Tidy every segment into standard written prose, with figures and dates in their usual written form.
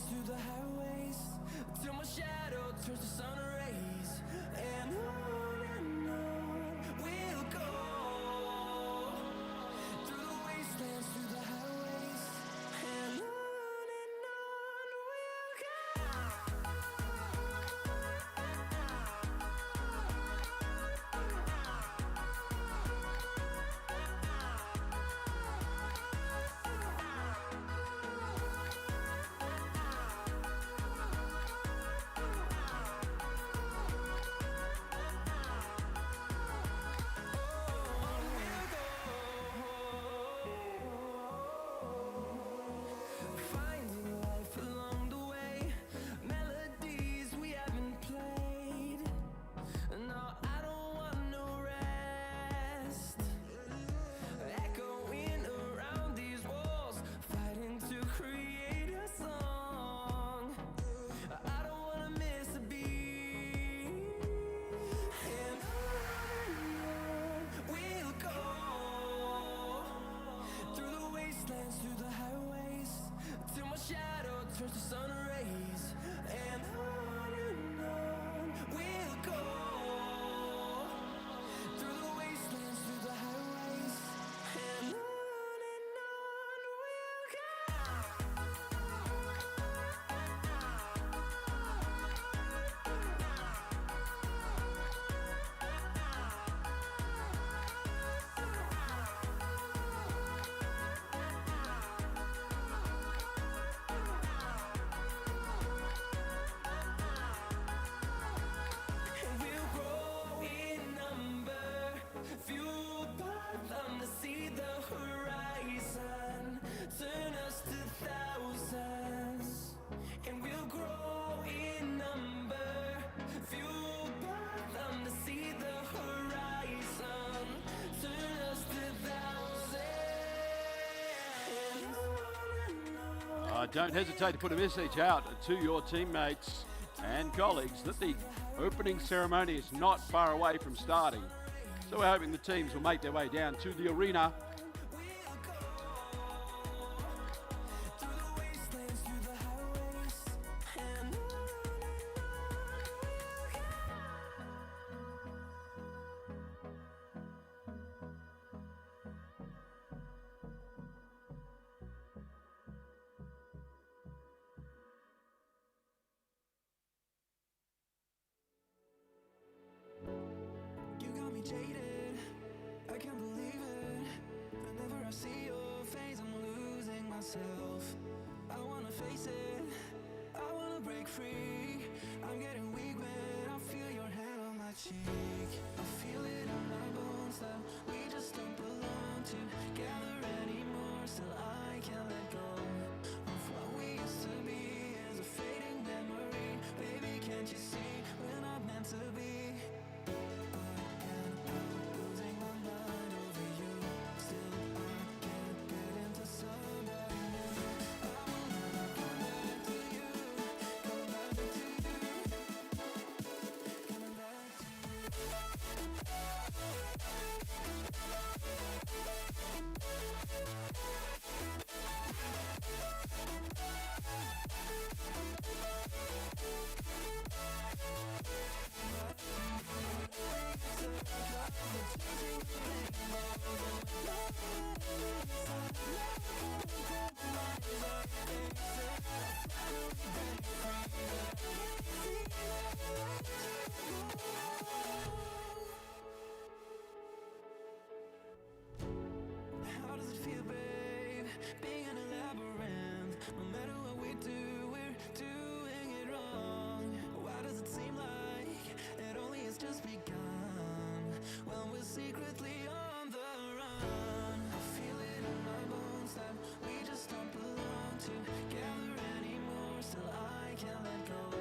through the highways, till my shadow turns to sun rays. And on we'll go, through the wastelands, through the highways. And on we'll go. Finding life along the way, melodies we haven't played. No, I don't want no rest. Echoing around these walls, fighting to create a song. I don't wanna miss a beat. And on we'll go, through the wastelands, through the highways, till my shadow turns to sun rays. And on we'll go, through the wastelands, through the highways. And on we'll go. And we'll grow in number, fueled by them to see the horizon, turn us to thousands. And we'll grow in number, fueled by them to see the horizon, turn us to thousands. Don't hesitate to put a message out to your teammates and colleagues that the opening ceremony is not far away from starting. So we're hoping the teams will make their way down to the arena. Through the wastelands, through the highways, and on we'll go. You got me jaded, I can't believe it. Whenever I see your face, I'm losing myself. I wanna face it, I wanna break free. I'm getting weak when I feel your hand on my cheek. I feel it in my bones that we just don't belong together anymore. Still I can't let go of what we used to be. As a fading memory, baby, can't you see we're not meant to be? Losing my mind over you. Still I can't get into somebody new. I will never come back to you. Come back to you. Coming back to How does it feel, babe, being in a labyrinth? No matter what we do, we're doing it wrong. Why does it seem like it only has just begun when we're secretly on the run? I feel it in my bones that we just don't belong together anymore. Still I can't let go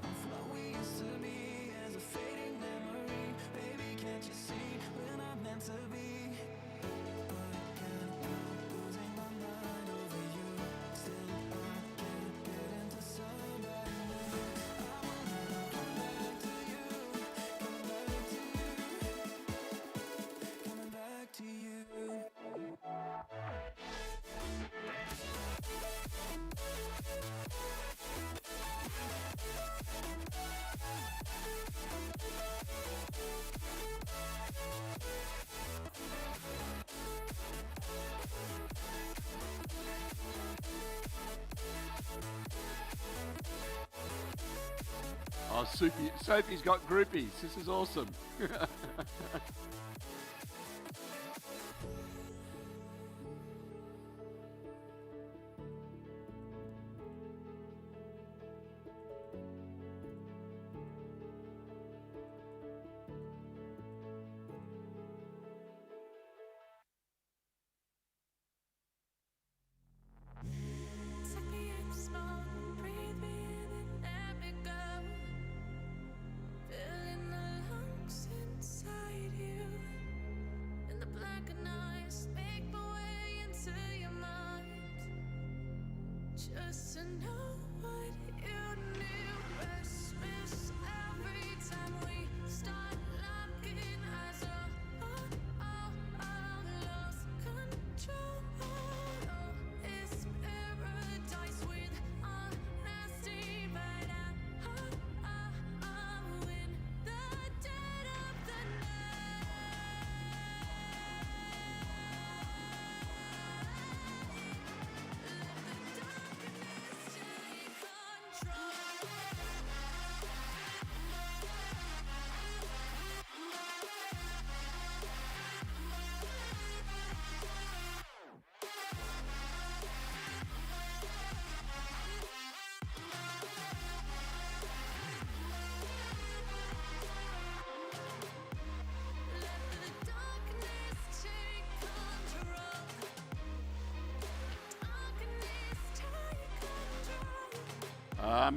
of what we used to be. As a fading memory, baby, can't you see we're not meant to be? Losing my mind over you. Still I can't get into somebody new. I will never come back to you. Come back to you. Oh, Sophie's got groupies. This is awesome. Just to know what you knew. Restless every time we start looking as lost control. Oh, it's paradise with honesty, but I'm in the dead of the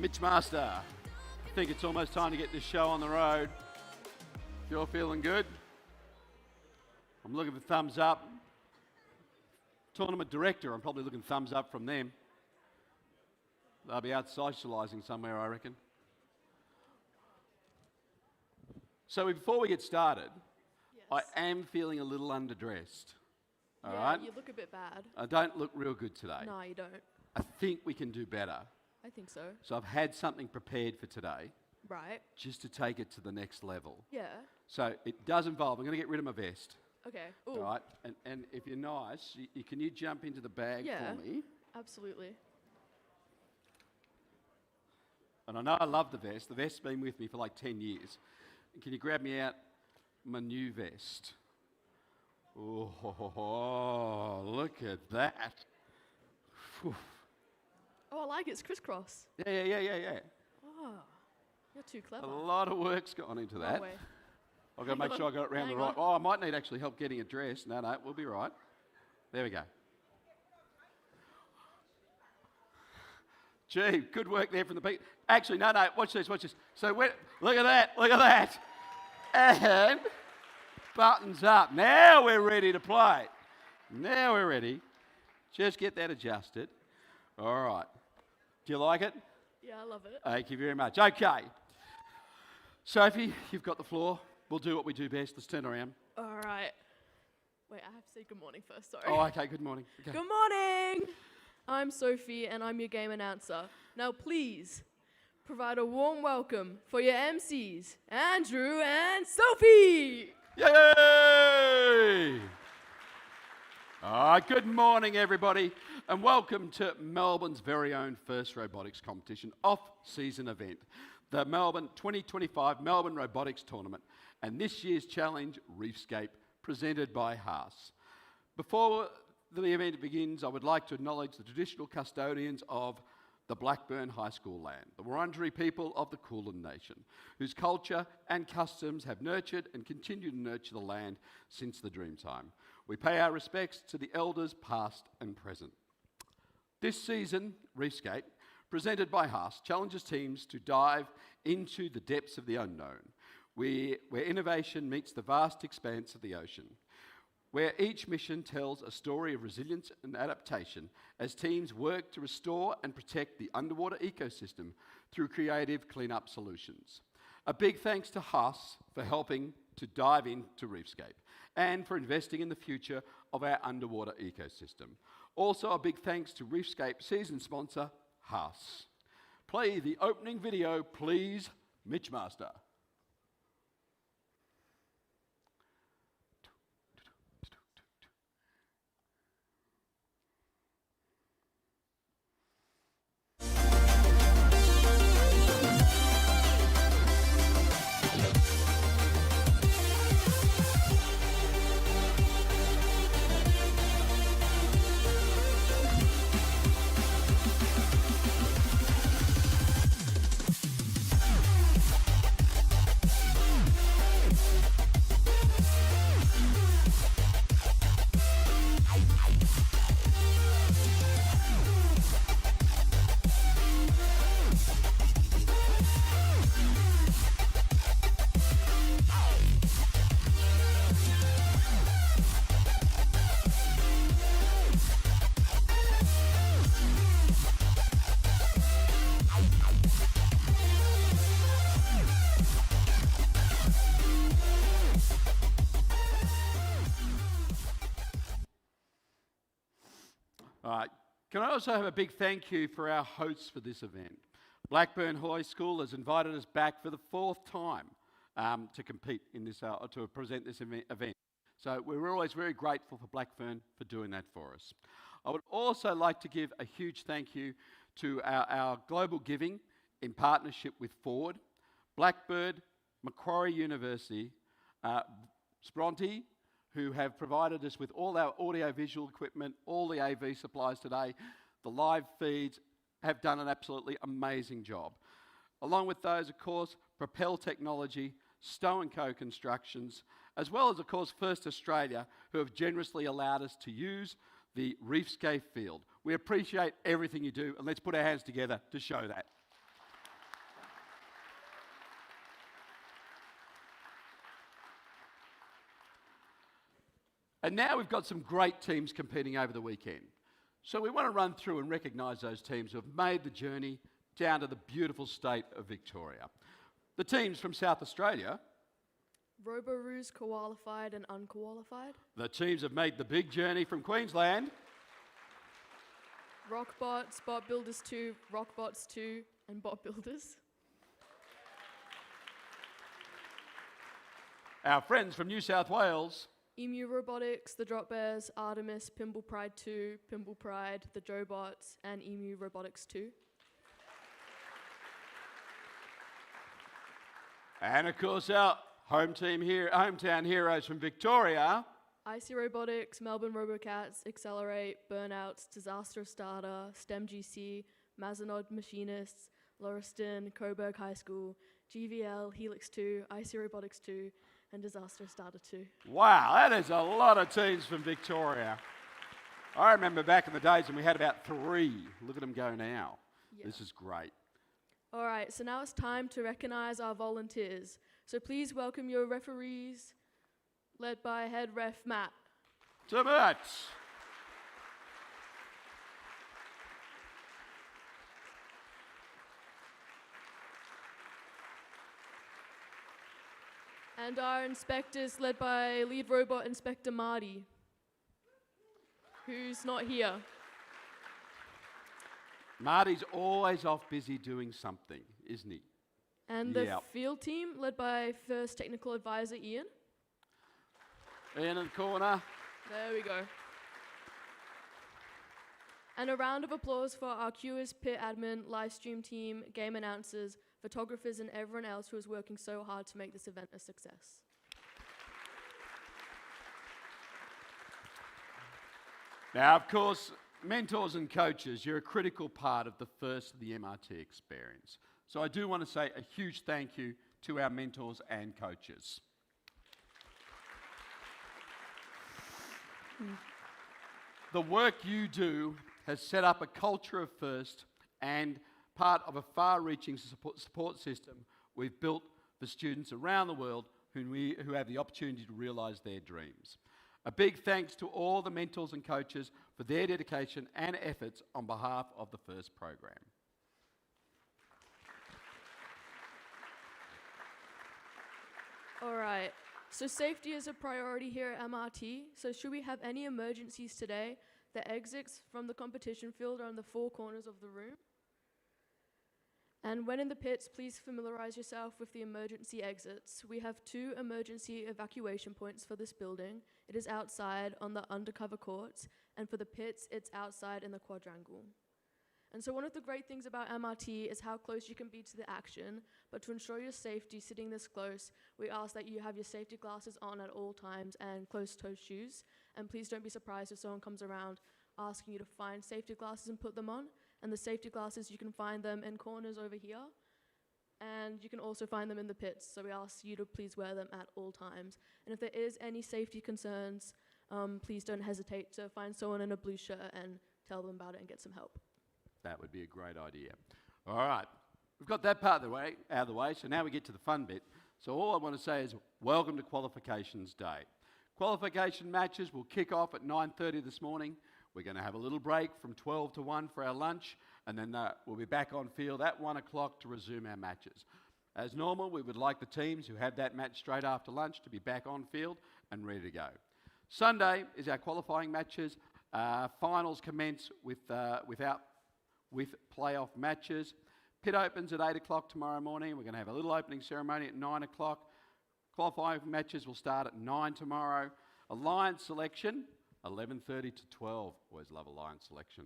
Mitch Master, I think it's almost time to get this show on the road. If you're feeling good, I'm looking for thumbs up. Tournament director, I'm probably looking thumbs up from them. They'll be out socialising somewhere, I reckon. So before we get started, Yes. I am feeling a little underdressed. All Yeah, right? you look a bit bad. I don't look real good today. No, you don't. I think we can do better. I think so. So I've had something prepared for today Right. just to take it to the next level. Yeah. So it does involve, I'm going to get rid of my vest. Okay. All Ooh. right? And if you're nice, can you jump into the bag Yeah. for me? Absolutely. And I know I love the vest. The vest's been with me for like 10 years. Can you grab me out my new vest? Oh, look at that. Phew. Oh, I like it. It's crisscross. Yeah. Oh, you're too clever. A lot of work's gone into that. No way. I've got to make sure I got it around the Hang right. on. Oh, I might need actually help getting it dressed. No, we'll be right. There we go. Gee, good work there from the people. Actually, no, watch this. So look at that. And buttons up. Now we're ready to play. Now we're ready. Just get that adjusted. All right. Do you like it? Yeah, I love it. Thank you very much. Okay. Sophie, you've got the floor. We'll do what we do best. Let's turn around. All right. Wait, I have to say good morning first. Sorry. Oh, okay. Good morning. Okay. Good morning. I'm Sophie, and I'm your game announcer. Now, please provide a warm welcome for your MCs, Andrew and Sophie. Yay! Good morning, everybody, and welcome to Melbourne's very own first robotics competition, off-season event, the Melbourne 2025 Melbourne Robotics Tournament, and this year's challenge, Reefscape, presented by Haas. Before the event begins, I would like to acknowledge the traditional custodians of the Blackburn High School land, the Wurundjeri people of the Kulin Nation, whose culture and customs have nurtured and continue to nurture the land since the Dreamtime. We pay our respects to the elders past and present. This season, Reefscape, presented by Haas, challenges teams to dive into the depths of the unknown, where innovation meets the vast expanse of the ocean, where each mission tells a story of resilience and adaptation as teams work to restore and protect the underwater ecosystem through creative cleanup solutions. A big thanks to Haas for helping to dive into Reefscape and for investing in the future of our underwater ecosystem. Also, a big thanks to Reefscape season sponsor, Haas. Play the opening video, please, Mitch Master. All right. Can I also have a big thank you for our hosts for this event? Blackburn High School has invited us back for the 4th time to compete in this, to present this event. So we're always very grateful for Blackburn for doing that for us. I would also like to give a huge thank you to our global giving in partnership with Ford, Blackbird, Macquarie University, Spronti, who have provided us with all our audio-visual equipment, all the AV supplies today. The live feeds have done an absolutely amazing job. Along with those, of course, Propel Technology, Stowe & Co Constructions, as well as, of course, First Australia, who have generously allowed us to use the Reefscape field. We appreciate everything you do, and let's put our hands together to show that. And now we've got some great teams competing over the weekend. So we want to run through and recognise those teams who have made the journey down to the beautiful state of Victoria. The teams from South Australia. Robo-Roos qualified and unqualified. The teams have made the big journey from Queensland. Rockbots, Bot Builders 2, Rockbots 2, and Bot Builders. Our friends from New South Wales. Emu Robotics, the Drop Bears, Artemis, Pimble Pride 2, Pimble Pride, the Jobots, and Emu Robotics 2. And of course our hometown heroes from Victoria. IC Robotics, Melbourne Robocats, Accelerate, Burnouts, Disaster Starter, STEM GC, Mazanod Machinists, Lauriston, Coburg High School, GVL, Helix 2, IC Robotics 2, and Disaster Starter 2. Wow, that is a lot of teams from Victoria. I remember back in the days when we had about 3. Look at them go now. Yeah. This is great. All right, so now it's time to recognise our volunteers. So please welcome your referees, led by head ref Matt. To Matt. And our inspectors, led by lead robot inspector Marty, who's not here. Marty's always off busy doing something, isn't he? And the field team, led by first technical advisor Ian. Ian in the corner. There we go. And a round of applause for our QS pit admin, live stream team, game announcers, photographers, and everyone else who is working so hard to make this event a success. Now, of course, mentors and coaches, you're a critical part of the first of the MRT experience. So I do want to say a huge thank you to our mentors and coaches. The work you do has set up a culture of first and part of a far-reaching support system we've built for students around the world who have the opportunity to realise their dreams. A big thanks to all the mentors and coaches for their dedication and efforts on behalf of the FIRST program. All right, so safety is a priority here at MRT. So should we have any emergencies today, the exits from the competition field are in the 4 corners of the room. And when in the pits, please familiarize yourself with the emergency exits. We have 2 emergency evacuation points for this building. It is outside on the undercover courts, and for the pits, it's outside in the quadrangle. And so one of the great things about MRT is how close you can be to the action, but to ensure your safety sitting this close, we ask that you have your safety glasses on at all times and closed-toed shoes. And please don't be surprised if someone comes around asking you to find safety glasses and put them on. And the safety glasses, you can find them in corners over here. And you can also find them in the pits, so we ask you to please wear them at all times. And if there is any safety concerns, please don't hesitate to find someone in a blue shirt and tell them about it and get some help. That would be a great idea. All right, we've got that part out of the way, so now we get to the fun bit. So all I want to say is welcome to Qualifications Day. Qualification matches will kick off at 9:30 this morning. We're going to have a little break from 12 to 1 for our lunch, and then we'll be back on field at 1 o'clock to resume our matches. As normal, we would like the teams who have that match straight after lunch to be back on field and ready to go. Sunday is our qualifying matches. Finals commence with playoff matches. Pit opens at 8 o'clock tomorrow morning. We're going to have a little opening ceremony at 9 o'clock. Qualifying matches will start at 9 tomorrow. Alliance selection, 11:30 to 12. Always love Alliance selection.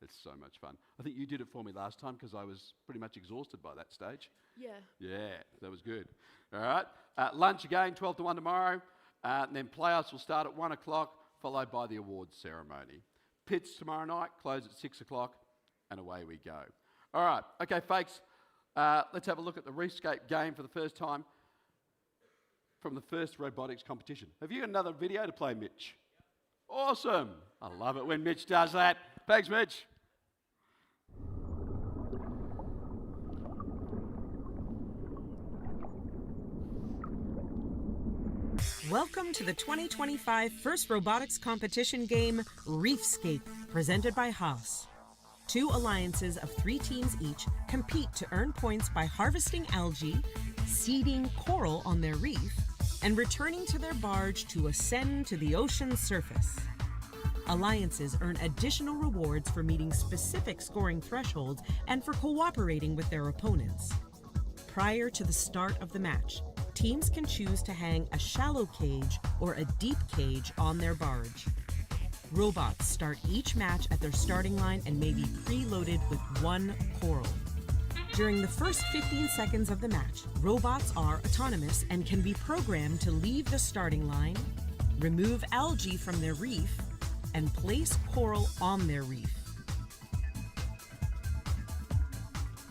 It's so much fun. I think you did it for me last time because I was pretty much exhausted by that stage. Yeah. Yeah, that was good. All right. Lunch again, 12 to 1 tomorrow. And then playoffs will start at 1 o'clock, followed by the awards ceremony. Pits tomorrow night, close at 6 o'clock, and away we go. All right. Okay, folks, let's have a look at the Reefscape game for the first time from the first robotics competition. Have you got another video to play, Mitch? Awesome. I love it when Mitch does that. Thanks, Mitch. Welcome to the 2025 First Robotics Competition game, Reefscape, presented by Haas. 2 alliances of 3 teams each compete to earn points by harvesting algae, seeding coral on their reef, and returning to their barge to ascend to the ocean's surface. Alliances earn additional rewards for meeting specific scoring thresholds and for cooperating with their opponents. Prior to the start of the match, teams can choose to hang a shallow cage or a deep cage on their barge. Robots start each match at their starting line and may be preloaded with 1 coral. During the first 15 seconds of the match, robots are autonomous and can be programmed to leave the starting line, remove algae from their reef, and place coral on their reef.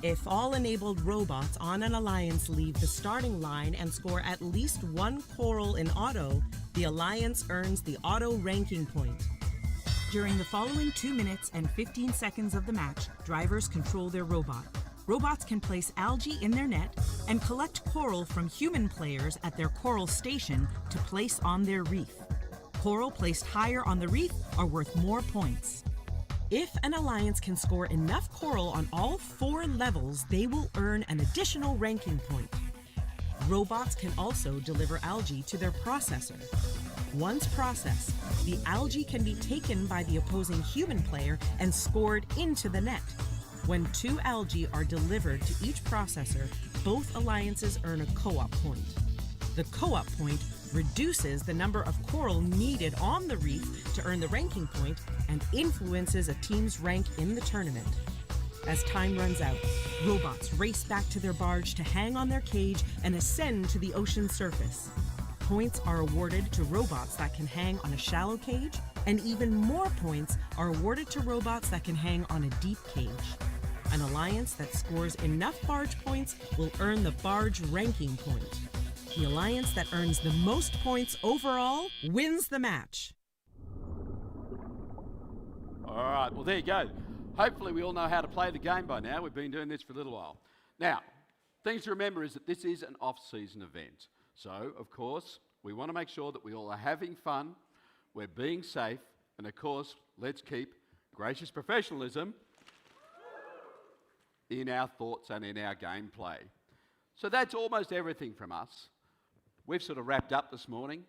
If all enabled robots on an alliance leave the starting line and score at least 1 coral in auto, the alliance earns the auto ranking point. During the following 2 minutes and 15 seconds of the match, drivers control their robot. Robots can place algae in their net and collect coral from human players at their coral station to place on their reef. Coral placed higher on the reef are worth more points. If an alliance can score enough coral on all 4 levels, they will earn an additional ranking point. Robots can also deliver algae to their processor. Once processed, the algae can be taken by the opposing human player and scored into the net. When 2 algae are delivered to each processor, both alliances earn a co-op point. The co-op point reduces the number of coral needed on the reef to earn the ranking point and influences a team's rank in the tournament. As time runs out, robots race back to their barge to hang on their cage and ascend to the ocean surface. Points are awarded to robots that can hang on a shallow cage, and even more points are awarded to robots that can hang on a deep cage. An alliance that scores enough barge points will earn the barge ranking point. The alliance that earns the most points overall wins the match. All right, well, there you go. Hopefully we all know how to play the game by now. We've been doing this for a little while. Now, things to remember is that this is an off-season event. So, of course, we want to make sure that we all are having fun, we're being safe, and of course, let's keep gracious professionalism in our thoughts and in our gameplay. So that's almost everything from us. We've sort of wrapped up this morning.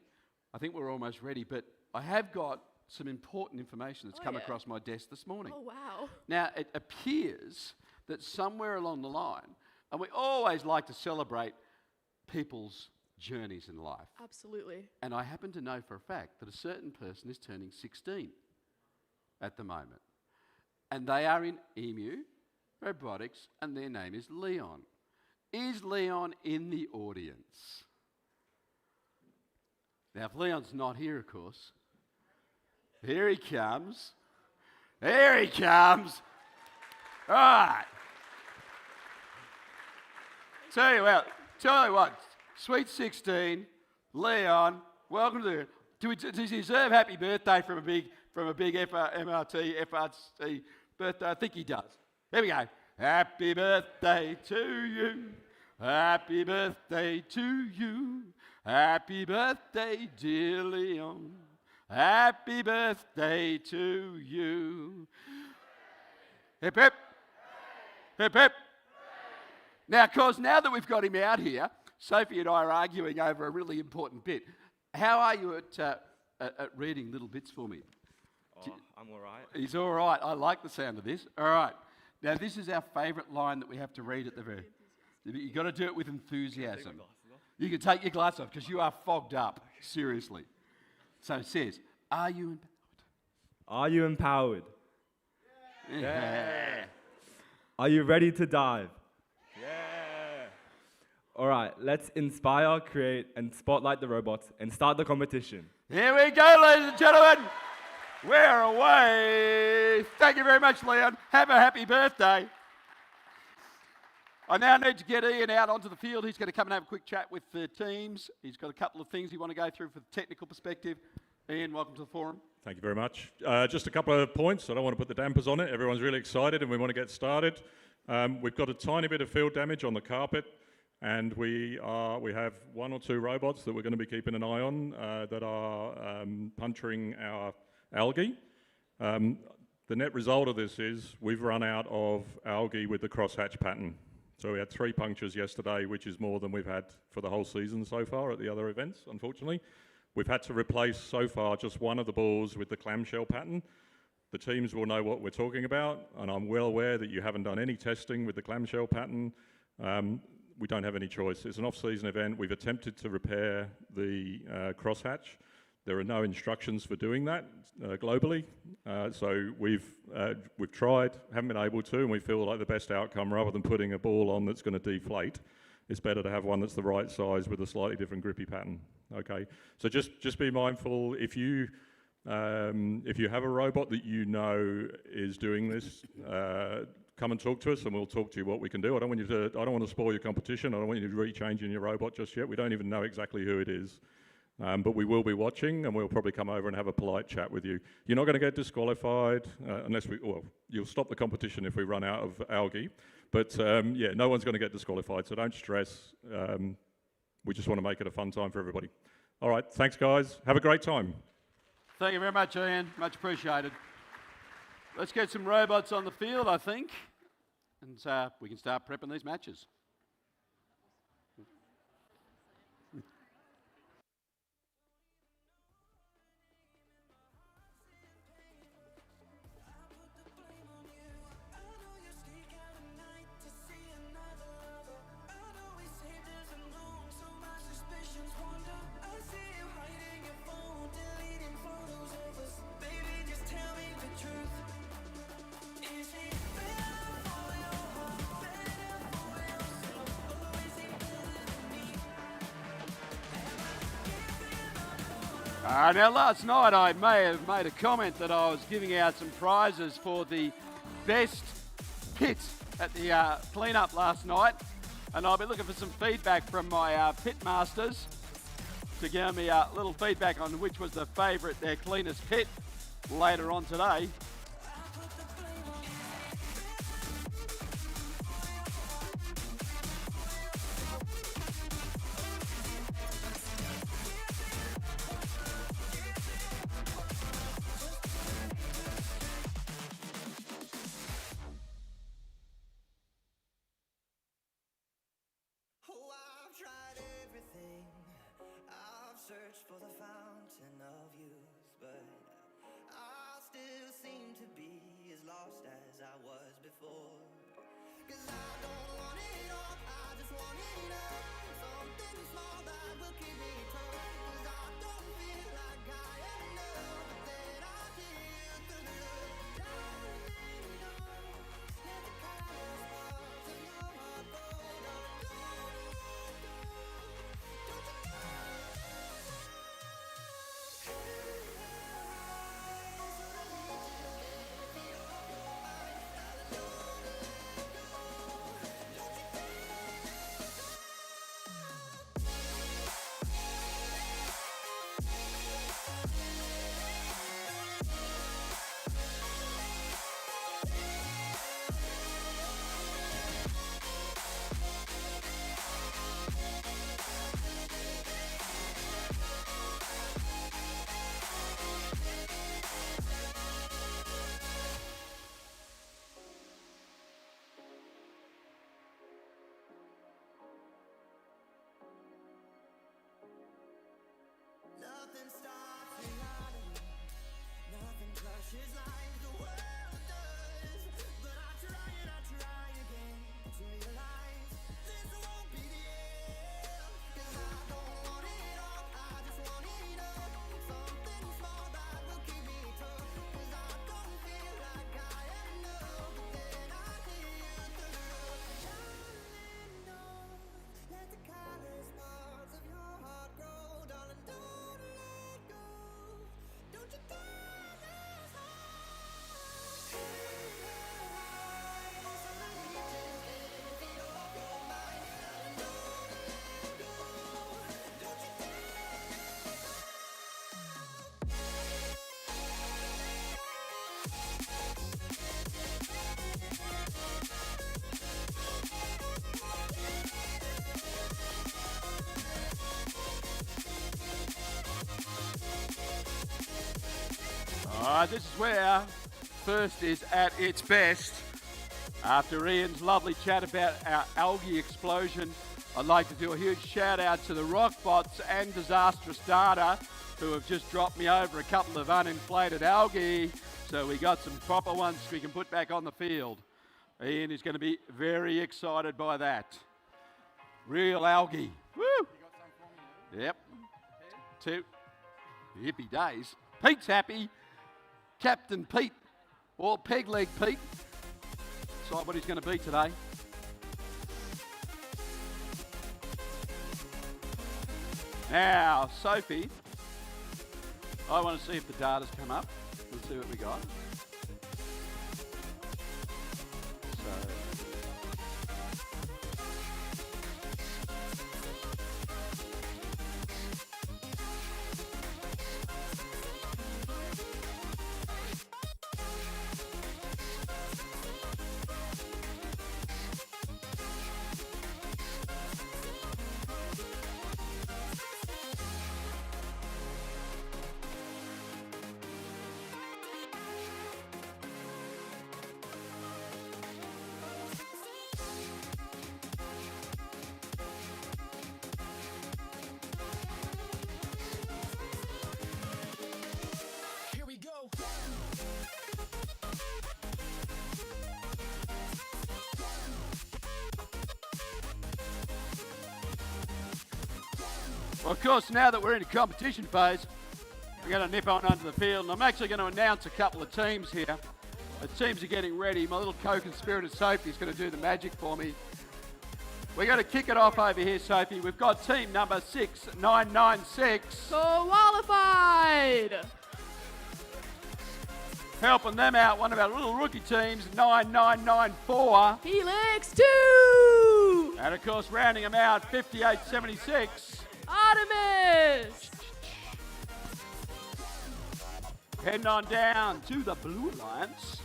I think we're almost ready, but I have got some important information that's come across my desk this morning. Oh, wow. Now, it appears that somewhere along the line, and we always like to celebrate people's journeys in life. Absolutely. And I happen to know for a fact that a certain person is turning 16 at the moment. And they are in EMU Robotics, and their name is Leon. Is Leon in the audience? Now, if Leon's not here, of course, here he comes. Here he comes. All right. Tell you what, sweet 16, Leon, welcome to the... Does he deserve happy birthday from a big MRT, FRC birthday? I think he does. Here we go. Happy birthday to you. Happy birthday to you. Happy birthday, dear Leon. Happy birthday to you. Hip, hip. Hip, hip. Now, of course, now that we've got him out here, Sophie and I are arguing over a really important bit. How are you at reading little bits for me? I'm all right. He's all right. I like the sound of this. All right. Now, this is our favourite line that we have to read at the very... You've got to do it with enthusiasm. You can take your glasses off because you are fogged up. Seriously. So it says, are you empowered? Are you empowered? Yeah. Are you ready to dive? Yeah. All right, let's inspire, create, and spotlight the robots and start the competition. Here we go, ladies and gentlemen. We're away. Thank you very much, Leon. Have a happy birthday. I now need to get Ian out onto the field. He's going to come and have a quick chat with the teams. He's got a couple of things he want to go through from the technical perspective. Ian, welcome to the forum. Thank you very much. Just a couple of points. I don't want to put the dampers on it. Everyone's really excited and we want to get started. We've got a tiny bit of field damage on the carpet, and we have one or two robots that we're going to be keeping an eye on that are puncturing our algae. The net result of this is we've run out of algae with the crosshatch pattern. So we had 3 punctures yesterday, which is more than we've had for the whole season so far at the other events, unfortunately. We've had to replace so far just one of the balls with the clamshell pattern. The teams will know what we're talking about, and I'm well aware that you haven't done any testing with the clamshell pattern. We don't have any choice. It's an off-season event. We've attempted to repair the crosshatch. There are no instructions for doing that globally. So we've tried, haven't been able to, and we feel like the best outcome, rather than putting a ball on that's going to deflate, it's better to have one that's the right size with a slightly different grippy pattern. Okay, so just be mindful if you have a robot that you know is doing this, come and talk to us, and we'll talk to you what we can do. I don't want to spoil your competition. I don't want you to rechange in your robot just yet. We don't even know exactly who it is, but we will be watching, and we'll probably come over and have a polite chat with you. You're not going to get disqualified unless you'll stop the competition if we run out of algae. But yeah, no one's going to get disqualified, so don't stress. We just want to make it a fun time for everybody. All right, thanks guys. Have a great time. Thank you very much, Ian. Much appreciated. Let's get some robots on the field, I think, and we can start prepping these matches. Now, last night I may have made a comment that I was giving out some prizes for the best pit at the clean-up last night, and I'll be looking for some feedback from my pit masters to give me a little feedback on which was the favourite, their cleanest pit later on today. Search for the fountain of youth, but I still seem This is where First is at its best. After Ian's lovely chat about our algae explosion, I'd like to do a huge shout out to the Rockbots and Disastrous Data, who have just dropped me over a couple of uninflated algae, so we got some proper ones we can put back on the field. Ian is going to be very excited by that. Real algae. Woo! Yep. Two. Hippie days. Pete's happy. Captain Pete, or Peg Leg Pete. Decide what he's going to be today. Now, Sophie, I want to see if the data's come up. Let's see what we got. So, well, of course, now that we're in the competition phase, we're going to nip on onto the field, and I'm actually going to announce a couple of teams here. The teams are getting ready. My little co-conspirator Sophie is going to do the magic for me. We're going to kick it off over here, Sophie. We've got team number 6996. Qualified! Helping them out, one of our little rookie teams, 9994. Helix 2! And of course, rounding them out, 5876. Artemis! Heading on down to the Blue Alliance.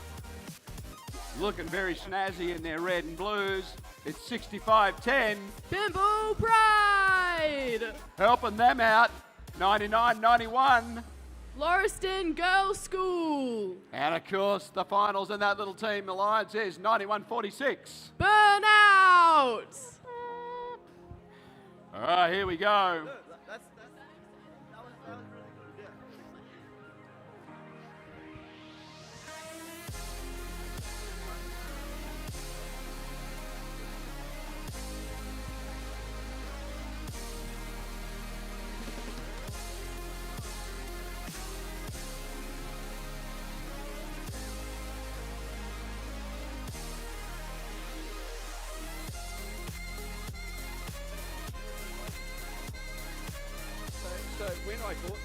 Looking very snazzy in their red and blues. It's 6510. Bimbo Pride! Helping them out, 9991. Lauriston Girls School! And of course, the finals in that little team alliance is 9146. Burnout! All right, here we go. So when I bought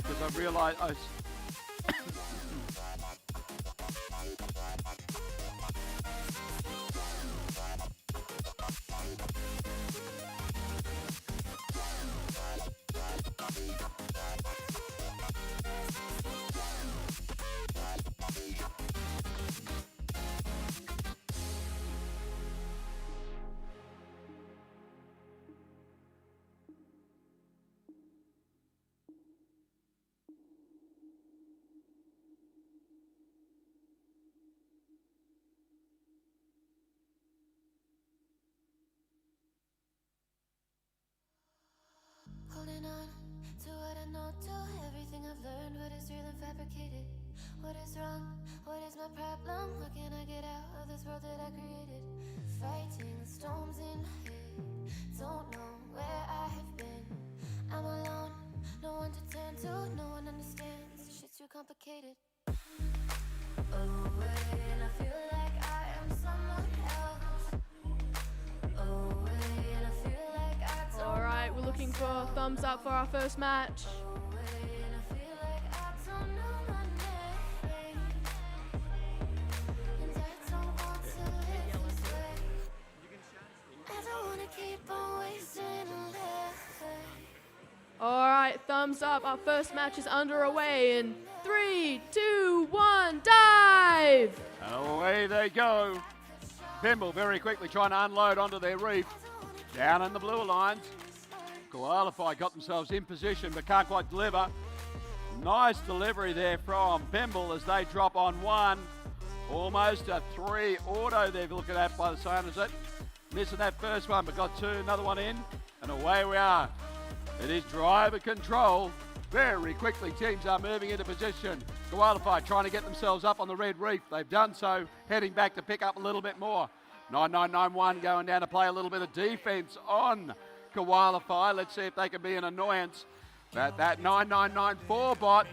because I realised I was holding on to what I know, to everything I've learned, what is real and fabricated. What is wrong? What is my problem? How can I get out of this world that I created? Fighting storms in my head, don't know where I have been. I'm alone, no one to turn to, no one understands. This shit's too complicated. Away, and I feel like I am someone else. Away, and I feel like I don't. All right, we're looking for a thumbs up for our first match. Away, and I feel like I don't know my name. And I don't want to live this way. I don't wanna keep on wasting life. All right, thumbs up. Our first match is underway in 3, 2, 1, dive! And away they go. Pimble very quickly trying to unload onto their reef. Down in the blue lines. Qualify got themselves in position but can't quite deliver. Nice delivery there from Pimble as they drop on one. Almost a 3 auto they're looking at by the sound of it. Missing that first one but got two, another one in. And away we are. It is driver control. Very quickly teams are moving into position. Qualify trying to get themselves up on the red reef. They've done so, heading back to pick up a little bit more. 9991 going down to play a little bit of defense on Qualify. Let's see if they can be an annoyance. That 9994 bot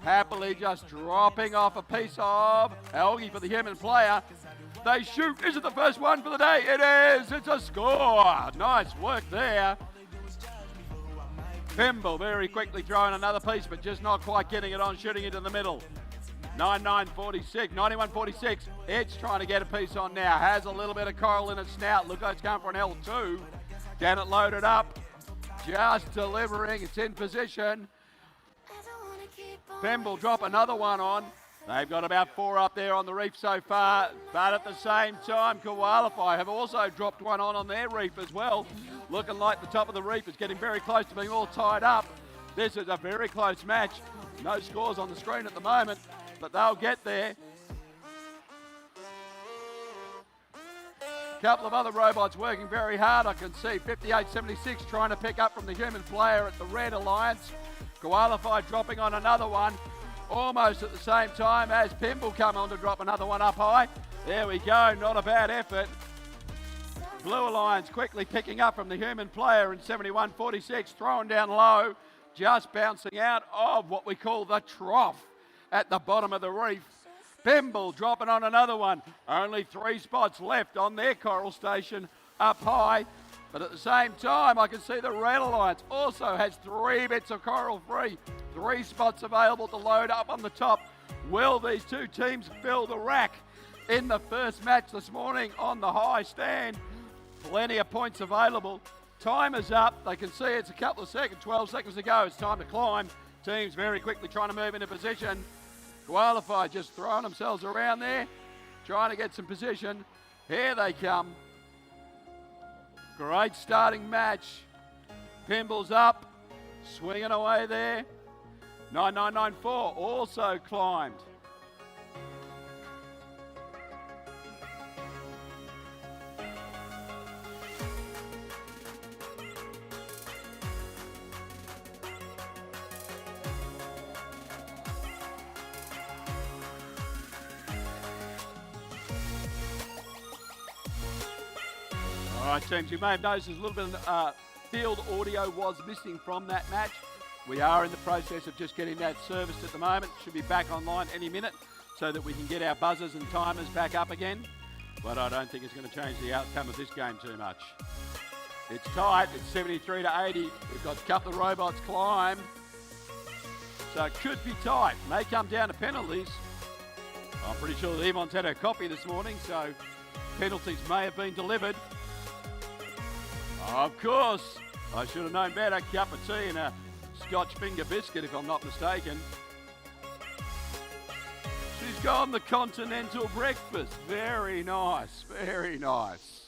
happily just dropping off a piece of algae for the human player. They shoot. Is it the first one for the day? It is. It's a score. Nice work there. Pimble very quickly throwing another piece, but just not quite getting it on, shooting into the middle. 9146. It's trying to get a piece on now. Has a little bit of coral in its snout. Look like it's going for an L2. Can it load it up? Just delivering. It's in position. Pimble drop another one on. They've got about 4 up there on the reef so far, but at the same time, Qualify have also dropped one on their reef as well. Looking like the top of the reef is getting very close to being all tied up. This is a very close match. No scores on the screen at the moment, but they'll get there. Couple of other robots working very hard. I can see 5876 trying to pick up from the human player at the Red Alliance. Qualify dropping on another one. Almost at the same time as Pimble come on to drop another one up high. There we go, not a bad effort. Blue Alliance quickly picking up from the human player in 7146, throwing down low, just bouncing out of what we call the trough at the bottom of the reef. Pimble dropping on another one. Only 3 spots left on their coral station up high. But at the same time, I can see the Red Alliance also has 3 bits of coral free. 3 spots available to load up on the top. Will these two teams fill the rack in the first match this morning on the high stand? Plenty of points available. Time is up. They can see it's a couple of seconds, 12 seconds to go. It's time to climb. Teams very quickly trying to move into position. Qualify just throwing themselves around there, trying to get some position. Here they come. Great starting match. Pimble's up, swinging away there. 9994 also climbed. All right, teams, you may have noticed there's a little bit of field audio was missing from that match. We are in the process of just getting that serviced at the moment. Should be back online any minute so that we can get our buzzers and timers back up again. But I don't think it's going to change the outcome of this game too much. It's tight. It's 73 to 80. We've got a couple of robots climbed. So it could be tight. May come down to penalties. I'm pretty sure that Yvonne's had her coffee this morning, so penalties may have been delivered. Of course, I should have known better. Cup of tea and a Scotch finger biscuit, if I'm not mistaken. She's gone the continental breakfast. Very nice, very nice.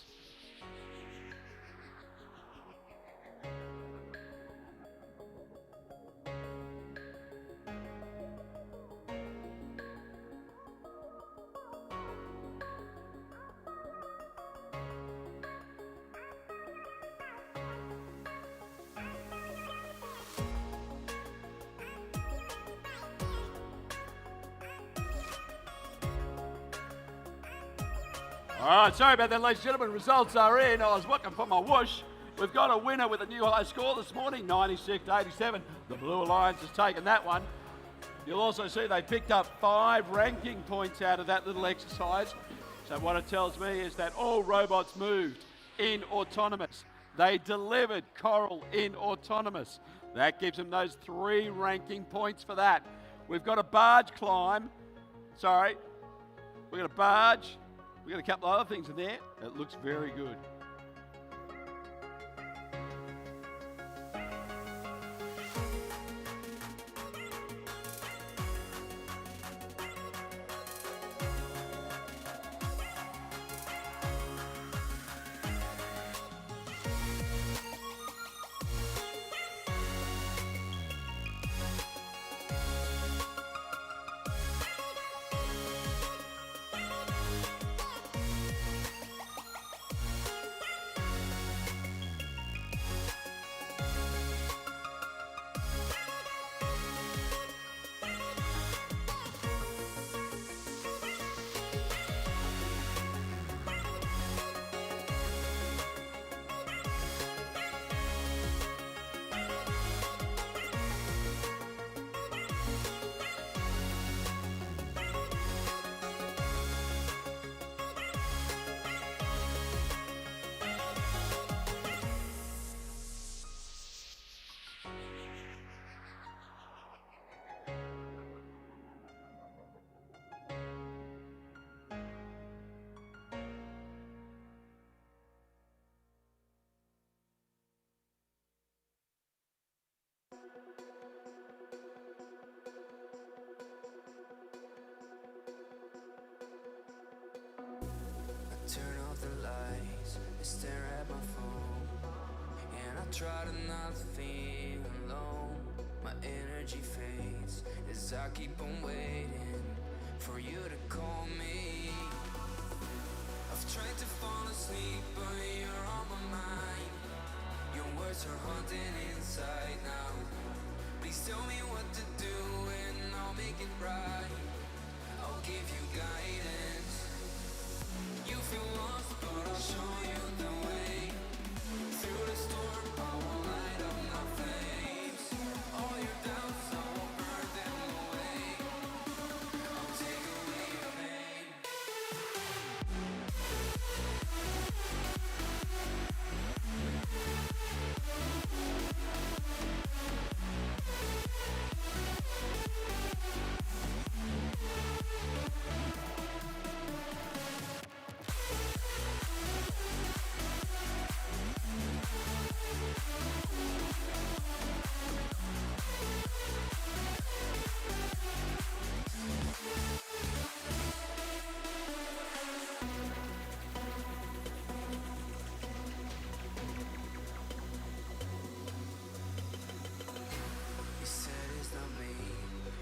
All right, sorry about that, ladies and gentlemen. Results are in. I was looking for my whoosh. We've got a winner with a new high score this morning, 96-87. The Blue Alliance has taken that one. You'll also see they picked up 5 ranking points out of that little exercise. So what it tells me is that all robots moved in autonomous. They delivered Coral in autonomous. That gives them those 3 ranking points for that. We've got a barge climb. Sorry, we've got a barge. We've got a couple of other things in there. It looks very good. Turn off the lights and stare at my phone, and I try to not feel alone. My energy fades as I keep on waiting for you to call me. I've tried to fall asleep, but you're on my mind. Your words are haunting inside now. Please tell me what to do and I'll make it right. I'll give you guidance. You feel lost, but I'll show you the way. Through the storm, I will light up my flames. All your doubts, I will burn them away. I'll take away your pain. You said it's not me,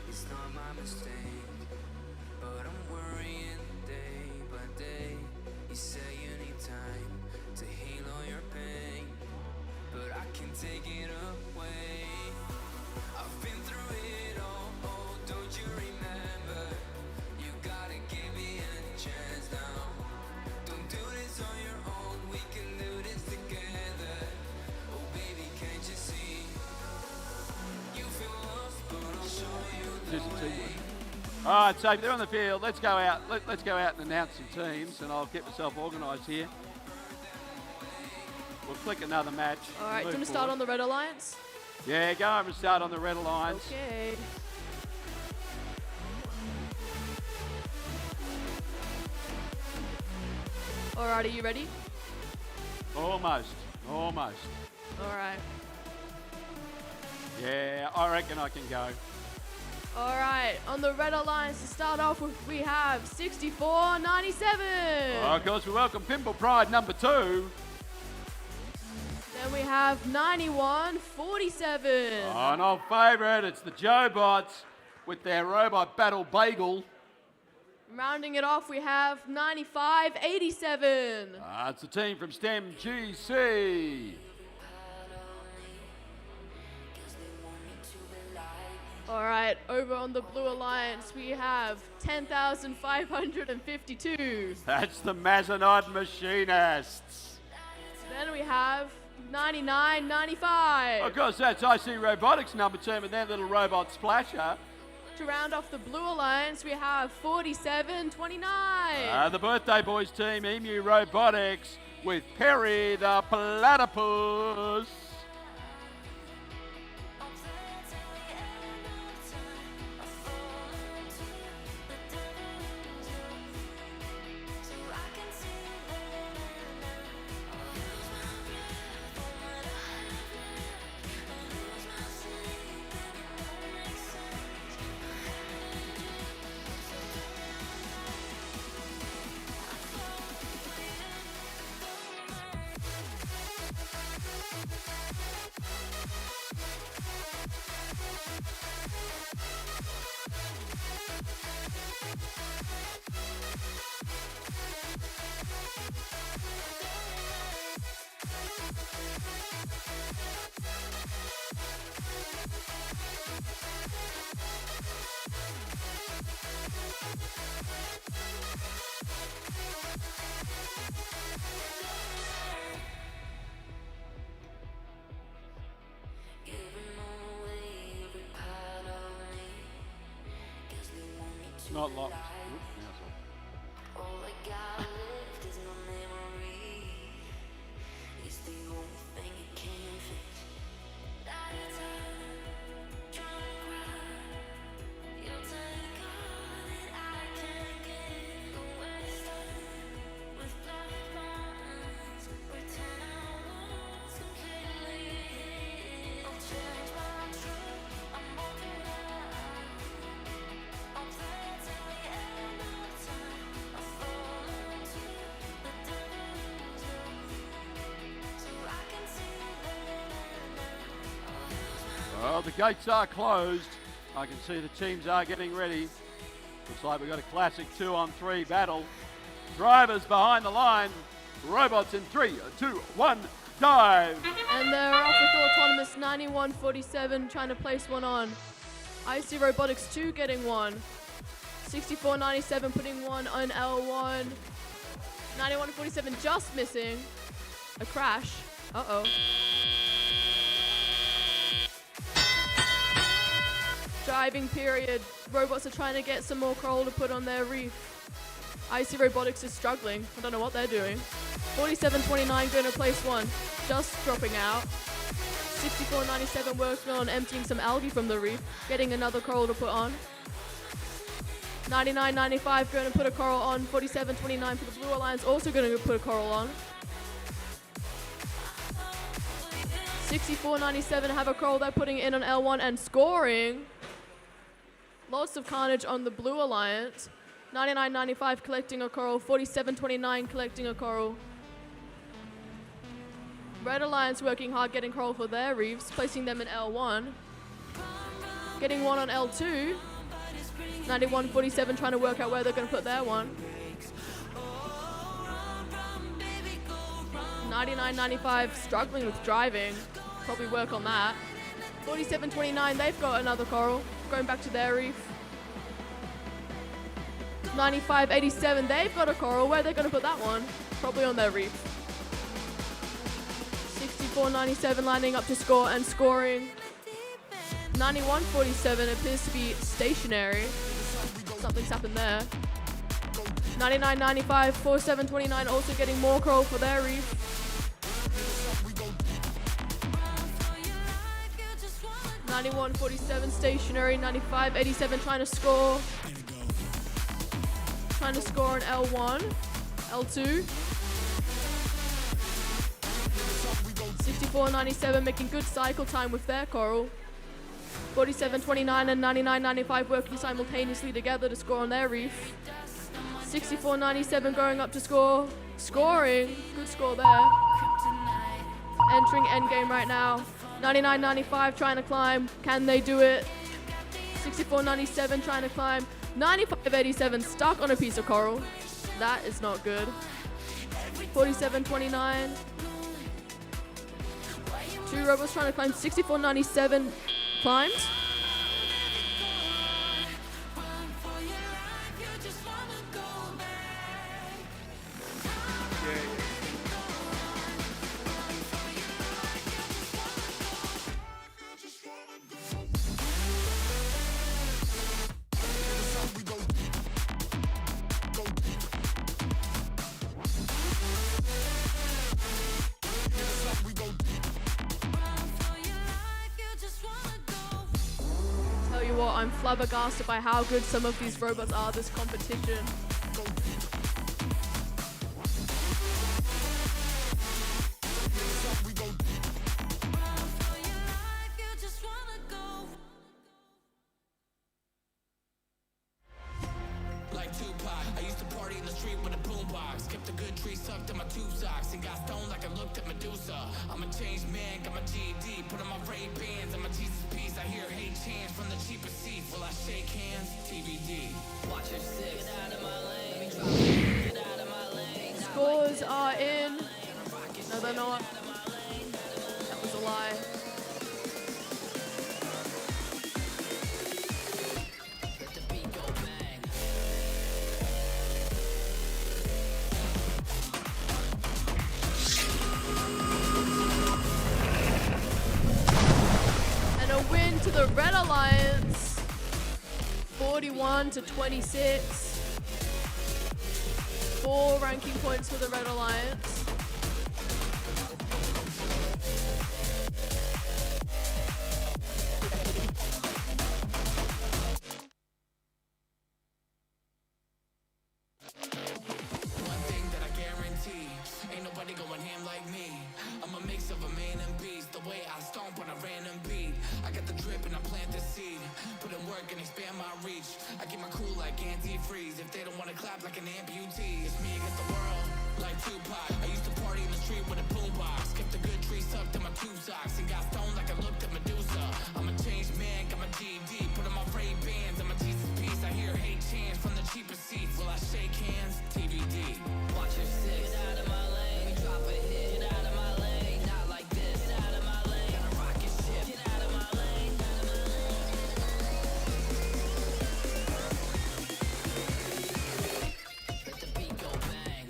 it's not my mistake, but I'm worrying day by day. You say you need time to heal all your pain, but I can take it away. I've been through it all, oh, don't you remember? You gotta give me a chance now. Don't do this on your own, we can do this together. Oh baby, can't you see? You feel lost, but I'll show you the Just a way. teamwork. All right, so they're on the field. Let's go out. Let's go out and announce some teams, and I'll get myself organised here. We'll click another match. All right, do you want to start on the Red Alliance? Yeah, go over and start on the Red Alliance. Okay. Alright, are you ready? Almost. All right. Yeah, I reckon I can go. All right. On the Red Alliance to start off with, we have 6497. Of course, we welcome Pimple Pride number 2. Then we have 9147. Oh, an old favourite. It's the Jobots with their robot battle bagel. Rounding it off, we have 9587. It's the team from STEM GC. All right, over on the Blue Alliance, we have 10,552. That's the Mazenod Machinists. Then we have 99.95. Of course, that's IC Robotics number 10 with their little robot splasher. To round off the Blue Alliance, we have 47.29. The birthday boys team, Emu Robotics, with Perry the Platypus. Not locked. Oop, now it's off. All I got left is my memory. It's the only thing it can fix. Nighttime, trying to cry. You'll take all that I can't get. The wasteland with black lines. Pretend I was completely. I'll change my truth. I'm walking out. I'll play till the end of time. I fall into the danger, so I can see better. Well, the gates are closed. I can see the teams are getting ready. Looks like we've got a classic 2-on-3 battle. Drivers behind the line. Robots in 3, 2, 1, dive. And they're off with autonomous 91.47 trying to place one on. IC Robotics 2 getting one. 64.97 putting one on L1. 91.47 just missing. A crash. Uh-oh. Driving period. Robots are trying to get some more coral to put on their reef. IC Robotics is struggling. I don't know what they're doing. 47.29 going to place one. Just dropping out. 64.97 working on emptying some algae from the reef. Getting another coral to put on. 99.95 going to put a coral on. 47.29 for the Blue Alliance also going to put a coral on. 64.97 have a coral they're putting in on L1 and scoring. Lots of carnage on the Blue Alliance. 99.95 collecting a coral. 47.29 collecting a coral. Red Alliance working hard getting coral for their reefs, placing them in L1. Getting one on L2. 91.47 trying to work out where they're going to put their one. 99.95 struggling with driving. Probably work on that. 47.29 they've got another coral. Going back to their reef. 95.87 they've got a coral. Where are they going to put that one? Probably on their reef. 64.97 lining up to score and scoring. 91.47 appears to be stationary. Something's happened there. 99.95, 47.29 also getting more coral for their reef. 91.47 stationary. 95.87 trying to score. Trying to score on L1, L2. 64.97 making good cycle time with their coral. 47.29 and 99.95 working simultaneously together to score on their reef. 64.97 going up to score. Scoring. Good score there. Entering endgame right now. 99.95 trying to climb. Can they do it? 64.97 trying to climb. 95.87 stuck on a piece of coral. That is not good. 47.29. Two robots trying to climb. 64.97 climbed. you what, I'm flabbergasted by how good some of these robots are this competition. Like Tupac, I used to party in the street with a boombox. Kept a good tree sucked in my two socks and got stoned like I looked at Medusa. I'm a changed man, got my GED, put on my Ray-Bans and my Jesus piece. I hear hate chants from the cheapest seats. Will I shake hands? TBD. Watch your six. Get out of my lane. Get out of my lane. Scores are in. No, they're not. That was a lie. Let the beat go bang. And a win to the Red Alliance, 41-26. 4 ranking points for the Red Alliance. One thing that I guarantee, ain't nobody going ham like me. I'm a mix of a man and beast. The way I stomp on a random beat. I got the drip and I plant the seed. Put in work and expand my reach. I keep my cool like antifreeze. If they don't want to clap like an amputee, it's me against the world. Like Tupac, I used to party in the street with a boombox. Kept a good tree sucked in my two socks and got stoned like I looked at Medusa. I'm a changed man, got my GED, put on my Ray-Bans and my Jesus piece. I hear hate chants from the cheapest seats. Will I shake hands? TBD. Watch your six. Get out of my lane. We drop a hit. Get out of my lane. Not like this. Get out of my lane. Got a rocket ship. Get out of my lane. Let the beat go bang.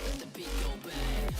Let the beat go bang.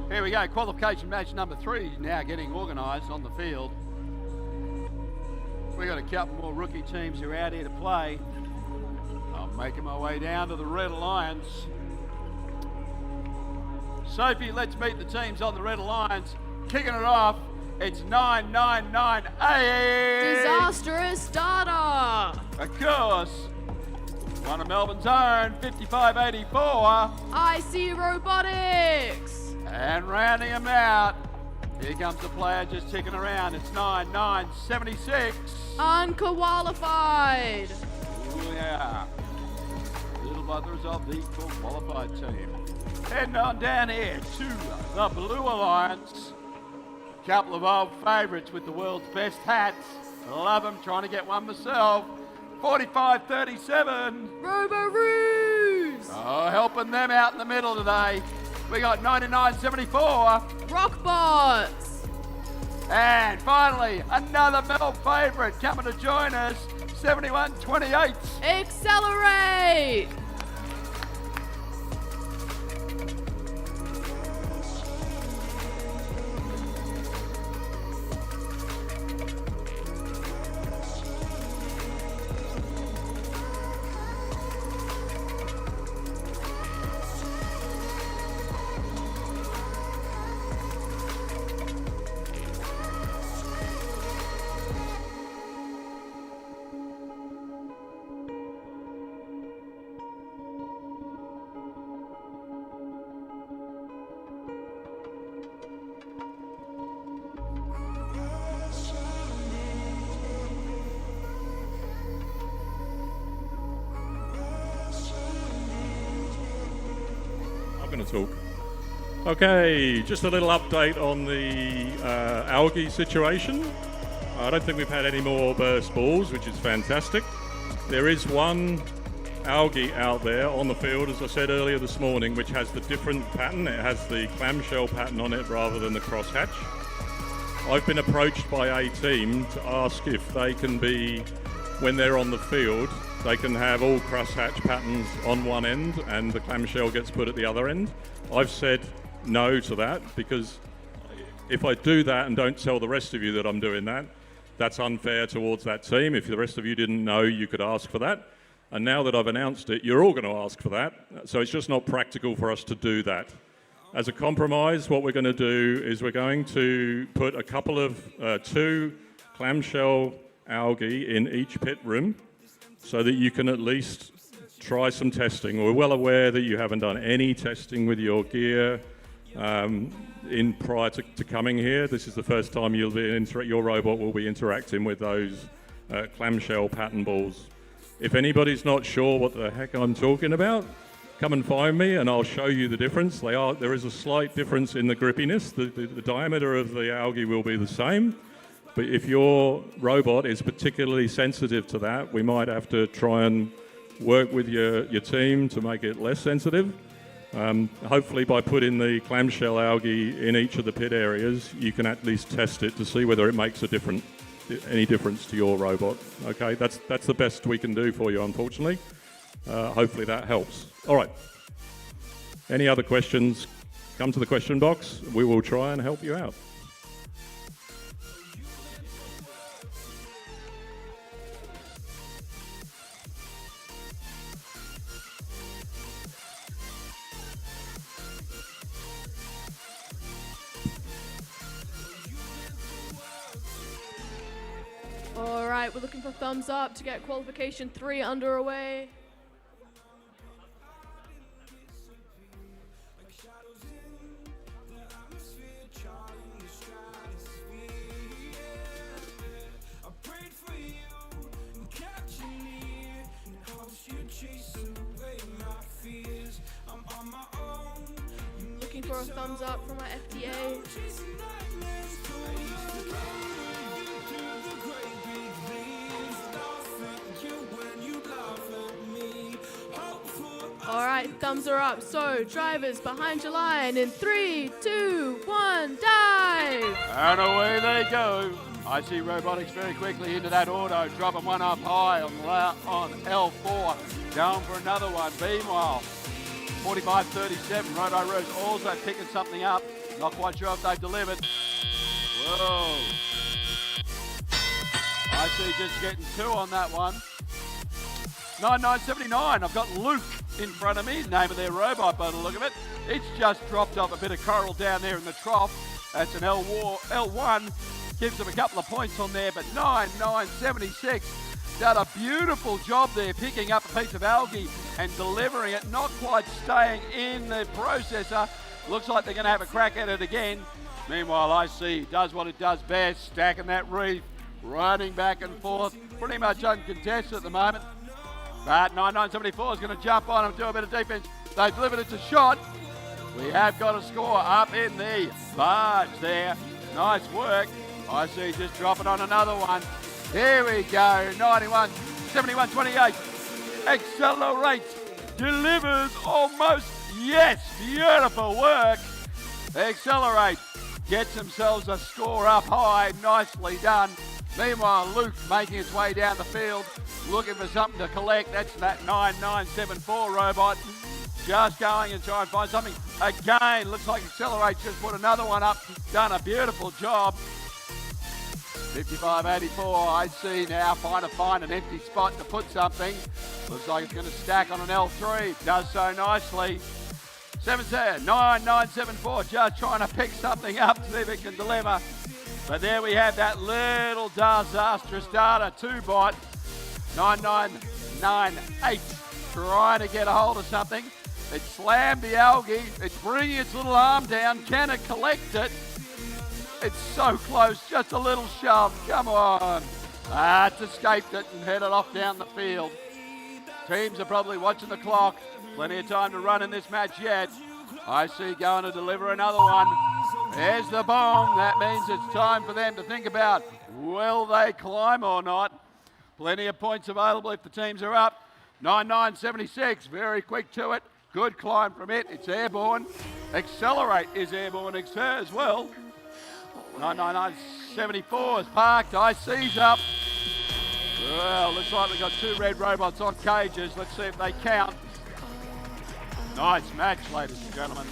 Here we go, qualification match number 3 now getting organised on the field. We've got a couple more rookie teams who are out here to play. I'm making my way down to the Red Alliance. Sophie, let's meet the teams on the Red Alliance. Kicking it off, it's 999A. Disastrous starter. Of course, one of Melbourne's own, 5584. IC Robotics. And rounding him out, here comes the player just ticking around. It's 9976. Unqualified. Ooh, yeah. Little brothers of the qualified team. Heading on down here to the Blue Alliance. Couple of old favourites with the world's best hats. Love them, trying to get one myself. 4537. Robo-Roos. Oh, helping them out in the middle today. We got 9974. Rockbots. And finally, another Mel favourite coming to join us, 7128. Accelerate. Going to talk. Okay, just a little update on the algae situation. I don't think we've had any more burst balls, which is fantastic. There is one algae out there on the field, as I said earlier this morning, which has the different pattern. It has the clamshell pattern on it rather than the crosshatch. I've been approached by a team to ask if they can be, when they're on the field, they can have all crosshatch patterns on one end and the clamshell gets put at the other end. I've said no to that, because if I do that and don't tell the rest of you that I'm doing that, that's unfair towards that team. If the rest of you didn't know, you could ask for that. And now that I've announced it, you're all going to ask for that. So it's just not practical for us to do that. As a compromise, what we're going to do is we're going to put a couple of 2 clamshell algae in each pit room so that you can at least try some testing. We're well aware that you haven't done any testing with your gear prior to coming here. This is the first time your robot will be interacting with those clamshell pattern balls. If anybody's not sure what the heck I'm talking about, come and find me and I'll show you the difference. There is a slight difference in the grippiness. The diameter of the algae will be the same, but if your robot is particularly sensitive to that, we might have to try and work with your team to make it less sensitive. Hopefully by putting the clamshell algae in each of the pit areas, you can at least test it to see whether it makes any difference to your robot. Okay, that's the best we can do for you, unfortunately. Hopefully that helps. All right. Any other questions? Come to the question box. We will try and help you out. All right, we're looking for thumbs up to get qualification 3 underway. Looking for a thumbs up from our FDA. All right, thumbs are up. So, drivers behind your line in 3, 2, 1, dive! And away they go. I see Robotics very quickly into that auto, dropping one up high on L4, down for another one. Meanwhile, 45.37, Roto Rose also picking something up. Not quite sure if they've delivered. Whoa. I see just getting 2 on that one. 99.79, I've got Luke in front of me, name of their robot by the look of it. It's just dropped off a bit of coral down there in the trough. That's an L1, gives them a couple of points on there, but 99.76. Done a beautiful job there, picking up a piece of algae and delivering it, not quite staying in the processor. Looks like they're going to have a crack at it again. Meanwhile, IC does what it does best, stacking that reef, running back and forth, pretty much uncontested at the moment. But 99.74 is going to jump on and do a bit of defense. They delivered it to shot. We have got a score up in the barge there. Nice work. IC just dropping on another one. Here we go. 91, 71, 28. Accelerates. Delivers almost. Yes. Beautiful work. Accelerate. Gets themselves a score up high. Nicely done. Meanwhile, Luke making its way down the field, looking for something to collect. That's that 9974 robot. Just going and try and find something. Again, looks like Accelerate just put another one up. Done a beautiful job. 55.84, I see now, trying to find an empty spot to put something. Looks like it's going to stack on an L3. Does so nicely. 9974, just trying to pick something up to see if it can deliver. But there we have that little disastrous data 2-bot. 9998, trying to get a hold of something. It slammed the algae. It's bringing its little arm down. Can it collect it? It's so close, just a little shove. Come on. It's escaped it and headed off down the field. Teams are probably watching the clock. Plenty of time to run in this match yet. I see going to deliver another one. There's the bomb. That means it's time for them to think about, will they climb or not? Plenty of points available if the teams are up. 9976, very quick to it. Good climb from it. It's airborne. Accelerate is airborne as well. 99974 is parked. IC's up. Well, looks like we've got 2 red robots on cages. Let's see if they count. Nice match, ladies and gentlemen.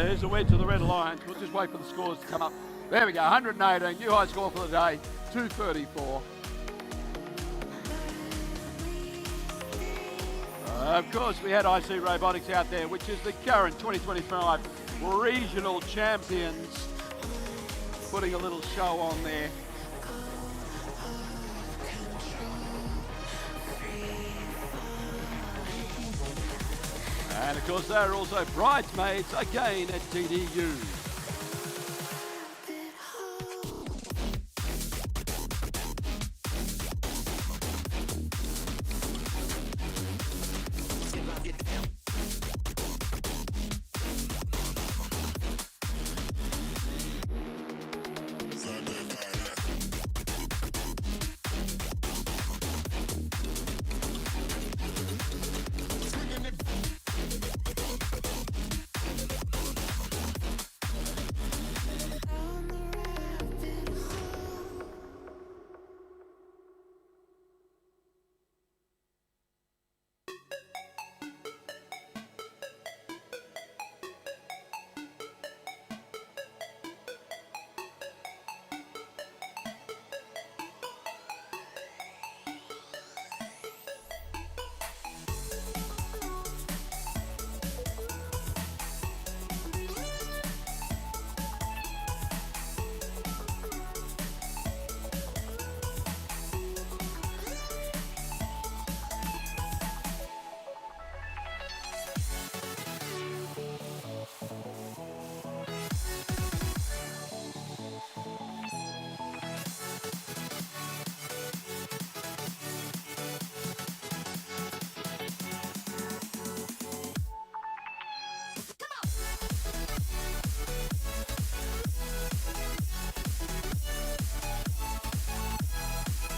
There's a win to the Red Alliance. We'll just wait for the scores to come up. There we go, 118, new high score for the day, 234. Of course, we had IC Robotics out there, which is the current 2025 regional champions, putting a little show on there. And of course, they're also bridesmaids again at TDU.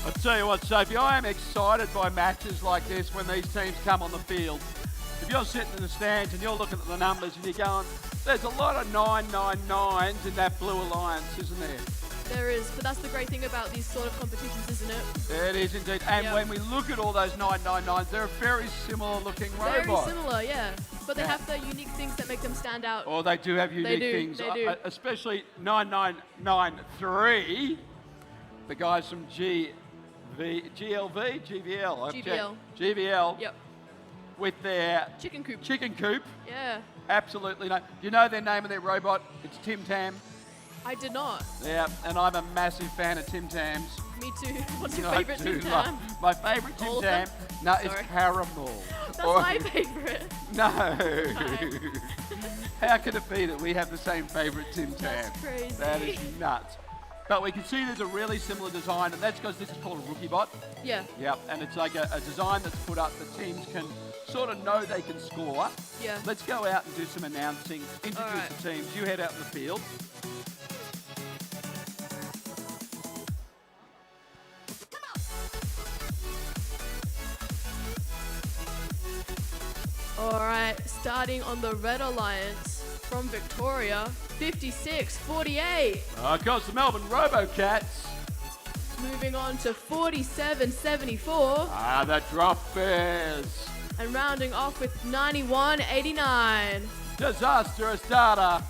I'll tell you what, Sophie, I am excited by matches like this when these teams come on the field. If you're sitting in the stands and you're looking at the numbers and you're going, there's a lot of 999s in that Blue Alliance, isn't there? There is, but that's the great thing about these sort of competitions, isn't it? It is indeed. And when we look at all those 999s, they're very similar looking robots. Very similar, yeah. But they have the unique things that make them stand out. Oh, they do have unique things. They do. Especially 9993, the guys from GVL. Yep. With their Chicken coop. Yeah. Absolutely. No. Do you know their name of their robot? It's Tim Tam. I did not. Yeah, and I'm a massive fan of Tim Tams. Me too. What's your favourite Tim Tam? My favourite Tim Tam? No, it's caramel. That's my favourite. No. How could it be that we have the same favourite Tim Tam? That's crazy. That is nuts. But we can see there's a really similar design, and that's because this is called a rookie bot. Yeah. Yep, and it's like a design that's put up that teams can sort of know they can score. Yeah. Let's go out and do some announcing. Introduce the teams. You head out in the field. All right, starting on the Red Alliance from Victoria, 56-48. Of course, the Melbourne Robocats. Moving on to 47.74 Ah, the drop bears. and rounding off with 91.89. Disastrous data.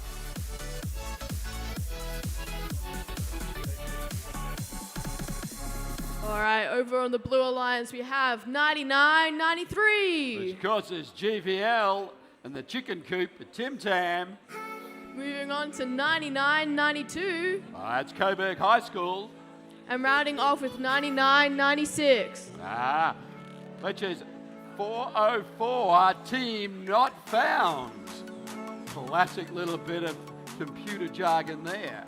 All right, over on the Blue Alliance, we have 99.93. Which causes GVL and the chicken coop at Tim Tam. Moving on to 99.92 That's Coburg High School. and rounding off with 99.96. Ah, which is 404, team not found. Classic little bit of computer jargon there.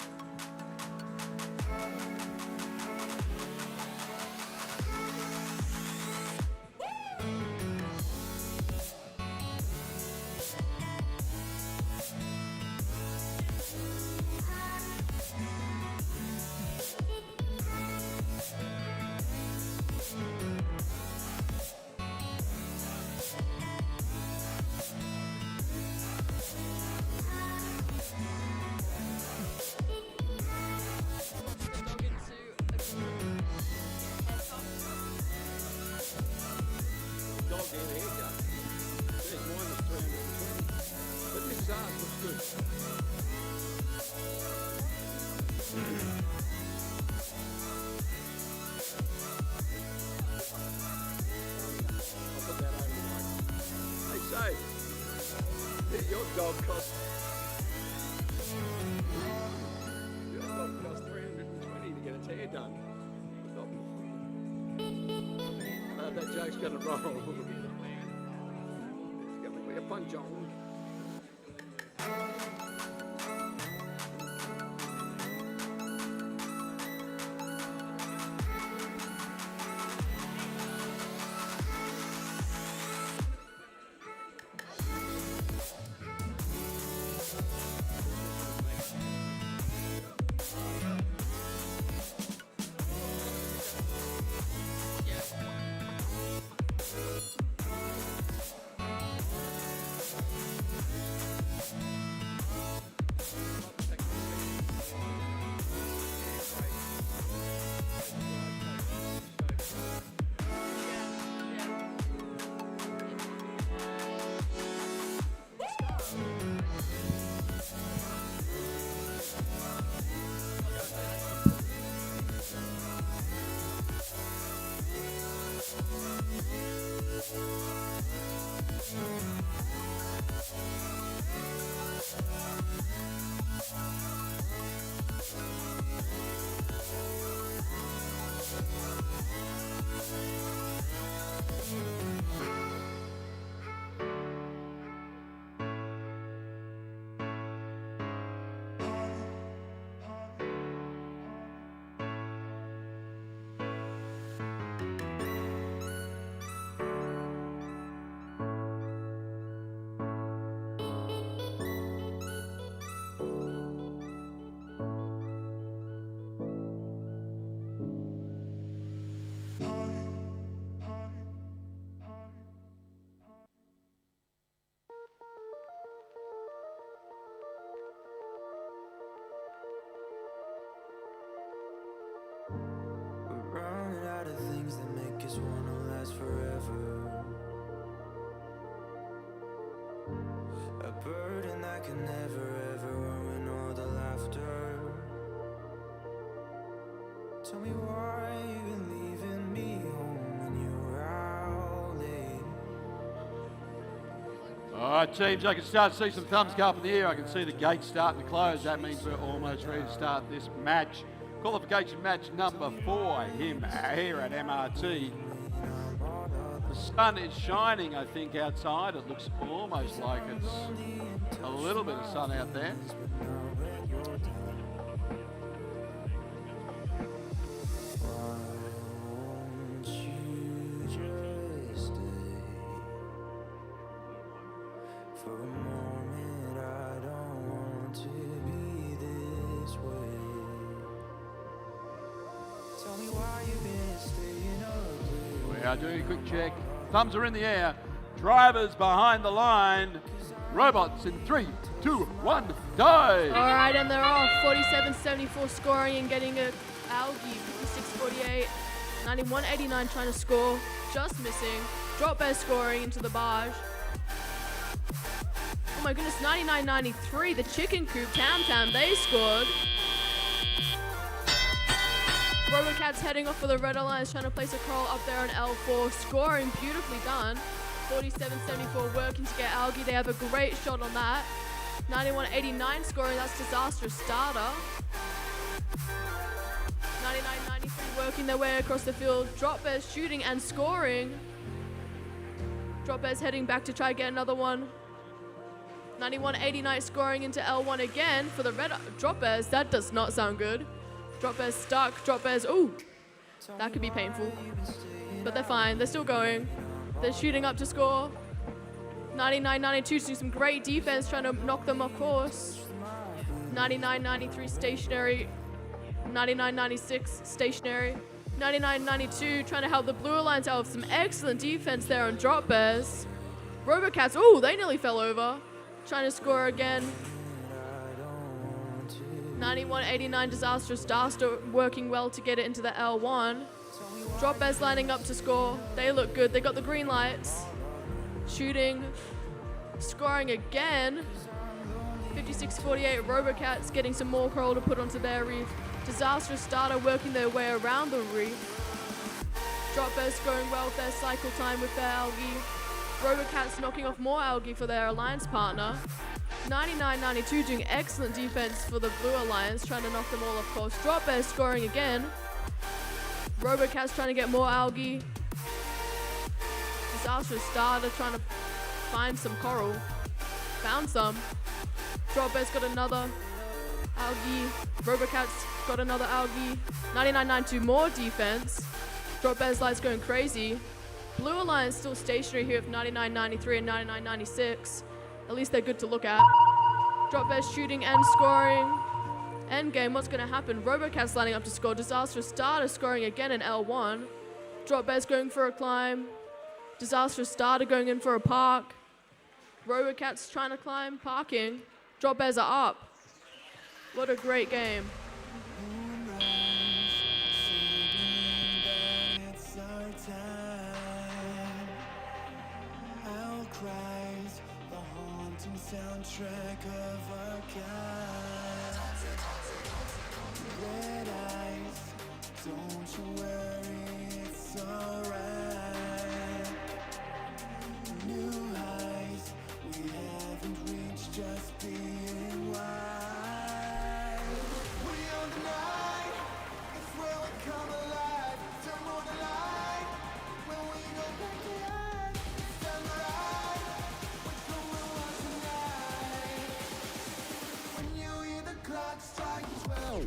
Your dog cost $320 to get its hair done. That joke's gonna roll. It's gonna be a punch on. Running out of things that make us wanna last forever. A burden that can never ever ruin all the laughter. Tell me why you leaving me home when you're out late. All right, teams, I can start to see some thumbs go up in the air. I can see the gates starting to close. That means we're almost ready to start this match. Qualification match number 4 here at MRT. The sun is shining, I think, outside. It looks almost like it's a little bit of sun out there. Won't you just stay for a moment? I don't want to be this way. Tell me why you've been staying up late. We are doing a quick check. Thumbs are in the air. Drivers behind the line. Robots in 3, 2, 1, dive. All right, and they're off. 47.74 scoring and getting Algae, 56-48. 91-89 trying to score, just missing. Drop Bears scoring into the barge. Oh my goodness, 99-93, the Chicken Coop, Tam, they scored. Robocats heading off for the Red Alliance, trying to place a crawl up there on L4, scoring, beautifully done. 47-74 working to get Algae, they have a great shot on that. 91-89 scoring, that's Disastrous Starter. 99-93 working their way across the field. Drop Bears shooting and scoring. Drop Bears heading back to try to get another one. 91-89 scoring into L1 again for the Red Drop Bears. That does not sound good. Drop Bears stuck. Drop Bears, ooh, that could be painful. But they're fine, they're still going. They're shooting up to score. 99-92 doing some great defense, trying to knock them off course. 99-93 stationary. 99-96 stationary. 99-92 trying to help the Blue Alliance out with some excellent defense there on Drop Bears. Robocats, ooh, they nearly fell over. Trying to score again. 91-89 Disastrous Starter working well to get it into the L1. Drop Bears lining up to score. They look good. They got the green lights. Shooting. Scoring again. 56-48 Robocats getting some more coral to put onto their reef. Disastrous Starter working their way around the reef. Drop Bears scoring well with their cycle time with their Algae. Robocats knocking off more Algae for their alliance partner. 99-92 doing excellent defense for the Blue Alliance, trying to knock them all off course. Drop Bears scoring again. Robocats trying to get more Algae. Disastrous Starter trying to find some coral. Found some. Drop Bears got another Algae. Robocats got another Algae. 99-92 more defense. Drop Bears lights going crazy. Blue Alliance still stationary here with 99-93 and 99-96. At least they're good to look at. Drop Bears shooting and scoring. Endgame, what's going to happen? Robocats lining up to score. Disastrous Starter scoring again in L1. Drop Bears going for a climb. Disastrous Starter going in for a park. Robocats trying to climb, parking. Drop Bears are up. What a great game. Soundtrack of our kind. Red eyes, don't you worry, it's alright. New highs, we haven't reached, just being wide. We own the night, it's where we come alive. Turn more the light, when we go back to life. It's time to ride, we're going on tonight. When you hear the clock strike 12.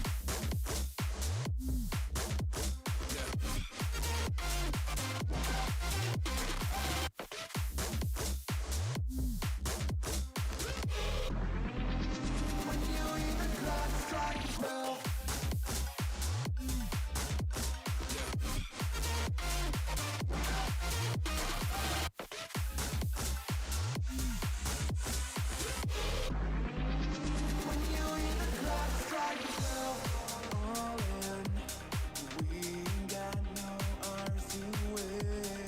When you hear the clock strike 12. When you hear the clock strike 12. All in, we ain't got no arms to waste.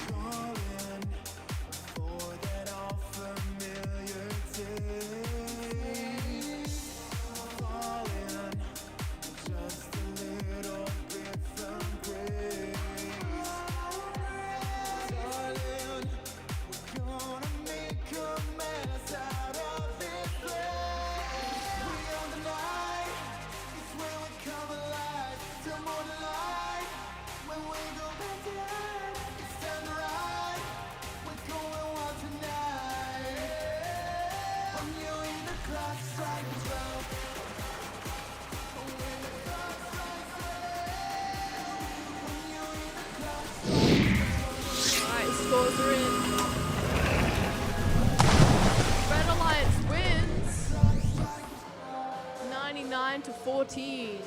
Call in for that all familiar taste. Fall in, just a little bit from grace. Darling, we're gonna make a mess out of this place. We own the night, it's where we come alive. Till morning light, when we go back to life. It's time to ride, we're going wild tonight. When you hear the clock strike 12. When the clock strikes 12. When you hear the clock strike 12. Alright, scores are in. Red Alliance wins 99-14.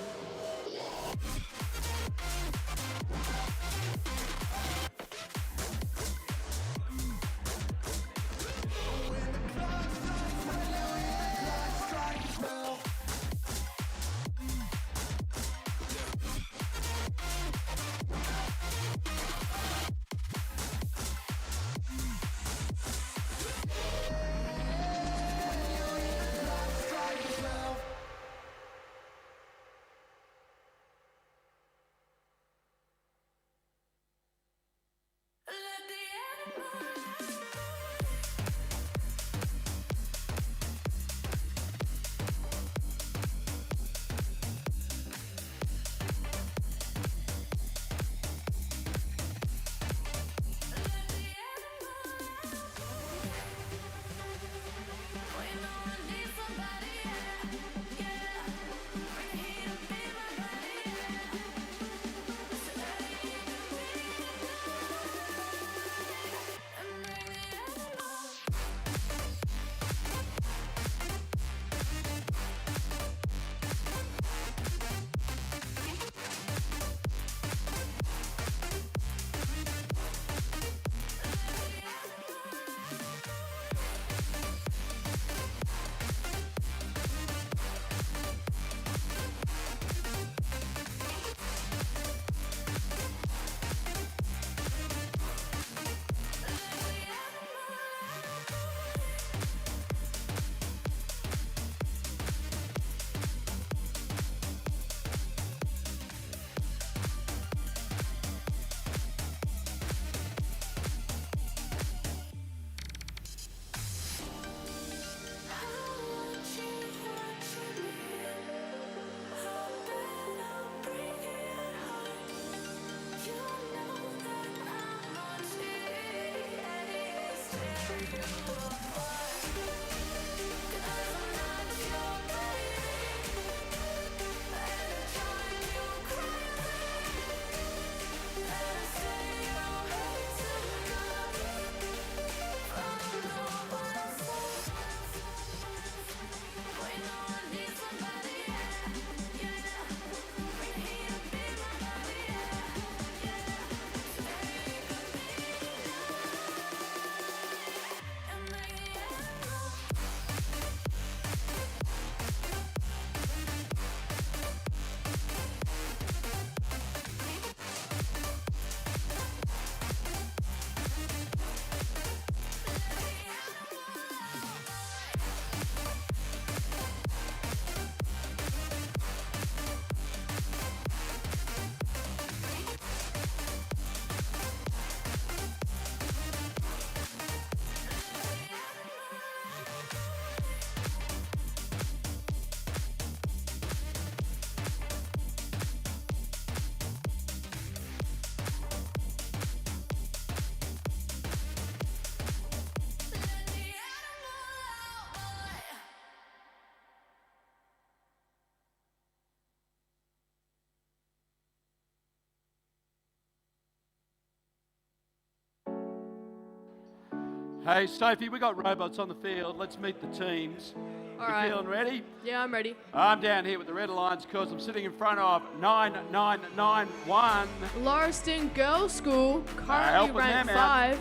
Hey, Sophie, we got robots on the field. Let's meet the teams. All You right. feeling ready? Yeah, I'm ready. I'm down here with the Red Alliance because I'm sitting in front of 9991. Lauriston Girls School, currently helping ranked them out. 5.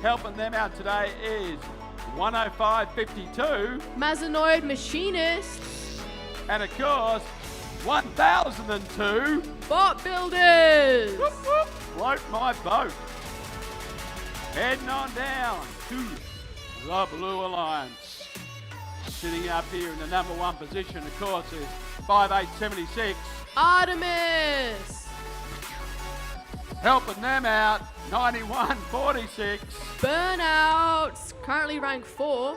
Helping them out today is 10552. Mazanoid Machinist, And of course, 1002. Bot Builders. Whoop, whoop, float my boat. Heading on down to the Blue Alliance. Sitting up here in the number 1 position, of course, is 5876. Artemis, Helping them out, 9146. Burnouts, currently ranked 4.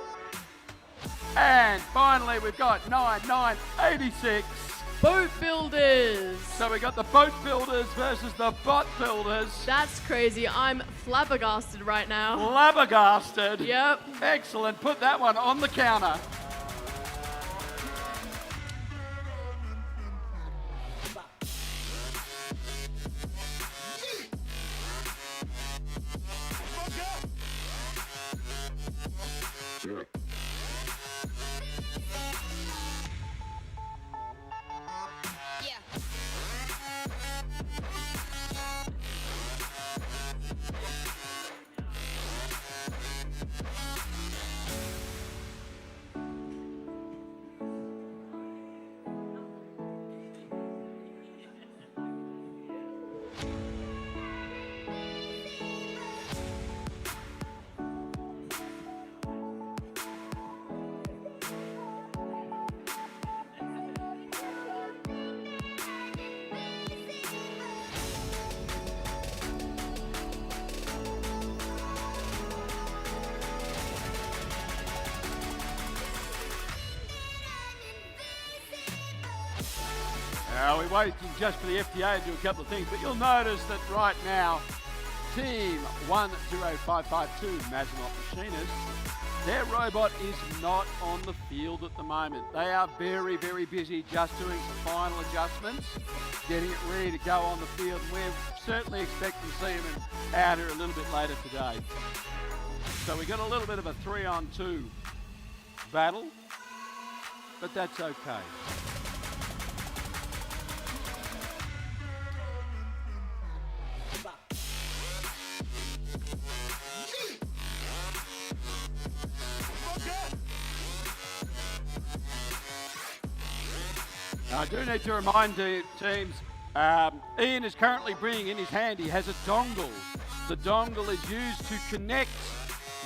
And finally, we've got 9986. Boat Builders. So we got the boat builders versus the bot builders. That's crazy. I'm flabbergasted right now. Flabbergasted. Yep. Excellent. Put that one on the counter. Now we're waiting just for the FTA to do a couple of things, but you'll notice that right now, Team 10552 Mazenot Machinists, their robot is not on the field at the moment. They are very, very busy just doing some final adjustments, getting it ready to go on the field. We're certainly expecting to see them out here a little bit later today. So we got a little bit of a 3-on-2 battle, but that's okay. I do need to remind the teams, Ian is currently bringing in his hand, he has a dongle. The dongle is used to connect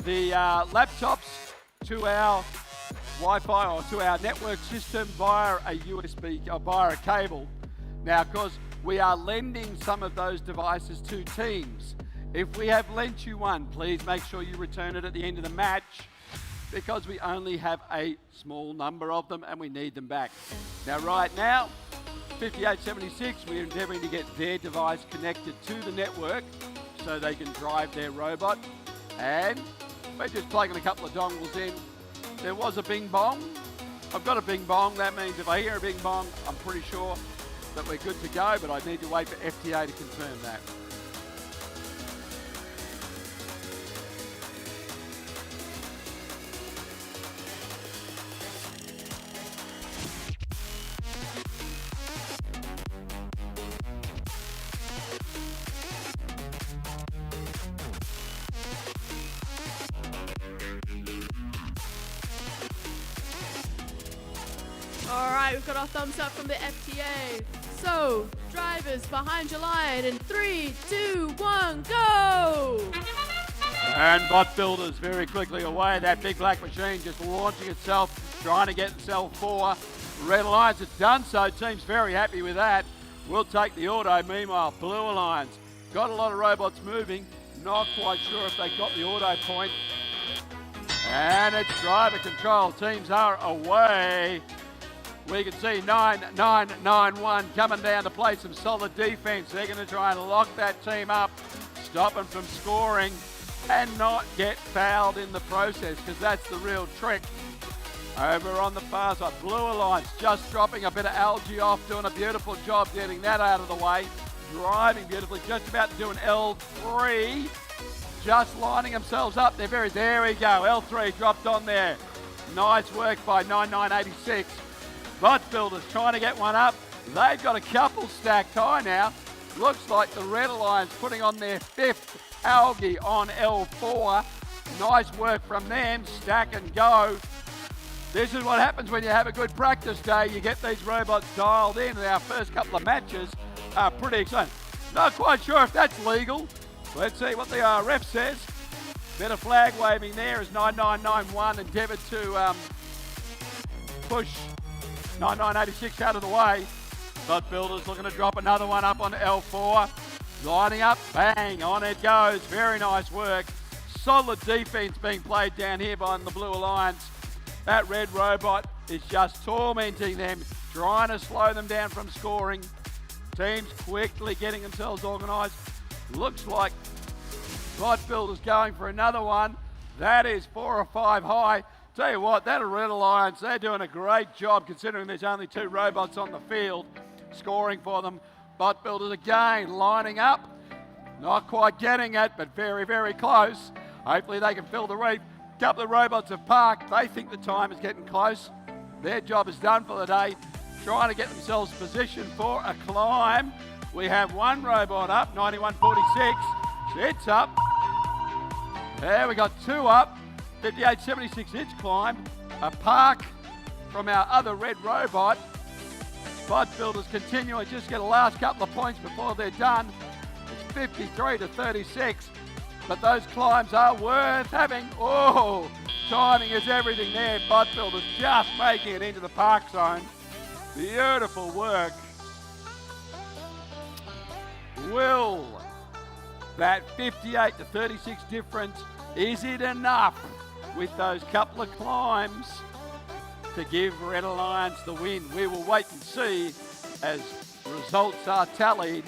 the laptops to our Wi-Fi or to our network system via a USB or via a cable. Now, of course, we are lending some of those devices to teams. If we have lent you one, please make sure you return it at the end of the match, because we only have a small number of them and we need them back. Now, right now, 5876, we're endeavouring to get their device connected to the network so they can drive their robot. And We're just plugging a couple of dongles in. There was a bing bong. I've got a bing bong. That means if I hear a bing bong, I'm pretty sure that we're good to go, but I need to wait for FTA to confirm that. All right, we've got our thumbs up from the FTA. So, drivers behind your line in 3, 2, 1, go! And Bot Builders very quickly away. That big black machine just launching itself, trying to get itself for Red Alliance. It's done so. Team's very happy with that. We'll take the auto. Meanwhile, Blue Alliance got a lot of robots moving. Not quite sure if they got the auto point. And it's driver control. Teams are away. We can see 9-9-9-1 coming down to play some solid defence. They're going to try and lock that team up, stop them from scoring and not get fouled in the process, because that's the real trick. Over on the far side, Blue Alliance just dropping a bit of algae off, doing a beautiful job getting that out of the way. Driving beautifully, just about to do an L3. Just lining themselves up. There we go. L3 dropped on there. Nice work by 9986. Bot Builders trying to get one up. They've got a couple stacked high now. Looks like the Red Alliance putting on their 5th algae on L4. Nice work from them. Stack and go. This is what happens when you have a good practice day. You get these robots dialed in, and our first couple of matches are pretty exciting. Not quite sure if that's legal. Let's see what the ref says. Bit of flag waving there as 9991 endeavoured to push 9986 out of the way. Bot Builders looking to drop another one up on L4. Lining up, bang, on it goes. Very nice work. Solid defence being played down here by the Blue Alliance. That red robot is just tormenting them, trying to slow them down from scoring. Teams quickly getting themselves organised. Looks like Bot Builders going for another one. That is 4 or 5 high. Tell you what, that Red Alliance, they're doing a great job considering there's only 2 robots on the field scoring for them. Bot Builders again lining up. Not quite getting it, but very, very close. Hopefully they can fill the reef. Couple of robots have parked. They think the time is getting close. Their job is done for the day. Trying to get themselves positioned for a climb. We have one robot up, 9146. It's up. There we got 2 up. 5876, it's climbed. A park from our other red robot. Bot Builders continuing, just get a last couple of points before they're done. It's 53 to 36, but those climbs are worth having. Oh, timing is everything there. Bot Builders just making it into the park zone. Beautiful work. Will that 58 to 36 difference, is it enough with those couple of climbs to give Red Alliance the win? We will wait and see as results are tallied.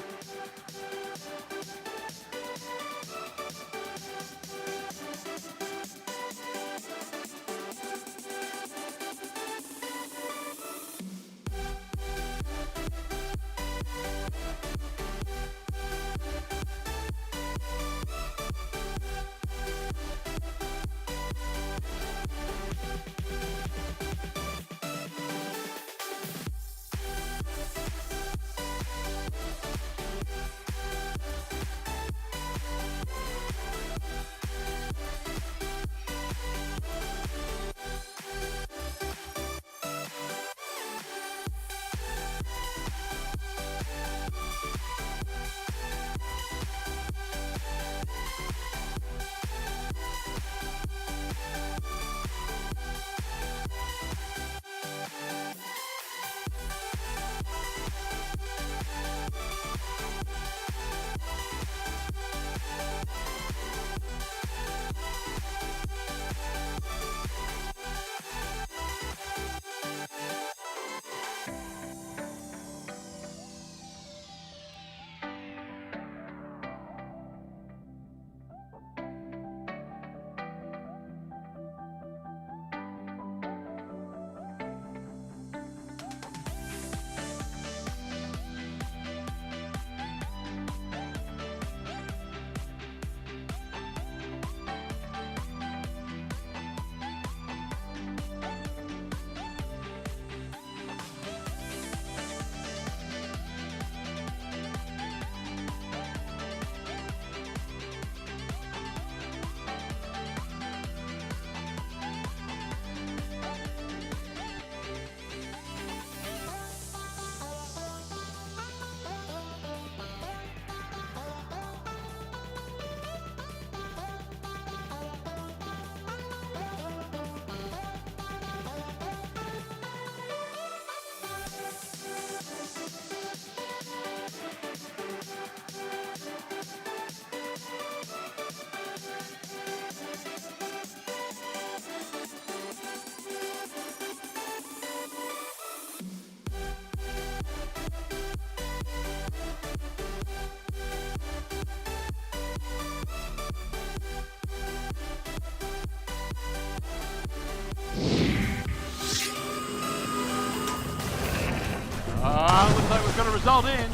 result in.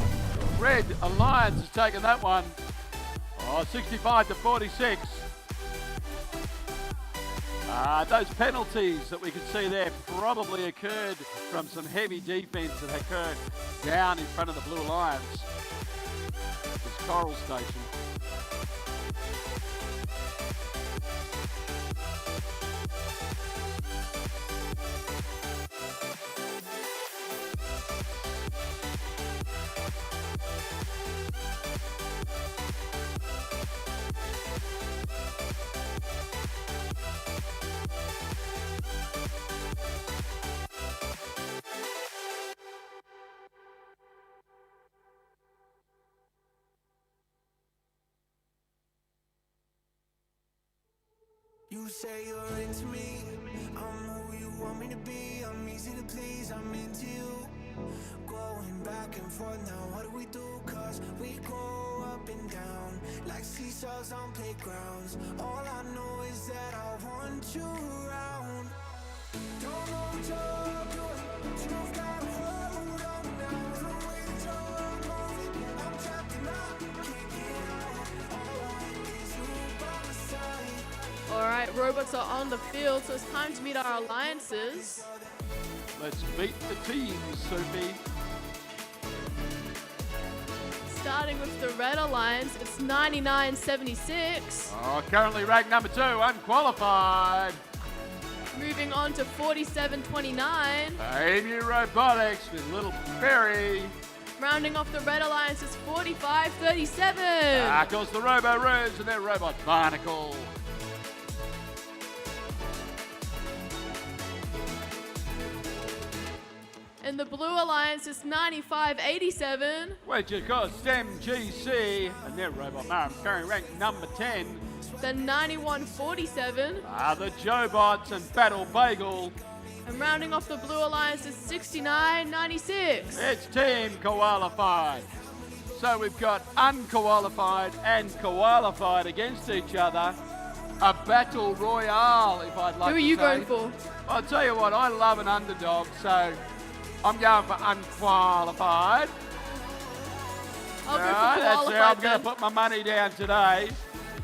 Red Alliance has taken that one. 65 to 46. Those penalties that we could see there probably occurred from some heavy defence that occurred down in front of the Blue Alliance. This Coral Station. You say you're into me, I'm who you want me to be. I'm easy to please, I'm into you. Going back and forth now, what do we do? Cause we go up and down like seesaws on playgrounds. All I know is that I want you around. Don't know what you're doing, but you've got a hold on me now. The way that you're moving, I'm trapped and I can't get out. All I want is you by my side. Alright, robots are on the field, so it's time to meet our alliances. Let's meet the teams, Sophie. Starting with the Red Alliance, it's 99.76. Currently ranked number 2, unqualified. Moving on to 47.29. Amy Robotics with Little Fairy. Rounding off the Red Alliance is 45.37. Of course, the Robo Roos and their Robot Barnacle. And the Blue Alliance is 95.87. Which of course, STEM GC and their Robot Maram Curry ranked number 10. Then 91.47. The Jobots and Battle Bagel. And rounding off the Blue Alliance is 69.96. It's team qualified. So we've got unqualified and qualified against each other. A battle royale, if I'd like to say. Who are you going for? I'll tell you what, I love an underdog, so I'm going for unqualified. I'll go for That's how I'm qualified going to put my money down today.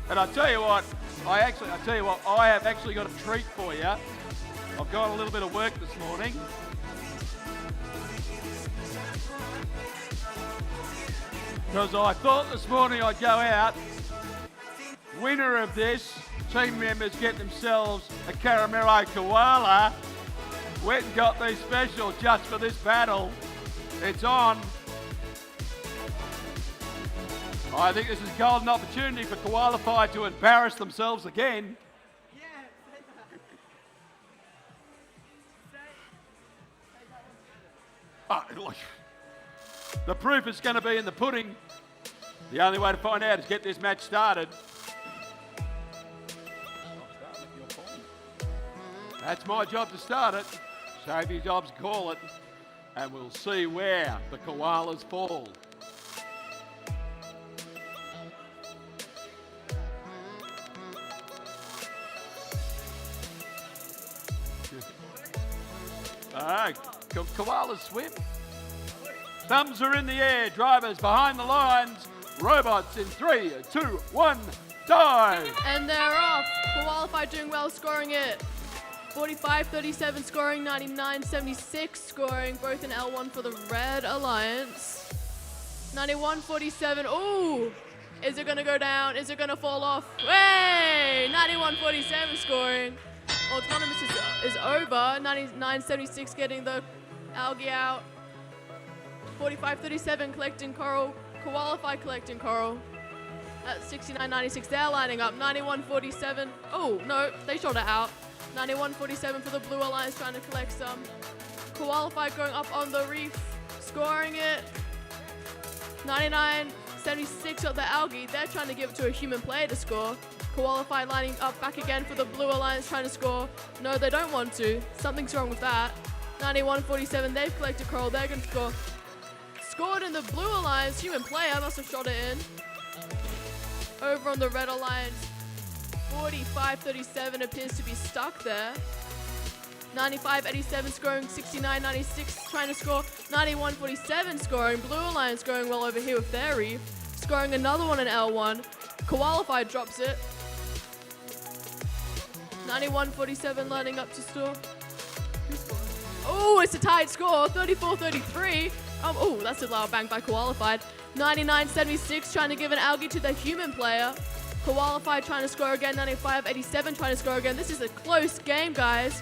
And I'll tell you what, I have actually got a treat for you. I've got a little bit of work this morning. Because I thought this morning I'd go out. Winner of this, team members get themselves a Caramero Koala. Went and got these special just for this battle. It's on. I think this is a golden opportunity for Qualified to embarrass themselves again. Look, the proof is going to be in the pudding. The only way to find out is get this match started. That's my job to start it. Sophie's job's to call it. And we'll see where the koalas fall. Koalas swim. Thumbs are in the air. Drivers behind the lines. Robots in 3, 2, 1, dive. And they're off. Qualified doing well, scoring it. 45.37 scoring, 99.76 scoring, both in L1 for the Red Alliance. 91.47. Ooh! Is it going to go down? Is it going to fall off? Hey! 91.47 scoring. Autonomous is over. 99.76 getting the algae out. 45.37 collecting coral. Qualify collecting coral. At 69.96 they're lining up. 91.47. Oh, no, they shot it out. 91.47 for the Blue Alliance trying to collect some. Qualified going up on the reef. Scoring it. 99.76 got the algae. They're trying to give it to a human player to score. Qualified lining up back again for the Blue Alliance trying to score. No, they don't want to. Something's wrong with that. 91.47, they've collected coral. They're going to score. Scored in the Blue Alliance. Human player must have shot it in. Over on the Red Alliance, 45.37 appears to be stuck there. 95-87 scoring, 69-96 trying to score, 91-47 scoring. Blue Alliance going well over here with their reef, scoring another one in L1. Qualified drops it. 91-47 lining up to score. Oh, it's a tight score, 34-33. Oh, that's a loud bang by Qualified. 99-76 trying to give an algae to the human player. Qualified trying to score again, 95-87 trying to score again. This is a close game, guys.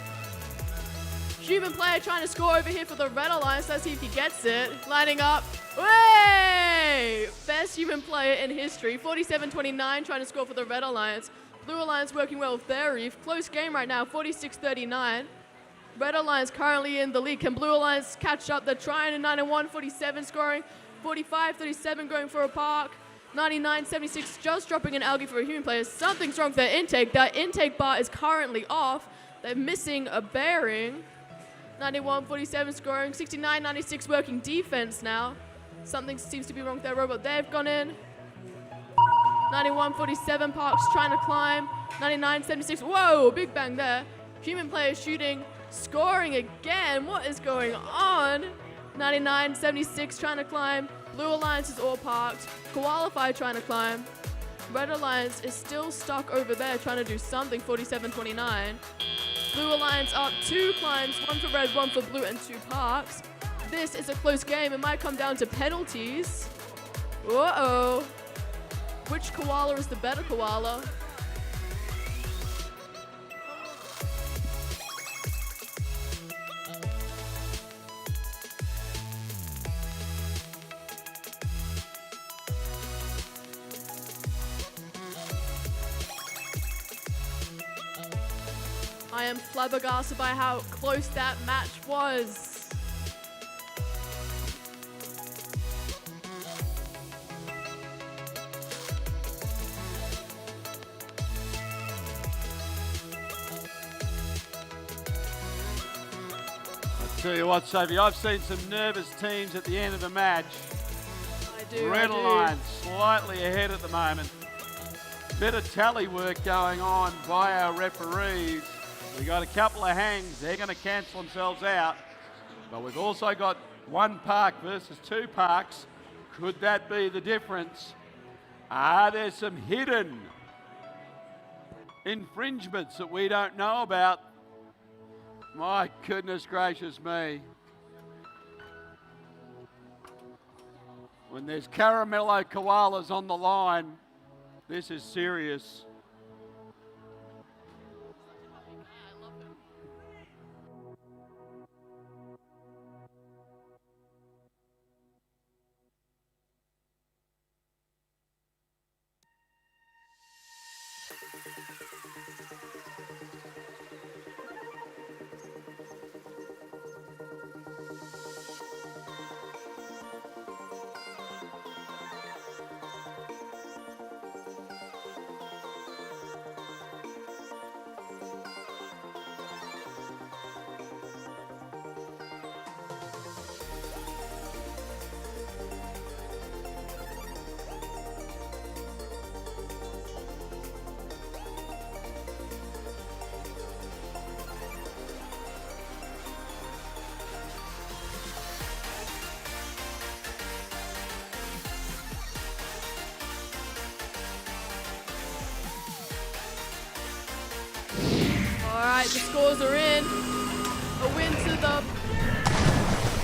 Human player trying to score over here for the Red Alliance. Let's see if he gets it. Lining up. Way! Best human player in history. 47-29 trying to score for the Red Alliance. Blue Alliance working well with their reef. Close game right now, 46-39. Red Alliance currently in the lead. Can Blue Alliance catch up? They're trying. 91-47 scoring. 45-37 going for a park. 99-76 just dropping an algae for a human player. Something's wrong with their intake. That intake bar is currently off. They're missing a bearing. 91-47 scoring. 69-96 working defense now. Something seems to be wrong with their robot. They've gone in. 91-47 Parks trying to climb. 99-76. Whoa, big bang there. Human player shooting. Scoring again. What is going on? 99-76 trying to climb. Blue Alliance is all parked. Qualified trying to climb. Red Alliance is still stuck over there trying to do something. 47-29. Blue Alliance up 2 climbs. 1 for red, 1 for blue, and 2 parks. This is a close game. It might come down to penalties. Uh-oh. Which koala is the better koala? I am flabbergasted by how close that match was. I'll tell you what, Sophie, I've seen some nervous teams at the end of the match. I do. Red Alliance slightly ahead at the moment. Bit of tally work going on by our referees. We got a couple of hangs. They're going to cancel themselves out. But we've also got 1 park versus 2 parks. Could that be the difference? Are there some hidden infringements that we don't know about? My goodness gracious me. When there's caramello koalas on the line, this is serious. Alright, the scores are in. A win to the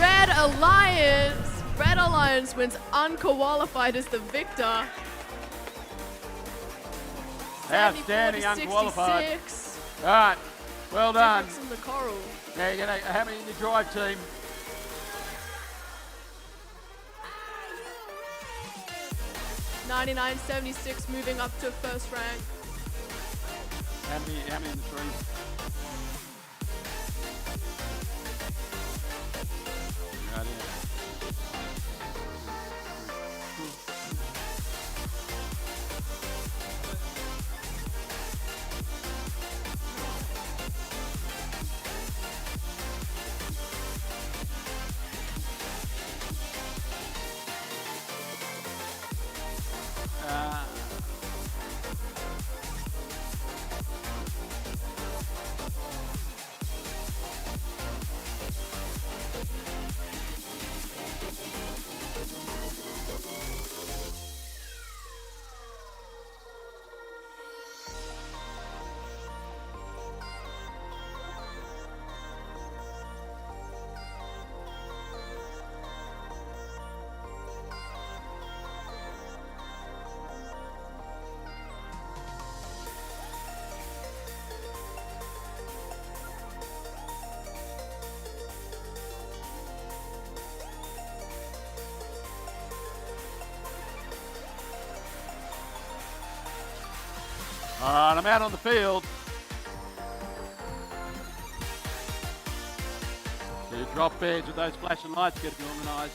Red Alliance. Red Alliance wins unqualified as the victor. Outstanding, 74 to unqualified. 66. All right, well done. Difference in the coral. Now you're gonna, how many in the drive team? $99.76 moving up to first rank. How many in the trees? Right here. All right, I'm out on the field. The drop beds with those flashing lights get to be organised.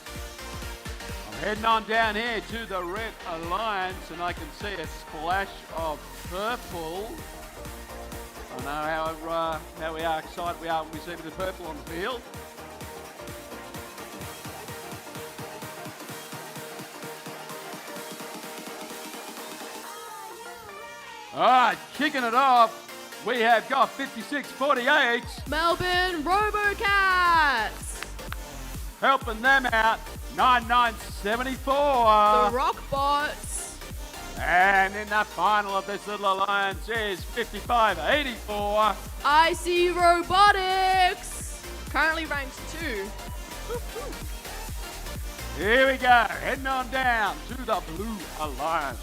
I'm heading on down here to the Red Alliance, and I can see a splash of purple. I know how we are excited we are when we see a bit of purple on the field. All right, kicking it off, we have got 56-48. Melbourne Robocats. Helping them out, 99-74. The Rockbots. And in the final of this little alliance is 55-84. IC Robotics. Currently ranked 2. Here we go, heading on down to the Blue Alliance.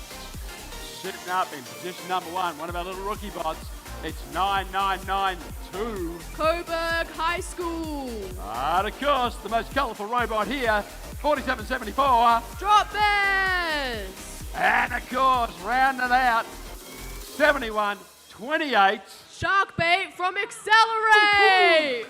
Sitting up in position number 1, one of our little rookie bots. It's 9992. Coburg High School. And of course, the most colourful robot here, 4774. Drop Bears. And of course, rounding out, 7128. Sharkbait from Accelerate.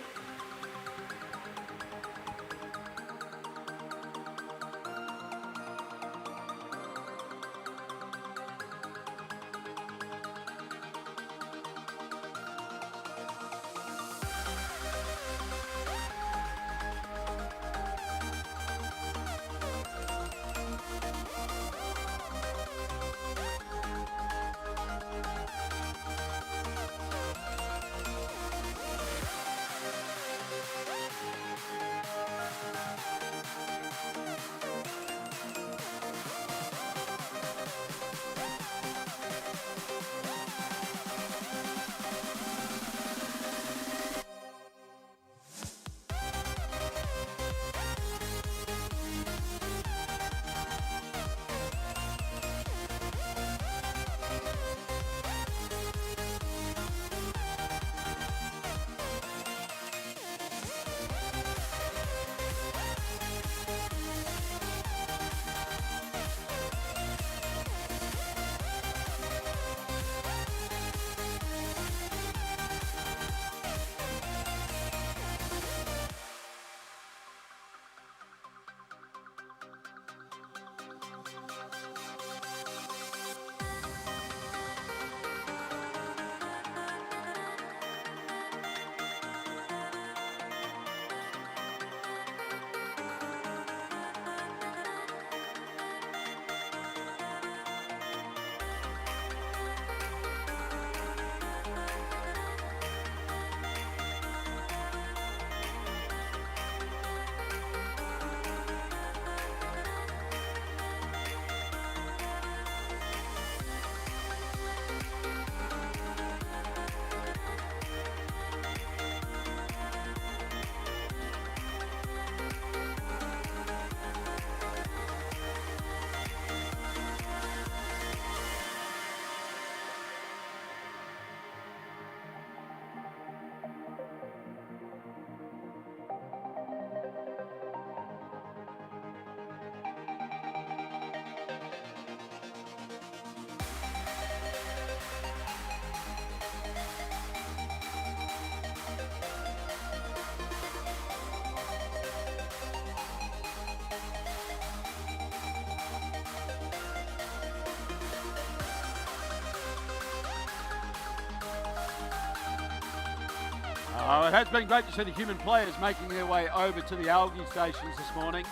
Oh, it has been great to see the human players making their way over to the algae stations this morning.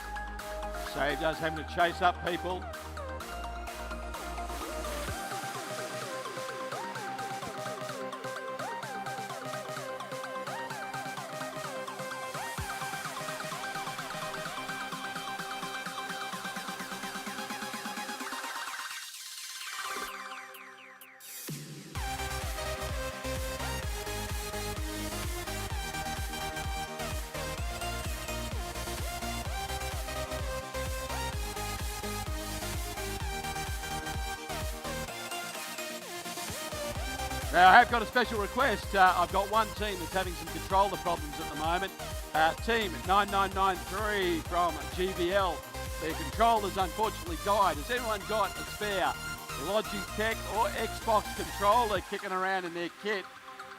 Saved us having to chase up people. Now, I have got a special request. I've got one team that's having some controller problems at the moment. Team 9993 from GVL. Their controllers unfortunately died. Has anyone got a spare Logitech or Xbox controller kicking around in their kit.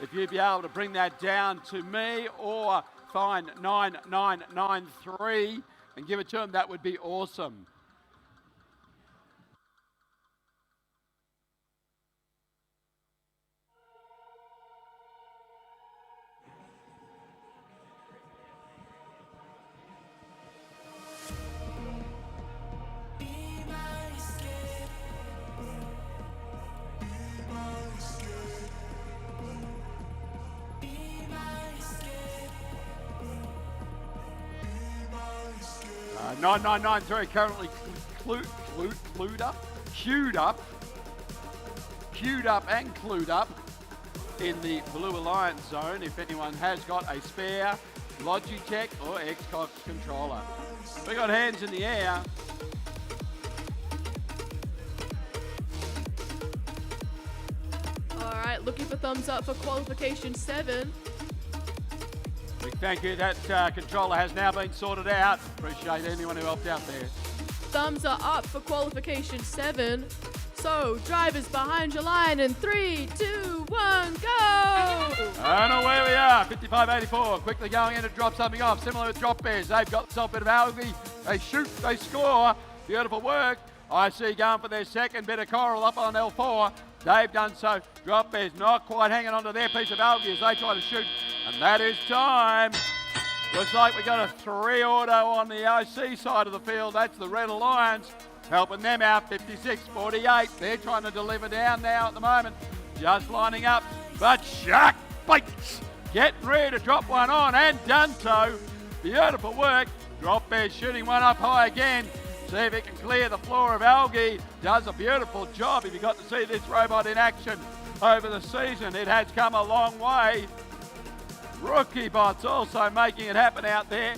If you'd be able to bring that down to me or find 9993 and give it to them, that would be awesome. Uh, 9993 currently queued up and clued up in the Blue Alliance zone if anyone has got a spare Logitech or Xbox controller. We got hands in the air. All right, looking for thumbs up for qualification 7. Big thank you. That controller has now been sorted out. Appreciate anyone who helped out there. Thumbs are up for qualification 7. So, drivers behind your line in 3, 2, 1, go! And away we are, 55.84, quickly going in to drop something off, similar with drop bears. They've got themselves a bit of algae, they shoot, they score, beautiful work. I see going for their second bit of coral up on L4. They've done so, drop bears not quite hanging on to their piece of algae as they try to shoot, and that is time. Looks like we got a 3 auto on the OC side of the field, that's the Red Alliance. Helping them out, 56.48. They're trying to deliver down now at the moment. Just lining up, but Shark bites. Getting ready to drop one on and done so. Beautiful work. Drop bear shooting one up high again. See if it can clear the floor of algae. Does a beautiful job. If you got to see this robot in action over the season, it has come a long way. Rookie bots also making it happen out there.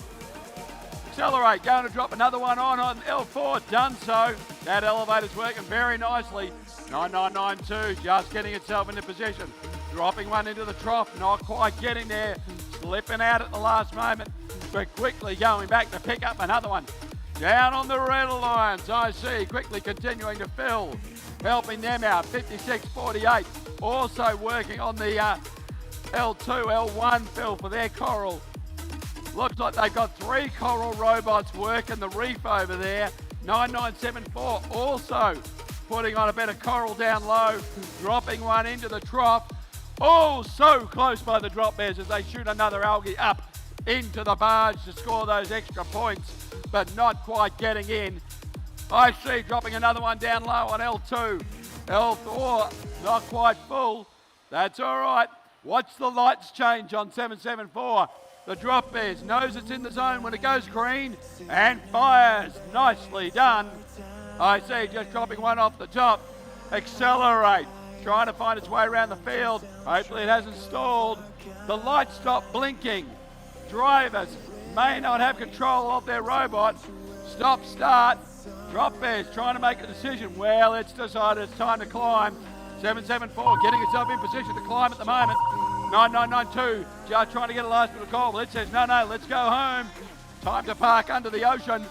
Accelerate, going to drop another one on L4, done so. That elevator's working very nicely. 9992 just getting itself into position. Dropping one into the trough, not quite getting there. Slipping out at the last moment, but quickly going back to pick up another one. Down on the Red Alliance, I see, quickly continuing to fill. Helping them out, 56.48. Also working on the L2, L1 fill for their coral. Looks like they've got 3 coral robots working the reef over there. 9974 also putting on a bit of coral down low, dropping one into the trough. Oh, so close by the drop bears as they shoot another algae up into the barge to score those extra points, but not quite getting in. I see dropping another one down low on L2. L4 not quite full. That's all right. Watch the lights change on 774. The drop bears knows it's in the zone when it goes green and fires. Nicely done. I see just dropping one off the top. Accelerate. Trying to find its way around the field. Hopefully it hasn't stalled. The lights stop blinking. Drivers may not have control of their robot. Stop, start. Drop bears trying to make a decision. Well, it's decided it's time to climb. 774 getting itself in position to climb at the moment. 9992 just trying to get a last bit of call. It says, no, let's go home. Time to park under the ocean.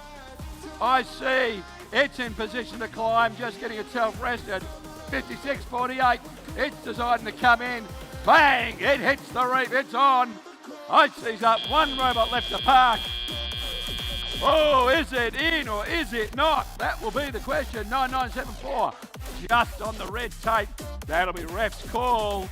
I see it's in position to climb, just getting itself rested. 56.48. It's deciding to come in. Bang! It hits the reef. It's on. I see's up. One robot left to park. Oh, is it in or is it not? That will be the question. 9974 just on the red tape. That'll be ref's call.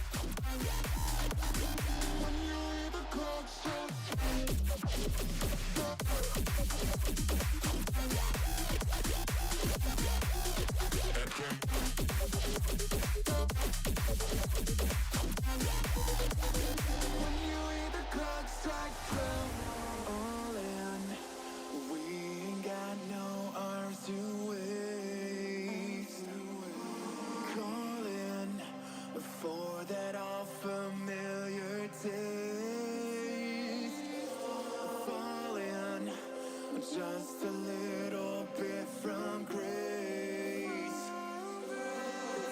Just a little bit from grace,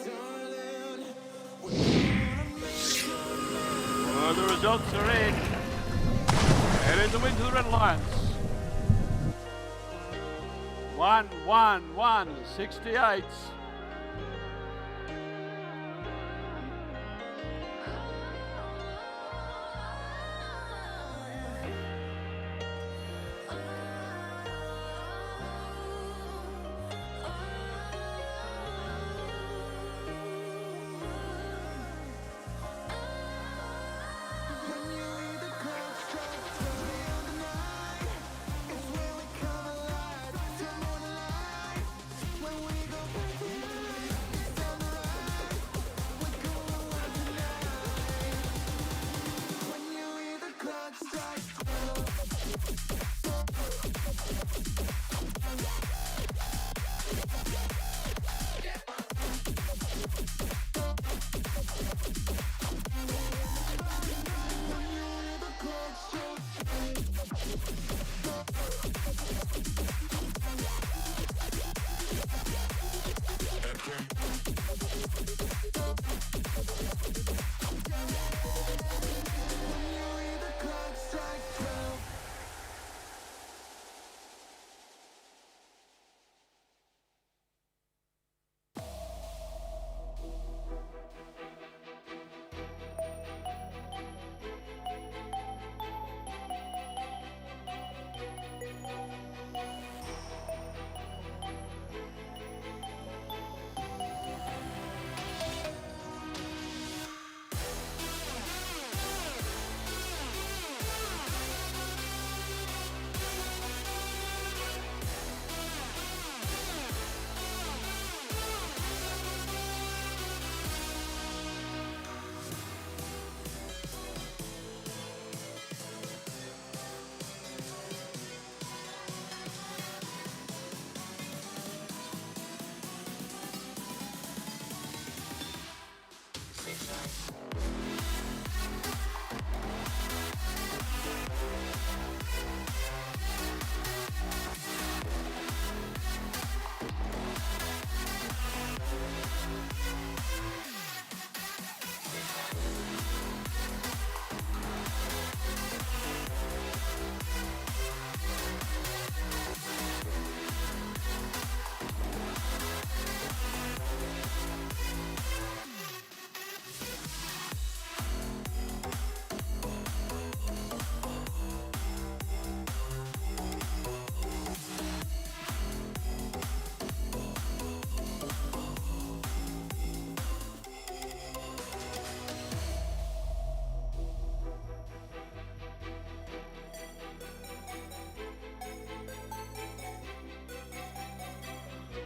darling. Well, the results are in. It is a win to the Red Alliance. 1-1-1-68.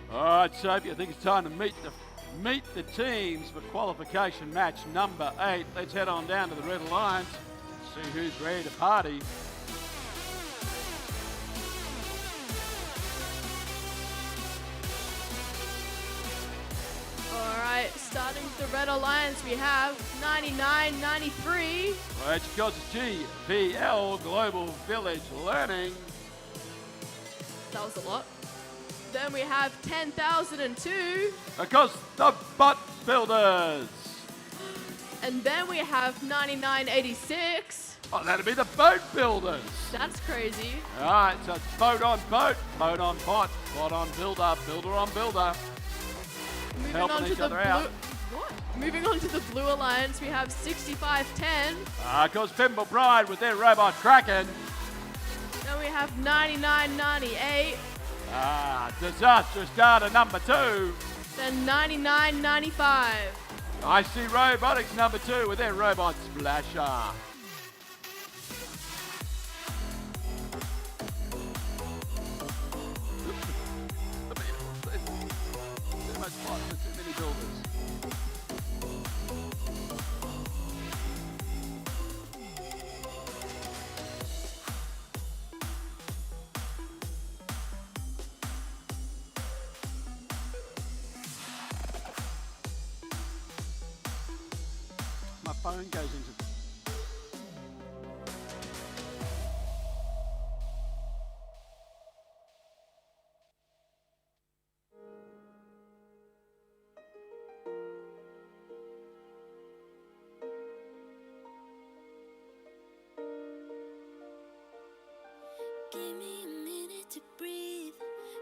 All right, Sophie, I think it's time to meet the teams for qualification match number 8. Let's head on down to the Red Alliance, see who's ready to party. All right, starting with the Red Alliance, we have 9993. Which goes to GVL, Global Village Learning. That was a lot. Then we have 10,002. Because the Butt Builders. And then we have 9986. Oh, that'd be the Boat Builders. That's crazy. All right, so it's boat on bot, bot on builder, builder on builder. Moving Helping on to each the other out. What? Moving on to the Blue Alliance, we have 6510. Because Pimble Bride with their robot Kraken. Then we have 9998. Disastrous Data number 2. Then 9995. I see Robotics number 2 with their robot Splasher. Too much fun for too many builders. My phone goes into... Give me a minute to breathe,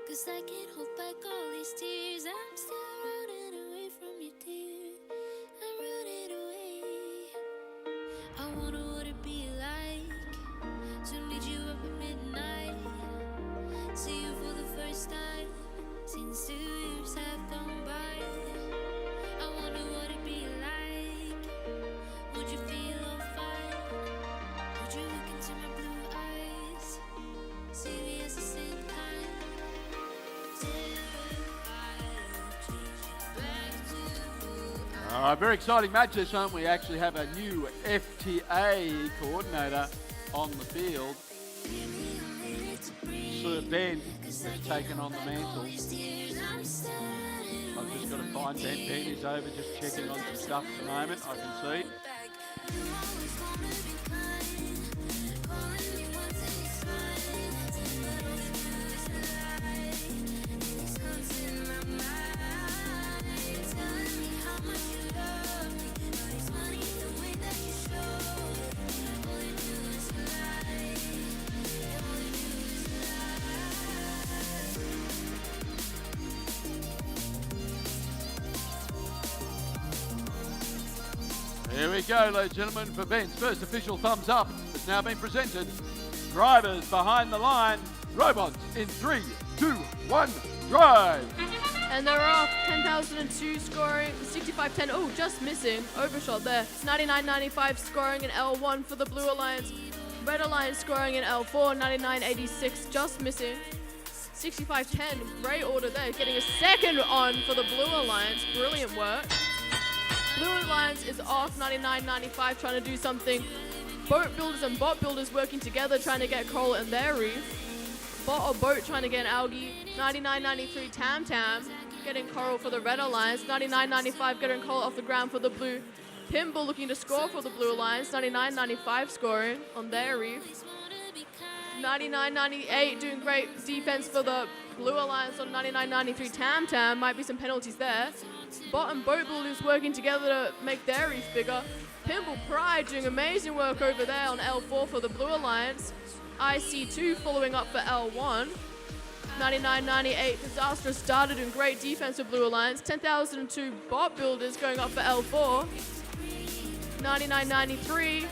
'cause I can't hold back all these tears. I'm still running away from you, dear. I'm running away. I wonder what it'd be like to meet you up at midnight. See you for the first time since 2 years have gone by. I wonder what it'd be like. Would you feel all fine? Would you look into my blue eyes? See me at the same time. Very exciting match this one. We actually have a new FTA coordinator on the field. Sir Ben has taken on the mantle. I've just got to find Ben. Ben is over just checking on some stuff at the moment, I can see. Here we go, ladies and gentlemen, for Ben's first official thumbs up. It's now been presented. Drivers behind the line. Robots in 3, 2, 1, drive. And they're off. 10,002 scoring. 6510. Oh, just missing. Overshot there. 9995 scoring in L1 for the Blue Alliance. Red Alliance scoring in L4. 9986 just missing. 6510. Great order there. Getting a second on for the Blue Alliance. Brilliant work. Blue Alliance is off. 9995 trying to do something. Boat builders and bot builders working together trying to get coral in their reef. Bot or boat trying to get algae. 9993 Tam Tam getting coral for the Red Alliance. 9995 getting coral off the ground for the Blue. Pimble looking to score for the Blue Alliance. 99-95 scoring on their reef. 99-98 doing great defense for the Blue Alliance on 99-93 Tam Tam. Might be some penalties there. Bot and Boat Builders working together to make their reef bigger. Pimble Pride doing amazing work over there on L4 for the Blue Alliance. IC2 following up for L1. 99-98 Disastrous started doing great defense for Blue Alliance. 10,002 Bot Builders going up for L4. 99-93.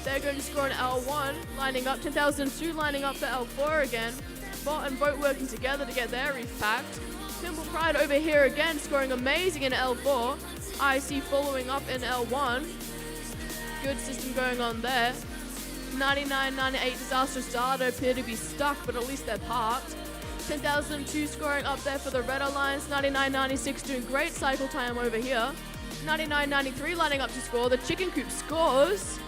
They're going to score an L1, lining up. 10,002 lining up for L4 again. Bot and Boat working together to get their reef packed. Pimble Pride over here again, scoring amazing in L4. IC following up in L1. Good system going on there. 99-98 Disastrous Data appear to be stuck, but at least they're parked. 10,002 scoring up there for the Red Alliance. 99-96 doing great cycle time over here. 99-93 lining up to score. The Chicken Coop scores.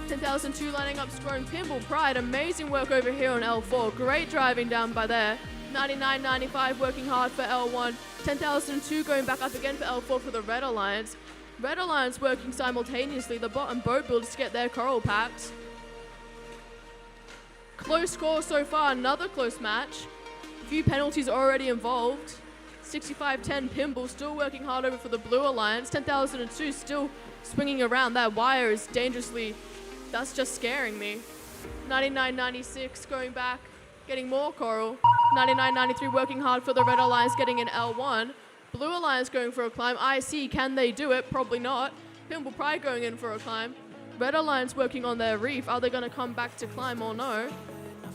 10,002 lining up scoring. Pimble Pride, amazing work over here on L4. Great driving down by there. 99-95 working hard for L1. 10,002 going back up again for L4 for the Red Alliance. Red Alliance working simultaneously. The Bot and Boat Builders to get their coral packs. Close score so far, another close match. A few penalties already involved. 65-10 Pimble still working hard over for the Blue Alliance. 10,002 still swinging around. That wire is dangerously, that's just scaring me. 99-96 going back, getting more coral. 99-93 working hard for the Red Alliance, getting an L1. Blue Alliance going for a climb. IC, can they do it? Probably not. Pimble Pride going in for a climb. Red Alliance working on their reef. Are they going to come back to climb or no?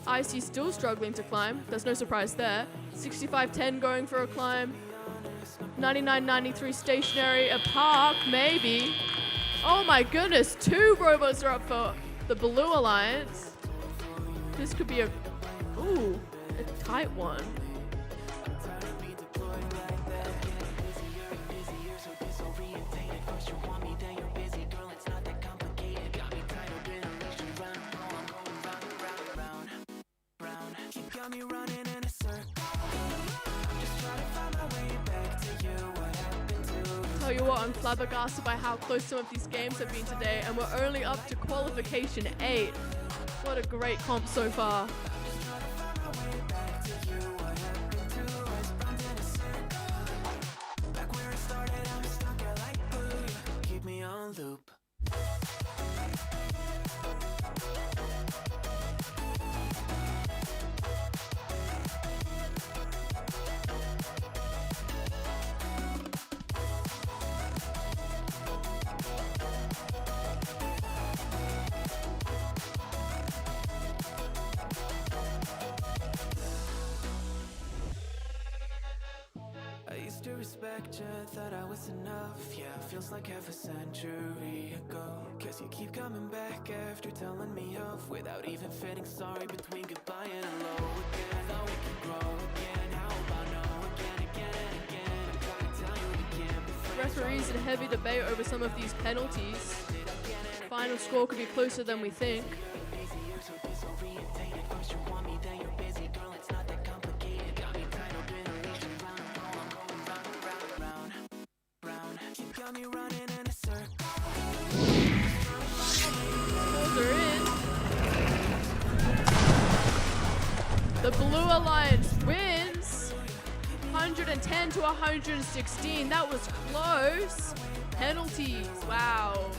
IC still struggling to climb. There's no surprise there. 65-10 going for a climb. 99-93 stationary. A park, maybe. Oh my goodness, 2 robots are up for the Blue Alliance. This could be a tight one. Tell you what, I'm flabbergasted by how close some of these games have been today, and we're only up to qualification 8. What a great comp so far. Keep me on loop. To respect you, thought I was enough. Yeah, feels like half a century ago. Guess you keep coming back after telling me off, without even feeling sorry between goodbye and hello again. Thought we could grow again. How about no again and again? I'm trying to tell you we can't be friends. Referees in heavy debate over some of these penalties. Final score could be closer than we think. The Blue Alliance wins 110 to 116. That was close. Penalties, wow.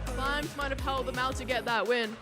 Climbs might have held them out to get that win.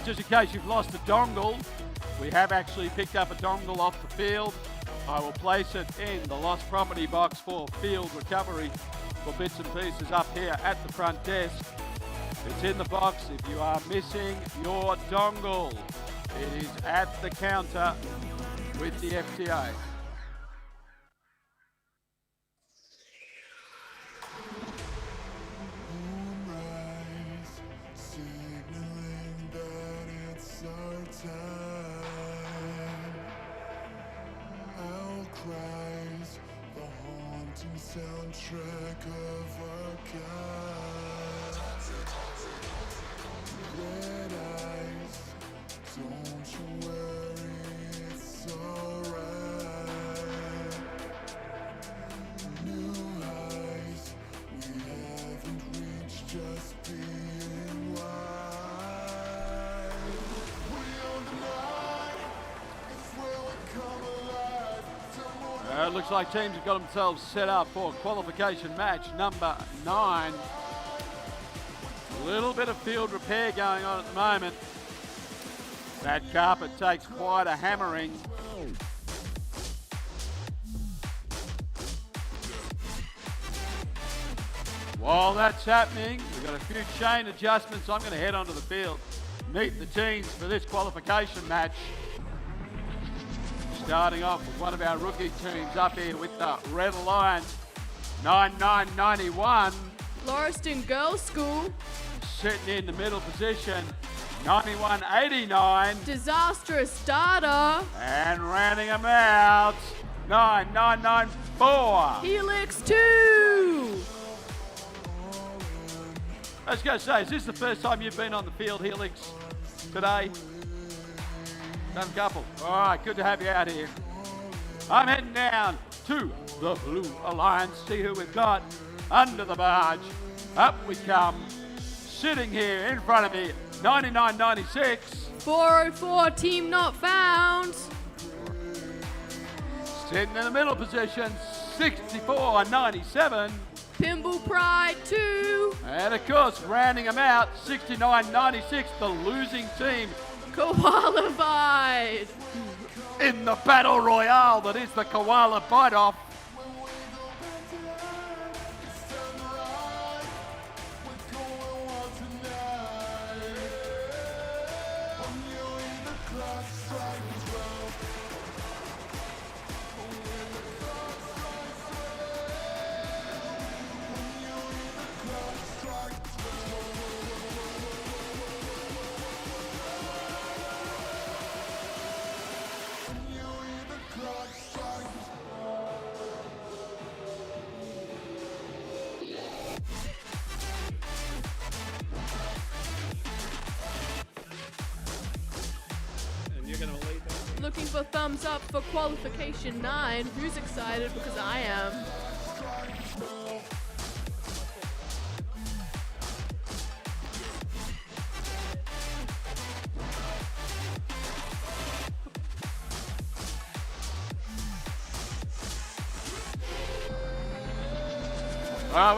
Just in case you've lost a dongle, we have actually picked up a dongle off the field. I will place it in the lost property box for field recovery for bits and pieces up here at the front desk. It's in the box if you are missing your dongle. It is at the counter with the FTA. Signaling that it's our time. Outcries, the haunting soundtrack of our God. Red eyes, don't you worry, it's alright. New highs, we haven't reached, just being wide. We own the night, it's where we come alive. It looks like teams have got themselves set up for qualification match number 9. A little bit of field repair going on at the moment. That carpet takes quite a hammering. While that's happening, we've got a few chain adjustments. I'm going to head onto the field, meet the teams for this qualification match. Starting off with one of our rookie teams up here with the Red Alliance, 9991. Lauriston Girls School. Sitting in the middle position, 9189. Disastrous Data. And rounding them out, 9994. Helix 2. I was going to say, is this the first time you've been on the field, Helix, today? Done a couple. All right, good to have you out here. I'm heading down to the Blue Alliance, see who we've got under the barge. Up we come. Sitting here in front of me, 9996. 404 team not found. Sitting in the middle position, 6497. Pimble Pride 2. And of course, rounding them out, 6996, the losing team. Qualified. In the battle royale that is the Koala Bite-Off. Looking for thumbs up for qualification 9. Who's excited? Because I am.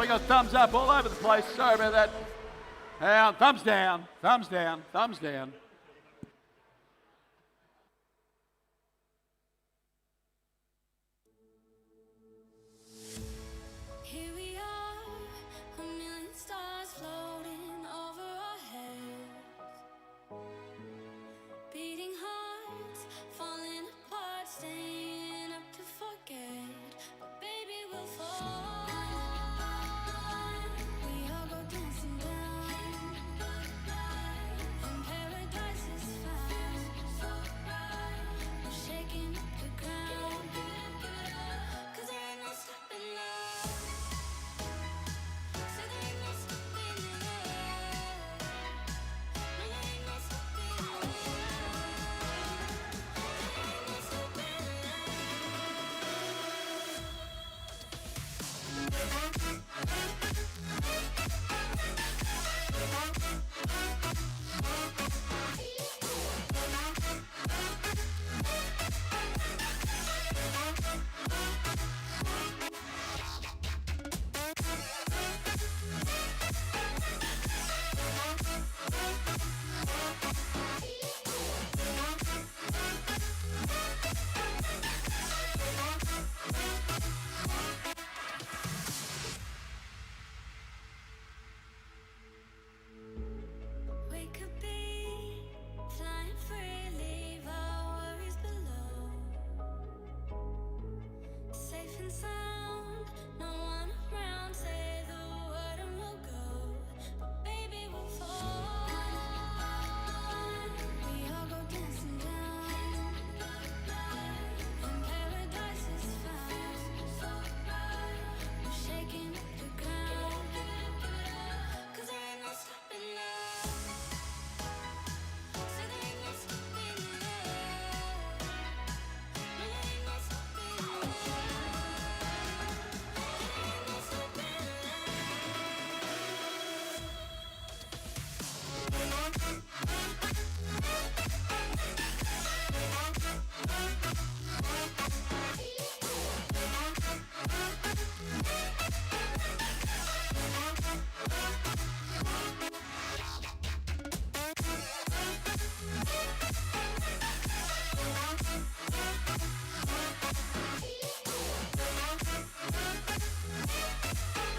We got thumbs up all over the place. Sorry about that. Thumbs down, thumbs down, thumbs down. Here we are, a million stars floating over our heads. Beating hearts, falling apart, staying up to forget. But baby, we'll fall. We all go dancing down in paradise.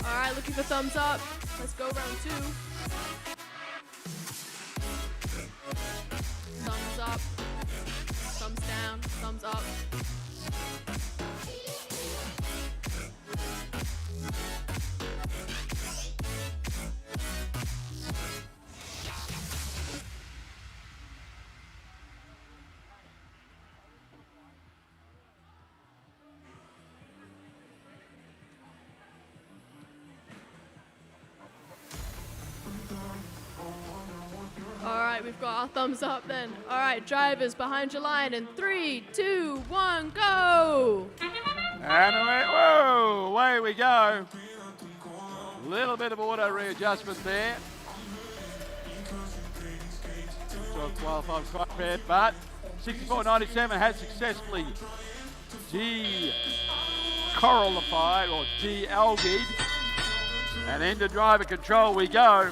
All right, looking for thumbs up. Let's go round 2. Thumbs up. Thumbs down. Thumbs up. All right, we've got our thumbs up then. All right, drivers behind your line in 3, 2, 1, go! And away we go. Little bit of auto readjustment there. So qualified quite bad, but 64.97 has successfully de-coralified or de-algaed. And into driver control we go.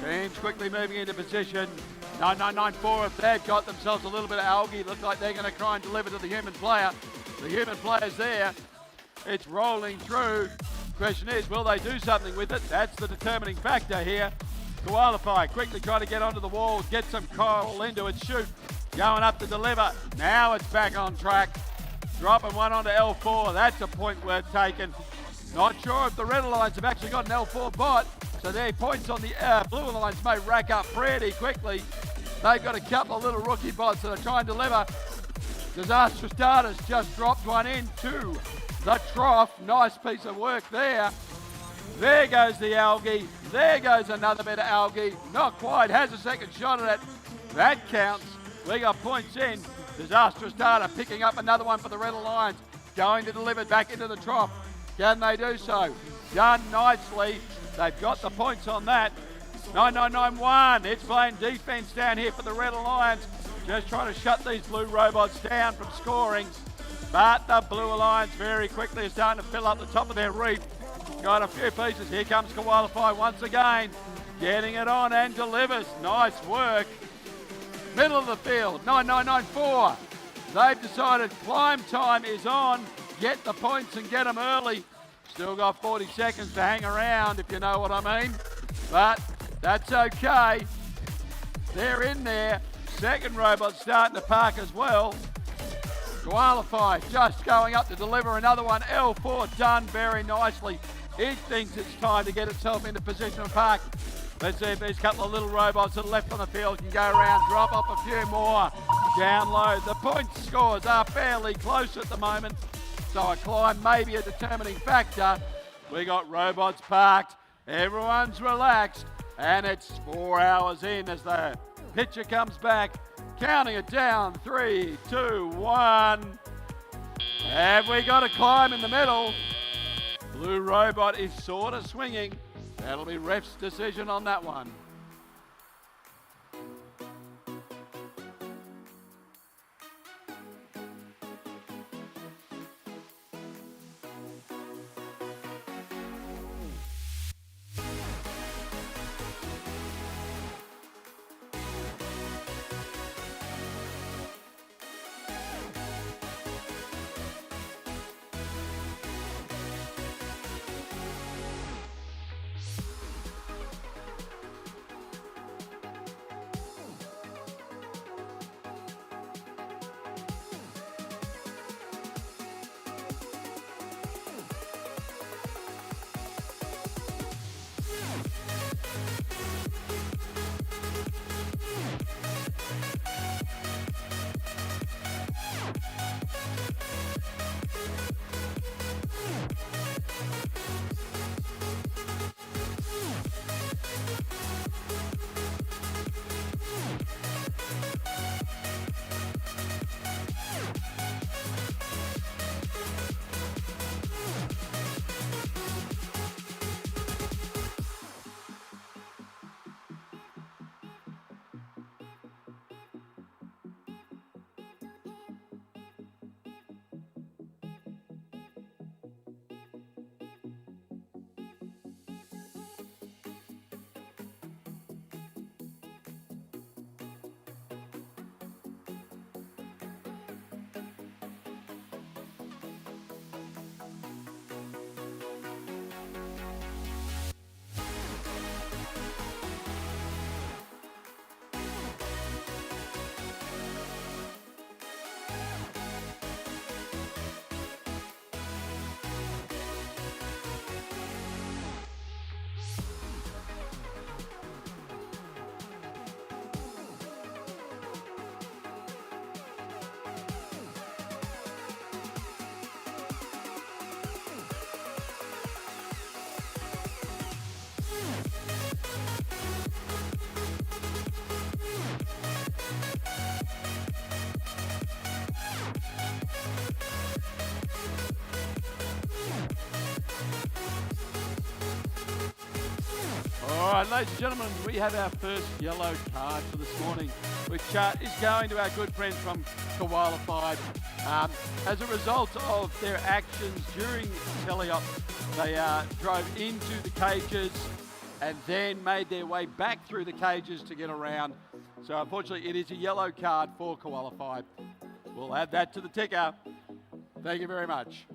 Teams quickly moving into position. 9994 if they've got themselves a little bit of algae. Looks like they're going to try and deliver to the human player. The human player's there. It's rolling through. Question is, will they do something with it? That's the determining factor here. Qualify, quickly trying to get onto the wall, get some coral into it, shoot. Going up to deliver. Now it's back on track. Dropping one onto L4. That's a point worth taking. Not sure if the Red Alliance have actually got an L4 bot. So their points on the Blue Alliance may rack up pretty quickly. They've got a couple of little rookie bots that are trying to deliver. Disastrous Data's just dropped one into the trough. Nice piece of work there. There goes the algae. There goes another bit of algae. Not quite. Has a second shot at it. That counts. We got points in. Disastrous Data picking up another one for the Red Alliance. Going to deliver back into the trough. Can they do so? Done nicely. They've got the points on that. 9991, it's playing defense down here for the Red Alliance. Just trying to shut these blue robots down from scoring. But the Blue Alliance very quickly is starting to fill up the top of their reef. Got a few pieces. Here comes Qualify once again. Getting it on and delivers. Nice work. Middle of the field, 9994. They've decided climb time is on. Get the points and get them early. Still got 40 seconds to hang around, if you know what I mean. But that's okay. They're in there. Second robot starting to park as well. Qualify, just going up to deliver another one. L4 done very nicely. It thinks it's time to get itself into position to park. Let's see if these couple of little robots that are left on the field can go around, drop off a few more. Down low. The point scores are fairly close at the moment. So a climb may be a determining factor. We got robots parked, everyone's relaxed, and it's 4 hours in as the pitcher comes back, counting it down, 3, 2, 1. Have we got a climb in the middle? Blue robot is sort of swinging. That'll be ref's decision on that one. right, ladies and gentlemen, we have our first yellow card for this morning, which is going to our good friends from Qualified. As a result of their actions during teleop, they drove into the cages and then made their way back through the cages to get around. So unfortunately, it is a yellow card for Qualified. We'll add that to the ticker. Thank you very much.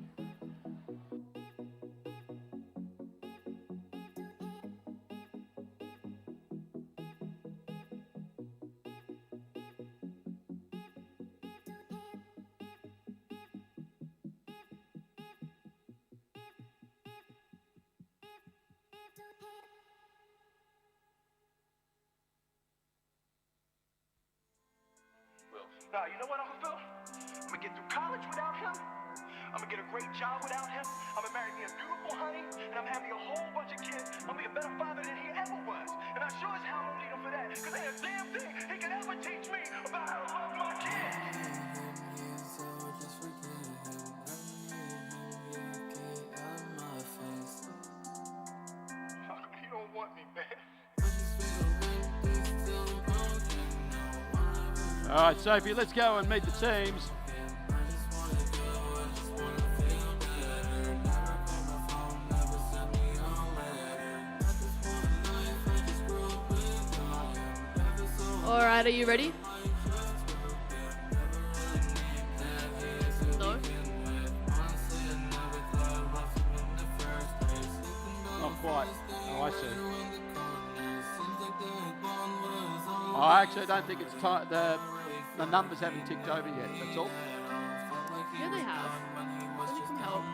Nah, you know what, Uncle Phil? I'm gonna get through college without him. I'm gonna get a great job without him. I'm gonna marry me a beautiful honey, and I'm having a whole bunch of kids. I'm gonna be a better father than he ever was. And I sure as hell don't need him for that, because ain't a damn thing he can ever teach me about how to love my kids. You don't want me, man. All right, Sophie, let's go and meet the teams. All right, are you ready? No? Not quite. Oh, I see. I actually don't think it's the numbers haven't ticked over yet, that's all. Yeah, they have. I need some help.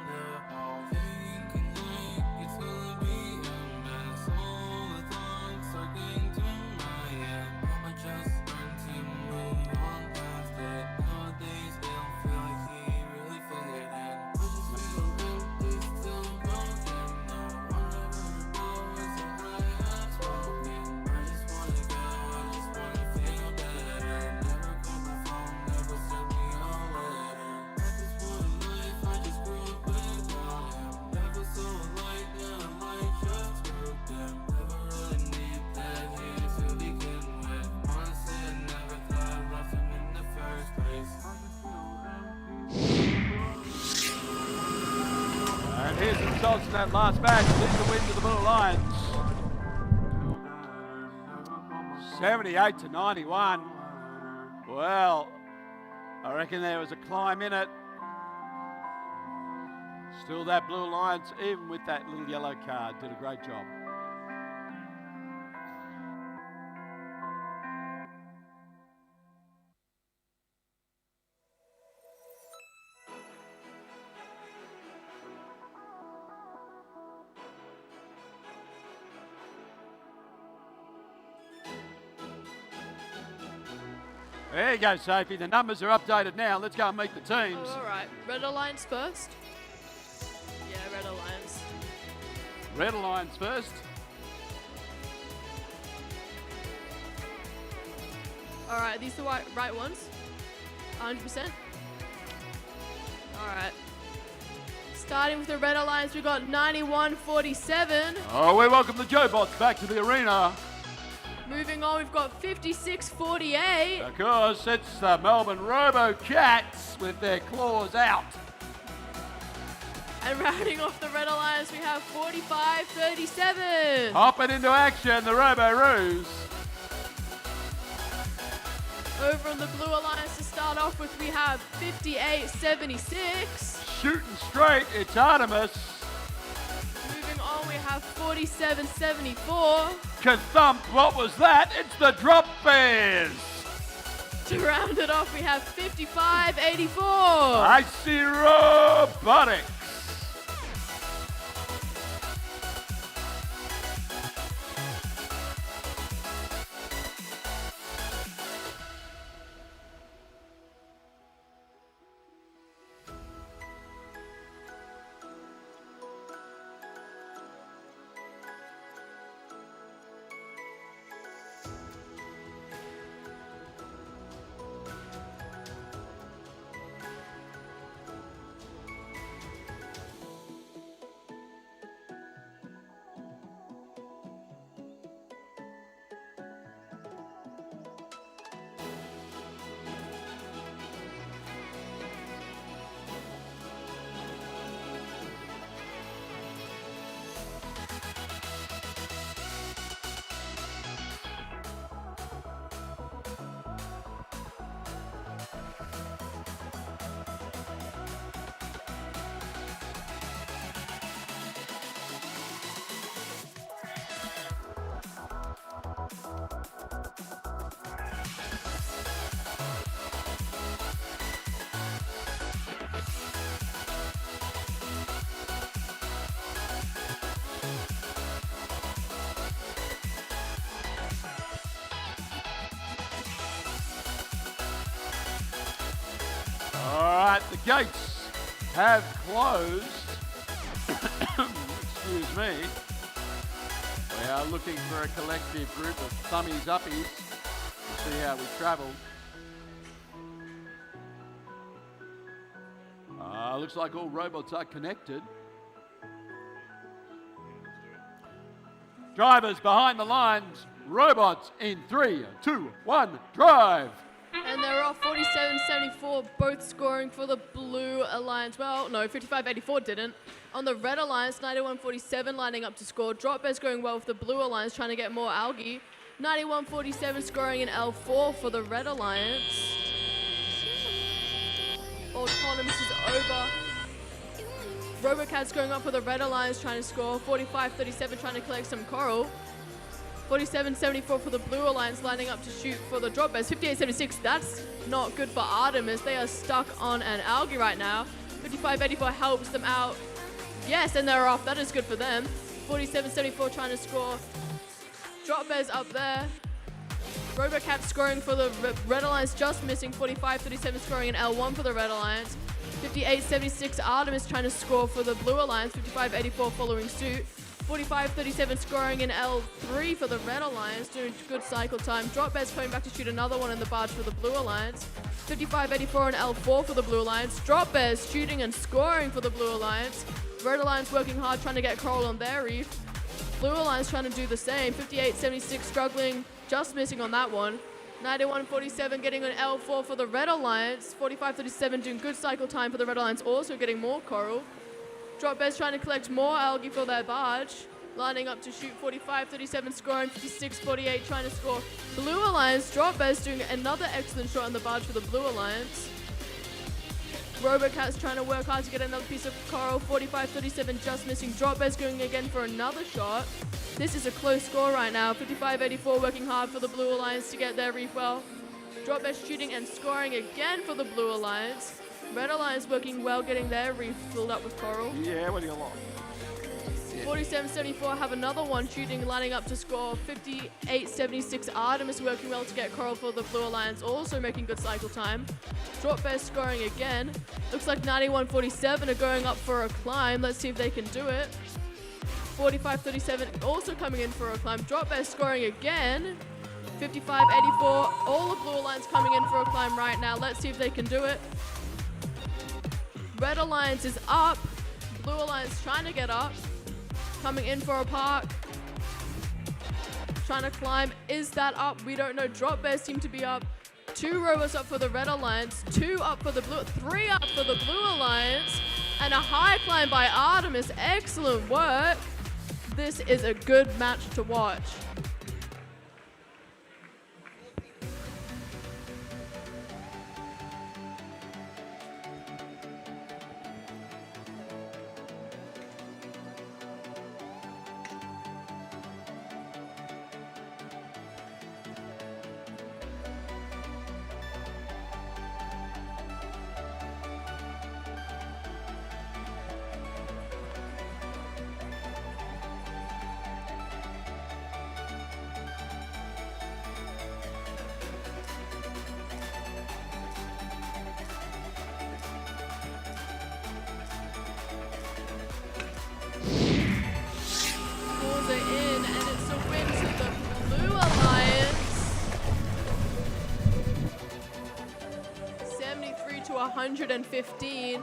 And here's the results in that last match. These are wins of the Blue Lions. 78-91. Well, I reckon there was a climb in it. Still that Blue Lions, even with that little yellow card, did a great job. There you go, Sophie. The numbers are updated now. Let's go and meet the teams. All right, Red Alliance first. Yeah, Red Alliance. Red Alliance first. All right, these are the right ones. 100%. All right. Starting with the Red Alliance, we got 91-47. Oh, we welcome the Jobots back to the arena. Moving on, we've got 56-48. Of course, it's the Melbourne Robo-Cats with their claws out. And rounding off the Red Alliance, we have 45-37. Hopping into action, the Robo-Roos. Over on the Blue Alliance to start off with, we have 58-76. Shooting straight, it's Artemis. Moving on, we have 47-74. Kathump, what was that? It's the Drop Bears. To round it off, we have 55-84. I see Robotics. All right, the gates have closed. Excuse me. We are looking for a collective group of thummies uppies to see how we travel. Looks like all robots are connected. Drivers behind the lines, robots in 3, 2, 1, drive! And they're off 47-74, both scoring for the Blue Alliance. Well, no, 55-84 didn't. On the Red Alliance, 91-47 lining up to score. Drop Bears going well with the Blue Alliance, trying to get more algae. 91-47 scoring in L4 for the Red Alliance. Autonomous is over. Robocat's going up for the Red Alliance, trying to score. 45-37 trying to collect some coral. 47-74 for the Blue Alliance, lining up to shoot for the Drop Bears. 58-76, that's not good for Artemis. They are stuck on an algae right now. 55-84 helps them out. Yes, and they're off. That is good for them. 47-74 trying to score. Drop Bears up there. Robocat scoring for the Red Alliance, just missing. 45-37 scoring in L1 for the Red Alliance. 58-76 Artemis trying to score for the Blue Alliance. 55-84 following suit. 45-37 scoring in L3 for the Red Alliance, doing good cycle time. Drop Bears coming back to shoot another one in the barge for the Blue Alliance. 55-84 in L4 for the Blue Alliance. Drop Bears shooting and scoring for the Blue Alliance. Red Alliance working hard trying to get coral on their reef. Blue Alliance trying to do the same. 58-76 struggling, just missing on that one. 91-47 getting an L4 for the Red Alliance. 45-37 doing good cycle time for the Red Alliance, also getting more coral. Drop Bears trying to collect more algae for their barge. Lining up to shoot. 45-37 scoring. 56-48 trying to score. Blue Alliance. Drop Bears doing another excellent shot on the barge for the Blue Alliance. Robocat's trying to work hard to get another piece of coral. 45-37 just missing. Drop Bears going again for another shot. This is a close score right now. 55-84 working hard for the Blue Alliance to get their reef well. Drop Bears shooting and scoring again for the Blue Alliance. Red Alliance working well, getting their reef filled up with coral. Yeah, what do you like? 47-74 have another one shooting, lining up to score. 58-76 Artemis working well to get coral for the Blue Alliance, also making good cycle time. Drop Bears scoring again. Looks like 91-47 are going up for a climb. Let's see if they can do it. 45-37 also coming in for a climb. Drop Bears scoring again. 55-84, all the Blue Alliance coming in for a climb right now. Let's see if they can do it. Red Alliance is up. Blue Alliance trying to get up. Coming in for a park. Trying to climb. Is that up? We don't know. Drop Bears seem to be up. 2 robots up for the Red Alliance. 2 up for the Blue. 3 up for the Blue Alliance. And a high climb by Artemis. Excellent work. This is a good match to watch. Scores are in, and it's a win to the Blue Alliance. 73-115.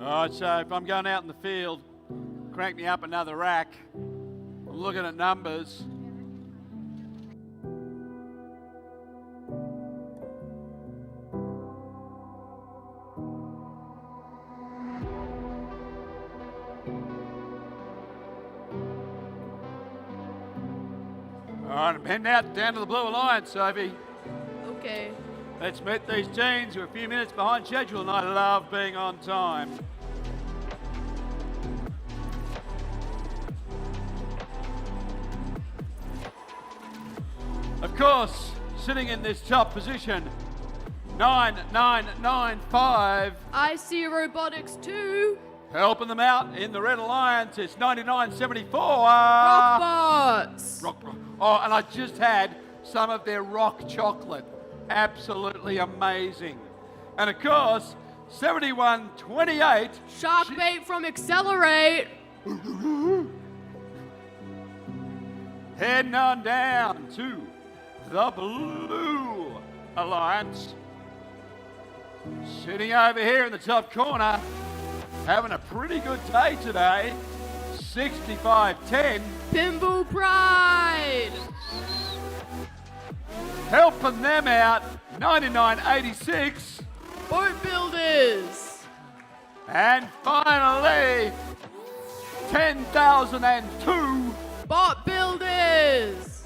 All right, so if I'm going out in the field, crank me up another rack. I'm looking at numbers. All right, I'm heading out down to the Blue Alliance, Sophie. Okay. Let's meet these teens who are a few minutes behind schedule, and I love being on time. Of course, sitting in this top position, 9995. I see Robotics 2. Helping them out in the Red Alliance, it's 9974. Rockbots. Oh, and I just had some of their rock chocolate. Absolutely amazing. And of course, 7128. Shark bait from Accelerate. Heading on down to the Blue Alliance. Sitting over here in the top corner, having a pretty good day today. 6510. Pinball Pride. Helping them out, 9986. Boat Builders. And finally, 10,002. Bot Builders.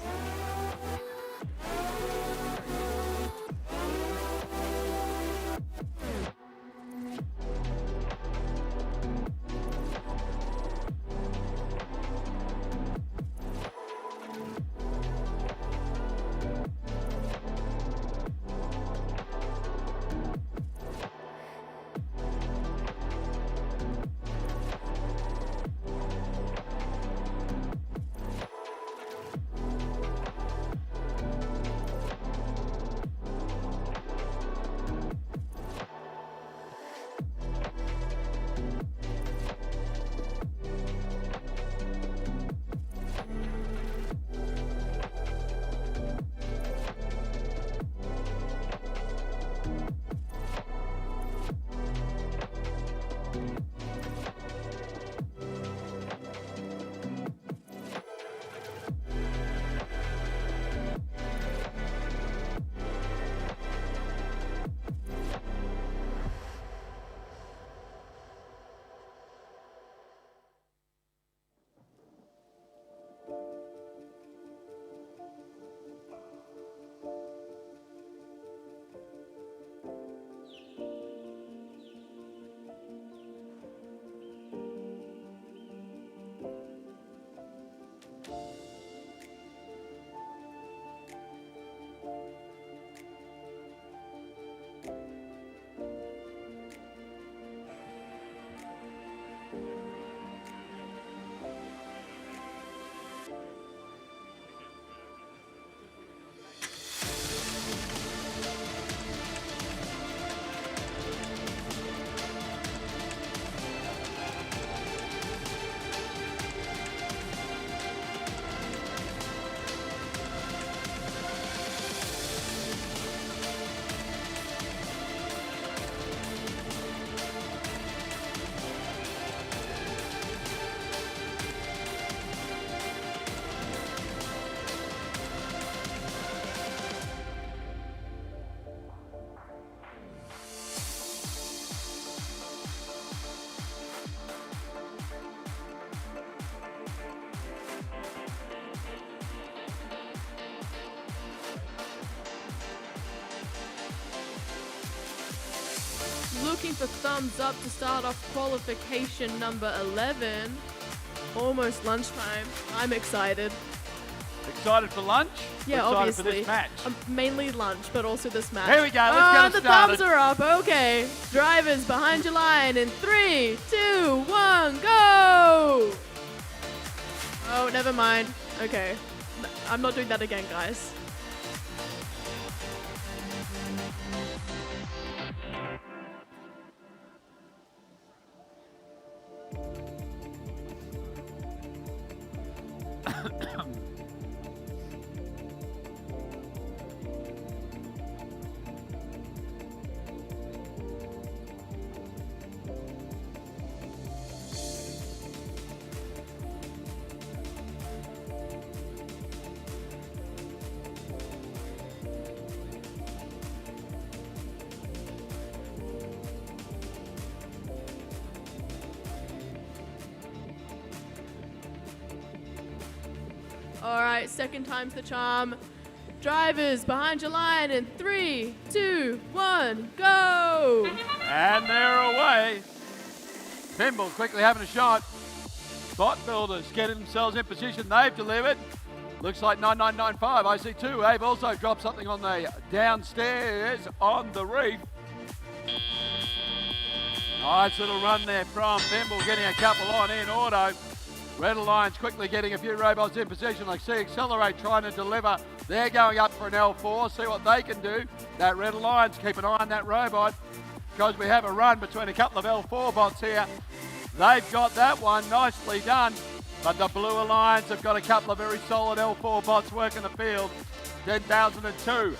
Looking for thumbs up to start off qualification number 11. Almost lunchtime. I'm excited. Excited for lunch? Yeah, Or excited obviously. for this match? Mainly lunch, but also this match. Here we go, let's get it the started. thumbs are up. Okay. Drivers behind your line in 3, 2, 1, go! Oh, never mind. Okay. I'm not doing that again, guys. All right, second time's the charm. Drivers behind your line in 3, 2, 1, go! And they're away. Thimble quickly having a shot. Bot builders getting themselves in position. They've delivered. Looks like 9995. I see two. They've also dropped something on the downstairs on the reef. Nice little run there from Thimble, getting a couple on in auto. Red Alliance quickly getting a few robots in position. I see Accelerate trying to deliver. They're going up for an L4. See what they can do. That Red Alliance, keep an eye on that robot because we have a run between a couple of L4 bots here. They've got that one. Nicely done. But the Blue Alliance have got a couple of very solid L4 bots working the field. 10,002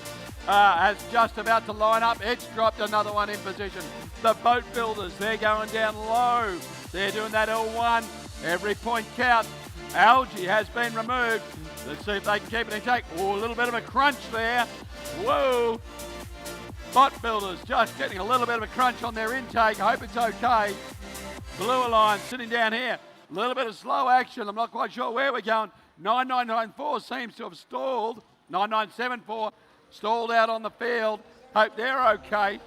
has just about to line up. It's dropped another one in position. The Boat Builders, they're going down low. They're doing that L1. Every point counts. Algae has been removed. Let's see if they can keep it in check. Oh, a little bit of a crunch there. Whoa. Bot Builders just getting a little bit of a crunch on their intake. Hope it's okay. Blue Alliance sitting down here. A little bit of slow action. I'm not quite sure where we're going. 9994 seems to have stalled. 9974 stalled out on the field. Hope they're okay.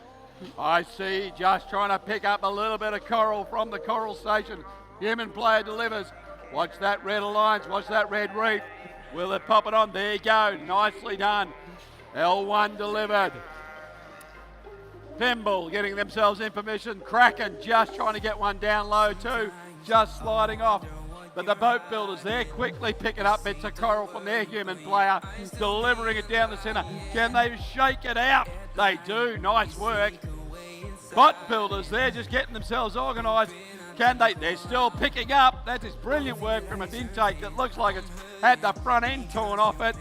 I see just trying to pick up a little bit of coral from the coral station. Human player delivers. Watch that Red Alliance. Watch that Red Reef. Will it pop it on? There you go. Nicely done. L1 delivered. Thimble getting themselves in position. Kraken just trying to get one down low too. Just sliding off. But the Boat Builders, they're quickly picking up bits of coral from their human player, delivering it down the centre. Can they shake it out? They do. Nice work. Bot Builders, they're just getting themselves organised. Can they? They're still picking up. That is brilliant work from an intake that looks like it's had the front end torn off it.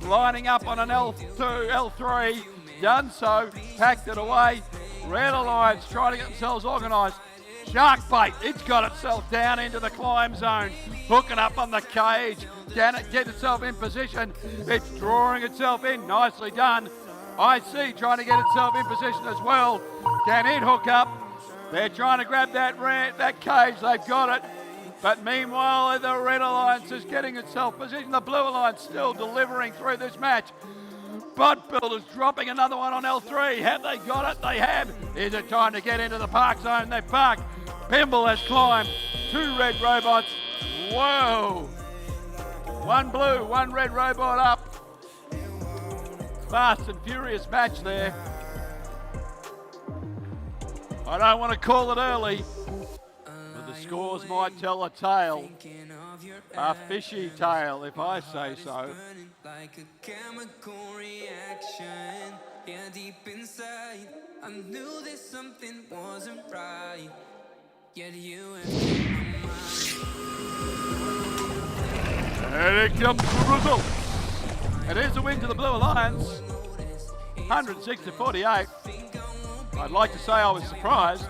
Lining up on an L2, L3. Done so. Packed it away. Red Alliance trying to get themselves organised. Shark bait, it's got itself down into the climb zone, hooking up on the cage. Can it get itself in position? It's drawing itself in, nicely done. IC trying to get itself in position as well. Can it hook up? They're trying to grab that cage, they've got it. But meanwhile, the Red Alliance is getting itself positioned. The Blue Alliance still delivering through this match. Bot Builders dropping another one on L3. Have they got it? They have. Is it time to get into the park zone? They park. Pimble has climbed. Two red robots. Whoa. One blue, one red robot up. Fast and furious match there. I don't want to call it early, but the scores might tell a tale. A fishy tale, if I say so. Like a chemical reaction, yeah, deep inside, I knew that something wasn't right. Yet you entered my mind. And it comes the result. It is a win to the Blue Alliance, 106-48. I'd like to say I was surprised.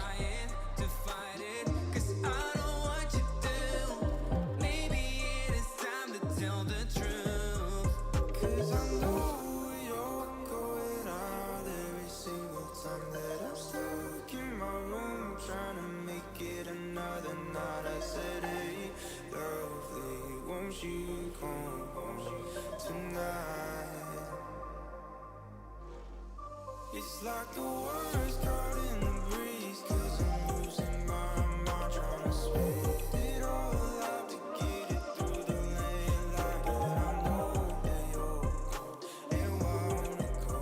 It's like the words caught in the breeze, 'cause I'm losing my mind, trying to spit it all out to get it through the landline. And I know that you're cold and wanna go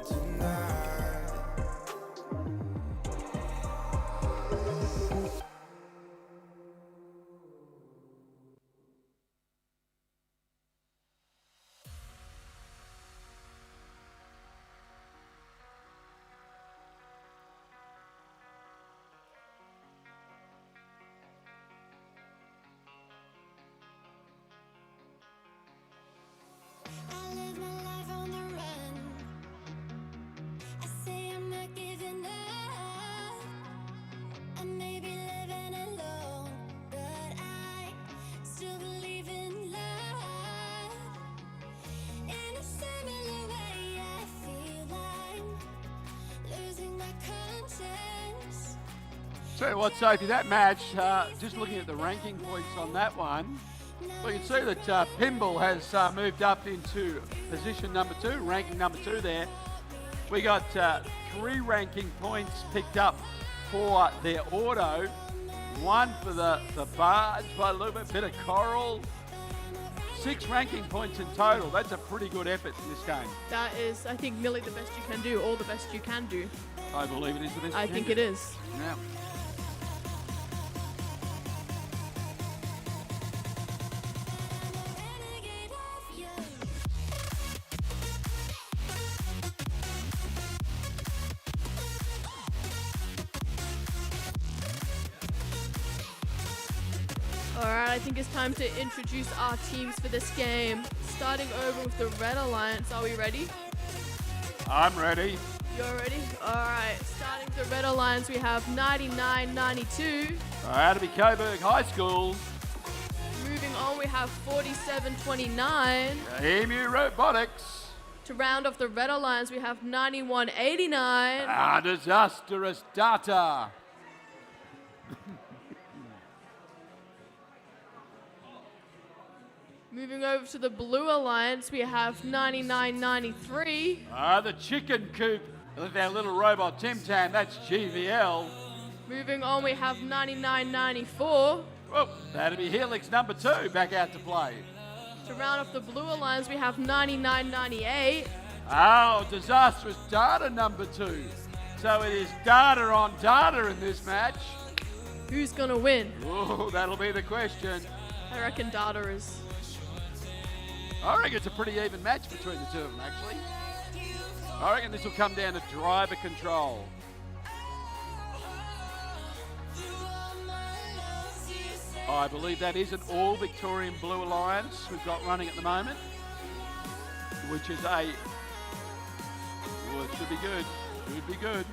tonight. I live my life on the run. I say I'm not giving up. I may be living alone, but I still believe in love. In a similar way, I feel I'm losing my conscience. Tell you what, Sophie, that match, just looking at the ranking points on that one, We can see that Pimble has moved up into position number 2, ranking number 2 there. We got 3 ranking points picked up for their auto, 1 for the barge by a little bit of coral. 6 ranking points in total. That's a pretty good effort in this game. That is, I think, nearly the best you can do, or the best you can do. I believe it is the best. I think it is. Yeah. Alright, I think it's time to introduce our teams for this game. Starting over with the Red Alliance. Are we ready? I'm ready. You're ready? Alright, starting with the Red Alliance, we have 99-92. Out of Coburg High School. Moving on, we have 47-29. Emu Robotics. To round off the Red Alliance, we have 91-89. Disastrous Data. Moving over to the Blue Alliance, we have 99-93. The Chicken Coop with our little robot Tim Tam. That's GVL. Moving on, we have 99-94. Oh, that'll be Helix number 2 back out to play. To round off the Blue Alliance, we have 99-98. Disastrous Data number 2. So it is data on data in this match. Who's gonna win? Oh, that'll be the question. I reckon Data is. I reckon it's a pretty even match between the two of them, actually. I reckon this will come down to driver control. I believe that is an all Victorian Blue Alliance we've got running at the moment, which is it should be good. Should be good.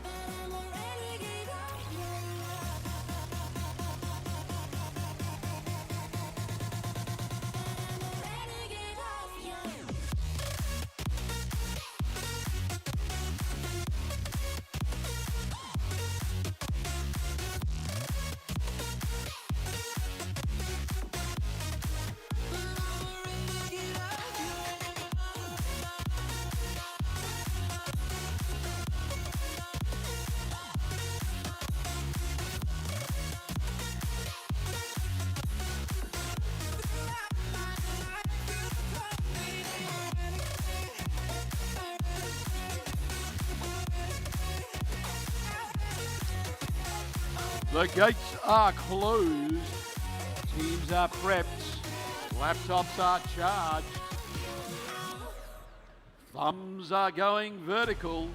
The gates are closed, teams are prepped, laptops are charged, thumbs are going vertical.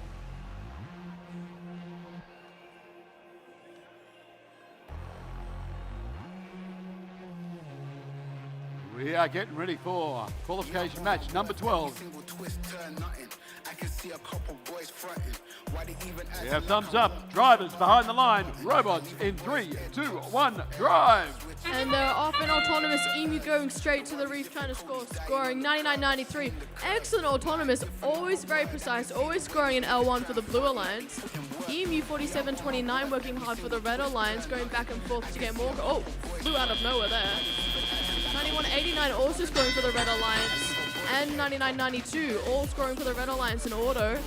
We are getting ready for qualification match number 12. We have thumbs up, drivers behind the line, robots in 3, 2, 1, drive! And they're off in autonomous. Emu going straight to the reef trying to score, scoring 99-93. Excellent autonomous, always very precise, always scoring an L1 for the Blue Alliance. Emu 47-29 working hard for the Red Alliance, going back and forth to get more. Oh, flew out of nowhere there. 91-89 also scoring for the Red Alliance. And 99-92 all scoring for the Red Alliance in auto.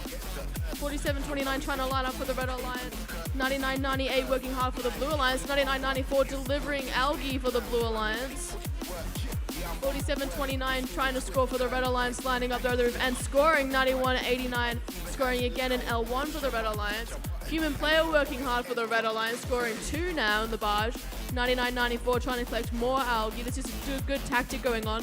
47-29 trying to line up for the Red Alliance. 99-98 working hard for the Blue Alliance. 99-94 delivering algae for the Blue Alliance. 47-29 trying to score for the Red Alliance, lining up the other roof and scoring 91-89, scoring again an L1 for the Red Alliance. Human player working hard for the Red Alliance, scoring 2 now in the barge. 99-94 trying to collect more algae. This is a good tactic going on.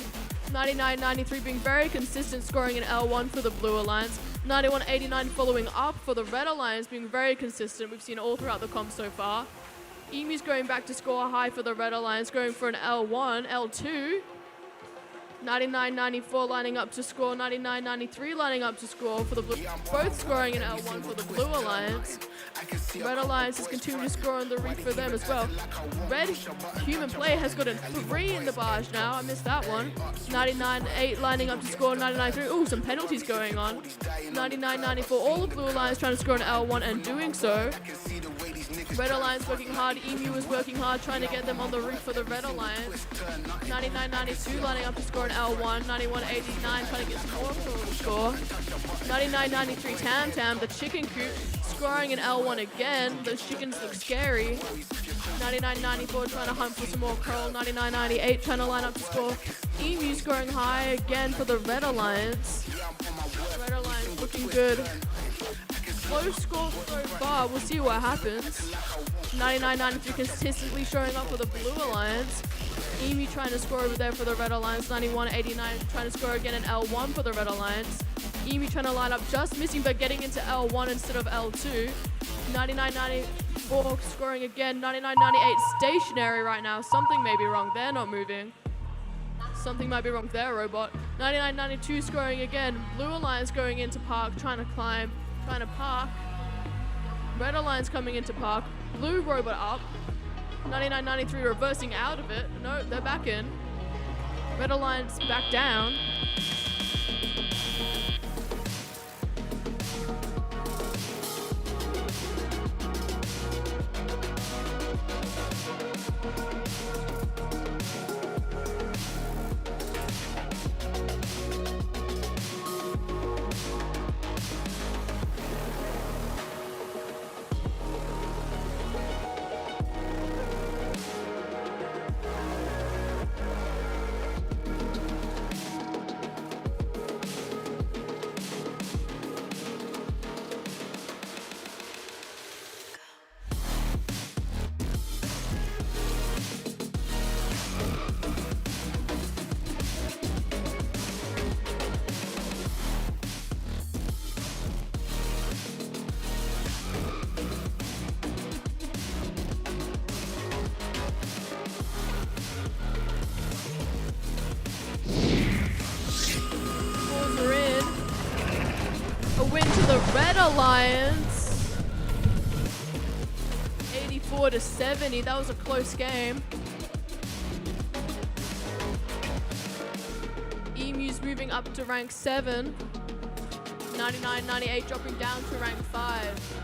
99-93 being very consistent, scoring an L1 for the Blue Alliance. 91-89 following up for the Red Alliance, being very consistent. We've seen all throughout the comp so far. Emu's going back to score high for the Red Alliance, going for an L1, L2. 99-94 lining up to score, 99-93 lining up to score for the Blue, both scoring an L1 for the Blue Alliance. Red Alliance is continuing to score on the reef for them as well. Red human player has got a 3 in the barge now, I missed that one. 99-8 lining up to score, 99-3, ooh, some penalties going on. 99-94, all the Blue Alliance trying to score an L1 and doing so. Red Alliance working hard. Emu is working hard, trying to get them on the roof for the Red Alliance. 99.92 lining up to score an L1. 91.89 trying to get some more to score. 99.93 Tam Tam, the chicken coop, scoring an L1 again. Those chickens look scary. 99.94 trying to hunt for some more coral. 99.98 trying to line up to score. Emu scoring high again for the Red Alliance. Red Alliance looking good. Close score so far. We'll see what happens. 99.93 consistently showing up for the Blue Alliance. Emu trying to score over there for the Red Alliance. 91.89 trying to score again an L1 for the Red Alliance. Emu trying to line up, just missing, but getting into L1 instead of L2. 99.94 scoring again. 99.98 stationary right now. Something may be wrong. They're not moving. Something might be wrong there, Robot. 99.92 scoring again. Blue Alliance going into park, trying to climb, trying to park. Red Alliance coming into park. Blue Robot up. 99.93 reversing out of it. No, they're back in. Red Alliance back down. Red Alliance 84-70. That was a close game. Emu's moving up to rank 7. 99.98 dropping down to rank 5.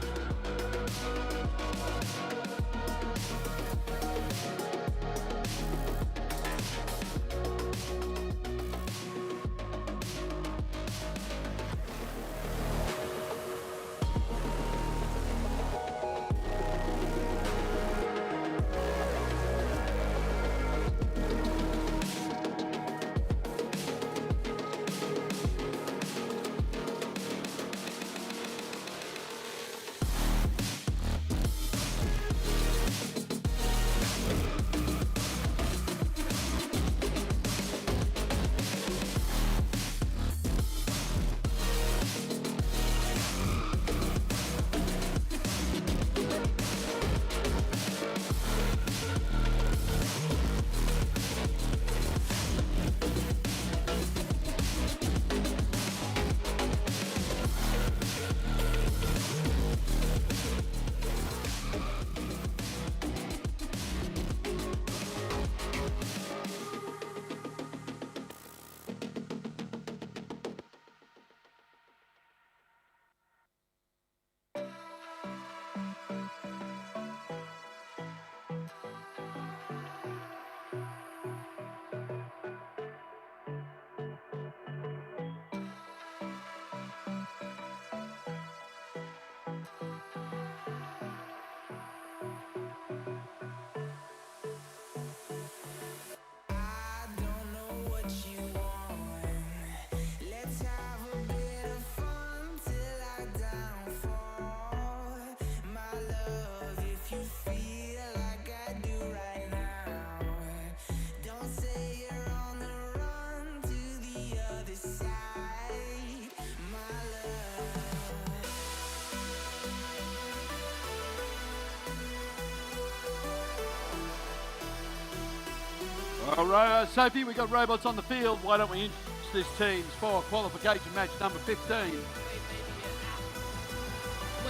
All right, Sophie, we got robots on the field. Why don't we introduce these teams for qualification match number 15? Wait,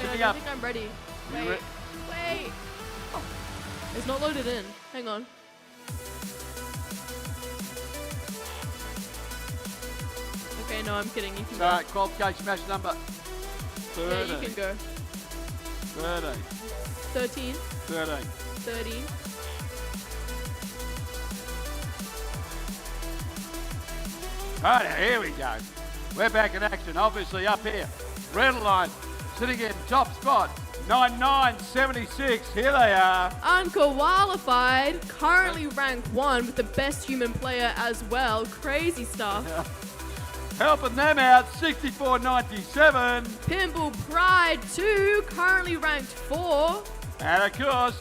Sitting I up. don't think I'm ready. You Wait, wait. Oh, it's not loaded in. Hang on. Okay, no, I'm kidding. You can All go. right, qualification match number 30. Yeah, you can go. 30. 13. 13. 13. Right, here we go. We're back in action, obviously up here. Red line sitting in top spot. 9976. Here they are. Unqualified, currently ranked 1 with the best human player as well. Crazy stuff. Helping them out, 6497. Pimple Pride 2, currently ranked 4. And of course,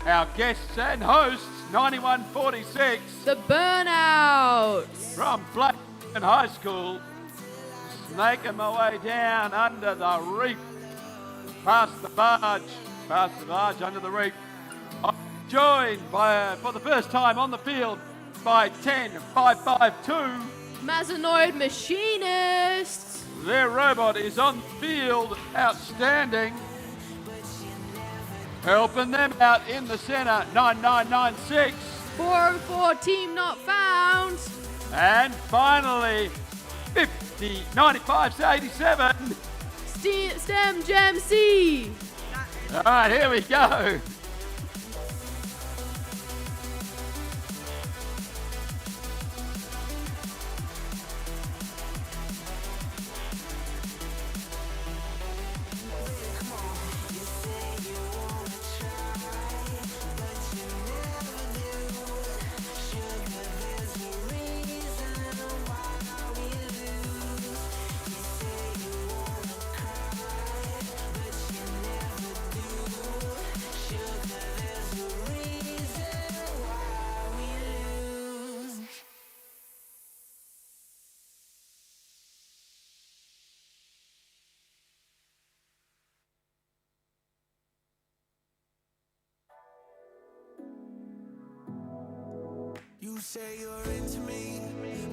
our guests and hosts, 9146. The Burnouts. From Blackburn High School. Snaking my way down under the reef. Past the barge under the reef. I'm joined by, for the first time on the field by 10552. Mazanoid Machinists. Their robot is on the field, outstanding. Helping them out in the centre, 9996. 404 Team Not Found. And finally, 95 to 87. STEM Gem C. All right, here we go. You say you're into me.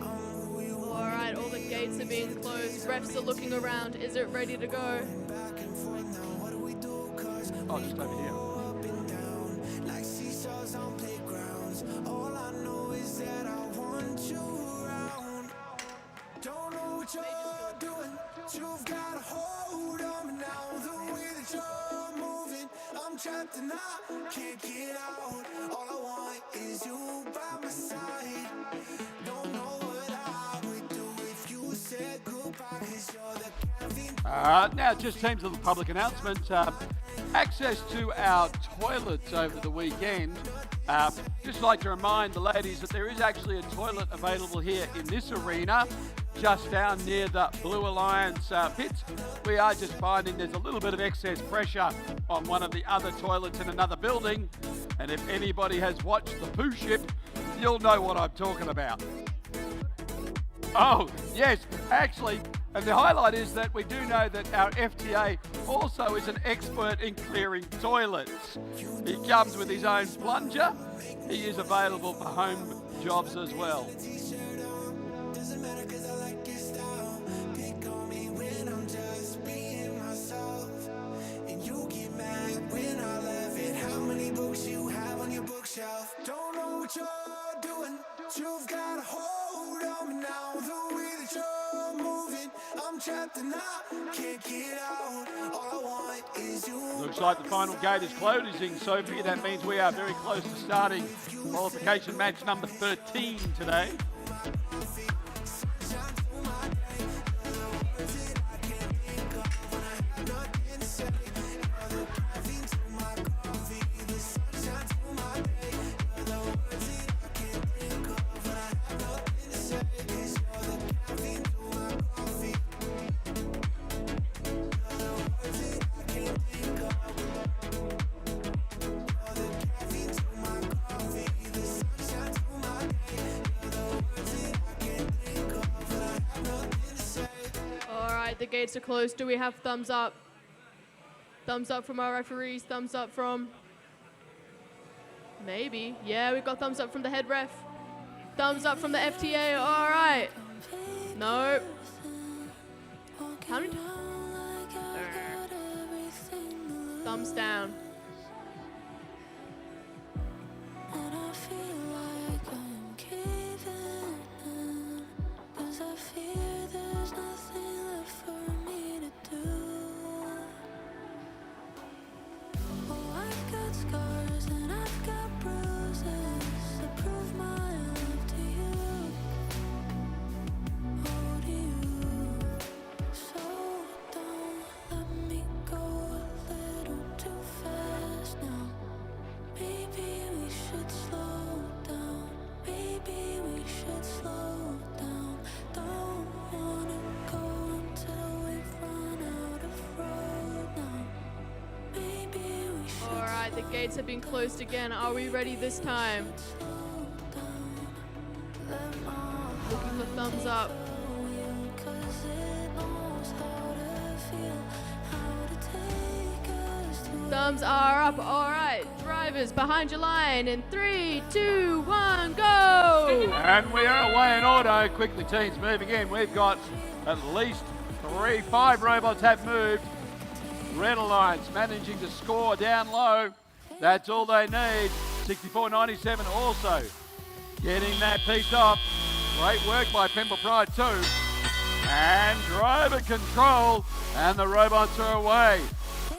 I'm who you want. Alright, all the gates are being closed. Refs are looking around. Is it ready to go? Back and forth now. What do we do? 'Cause Oh, just over here. up and down like seesaws on playgrounds. All I know is that I want you around. Don't know what you're doing. You've got a hold on me now. The way that you're moving, I'm trapped and I can't get out. All I want is you by my side. Don't know what I would do if you said goodbye. 'Cause you're the caffeine. Now, it just seems a little public announcement. Access to our toilets over the weekend. Just like to remind the ladies that there is actually a toilet available here in this arena, just down near the Blue Alliance pits. We are just finding there's a little bit of excess pressure on one of the other toilets in another building. And if anybody has watched the Pooh Ship, you'll know what I'm talking about. Oh, yes, actually, and the highlight is that we do know that our FTA also is an expert in clearing toilets. He comes with his own plunger. He is available for home jobs as well. Doesn't matter 'cause I like your style. Pick on me when I'm just being myself. And you get mad when I laugh at how many books you have on your bookshelf. Don't know what you're doing. You've got a hold on me now. The way that you're moving, I'm trapped and I can't get out. All I want is you. Looks like the final gate is closing, Sophie. That means we are very close to starting qualification match number 13 today. The gates are closed. Do we have thumbs up? Thumbs up from our referees. Thumbs up from... Maybe. Yeah, we've got thumbs up from the head ref. Thumbs up from the FTA. All right. No. How many? Thumbs down. And I feel like I'm caving in, 'cause I fear there's nothing left for me to do. Oh, I've the gates have been closed again. Are we ready this time? Looking for thumbs up. Thumbs are up. All right, drivers behind your line in 3, 2, 1, go! And we are away in auto. Quickly, teams moving in. We've got at least 5 robots have moved. Red Alliance managing to score down low. That's all they need. 64.97 also getting that piece off. Great work by Pimble Pride too. And driver control, and the robots are away.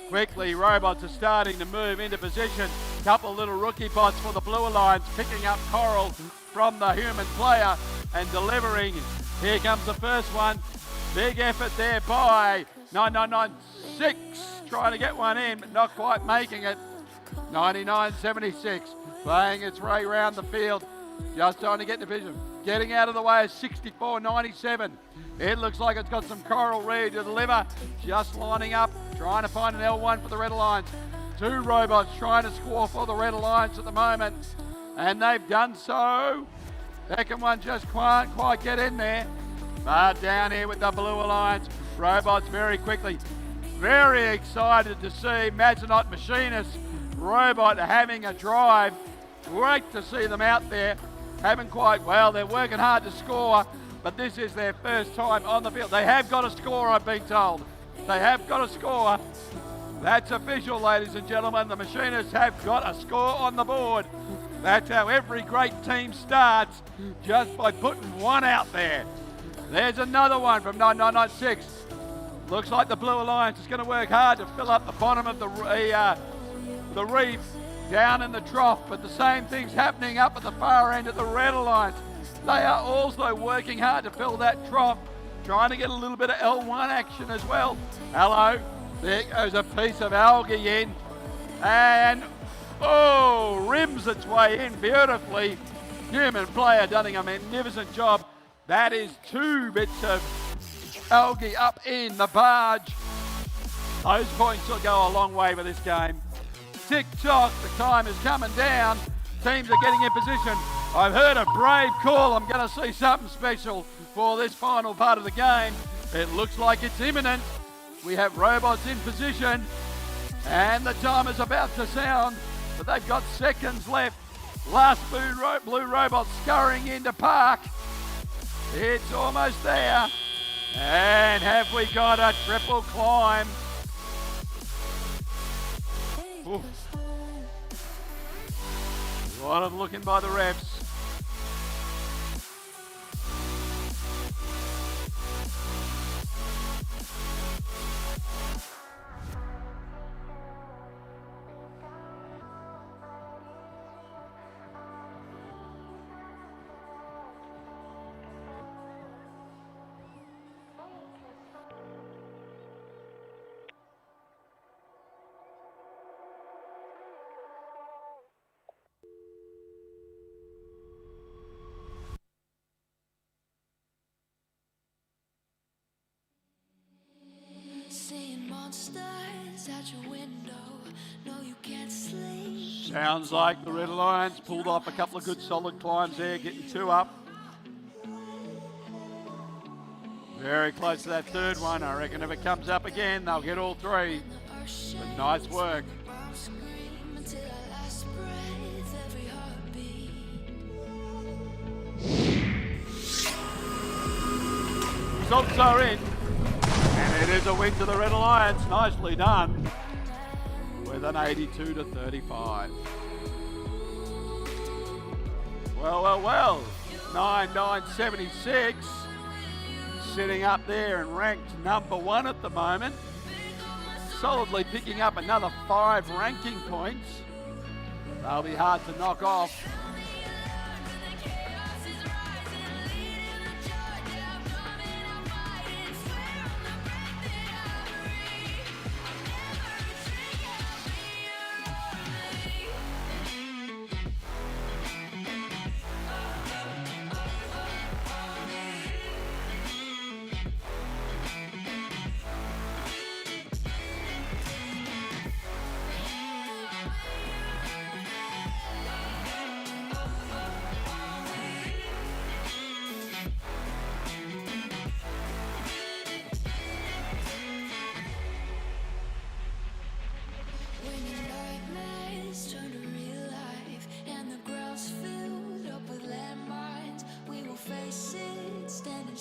Quickly, robots are starting to move into position. Couple little rookie bots for the Blue Alliance, picking up coral from the human player and delivering. Here comes the first one. Big effort there by 9996, trying to get one in, but not quite making it. 99.76, playing its way around the field, just trying to get division. Getting out of the way is 64.97. It looks like it's got some coral ready to deliver. Just lining up, trying to find an L1 for the Red Alliance. 2 robots trying to score for the Red Alliance at the moment, and they've done so. Second one just can't quite get in there. But down here with the Blue Alliance, robots very quickly. Very excited to see Mazanot Machinist robot having a drive. Great to see them out there. Haven't quite, well, they're working hard to score, but this is their first time on the field. They have got a score, I've been told. They have got a score. That's official, ladies and gentlemen. The Machinists have got a score on the board. That's how every great team starts, just by putting one out there. There's another one from 9996. Looks like the Blue Alliance is going to work hard to fill up the bottom of the reef down in the trough, but the same thing's happening up at the far end of the Red Alliance. They are also working hard to fill that trough, trying to get a little bit of L1 action as well. Hello, there goes a piece of algae in, and oh, rims its way in beautifully. Human player doing a magnificent job. That is 2 bits of algae up in the barge. Those points will go a long way for this game. Tick-tock, the time is coming down. Teams are getting in position. I've heard a brave call. I'm going to see something special for this final part of the game. It looks like it's imminent. We have robots in position, and the timer's about to sound, but they've got seconds left. Last blue robot scurrying into park. It's almost there. And have we got a triple climb? Ooh. A lot of looking by the refs. Seeing monsters out your window. No, you can't sleep. Sounds like the Red Alliance pulled off a couple of good solid climbs there, getting 2 up. Very close to that third one. I reckon if it comes up again, they'll get all 3. But nice work. Results are in. And it is a win to the Red Alliance. Nicely done. With an 82 to 35. Well. 9976. Sitting up there and ranked number 1 at the moment. Solidly picking up another 5 ranking points. They'll be hard to knock off.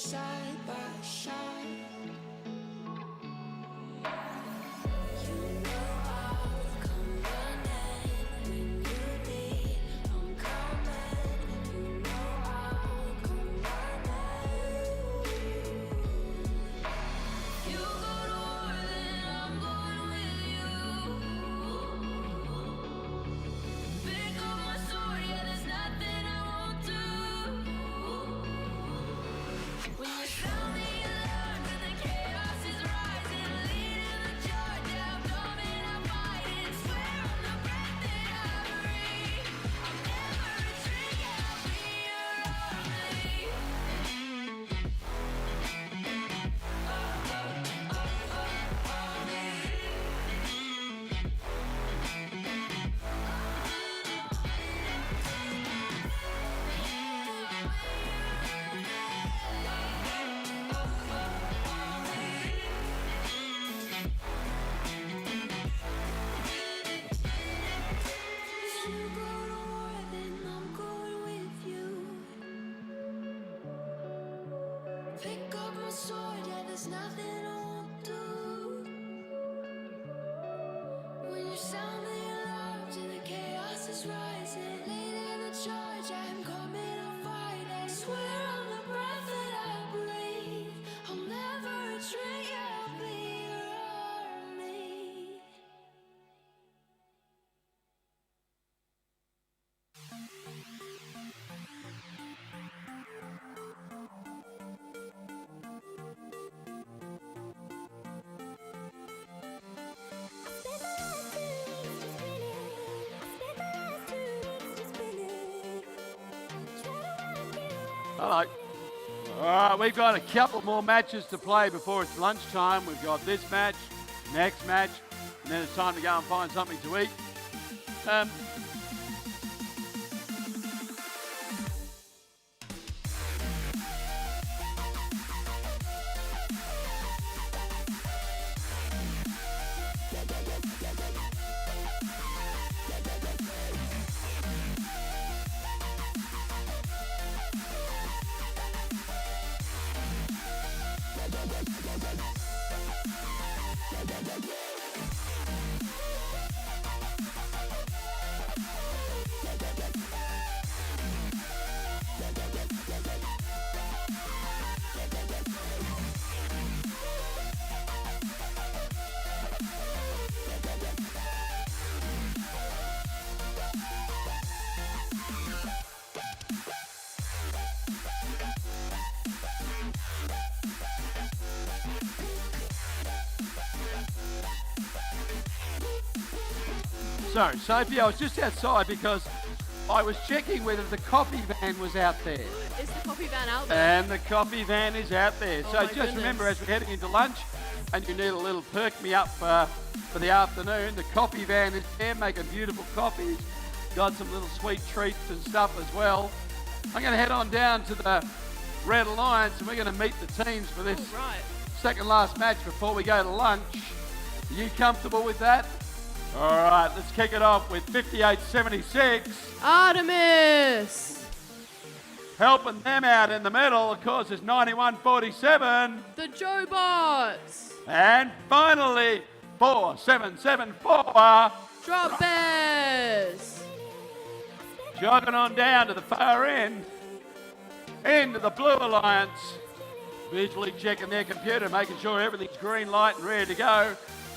side by side. You know I'll come running when you need. I'm coming. You know I'll come running. You go to war, then I'm going with you. Pick up my sword, yeah, there's nothing I won't do. When you sound the alarm and the chaos is rising, leading the charge, I'm coming, I'm fighting. Swear on the breath that I breathe, I'll never retreat, yeah, I'll be your army. If you go to war, then I'm going with you. Pick up my sword, yeah, there's nothing I won't do. When you sound the alarms and the chaos is rising, leading the charge, I'm coming, I'm fighting. Swear on the breath that I breathe, I'll never retreat, yeah, I'll be your army. Hello. All right, we've got a couple more matches to play before it's lunchtime. We've got this match, next match, and then it's time to go and find something to eat. So, Sophie, I was just outside because I was checking whether the coffee van was out there. Is the coffee van out there? And the coffee van is out there. Oh So my just remember, as we're heading into lunch and you need a little perk me up for the afternoon, the coffee van is there making beautiful coffees. Got some little sweet treats and stuff as well. I'm going to head on down to the Red Alliance and we're going to meet the teams for this All right. second last match before we go to lunch. Are you comfortable with that? All right, let's kick it off with 58-76. Artemis! Helping them out in the middle, of course, is 91-47. The Jobots! And finally, 4774. Drop Bears! Jogging on down to the far end, into the Blue Alliance. Visually checking their computer, making sure everything's green light and ready to go.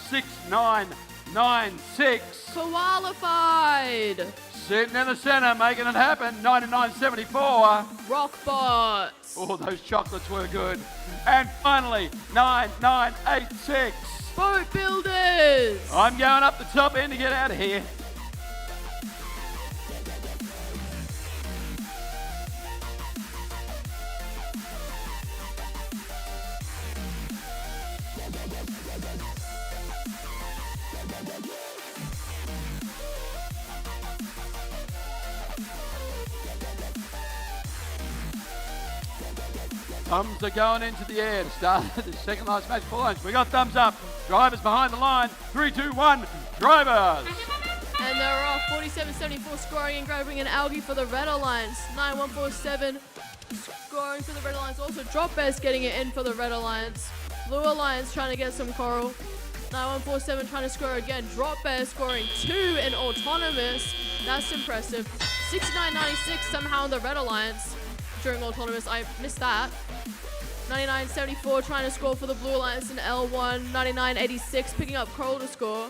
6996. Qualified! Sitting in the center, making it happen. 9974. Rockbots! Oh, those chocolates were good. And finally, 9986. Boat Builders! I'm going up the top end to get out of here. Thumbs are going into the air to start the second last match for lunch. We got thumbs up. Drivers behind the line. 3, 2, 1. Drivers. And they're off. 47-74 scoring and grabbing an algae for the Red Alliance. 9147 Scoring for the Red Alliance also. Drop Bears getting it in for the Red Alliance. Blue Alliance trying to get some coral. 9147 trying to score again. Drop Bear scoring 2 in autonomous. That's impressive. 6996 somehow in the Red Alliance during autonomous. I missed that. 9974 trying to score for the Blue Alliance in L1. 9986 picking up coral to score.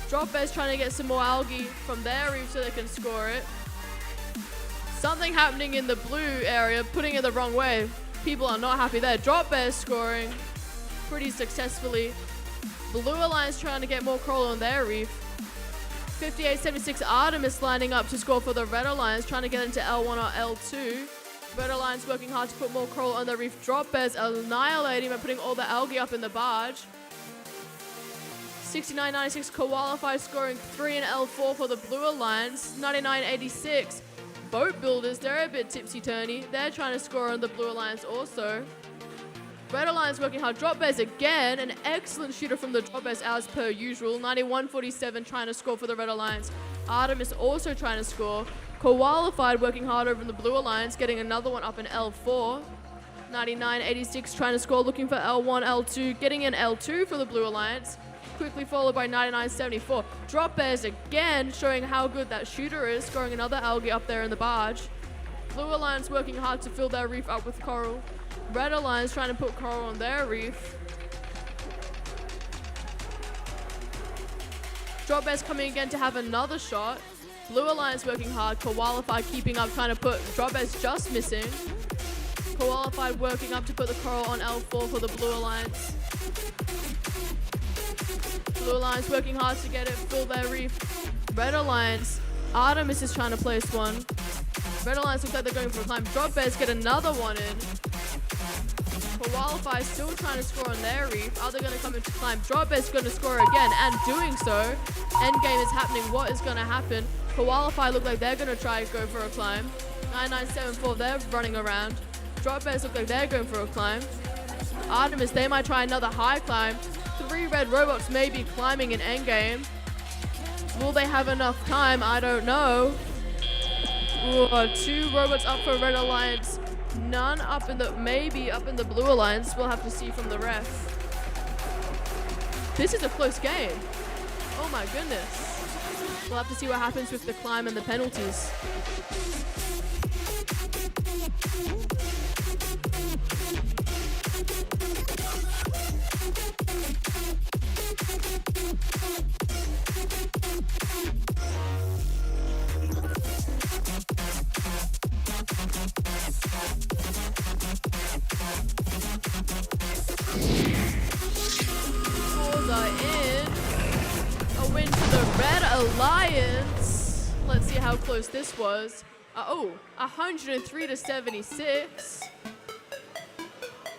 Drop Bear's trying to get some more algae from their reef so they can score it. Something happening in the blue area, putting it the wrong way. People are not happy there. Drop Bear's scoring pretty successfully. Blue Alliance trying to get more coral on their reef. 5876 Artemis lining up to score for the Red Alliance, trying to get into L1 or L2. Red Alliance working hard to put more coral on their reef. Drop Bears annihilating by putting all the algae up in the barge. 6996 qualified, scoring 3 in L4 for the Blue Alliance. 9986 Boat Builders, they're a bit tipsy-turny. They're trying to score on the Blue Alliance also. Red Alliance working hard. Drop Bears again. An excellent shooter from the Drop Bears as per usual. 9147 trying to score for the Red Alliance. Artemis also trying to score. Qualified working hard over in the Blue Alliance, getting another one up in L4. 9986 trying to score, looking for L1, L2, getting in L2 for the Blue Alliance. Quickly followed by 9974. Drop Bears again, showing how good that shooter is, scoring another algae up there in the barge. Blue Alliance working hard to fill their reef up with coral. Red Alliance trying to put coral on their reef. Drop Bears coming again to have another shot. Blue Alliance working hard. Qualified keeping up, trying to put Drop Bears just missing. Qualified working up to put the coral on L4 for the Blue Alliance. Blue Alliance working hard to get it, fill their reef. Red Alliance, Artemis is trying to place one. Red Alliance looks like they're going for a climb. Drop Bears get another one in. Qualify still trying to score on their reef. Are they going to come into climb? Drop Bears going to score again, and doing so. Endgame is happening. What is going to happen? Qualify look like they're going to try to go for a climb. 9974, they're running around. Drop Bears look like they're going for a climb. Artemis, they might try another high climb. 3 red robots may be climbing in endgame. Will they have enough time? I don't know. Ooh, 2 robots up for Red Alliance. None up in the, maybe up in the Blue Alliance. We'll have to see from the ref. This is a close game. Oh my goodness. We'll have to see what happens with the climb and the penalties. Scores are in. A win for the Red Alliance. Let's see how close this was. 103 to 76.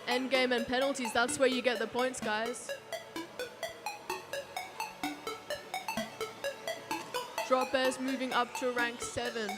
Endgame and penalties, that's where you get the points, guys. Drop Bears moving up to rank 7.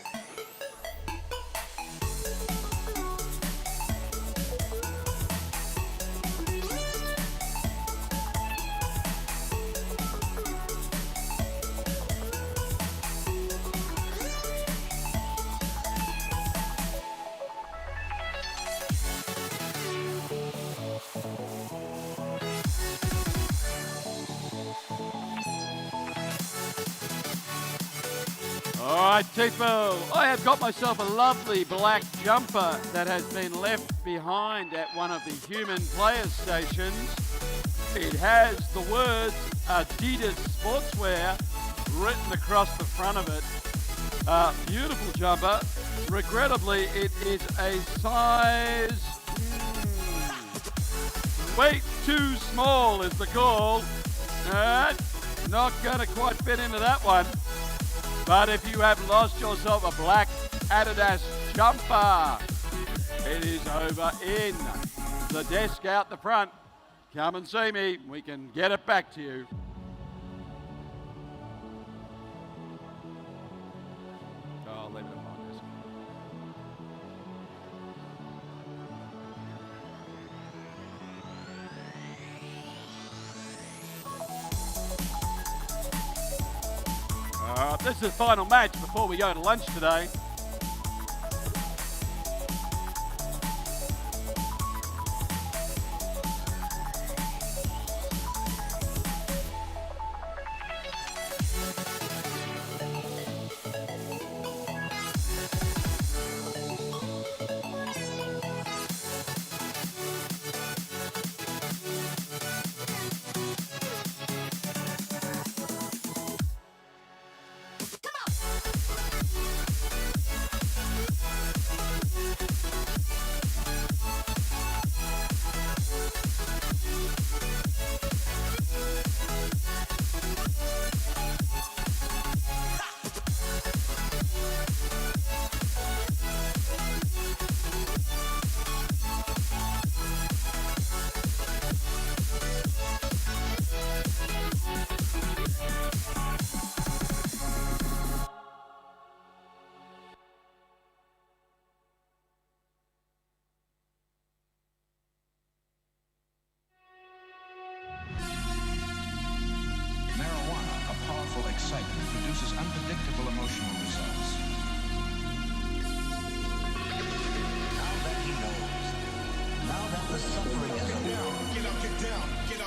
Alright people, I have got myself a lovely black jumper that has been left behind at one of the human player stations. It has the words Adidas Sportswear written across the front of it. Beautiful jumper. Regrettably, it is a size way too small is the call. Not gonna quite fit into that one. But if you have lost yourself a black Adidas jumper, it is over in the desk out the front. Come and see me. We can get it back to you. I'll leave it at my desk. This is the final match before we go to lunch today.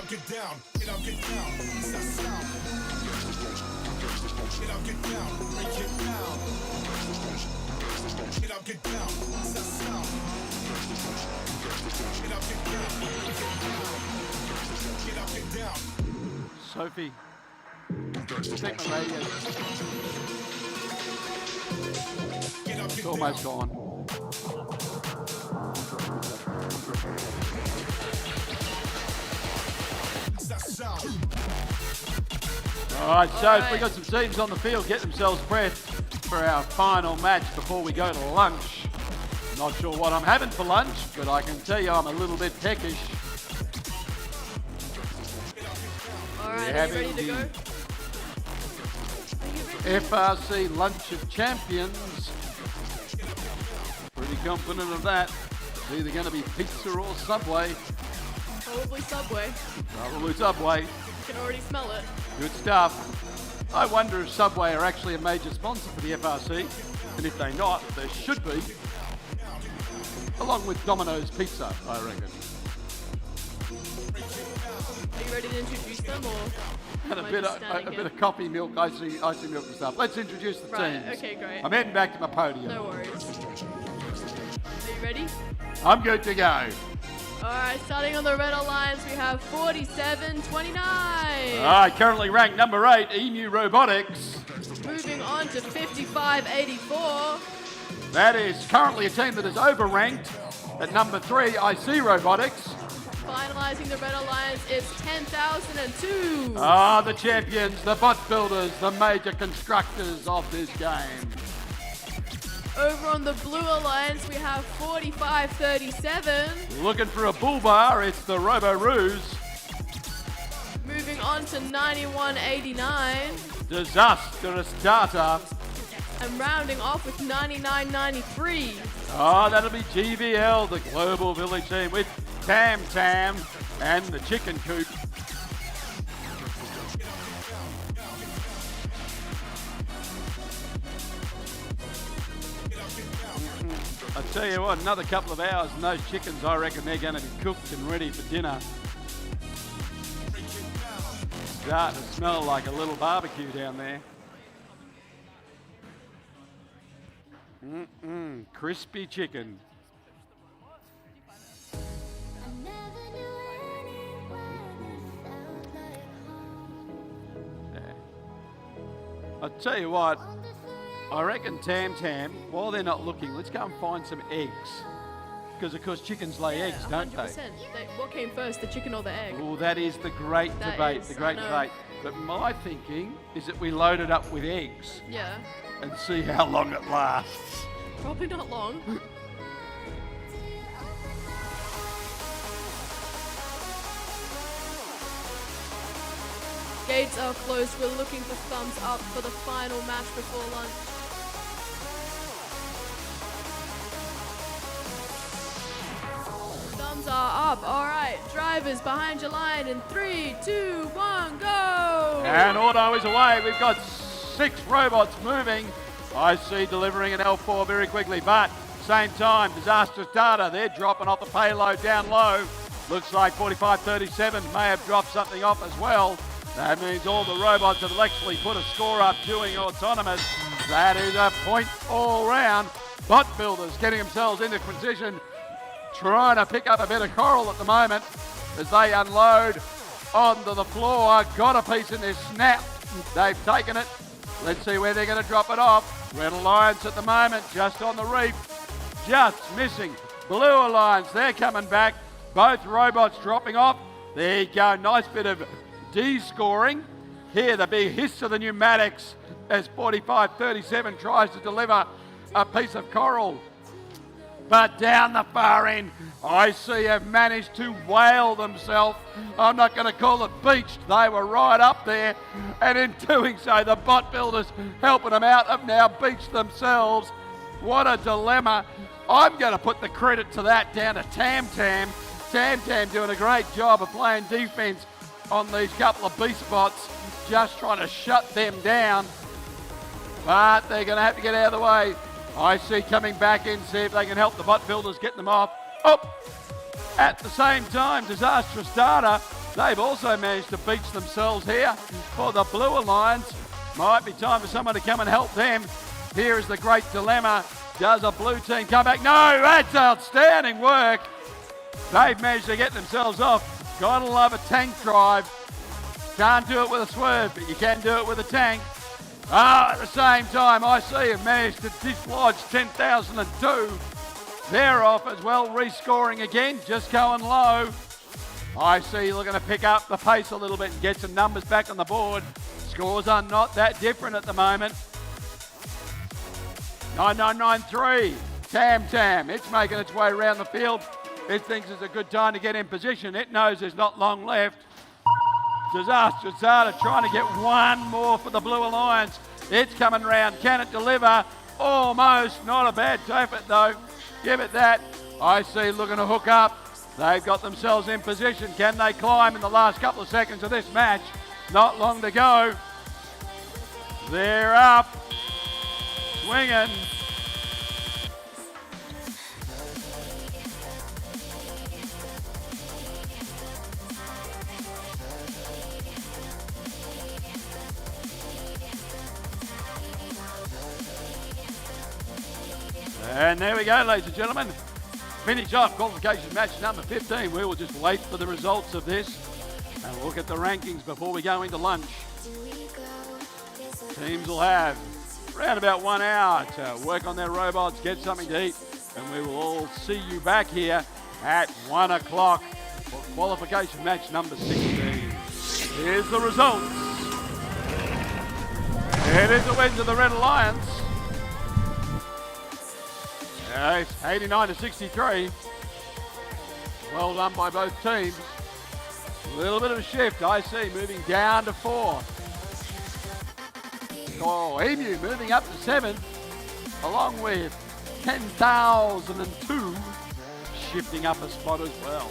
up, get down, get up, get down. It's that sound. Get up, get down, break it down. Get up, get down. It's that sound. Get up, get down, break it down. Get up, get down. Sophie, check my radio. Get up, It's get almost down. gone. It's that sound. All right, so All right. we got some teams on the field get themselves prepped for our final match before we go to lunch. Not sure what I'm having for lunch, but I can tell you I'm a little bit peckish. All right, We're are you ready having to go? the Are you ready? FRC Lunch of Champions. Pretty confident of that. It's either going to be pizza or Subway. Probably Subway. Probably Subway. You can already smell it. Good stuff. I wonder if Subway are actually a major sponsor for the FRC, and if they're not, there should be. Along with Domino's Pizza, I reckon. Are you ready to introduce them, or And am I a just standing bit here? of coffee milk, icy milk and stuff. Let's introduce the Right, teams. okay, great. I'm heading back to my podium. No worries. Are you ready? I'm good to go. All right, starting on the red alliance, we have 47-29. All right, currently ranked number 8, Emu Robotics. Moving on to 55-84. That is currently a team that is overranked. At number 3, IC Robotics. Finalizing the red alliance, it's 10,002. Ah, the champions, the bot builders, the major constructors of this game. Over on the blue alliance, we have 45-37. Looking for a bull bar, it's the Robo-Roos. Moving on to 91-89. Disastrous Data. And rounding off with 99-93. Ah, that'll be GVL, the Global Village team, with Tam Tam and the Chicken Coop. I tell you what, another couple of hours and those chickens, I reckon they're going to be cooked and ready for dinner. Start to smell like a little barbecue down there. Crispy chicken. I never knew anyone that felt like home. There. I'll tell you what, I reckon Tam Tam, while they're not looking, let's go and find some eggs. Because of course chickens lay eggs, don't 100%. What came first, the chicken or the egg? they? Oh, that is the great That debate, is, the I great know. debate. But my thinking is that we load it up with eggs Yeah, and see how long it lasts. probably not long. Gates are closed. We're looking for thumbs up for the final match before lunch. Thumbs are up. All right, drivers behind your line in 3, 2, 1, go! And auto is away. We've got 6 robots moving. I see delivering an L4 very quickly, but same time, disastrous data. They're dropping off the payload down low. Looks like 45-37 may have dropped something off as well. That means all the robots have actually put a score up doing autonomous. That is a point all round. Bot builders getting themselves into position, trying to pick up a bit of coral at the moment as they unload onto the floor. Got a piece in their snap. They've taken it. Let's see where they're going to drop it off. Red Alliance at the moment, just on the reef, just missing. Blue Alliance, they're coming back. Both robots dropping off. There you go, nice bit of D-scoring. Here, the big hiss of the pneumatics as 45-37 tries to deliver a piece of coral. But down the far end, IC have managed to whale themselves. I'm not going to call it beached. They were right up there. And in doing so, the bot builders helping them out have now beached themselves. What a dilemma. I'm going to put the credit to that down to Tam Tam. Tam Tam doing a great job of playing defense on these couple of beast bots, just trying to shut them down. But they're going to have to get out of the way. IC coming back in, see if they can help the bot builders get them off. Oh! At the same time, disastrous data They've also managed to beach themselves here for the Blue Alliance. Might be time for someone to come and help them. Here is the great dilemma. Does a blue team come back? No, that's outstanding work. They've managed to get themselves off. Gotta love a tank drive. Can't do it with a swerve, but you can do it with a tank. At the same time, I see have managed to dislodge 10,002. They're off as well, rescoring again, just going low. I see looking to pick up the pace a little bit and get some numbers back on the board. Scores are not that different at the moment. 9993, Tam. It's making its way around the field. It thinks it's a good time to get in position. It knows there's not long left. Disastrous Zada trying to get one more for the Blue Alliance. It's coming round. Can it deliver? Almost. Not a bad effort though. Give it that. I see looking to hook up. They've got themselves in position. Can they climb in the last couple of seconds of this match? Not long to go. They're up. Swinging. And there we go, ladies and gentlemen. Finish off qualification match number 15. We will just wait for the results of this and look at the rankings before we go into lunch. Teams will have around about 1 hour to work on their robots, get something to eat, and we will all see you back here at 1 o'clock for qualification match number 16. Here's the results. It is the wins of the Red Alliance. It's 89 to 63. Well done by both teams. A little bit of a shift, I see, moving down to 4. Oh, Emu moving up to 7, along with 10,002 shifting up a spot as well.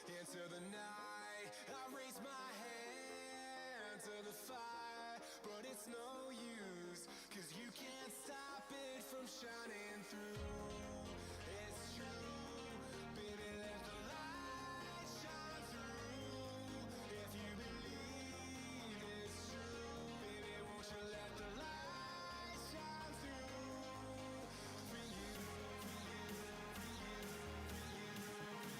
into the night. I raise my hand to the fire, but it's no use, 'cause you can't stop it from shining through. It's true, baby, let the light shine through. If you believe it's true, baby, won't you let the light shine through for you, for you, for you, for you, for you.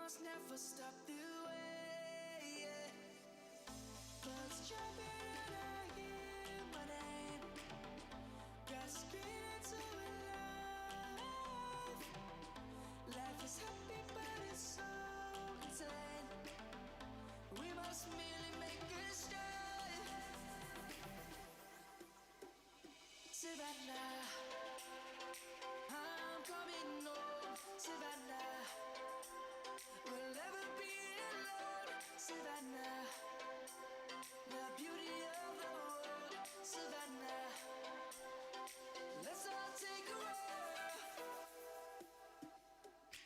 must never stop the way. Yeah. Birds jumping and I hear my name. Grass is green and so alive. Life is happy but it's so insane. We must merely make a start. Savannah, I'm coming home. Savannah, we'll never be alone. Savannah, the beauty of the world. Savannah, let's all take a walk.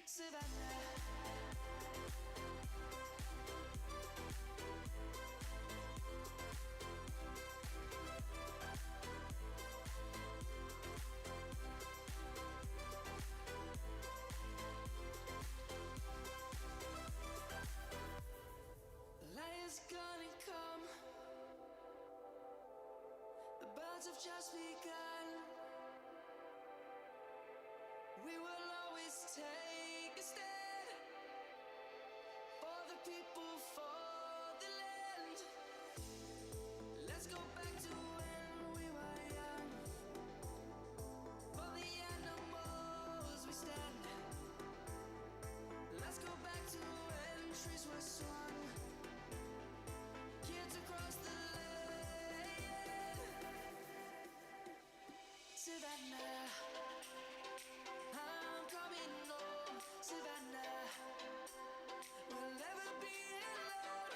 Savannah. Lion's gonna come. The birds have just begun. We will always take a stand for the people, for the land. Let's go back to when we were young. For the animals we stand. Let's go back to when trees were swung. Kids across the land. Savannah, I'm coming home. Savannah, we'll never be alone.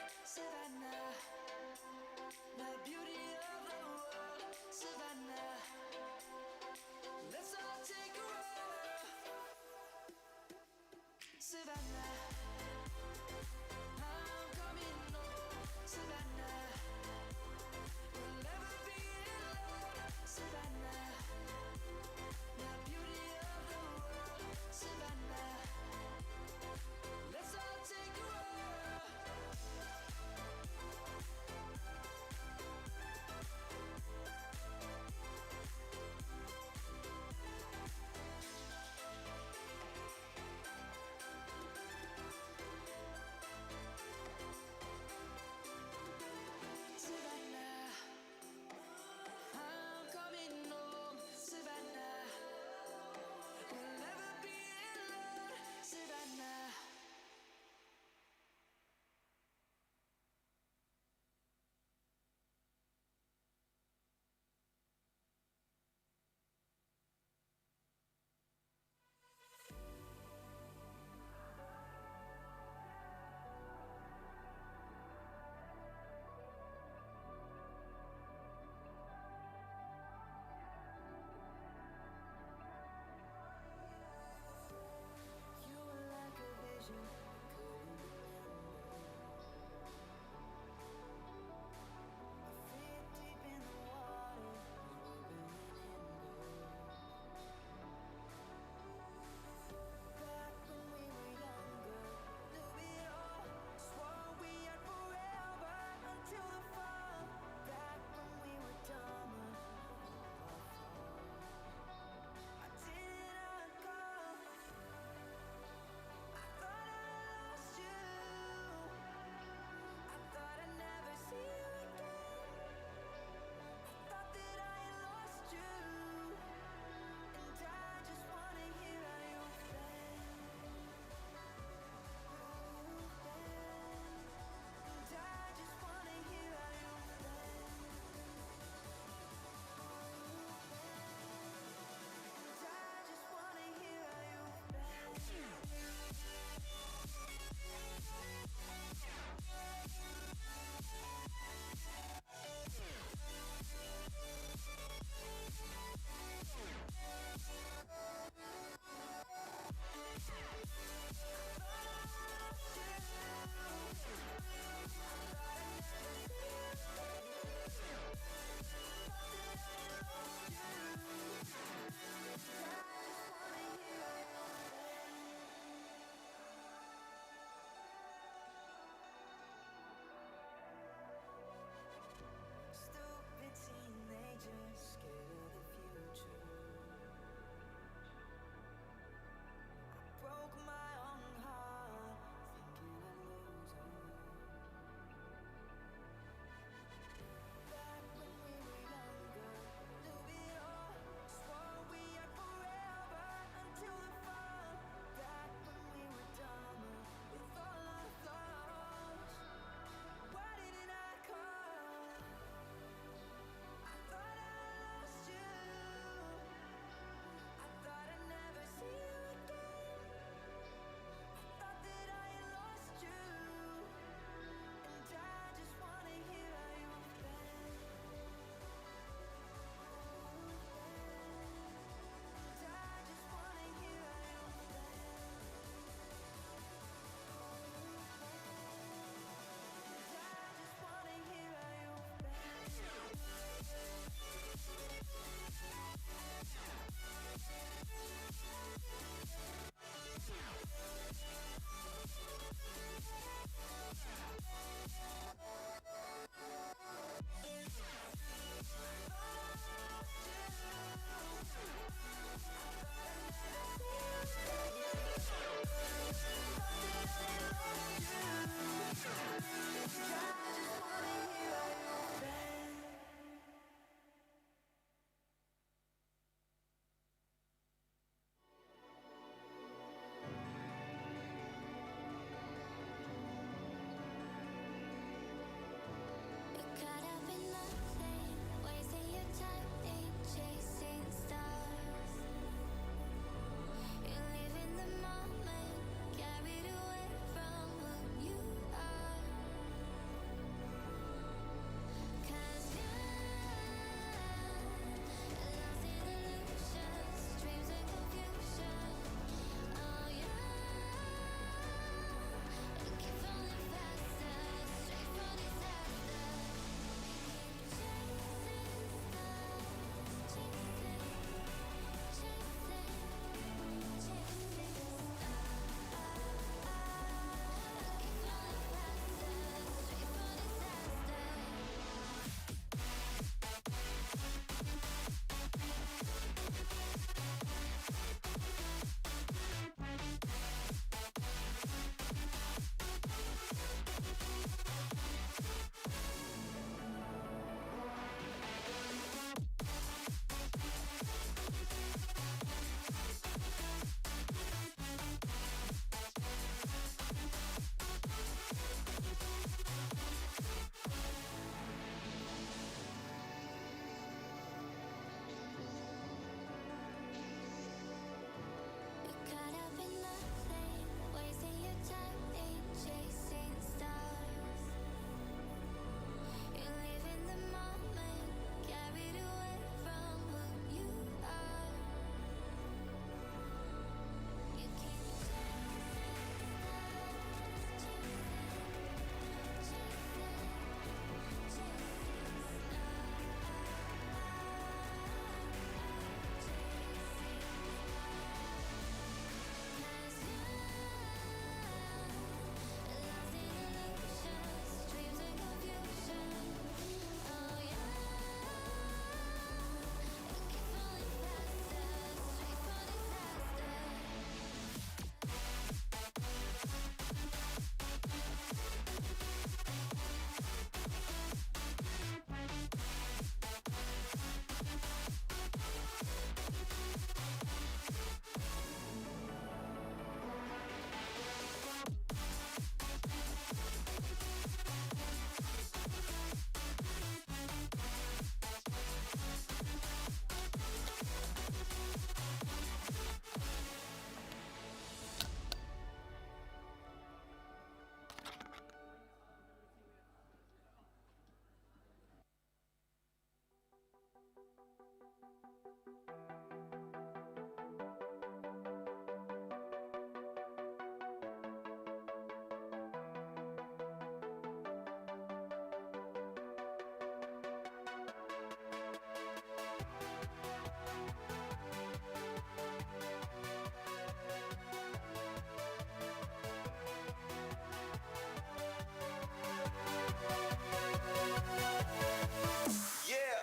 Yeah.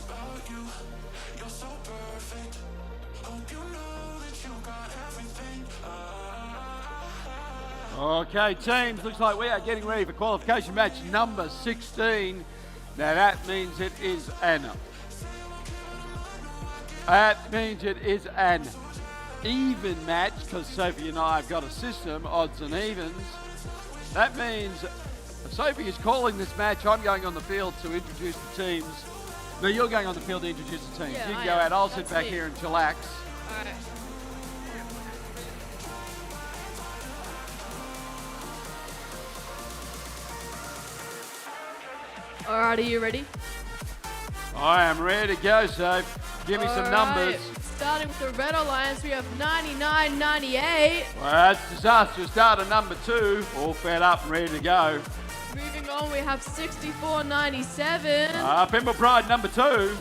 about you. You're so perfect. Hope you know that you got everything. Okay, teams, looks like we are getting ready for qualification match number 16. Now that means it is an even match, because Sophie and I have got a system, odds and evens. That means Sophie is calling this match. I'm going on the field to introduce the teams. No, you're going on the field to introduce the teams. Yeah, You can I go am. out, I'll sit That's back me. here and chillax. Alright. Alright, are you ready? I am ready to go, so give me some numbers. Starting with the Red Alliance, we have 99.98. Well, that's disastrous. Start at number 2, all fed up and ready to go. Moving on, we have 64.97. Pimple Pride number 2.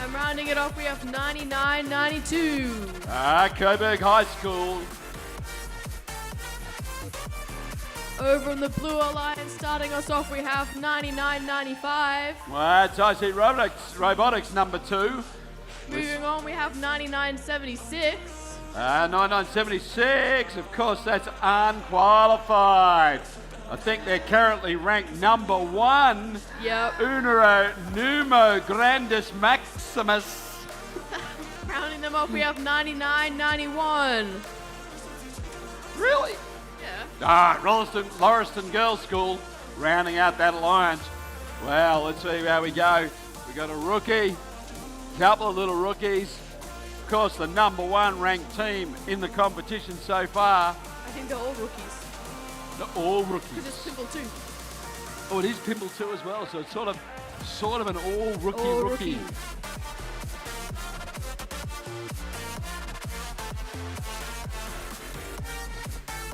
And rounding it off, we have 99.92. Coburg High School. Over in the Blue Alliance, starting us off, we have 99.95. Well, that's IC Robotics number 2. Moving on, we have 99.76. 9976, of course, that's unqualified. I think they're currently ranked number 1. Yep. Unero Numo Grandis Maximus. Rounding them off, we have 99.91. Really? Yeah. Lauriston Girls School rounding out that alliance. Well, let's see how we go. We got a rookie, couple of little rookies. Of course, the number 1 ranked team in the competition so far. I think they're all rookies. They're all Because rookies. it's Pimple too. Oh, it is Pimple too as well, so it's sort of an all rookie All rookie. rookies.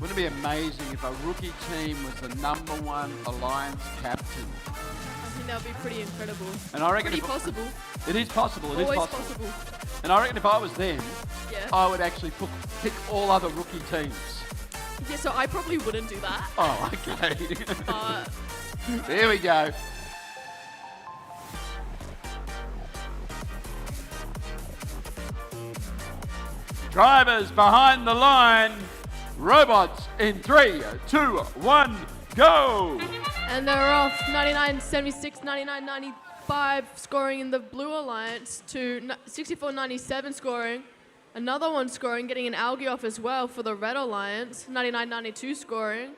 Wouldn't it be amazing if a rookie team was the number 1 alliance captain? I think that would be pretty incredible. And I reckon Pretty if- possible. It is possible. It is Always possible. possible. And I reckon if I was them, Yeah. I would actually pick all other rookie teams. Yeah, so I probably wouldn't do that. Oh, okay. But There we go. Drivers behind the line. Robots in 3, 2, 1, go! and they're off 99.76, 99.95 scoring in the Blue Alliance to 64.97 scoring. Another one scoring, getting an algae off as well for the Red Alliance, 99.92 scoring.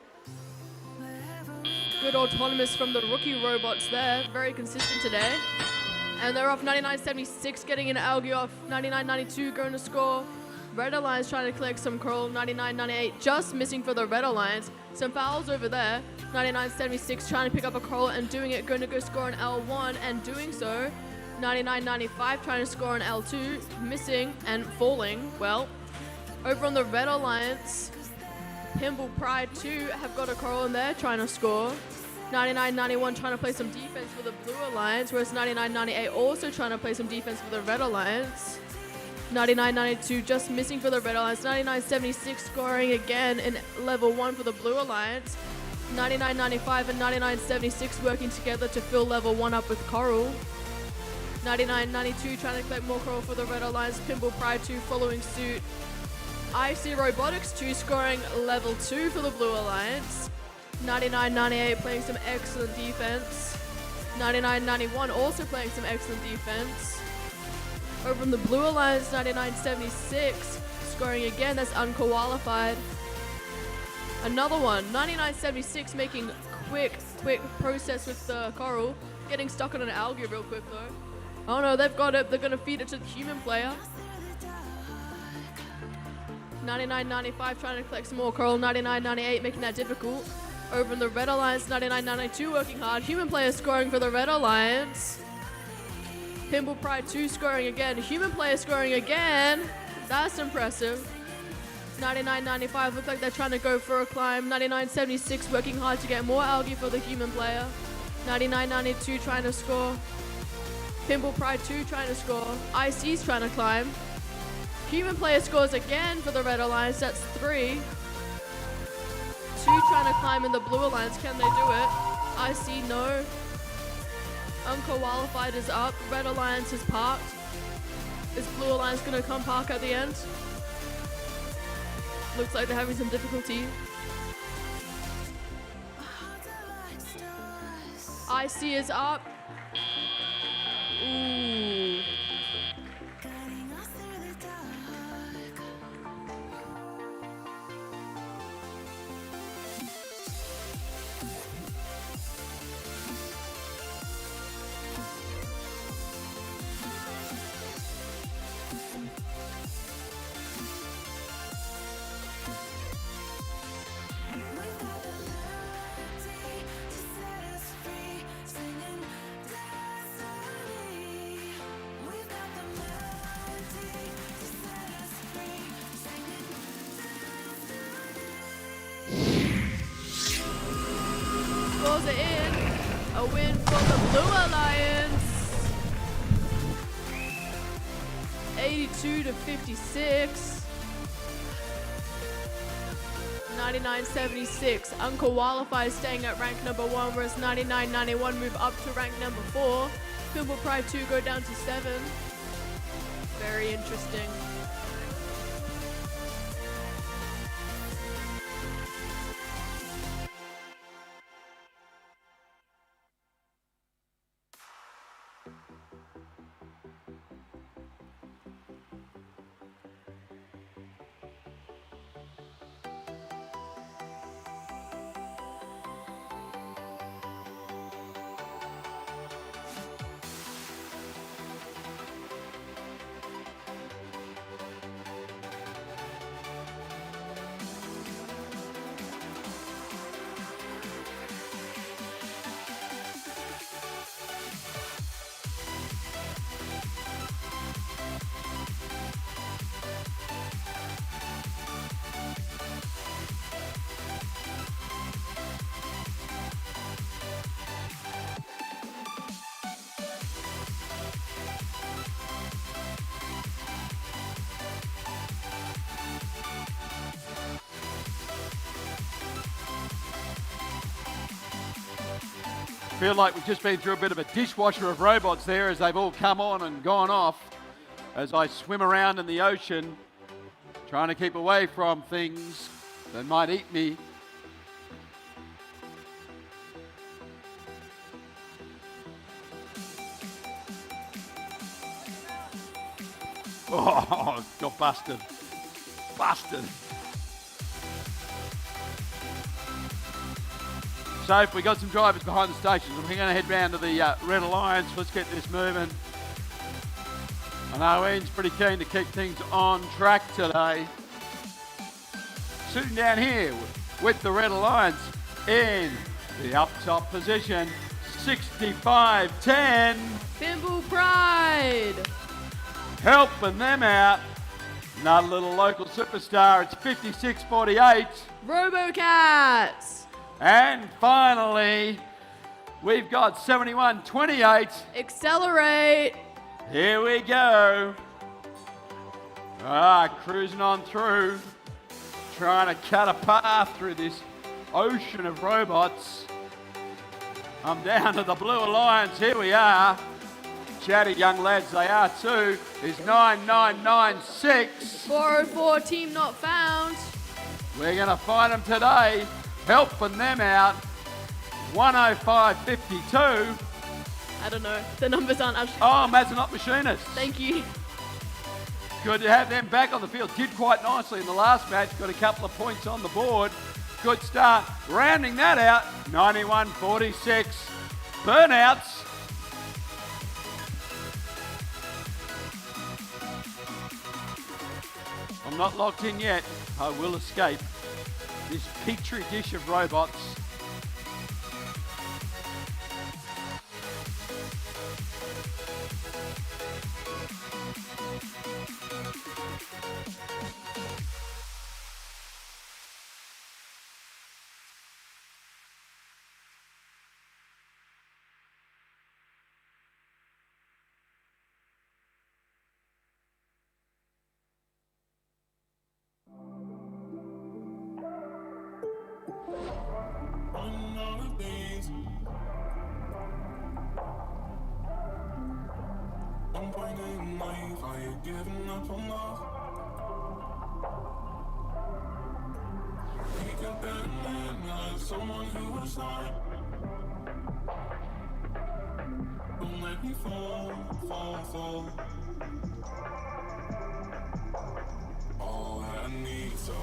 Good autonomous from the rookie robots there, very consistent today. And they're off 99.76, getting an algae off, 99.92 going to score. Red Alliance trying to collect some coral, 99.98, just missing for the Red Alliance. Some fouls over there, 99.76 trying to pick up a coral and doing it, going to go score an L1 and doing so. 99.95 trying to score an L2, missing and falling. Well, over on the Red Alliance, Pimble Pride 2 have got a coral in there trying to score. 99.91 trying to play some defense for the Blue Alliance, whereas 99.98 also trying to play some defense for the Red Alliance. 99.92 just missing for the Red Alliance. 99.76 scoring again in level 1 for the Blue Alliance. 99.95 and 99.76 working together to fill level 1 up with coral. 99.92 trying to collect more coral for the Red Alliance. Pimble Pride 2 following suit. IC Robotics 2 scoring level 2 for the Blue Alliance. 99.98 playing some excellent defense. 99.91 also playing some excellent defense. Over in the Blue Alliance, 99.76 scoring again, that's unqualified. Another one, 99.76 making quick process with the coral. Getting stuck on an algae real quick though. Oh no, they've got it, they're gonna feed it to the human player. 99.95 trying to collect some more coral, 99.98 making that difficult. Over in the Red Alliance, 99.92 working hard. Human player scoring for the Red Alliance. Pimble Pride 2 scoring again. Human player scoring again. That's impressive. 99.95 look like they're trying to go for a climb. 99.76 working hard to get more algae for the human player. 99.92 trying to score. Pimble Pride 2 trying to score. IC's trying to climb. Human player scores again for the Red Alliance. That's 3. 2 trying to climb in the Blue Alliance. Can they do it? IC no. Unqualified is up. Red Alliance is parked. Is Blue Alliance gonna come park at the end? Looks like they're having some difficulty. IC is up. Ooh. Scores are in. A win for the Blue Alliance. 82 to 56. 99.76. Unqualified is staying at rank number 1, whereas 99.91 move up to rank number 4. Pimple Pride 2 go down to 7. Very interesting. Feel like we've just been through a bit of a dishwasher of robots there as they've all come on and gone off as I swim around in the ocean trying to keep away from things that might eat me. Oh, got busted. Busted. So we got some drivers behind the stations. We're going to head round to the Red Alliance. Let's get this moving. I know Ian's pretty keen to keep things on track today. Sitting down here with the Red Alliance in the up top position, 65-10. Pimble Pride. Helping them out. Another little local superstar. It's 56-48. Robocats. And finally, we've got 71-28. Accelerate. Here we go. Cruising on through. Trying to cut a path through this ocean of robots. I'm down to the Blue Alliance. Here we are. Chatty young lads, they are too. Is 9996. 404 team not found. We're going to find them today. Helping them out. 105.52. I don't know. The numbers aren't actually. Oh, Mazenot Machinists. Thank you. Good to have them back on the field. Did quite nicely in the last match. Got a couple of points on the board. Good start. Rounding that out. 91.46. Burnouts. I'm not locked in yet. I will escape this petri dish of robots. I'm pointing knife, are you giving up on love? Make a better man out of someone who was not. Don't let me fall, fall, fall. All I need, so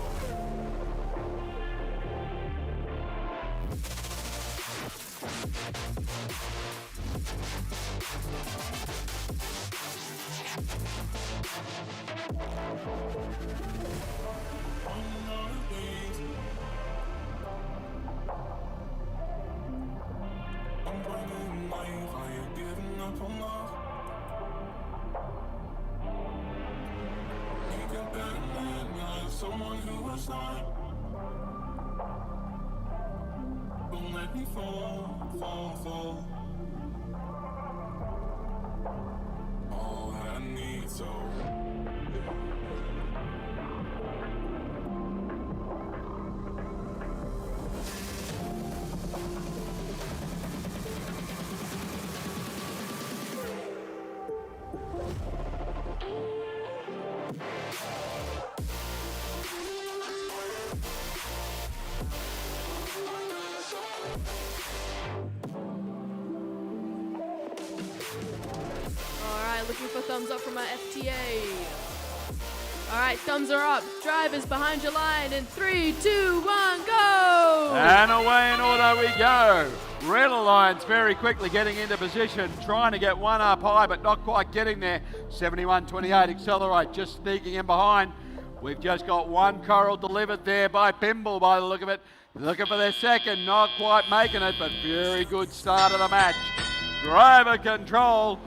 I'm burning life, are you giving up on love? Make a better man out of someone who was not. Don't let me fall, fall, fall. All I need, so Alright, looking for thumbs up from our FTA. Alright, thumbs are up. Drivers behind your line in 3, 2, 1, go! And away in order we go. Red Alliance very quickly getting into position, trying to get one up high, but not quite getting there. 71.28 Accelerate just sneaking in behind. We've just got one coral delivered there by Pimble by the look of it. Looking for their second, not quite making it, but very good start of the match. Driver control.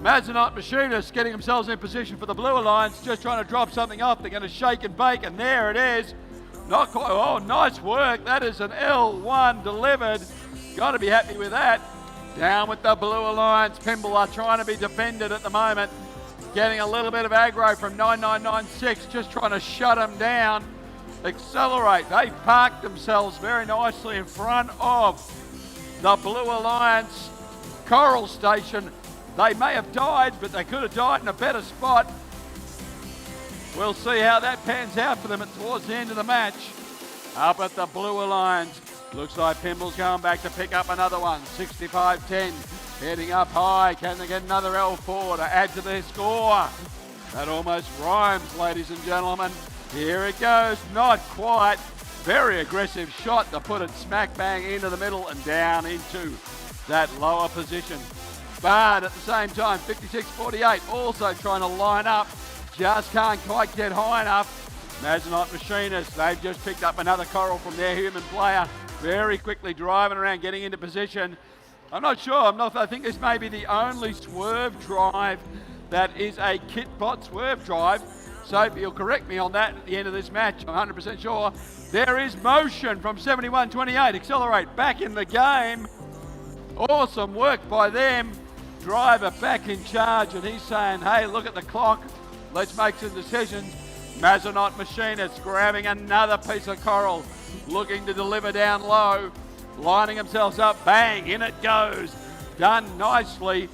Mazanot Machinists getting themselves in position for the Blue Alliance, just trying to drop something off. They're going to shake and bake, and there it is. Not quite, oh, nice work. That is an L1 delivered. Got to be happy with that. Down with the Blue Alliance. Pimble are trying to be defended at the moment. Getting a little bit of aggro from 9996, just trying to shut them down. Accelerate. They parked themselves very nicely in front of the Blue Alliance Coral Station. They may have died, but they could have died in a better spot. We'll see how that pans out for them towards the end of the match. Up at the Blue Alliance. Looks like Pimble's going back to pick up another one. 65-10. Heading up high. Can they get another L4 to add to their score? That almost rhymes, ladies and gentlemen. Here it goes. Not quite. Very aggressive shot to put it smack bang into the middle and down into that lower position. But at the same time, 56.48 also trying to line up. Just can't quite get high enough. Mazanot Machinists, they've just picked up another coral from their human player. Very quickly driving around, getting into position. I'm not sure. I think this may be the only swerve drive that is a kitbot swerve drive. So you'll correct me on that at the end of this match. I'm 100% sure. There is motion from 71.28. Accelerate back in the game. Awesome work by them. Driver back in charge, and he's saying, hey, look at the clock. Let's make some decisions. Mazanot Machinists grabbing another piece of coral, looking to deliver down low, lining themselves up. Bang, in it goes. Done nicely.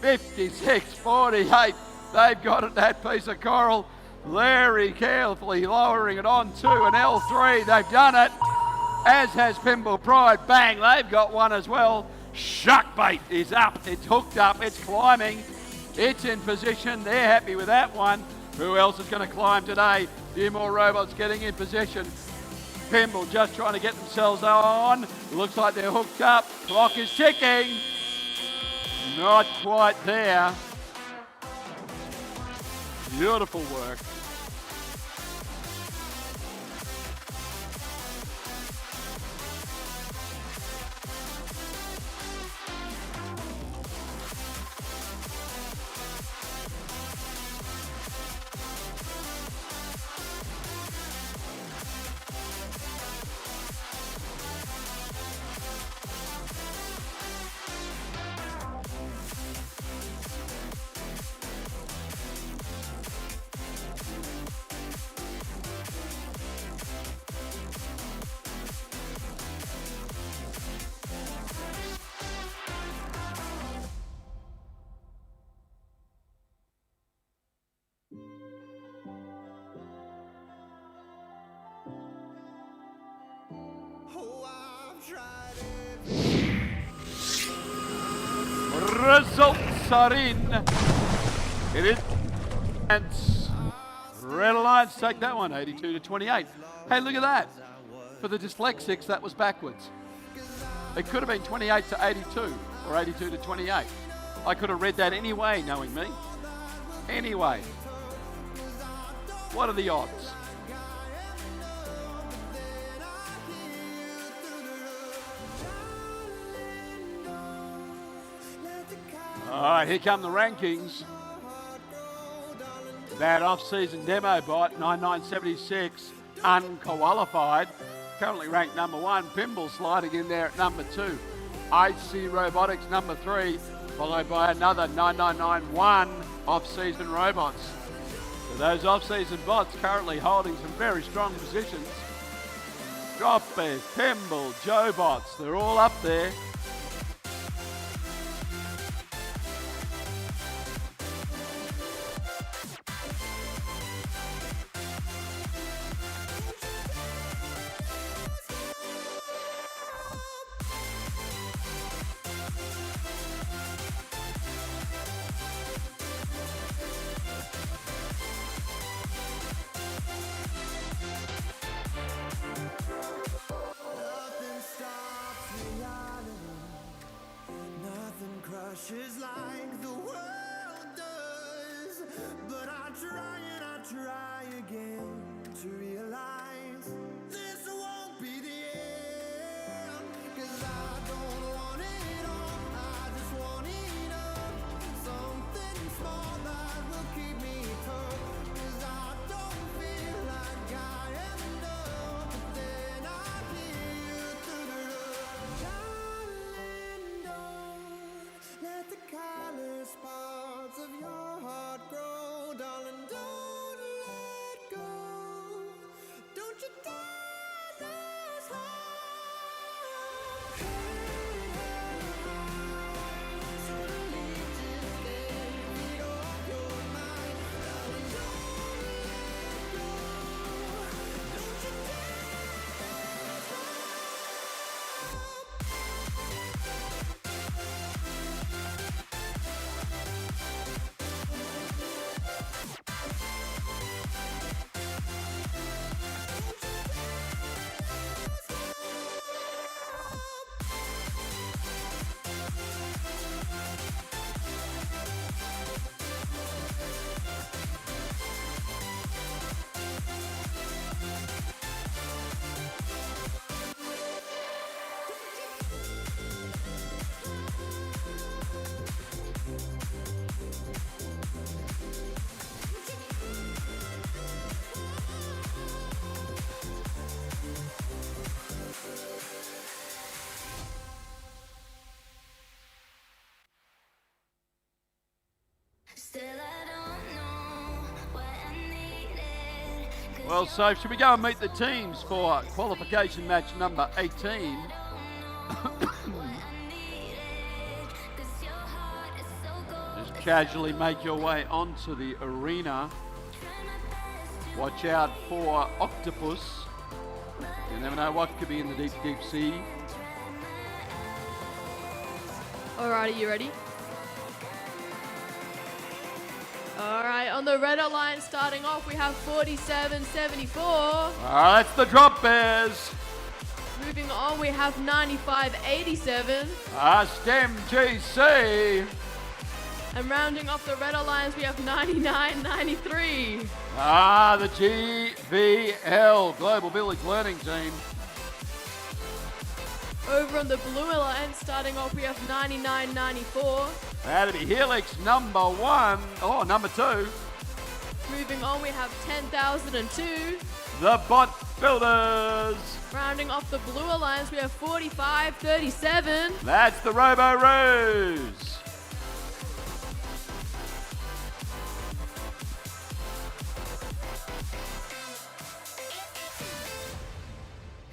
56.48. They've got it, that piece of coral. Very carefully lowering it on to an L3. They've done it, as has Pimble Pride. Bang, they've got one as well. Shuck bait is up, it's hooked up, it's climbing, it's in position. They're happy with that one. Who else is going to climb today? A few more robots getting in position. Pimble just trying to get themselves on. Looks like they're hooked up. Clock is ticking. Not quite there. Beautiful work. Results are in. It is. And Red Alliance take that one, 82 to 28. Hey, look at that. For the dyslexics, that was backwards. It could have been 28 to 82 or 82 to 28. I could have read that any way, knowing me. Anyway, what are the odds? All right, here come the rankings. That off-season demo bot, 9976, unqualified. Currently ranked number 1. Pimble sliding in there at number 2. IC Robotics number 3, followed by another 9991 off-season robots. So those off-season bots currently holding some very strong positions. Drop Bears, Pimble, Joe Bots, they're all up there. Crushes like the world does, but I try and I try again to realize this won't be the end, 'cause I don't want it all, I just want enough, something small that will keep me tough, 'cause I don't feel like I am enough, but then I hear you through the roof. Darling, don't let the colors parts of your heart grow, darling, don't let go, don't you dare lose heart. Suddenly just can't get off your mind, darling, don't let go, don't you dare lose Still I don't know what I needed. Well, so should we go and meet the teams for qualification match number 18? Just casually make your way onto the arena. Watch out for octopus. You never know what could be in the deep, deep sea. Alrighty, you ready? Alright, on the Red Alliance starting off, we have 47.74. That's the Drop Bears. Moving on, we have 95.87. STEM GC. And rounding off the Red Alliance, we have 99.93. The GVL, Global Village Learning Team. Over on the Blue Alliance, starting off, we have 99.94. That'd be Helix number 1, or number 2. Moving on, we have 10,002. The Bot Builders. Rounding off the Blue Alliance, we have 45.37. That's the Robo Rose.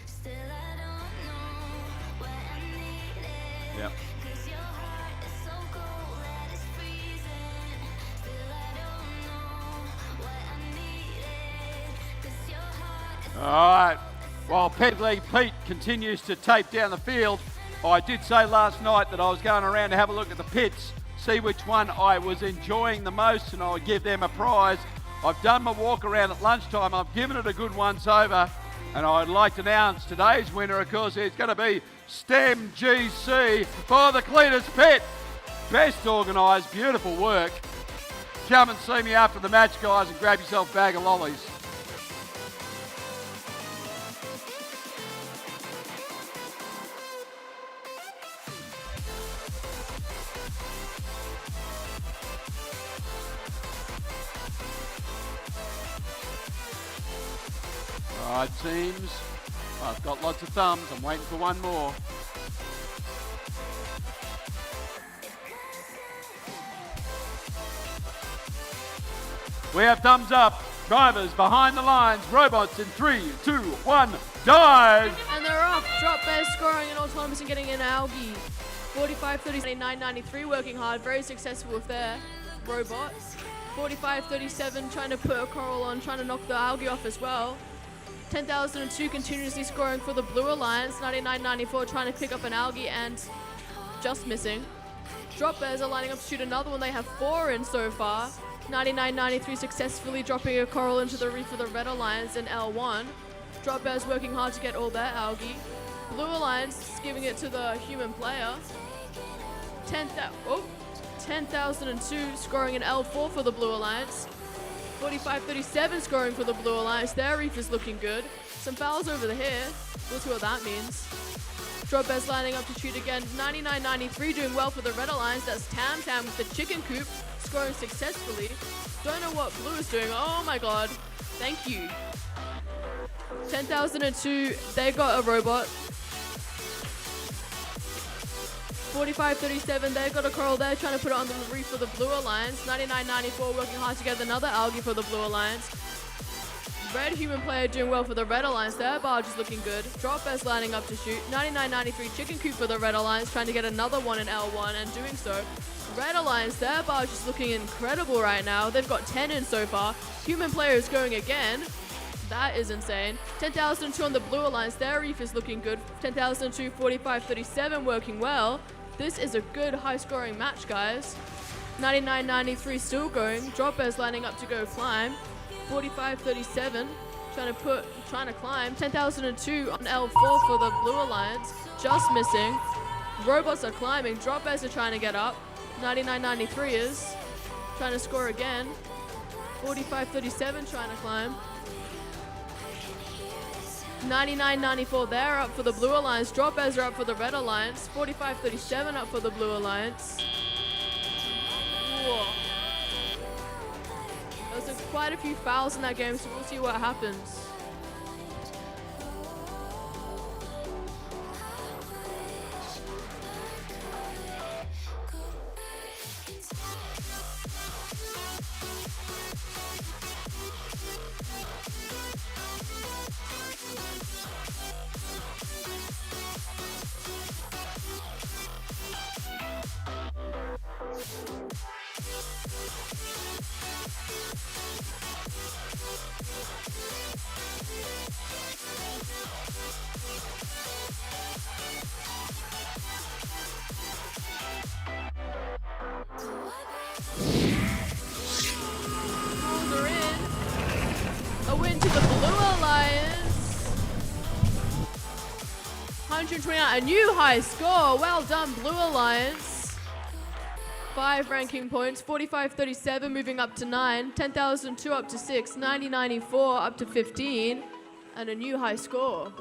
Still I don't know what I needed. Yep. 'Cause your heart is so cold that it's freezing. Still I don't know what I needed. 'Cause your heart is All right. While Pet Pete continues to tape down the field, I did say last night that I was going around to have a look at the pits, see which one I was enjoying the most, and I would give them a prize. I've done my walk around at lunchtime. I've given it a good once over, and I'd like to announce today's winner. Of course, it's going to be STEM GC for the Cletus Pit. Best organised, beautiful work. Come and see me after the match, guys, and grab yourself a bag of lollies. Right, teams. I've got lots of thumbs. I'm waiting for one more. We have thumbs up. Drivers behind the lines. Robots in 3, 2, 1, dive! And they're off. Drop Bears scoring and autonomous and getting in algae. 45-30, 993 working hard. Very successful with their robot. 45-37 trying to put a coral on, trying to knock the algae off as well. 10,002 continuously scoring for the Blue Alliance. 99.94 trying to pick up an algae and just missing. Drop Bears are lining up to shoot another one. They have 4 in so far. 99.93 successfully dropping a coral into the reef for the Red Alliance in L1. Drop Bears working hard to get all their algae. Blue Alliance giving it to the human player. 10,002 scoring an L4 for the Blue Alliance. 45-37 scoring for the Blue Alliance. Their reef is looking good. Some fouls over the here. We'll see what that means. Drop Bears lining up to shoot again. 99.93 doing well for the Red Alliance. That's Tam Tam with the chicken coop scoring successfully. Don't know what Blue is doing. Oh my god. Thank you. 10,002, they got a robot. 45-37, they got a coral there, trying to put it on the reef for the Blue Alliance. 99.94 working hard to get another algae for the Blue Alliance. Red human player doing well for the Red Alliance. Their barge is looking good. Drop Bears lining up to shoot. 99.93 chicken coop for the Red Alliance, trying to get another one in L1 and doing so. Red Alliance, their barge is looking incredible right now. They've got 10 in so far. Human player is going again. That is insane. 10,002 on the Blue Alliance. Their reef is looking good. 10,002, 45-37 working well. This is a good high-scoring match, guys. 99.93 still going. Drop Bears lining up to go climb. 45-37 trying to climb. 10,002 on L4 for the Blue Alliance. Just missing. Robots are climbing. Drop Bears are trying to get up. 99.93 is trying to score again. 45-37 trying to climb. 99.94 they're up for the Blue Alliance. Drop Bears are up for the Red Alliance. 45-37 up for the Blue Alliance. Whoa. There's quite a few fouls in that game, so we'll see what happens. A win to the Blue Alliance. 129, a new high score. Well done, Blue Alliance. 5 ranking points. 45-37 moving up to 9. 10,002 up to 6. 90-94 up to 15. And a new high score.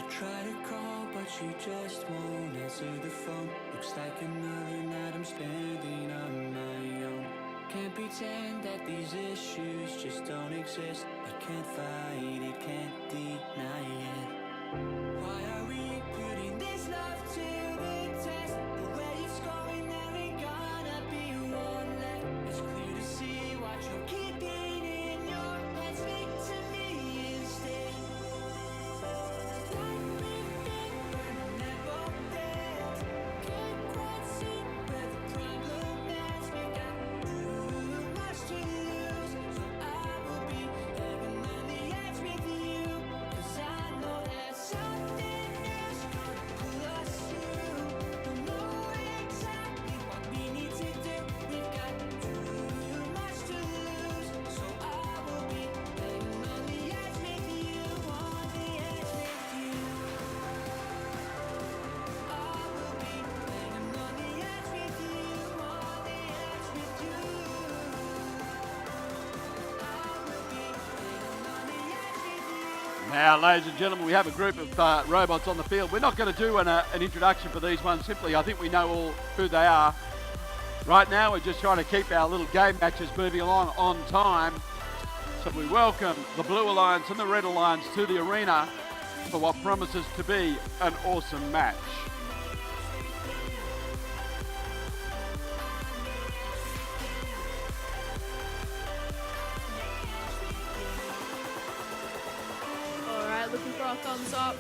Try to call, but she just won't answer the phone. Looks like another night I'm spending on my own. Can't pretend that these issues just don't exist. I can't fight it, can't deny it. Why are we putting this love to the test? The way it's going, there ain't gonna be one left. It's clear to see what you're keeping in your head. Speak to me instead. Like we've been burning at both ends. Can't quite see where the problem is. We got too much to lose, so I will be hanging on the edge with you. 'Cause I know there's something new's gonna pull us through. Don't know exactly what we need to do. We've got too much to lose, so I will be hanging on the edge with you. On the edge with you. I will be hanging on the edge with you. On the edge with you. I will be hanging on the edge with you. Now, ladies and gentlemen, we have a group of robots on the field. We're not going to do an introduction for these ones. Simply, I think we know all who they are. Right now, we're just trying to keep our little game matches moving along on time. So we welcome the Blue Alliance and the Red Alliance to the arena for what promises to be an awesome match. All right, looking for a thumbs up.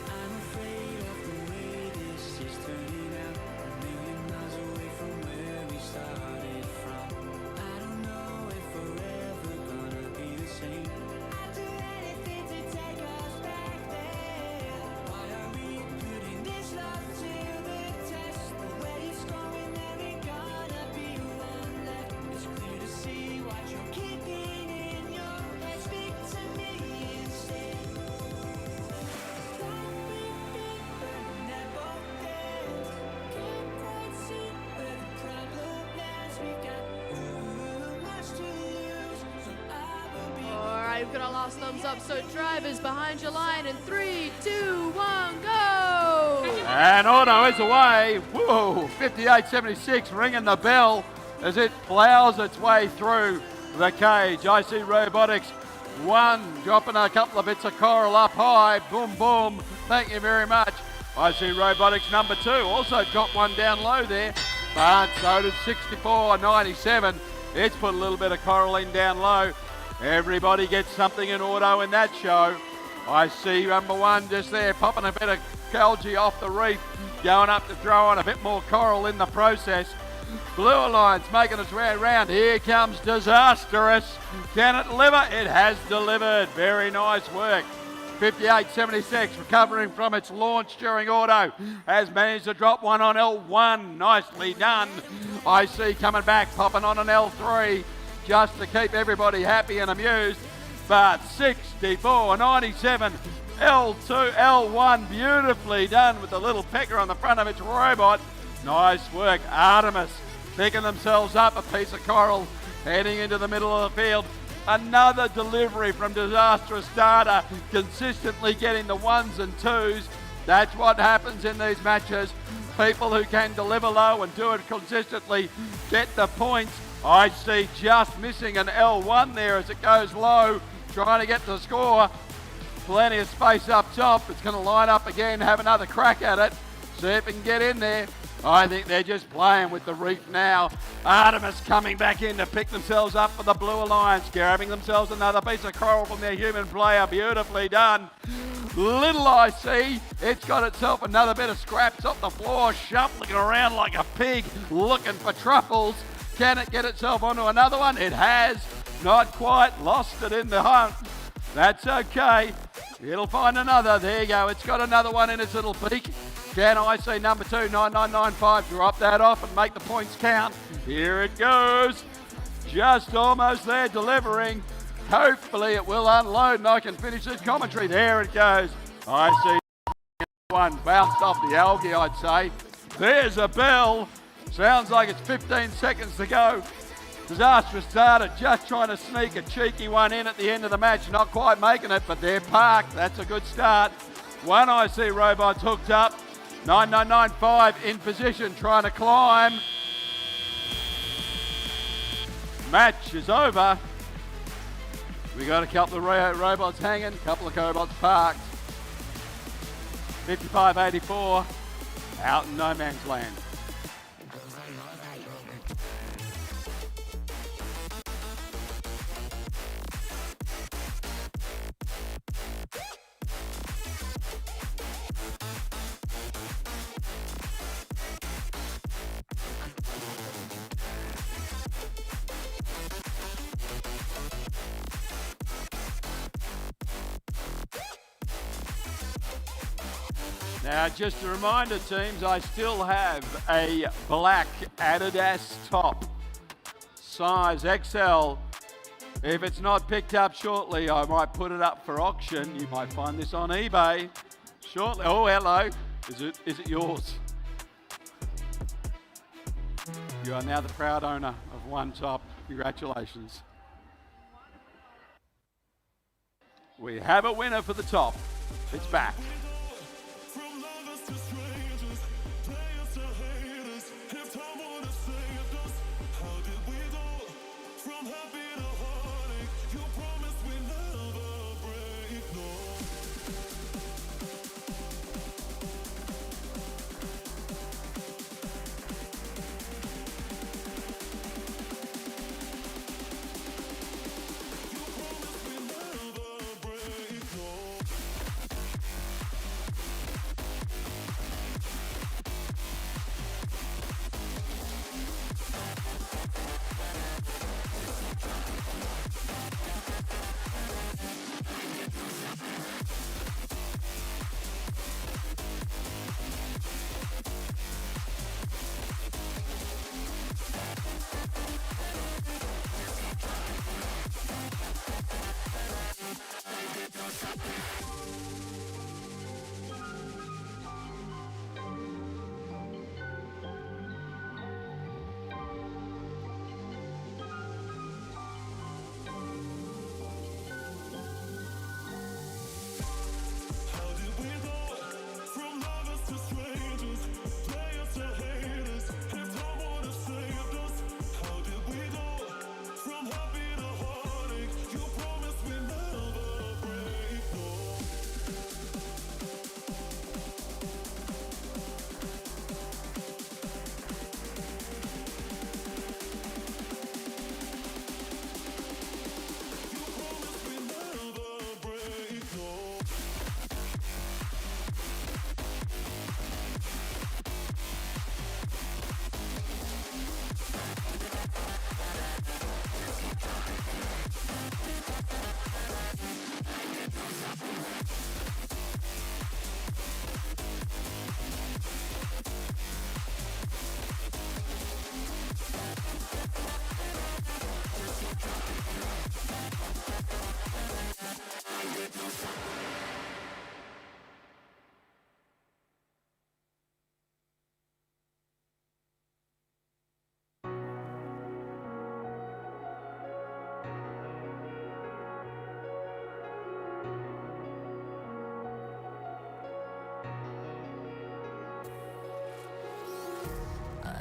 I'm afraid of the way this is turning out. A million miles away from where we started from. I don't know if we're ever gonna be the same. I'd do anything to take us back there. Why are we putting this love to the test? The way it's going, there ain't gonna be one left. It's clear to see what you're keeping in your head. Speak to me instead. All right, we've got our last thumbs up. So drivers behind your line in 3, 2, 1, go! And auto is away. Whoa, 58.76 ringing the bell as it ploughs its way through the cage. I see Robotics one, dropping a couple of bits of coral up high. Boom, boom. Thank you very much. I see Robotics number 2 also got one down low there, but so did 64.97. It's put a little bit of coral in down low. Everybody gets something in auto in that show. I see number 1 just there, popping a bit of algae off the reef, going up to throw on a bit more coral in the process. Blue Alliance making its way around. Here comes Disastrous. Can it deliver? It has delivered. Very nice work. 58.76 recovering from its launch during auto. Has managed to drop one on L1. Nicely done. I see coming back, popping on an L3 just to keep everybody happy and amused. But 64.97. L2, L1 beautifully done with the little pecker on the front of its robot. Nice work. Artemis picking themselves up a piece of coral, heading into the middle of the field. Another delivery from Disastrous Data, consistently getting the 1s and 2s. That's what happens in these matches. People who can deliver low and do it consistently get the points. I see just missing an L1 there as it goes low, trying to get the score. Plenty of space up top. It's going to line up again, have another crack at it, see if it can get in there. I think they're just playing with the reef now. Artemis coming back in to pick themselves up for the Blue Alliance, grabbing themselves another piece of coral from their human player. Beautifully done. Little I see, it's got itself another bit of scraps off the floor, shuffling around like a pig, looking for truffles. Can it get itself onto another one? It has. Not quite. Lost it in the hunt. That's okay. It'll find another. There you go. It's got another one in its little beak. Can I see number 2, 9995, drop that off and make the points count? Here it goes. Just almost there, delivering. Hopefully it will unload and I can finish this commentary. There it goes. I see one bounced off the algae, I'd say. There's a bell. Sounds like it's 15 seconds to go. Disastrous starter, just trying to sneak a cheeky one in at the end of the match. Not quite making it, but they're parked. That's a good start. One IC Robots hooked up. 9995 in position, trying to climb. Match is over. We got a couple of robots hanging, a couple of cobots parked. 55-84, out in no man's land. Now, just a reminder, teams, I still have a black Adidas top, size XL. If it's not picked up shortly, I might put it up for auction. You might find this on eBay shortly. Oh, hello. Is it yours? You are now the proud owner of one top. Congratulations. We have a winner for the top. It's back.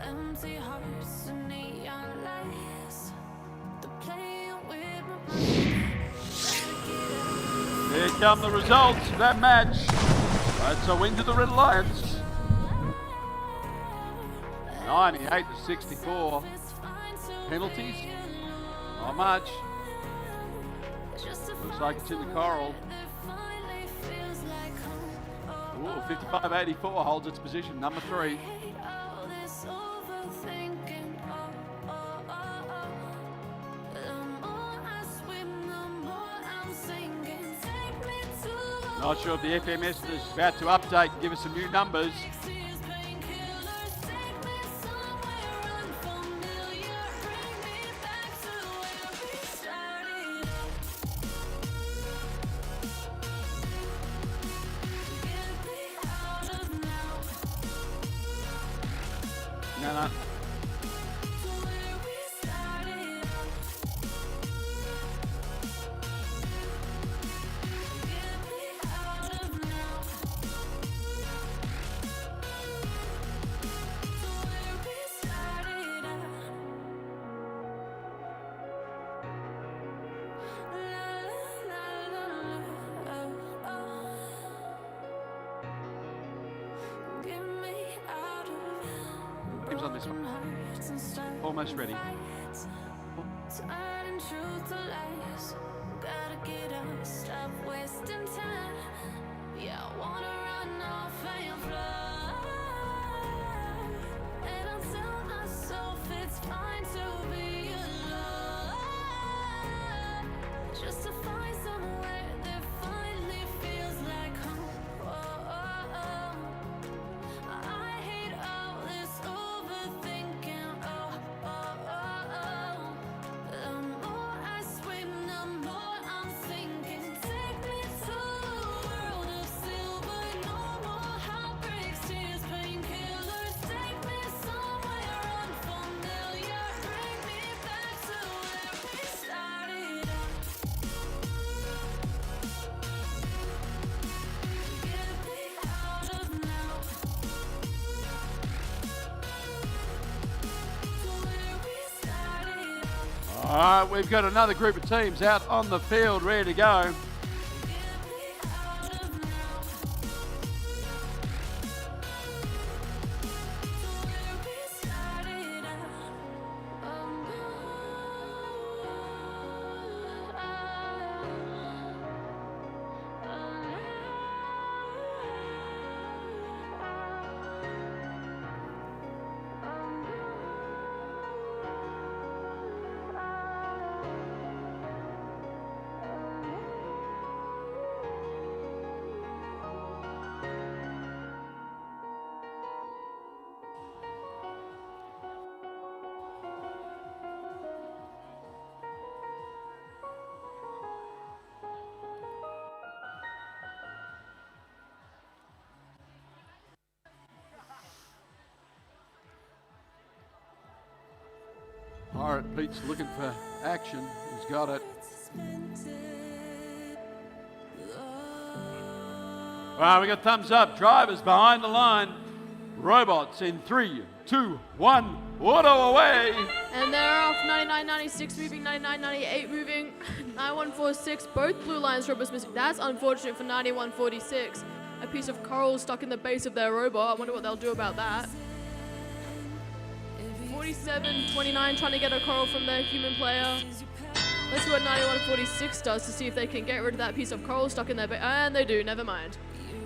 Empty hearts and neon lights. The playing with my mind. Here come the results of that match. That's a win to the Red Lions. 98-64. Penalties? Not much. Looks like it's in the coral. Ooh, 55-84 holds its position, number 3. Not sure if the FMS is about to update and give us some new numbers. No. teams on this one. Almost ready. Turning truth to lies. Gotta get up, stop wasting time. Yeah, I wanna run off and fly. And I'll tell myself it's fine to be alone. Just to find somewhere that finally feels like home. I hate all this overthinking. The more I swim, the more I'm sinking. Take me to a world of silver. No more heartbreaks, tears, painkillers. Take me somewhere unfamiliar. Bring me back to where we started out. Get me out of now. To where we started out. All right, we've got another group of teams out on the field ready to go. All right, Pete's looking for action. He's got it. All right, we got thumbs up. Drivers behind the line. Robots in 3, 2, 1. Auto away. And they're off. 99.96 moving, 99.98 moving, 91.46. Both blue lines robots missing. That's unfortunate for 91.46. A piece of coral stuck in the base of their robot. I wonder what they'll do about that. 47.29 trying to get a coral from their human player. Let's see what 91.46 does to see if they can get rid of that piece of coral stuck in their base. And they do, never mind.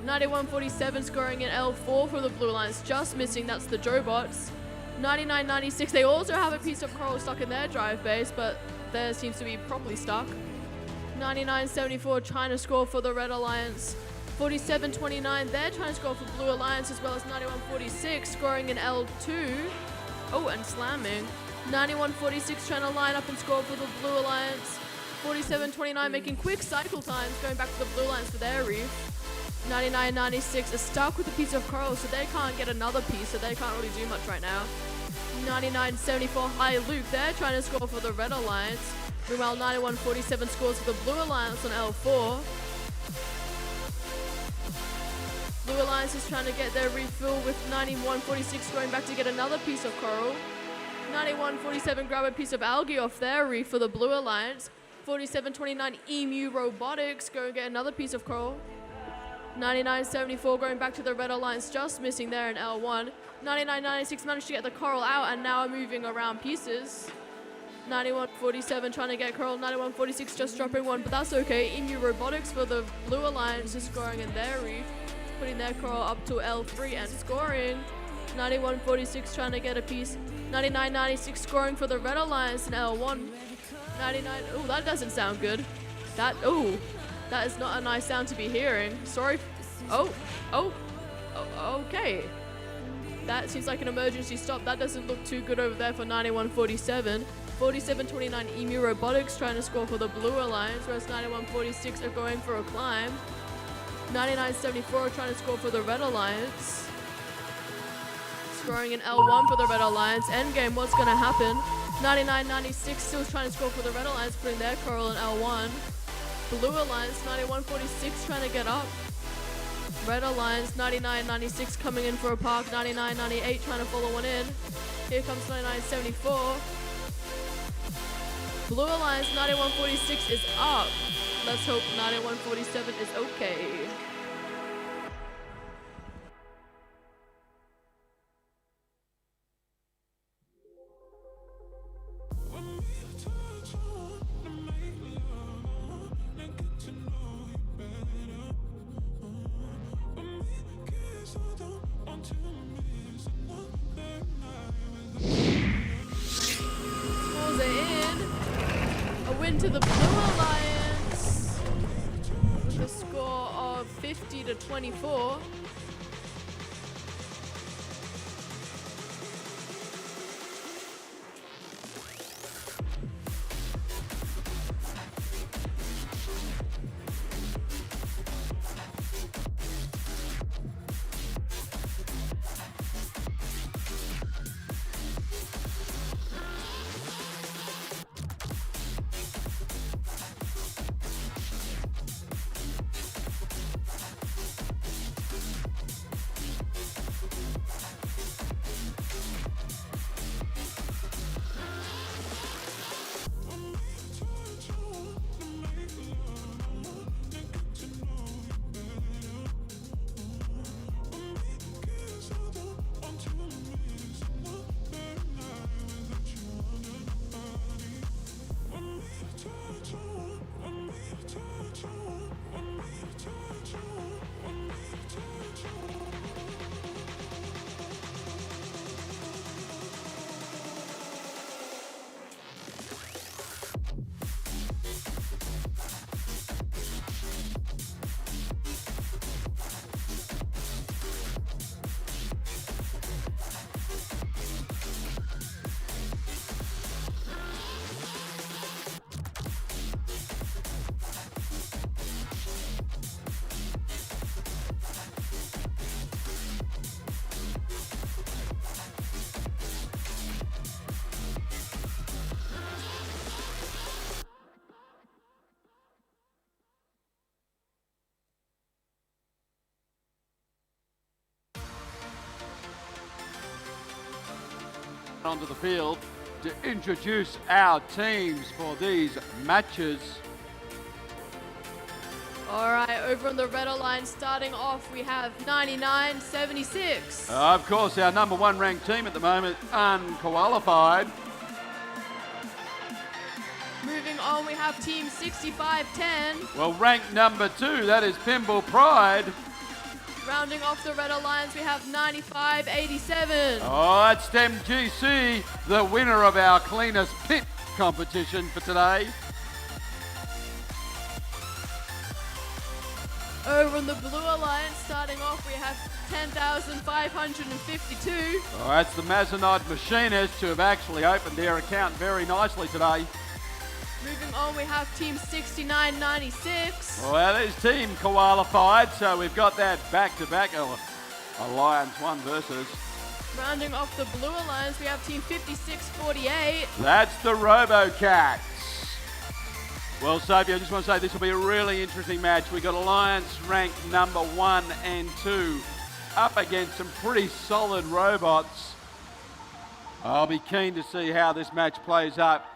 91.47 scoring in L4 for the blue lines, just missing. That's the Jobots. 99.96, they also have a piece of coral stuck in their drive base, but theirs seems to be properly stuck. 99.74 trying to score for the Red Alliance. 47.29, they're trying to score for Blue Alliance, as well as 91.46 scoring in L2. Oh, and slamming. 91.46 trying to line up and score for the Blue Alliance. 47.29 making quick cycle times, going back to the Blue Alliance for their reef. 99.96 is stuck with a piece of coral, so they can't get another piece, so they can't really do much right now. 99.74 High Luke, they're trying to score for the Red Alliance. Meanwhile, 91.47 scores for the Blue Alliance on L4. Blue Alliance is trying to get their refill with 91.46 going back to get another piece of coral. 91.47 grab a piece of algae off their reef for the Blue Alliance. 47.29 Emu Robotics go and get another piece of coral. 99.74 going back to the Red Alliance, just missing there in L1. 99.96 managed to get the coral out and now are moving around pieces. 91.47 trying to get coral. 91.46 just dropping one, but that's okay. Emu Robotics for the Blue Alliance is scoring in their reef, putting their coral up to L3 and scoring. 91.46 trying to get a piece. 99.96 scoring for the Red Alliance in L1. 99, oh, that doesn't sound good. That is not a nice sound to be hearing. Sorry. Okay. That seems like an emergency stop. That doesn't look too good over there for 91.47. 47.29 Emu Robotics trying to score for the Blue Alliance, whereas 91.46 are going for a climb. 99.74 are trying to score for the Red Alliance. Scoring in L1 for the Red Alliance. Endgame, what's going to happen? 99.96 still trying to score for the Red Alliance, putting their coral in L1. Blue Alliance, 91.46 trying to get up. Red Alliance, 99.96 coming in for a park. 99.98 trying to follow one in. Here comes 99.74. Blue Alliance, 91.46 is up. Let's hope 91.47 is okay. Scores are in. A win to the Blue Alliance with a score of 50-24. Onto the field to introduce our teams for these matches. All right, over on the Red Alliance, starting off, we have 99-76. Of course, our number one ranked team at the moment, unqualified. Moving on, we have Team 65-10. Well, ranked number 2, that is Pimble Pride. Rounding off the Red Alliance, we have 95-87. Oh, it's STEM GC, the winner of our cleanest pit competition for today. Over on the Blue Alliance, starting off, we have 10,552. Oh, that's the Mazonide Machinists who have actually opened their account very nicely today. Moving on, we have Team 69-96. Well, that is team qualified, so we've got that back-to-back Alliance 1 versus. Rounding off the Blue Alliance, we have Team 56-48. That's the RoboCats. Well, Sophie, I just want to say this will be a really interesting match. We've got Alliance ranked number 1 and 2 up against some pretty solid robots. I'll be keen to see how this match plays up.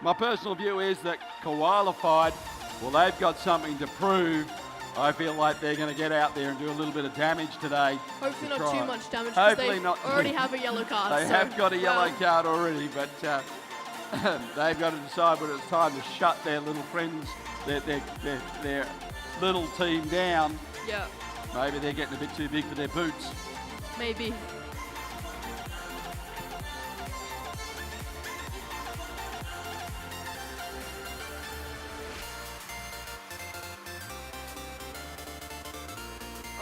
My personal view is that qualified, well, they've got something to prove. I feel like they're going to get out there and do a little bit of damage today. Hopefully not too much damage, because they already have a yellow card. They have got a yellow card already, but they've got to decide when it's time to shut their little friends, their little team down. Yeah. Maybe they're getting a bit too big for their boots. Maybe.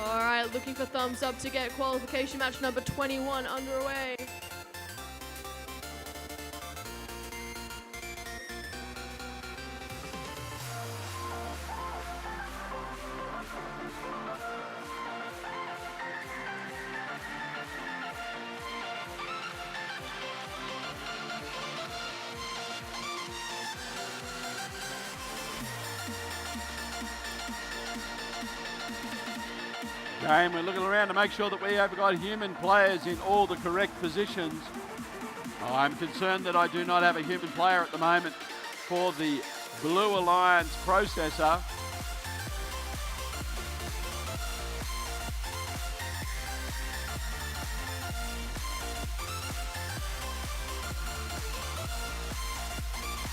All right, looking for thumbs up to get qualification match number 21 underway. And we're looking around to make sure that we have got human players in all the correct positions. I'm concerned that I do not have a human player at the moment for the Blue Alliance processor.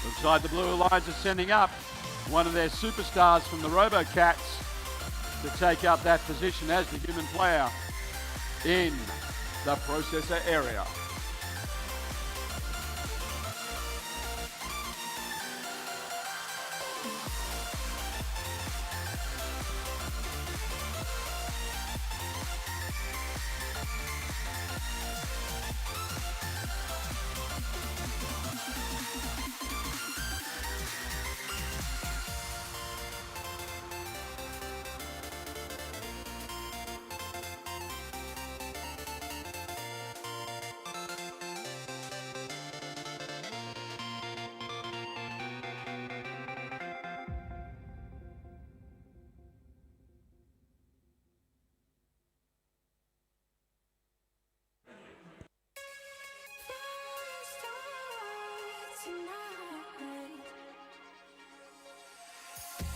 Looks like the Blue Alliance are sending up one of their superstars from the Robocats to take up that position as the human player in the processor area.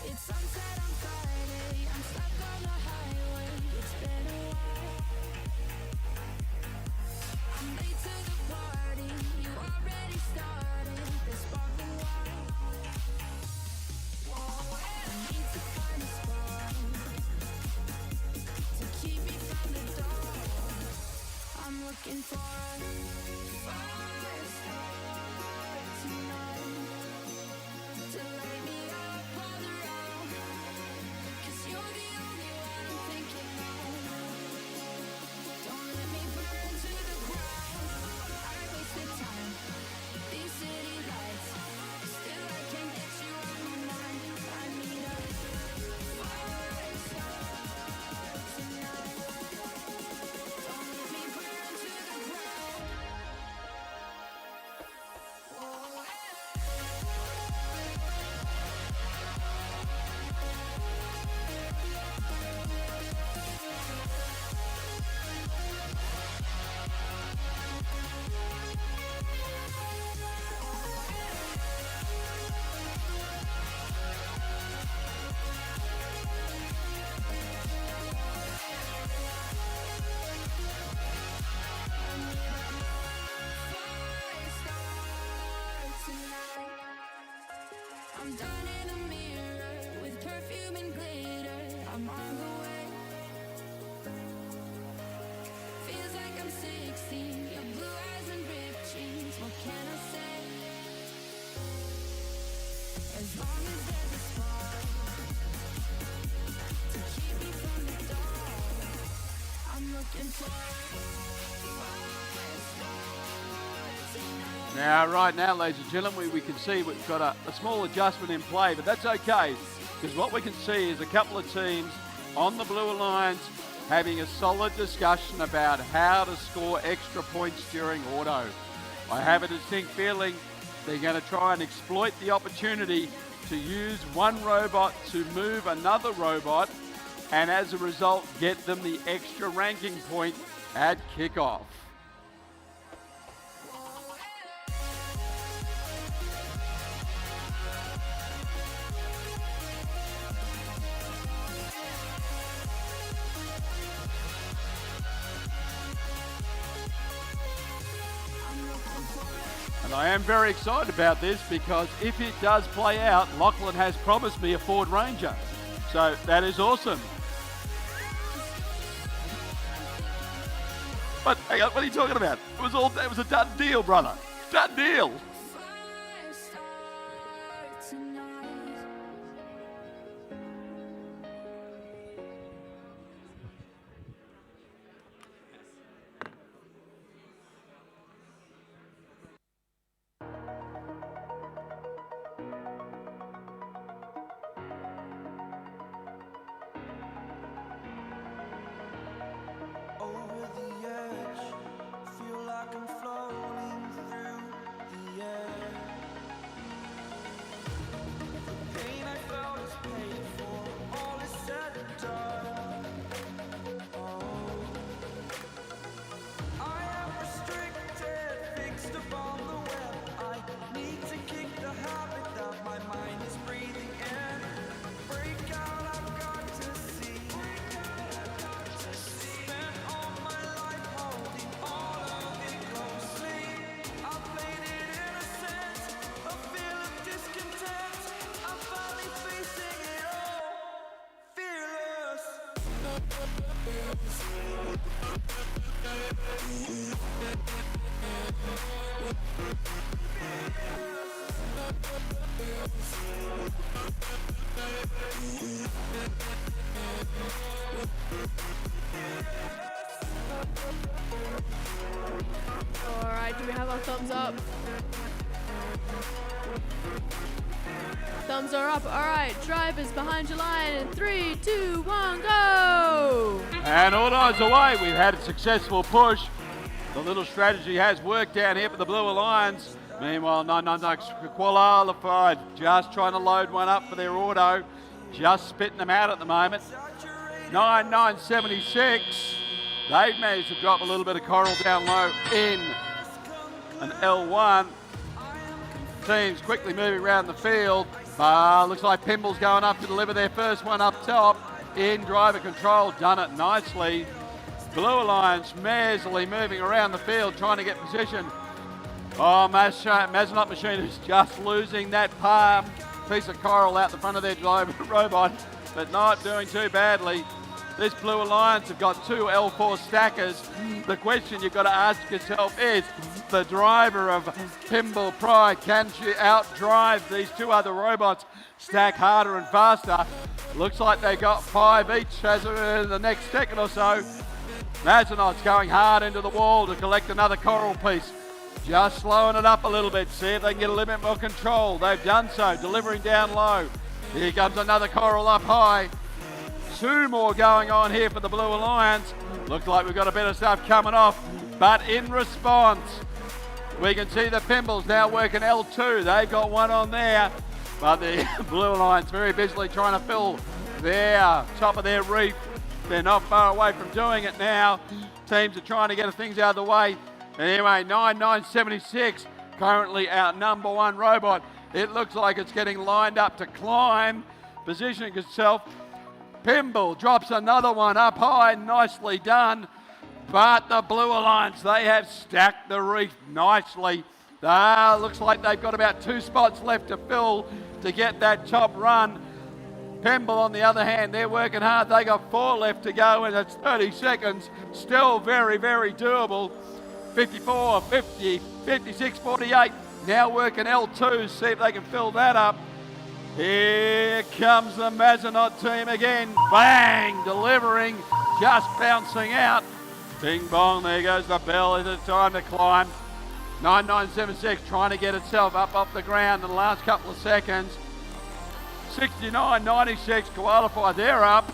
It's sunset on Friday, I'm stuck on the highway, it's been a while. I'm late to the party, you already started the sparkling wine. I need to find a spot to keep me from the dark. I'm looking for a fire start tonight to light me up all around. 'Cause you're the only one I'm thinking of. Don't let me burn to the ground. I wasted time, these city lights. Still I can't get you on my mind. I need a fire start tonight. Don't let me burn to the ground. Whoa. I'm done in the mirror with perfume and glitter. I'm on the way. Feels like I'm 16. Your blue eyes and ripped jeans. What can I say? As long as there's a spark to keep me from the dark, I'm looking for a fire start tonight. Now, right now, ladies and gentlemen, we can see we've got a small adjustment in play, but that's okay, because what we can see is a couple of teams on the Blue Alliance having a solid discussion about how to score extra points during auto. I have a distinct feeling they're going to try and exploit the opportunity to use one robot to move another robot, and as a result, get them the extra ranking point at kickoff. And I am very excited about this because if it does play out, Lachlan has promised me a Ford Ranger. So that is awesome. But hang on, what are you talking about? It was a done deal, brother. Done deal. Fire start tonight. Over the edge, feel like I'm floating through the air. All right, do we have our thumbs up? Thumbs are up. All right, drivers behind your line in 3, 2, 1, go! And all eyes away. We've had a successful push. The little strategy has worked down here for the Blue Alliance. Meanwhile, 999 qualified, just trying to load one up for their auto. Just spitting them out at the moment. 9976. They've managed to drop a little bit of coral down low in an L1. Teams quickly moving around the field. Looks like Pimble's going up to deliver their first one up top. In driver control, done it nicely. Blue Alliance mesily moving around the field, trying to get position. Oh, Mazenot Machine is just losing that palm piece of coral out the front of their robot, but not doing too badly. This Blue Alliance have got 2 L4 stackers. The question you've got to ask yourself is, the driver of Pimble Pride, can she outdrive these 2 other robots, stack harder and faster? Looks like they got 5 each as in the next second or so. Mazenot's going hard into the wall to collect another coral piece. Just slowing it up a little bit, see if they can get a little bit more control. They've done so, delivering down low. Here comes another coral up high. 2 more going on here for the Blue Alliance. Looks like we've got a bit of stuff coming off, but in response, we can see the Pimbles now working L2. They've got one on there, but the Blue Alliance very busily trying to fill their top of their reef. They're not far away from doing it now. Teams are trying to get things out of the way. Anyway, 9976 currently our number 1 robot. It looks like it's getting lined up to climb, positioning itself. Pimble drops another one up high, nicely done. But the Blue Alliance, they have stacked the reef nicely. Looks like they've got about 2 spots left to fill to get that top run. Pimble, on the other hand, they're working hard. They got 4 left to go, and it's 30 seconds. Still very, very doable. 54, 50, 56, 48. Now working L2, see if they can fill that up. Here comes the Mazenot team again. Bang! Delivering, just bouncing out. Bing bong, there goes the bell. Is it time to climb? 9976 trying to get itself up off the ground in the last couple of seconds. 69.96 qualify, they're up.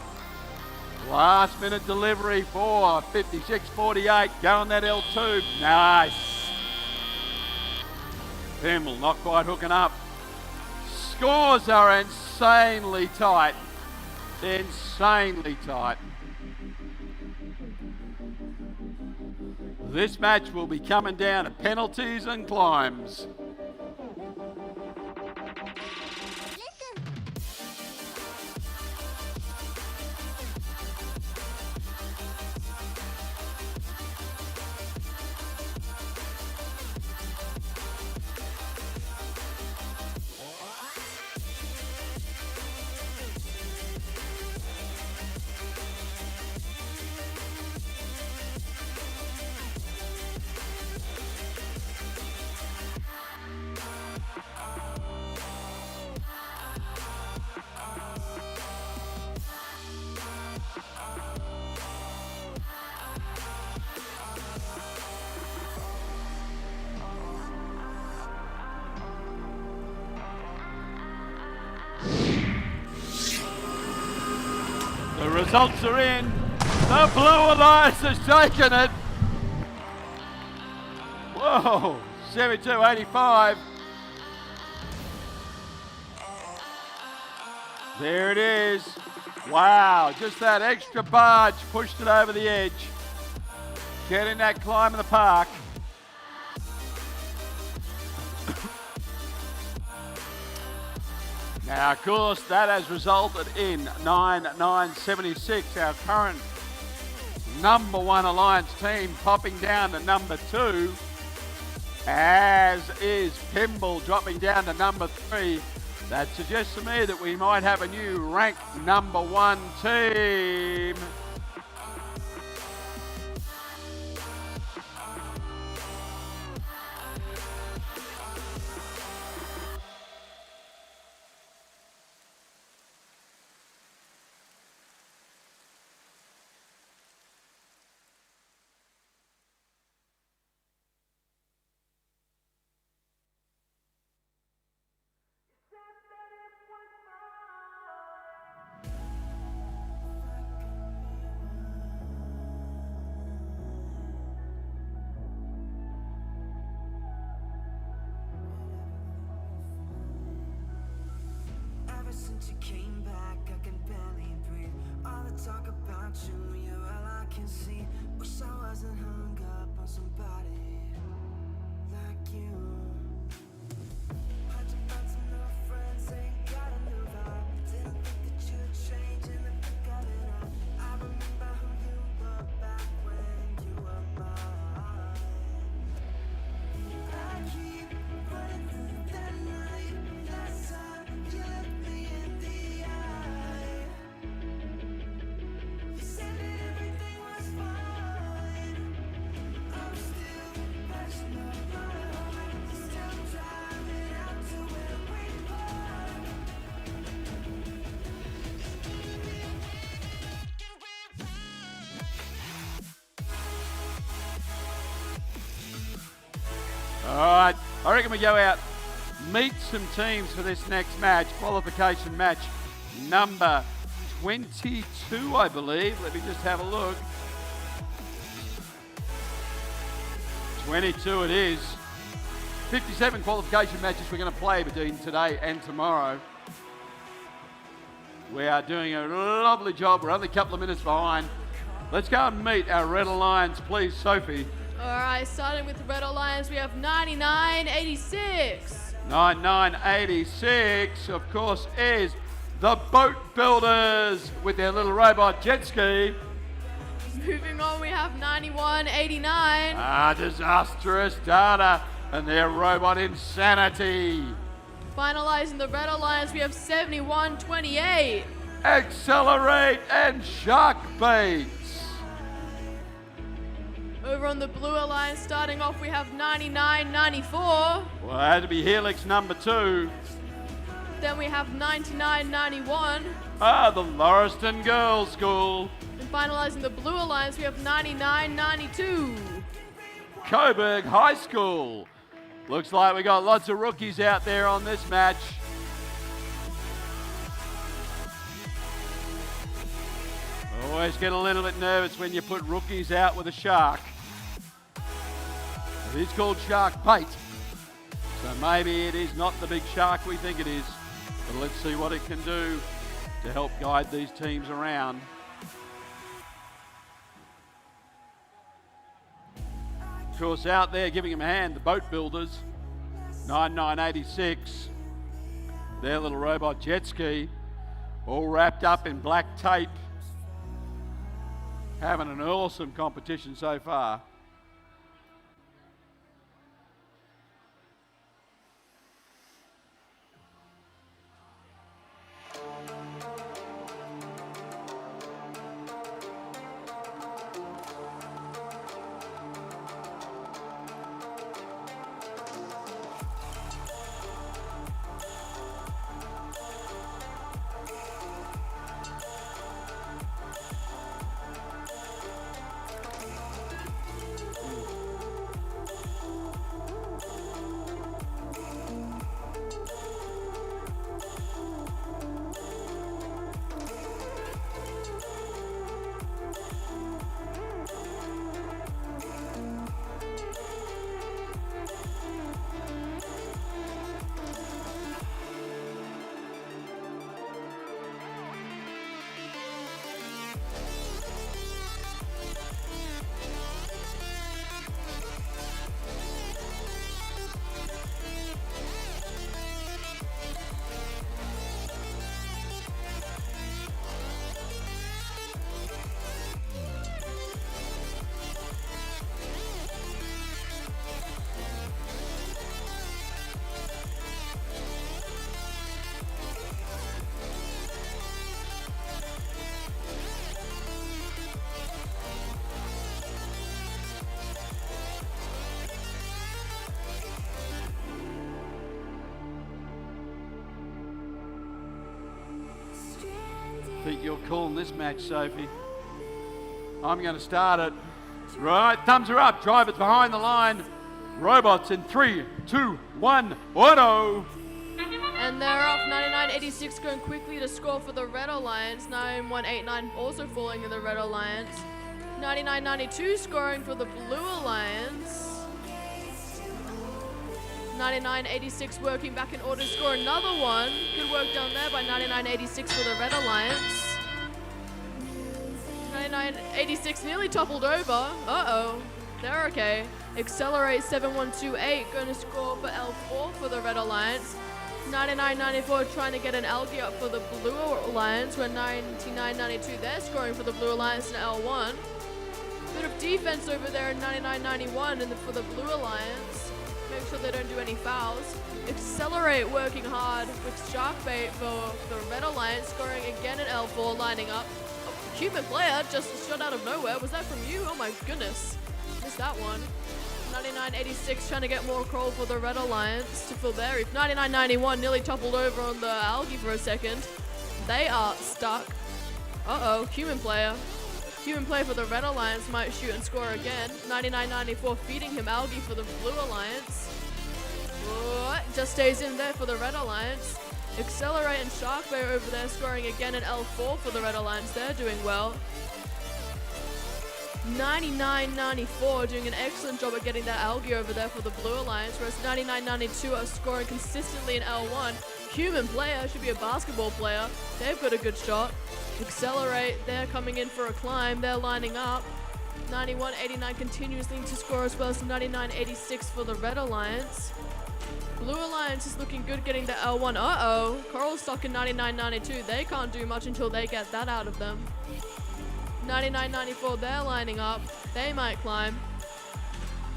Last minute delivery for 56.48, going that L2, nice. Pimble not quite hooking up. Scores are insanely tight, insanely tight. This match will be coming down to penalties and climbs. The results are in. The Blue Alliance has taken it. Whoa, 72.85. There it is. Wow, just that extra barge pushed it over the edge. Getting that climb in the park. Now, of course, that has resulted in 9976, our current number 1 Alliance team, popping down to number 2, as is Pimble dropping down to number 3. That suggests to me that we might have a new ranked number 1 team. talk about you, you're all I can see. Wish I wasn't hung up on somebody like you. Heard you found some new friends, ain't got a new vibe. Didn't think that you'd change in the pick of it. I remember who you were back when you were mine. I keep running through that night. Last time you looked me in the eye, you said that everything was fine. I'm still passionate on my heart, still driving out to where we part. All right, I reckon we go out, meet some teams for this next match, qualification match number 22, I believe. Let me just have a look. 22 it is. 57 qualification matches we're going to play between today and tomorrow. We are doing a lovely job. We're only a couple of minutes behind. Let's go and meet our Red Alliance, please, Sophie. All right, starting with Red Alliance, we have 9986. 9986, of course, is the Boat Builders with their little robot jet ski. Moving on, we have 9189. Disastrous Data and their robot Insanity. Finalizing the Red Alliance, we have 7128. Accelerate and Shark Baits. Over on the Blue Alliance, starting off, we have 9994. Well, it had to be Helix number 2. Then we have 9991. The Lauriston Girls School. And finalizing the Blue Alliance, we have 9992. Coburg High School. Looks like we got lots of rookies out there on this match. Always get a little bit nervous when you put rookies out with a shark. It is called Shark Bait, so maybe it is not the big shark we think it is. But let's see what it can do to help guide these teams around. Of course, out there giving them a hand, the Boat Builders, 9986. Their little robot jet ski, all wrapped up in black tape. Having an awesome competition so far. Think you're calling this match, Sophie. I'm going to start it. Right, thumbs are up. Drivers behind the line. Robots in 3, 2, 1, auto. And they're off. 9986 going quickly to score for the Red Alliance. 9189 also falling in the Red Alliance. 9992 scoring for the Blue Alliance. 9986 working back in order to score another one. Good work done there by 9986 for the Red Alliance. 9986 nearly toppled over. Uh-oh. They're okay. Accelerate 7128 going to score for L4 for the Red Alliance. 9994 trying to get an algae up for the Blue Alliance, where 9992 they're scoring for the Blue Alliance in L1. Bit of defense over there in 9991 for the Blue Alliance. Make sure they don't do any fouls. Accelerate working hard with Sharkbait for the Red Alliance, scoring again in L4, lining up. A human player just shot out of nowhere. Was that from you? Oh my goodness. Missed that one. 9986 trying to get more control for the Red Alliance to fill their reef. 9991 nearly toppled over on the algae for a second. They are stuck. Uh-oh, human player. Human player for the Red Alliance might shoot and score again. 9994 feeding him algae for the Blue Alliance. Oh, just stays in there for the Red Alliance. Accelerate and Sharkbait over there scoring again in L4 for the Red Alliance. They're doing well. 9994 doing an excellent job at getting that algae over there for the Blue Alliance, whereas 9992 are scoring consistently in L1. Human player should be a basketball player. They've got a good shot. Accelerate, they're coming in for a climb. They're lining up. 9189 continuously to score as well as 9986 for the Red Alliance. Blue Alliance is looking good getting the L1. Uh-oh, Coral's stuck in 9992. They can't do much until they get that out of them. 9994, they're lining up. They might climb.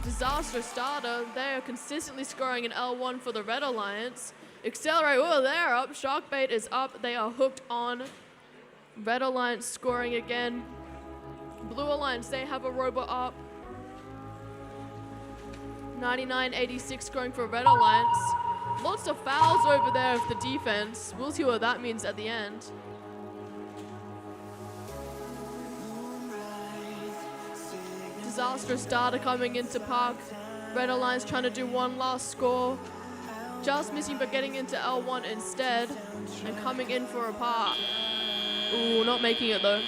Disaster Starter, they are consistently scoring in L1 for the Red Alliance. Accelerate, oh, they're up. Sharkbait is up. They are hooked on. Red Alliance scoring again. Blue Alliance, they have a robot up. 9986 scoring for Red Alliance. Lots of fouls over there of the defense. We'll see what that means at the end. Disastrous Starter coming into park. Red Alliance trying to do one last score. Just missing but getting into L1 instead. And coming in for a park. Ooh, not making it though.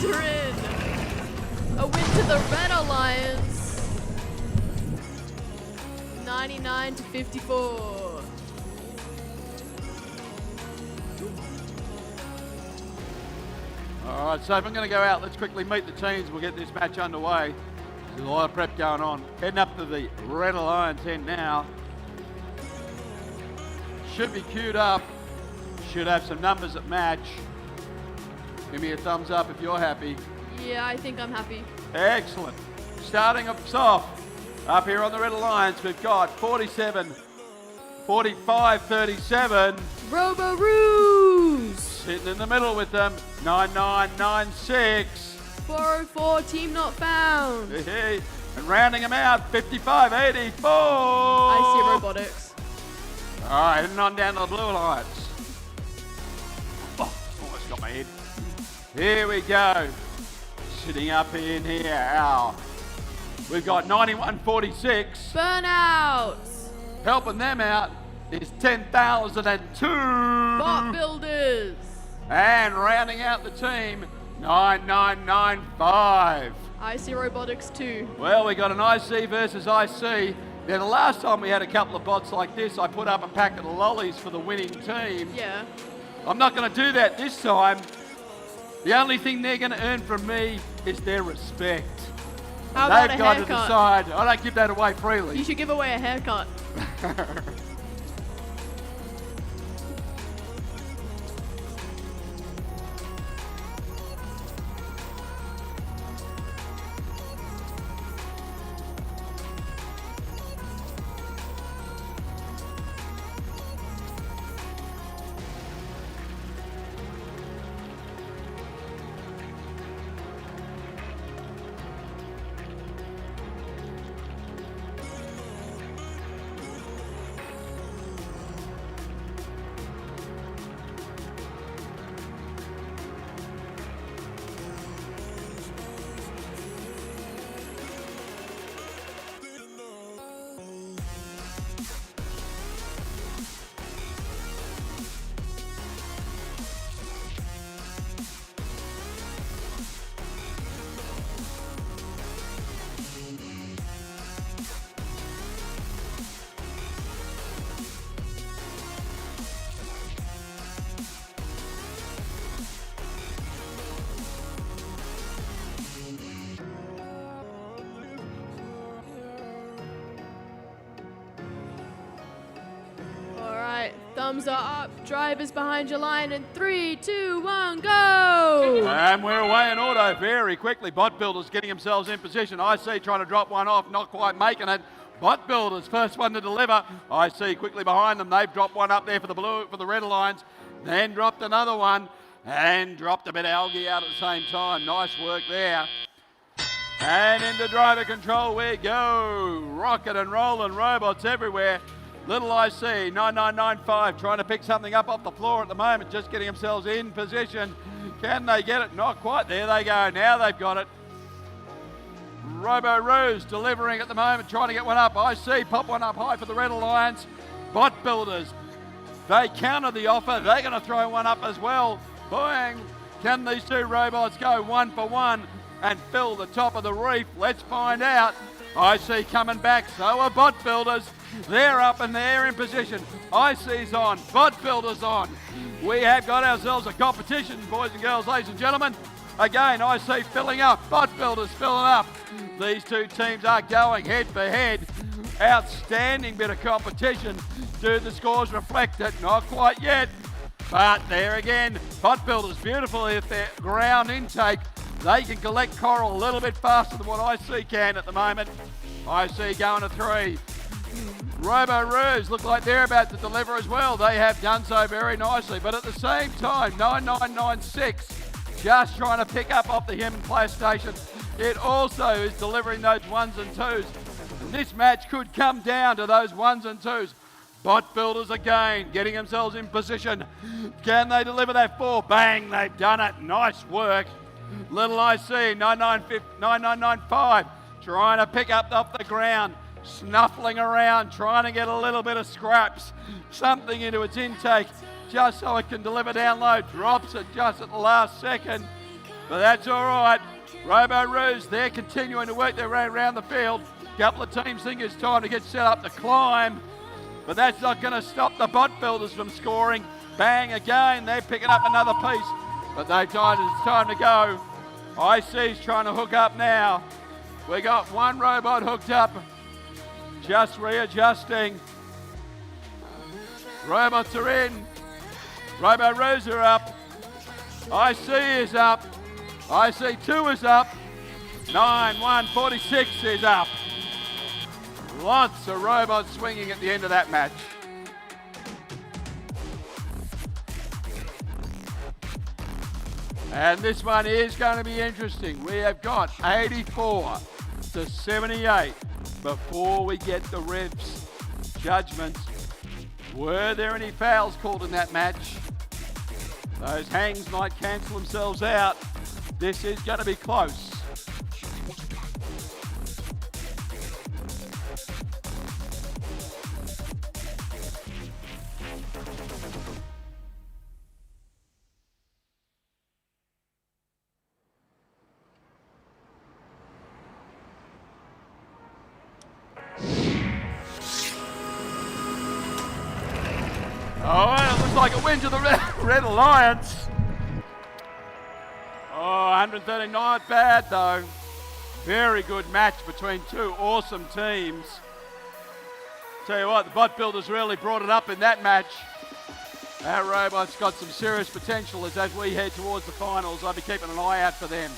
Robots are in. A win to the Red Alliance. 99 to 54. All right, so if I'm going to go out, let's quickly meet the teams. We'll get this match underway. There's a lot of prep going on. Heading up to the Red Alliance end now. Should be queued up. Should have some numbers that match. Give me a thumbs up if you're happy. Yeah, I think I'm happy. Excellent. Starting us off, up here on the Red Alliance, we've got 47, 45, 37. Robo-Roos. Sitting in the middle with them, 9996. 404, team not found. And rounding them out, 5584. I see Robotics. All right, heading on down to the Blue Alliance. Oh, almost got my head. Here we go. Sitting up in here, we've got 9146. Burnouts. Helping them out is 10,002. Bot builders. And rounding out the team, 9995. I see Robotics too. Well, we got an IC versus IC. Now, the last time we had a couple of bots like this, I put up a packet of lollies for the winning team. Yeah. I'm not going to do that this time. The only thing they're going to earn from me is their respect. How about They've a got to haircut? decide. I don't give that away freely. You should give away a haircut. Thumbs are up. Drivers behind your line in 3, 2, 1, go! And we're away in auto very quickly. Bot Builders getting themselves in position. IC trying to drop one off, not quite making it. Bot Builders, first one to deliver. IC quickly behind them. They've dropped one up there for the Red Alliance. Then dropped another one and dropped a bit of algae out at the same time. Nice work there. And into driver control we go. Rocking and rolling robots everywhere. Little IC, 9995, trying to pick something up off the floor at the moment, just getting themselves in position. Can they get it? Not quite. There they go. Now they've got it. Robo-Roos delivering at the moment, trying to get one up. IC pop one up high for the Red Alliance. Bot Builders, they counter the offer. They're going to throw one up as well. Boing. Can these two robots go one for one and fill the top of the reef? Let's find out. IC coming back, so are Bot Builders. They're up and they're in position. IC's on, Bot Builders on. We have got ourselves a competition, boys and girls, ladies and gentlemen. Again, IC filling up, Bot Builders filling up. These two teams are going head for head. Outstanding bit of competition. Do the scores reflect it? Not quite yet. But there again, Bot Builders beautifully at their ground intake. They can collect coral a little bit faster than what IC can at the moment. IC going to 3. Robo-Roos look like they're about to deliver as well. They have done so very nicely. But at the same time, 9996 just trying to pick up off the human player station. It also is delivering those 1s and 2s. And this match could come down to those 1s and 2s. Bot Builders again getting themselves in position. Can they deliver that 4? Bang, they've done it. Nice work. Little IC, 9995, trying to pick up off the ground, snuffling around, trying to get a little bit of scraps, something into its intake, just so it can deliver down low. Drops it just at the last second. But that's all right. Robo Roos, they're continuing to work their way around the field. Couple of teams think it's time to get set up to climb. But that's not going to stop the bot builders from scoring. Bang again, they're picking up another piece. But they decided it's time to go. IC's trying to hook up now. We got one robot hooked up. Just readjusting. Robots are in. Robo Roos are up. IC is up. IC2 is up. 9-1-46 is up. Lots of robots swinging at the end of that match. And this one is going to be interesting. We have got 84 to 78 before we get the refs' judgments. Were there any fouls called in that match? Those hangs might cancel themselves out. This is going to be close. Oh, and it looks like a win to the Red Alliance. Oh, 130, not bad though. Very good match between two awesome teams. Tell you what, the bot builders really brought it up in that match. Our robot's got some serious potential as we head towards the finals. I'll be keeping an eye out for them.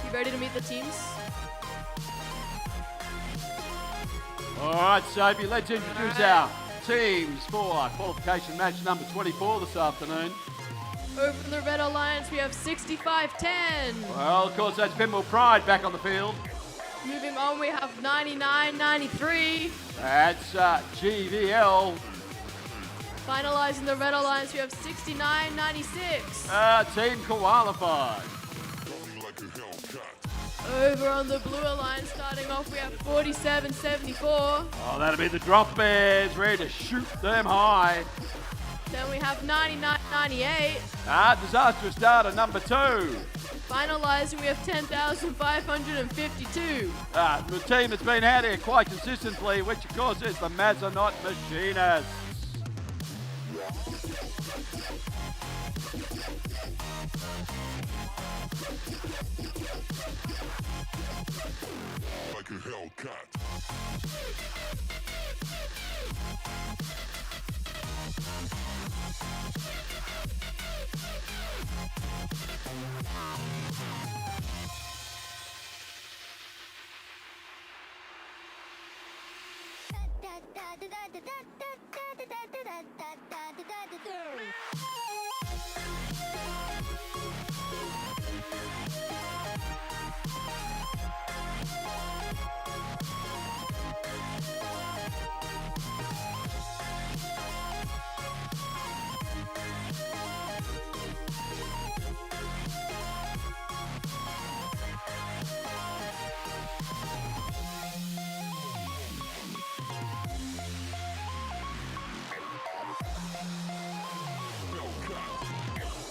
You ready to meet the teams? All right, Sophie, let's introduce our teams for qualification match number 24 this afternoon. Over in the Red Alliance, we have 65-10. Well, of course, that's Pimble Pride back on the field. Moving on, we have 99.93. That's GVL. Finalizing the Red Alliance, we have 69.96. Team qualified. Over on the Blue Alliance, starting off, we have 47.74. Oh, that'll be the drop bears, ready to shoot them high. Then we have 99.98. Disastrous starter number 2. Finalizing, we have 10,552. The team that's been out here quite consistently, which of course is the Mazzanot Machinists. Like a Hellcat.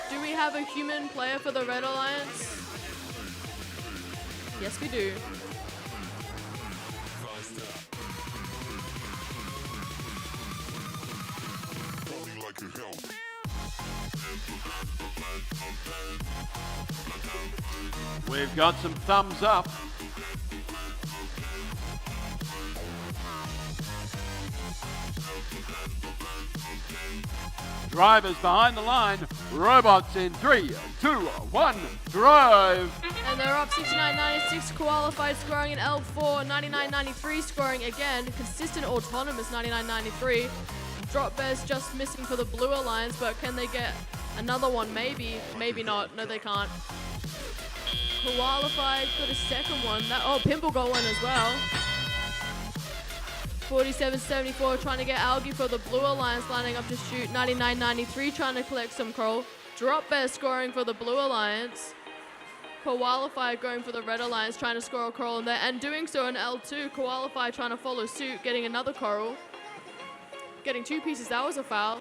Do we have a human player for the Red Alliance? Yes, we do. Like a Hellcat. We've got some thumbs up. Drivers behind the line. Robots in 3, 2, 1, drive. And they're up 69.96, qualified scoring in L4, 99.93 scoring again, consistent autonomous 99.93. Drop bears just missing for the Blue Alliance, but can they get another one? Maybe, maybe not. No, they can't. Qualified got a second one. Pimple got one as well. 47.74 trying to get Algae for the Blue Alliance, lining up to shoot. 99.93 trying to collect some coral. Drop bear scoring for the Blue Alliance. Qualified going for the Red Alliance, trying to score a coral in there, and doing so in L2. Qualified trying to follow suit, getting another coral. Getting 2 pieces, that was a foul.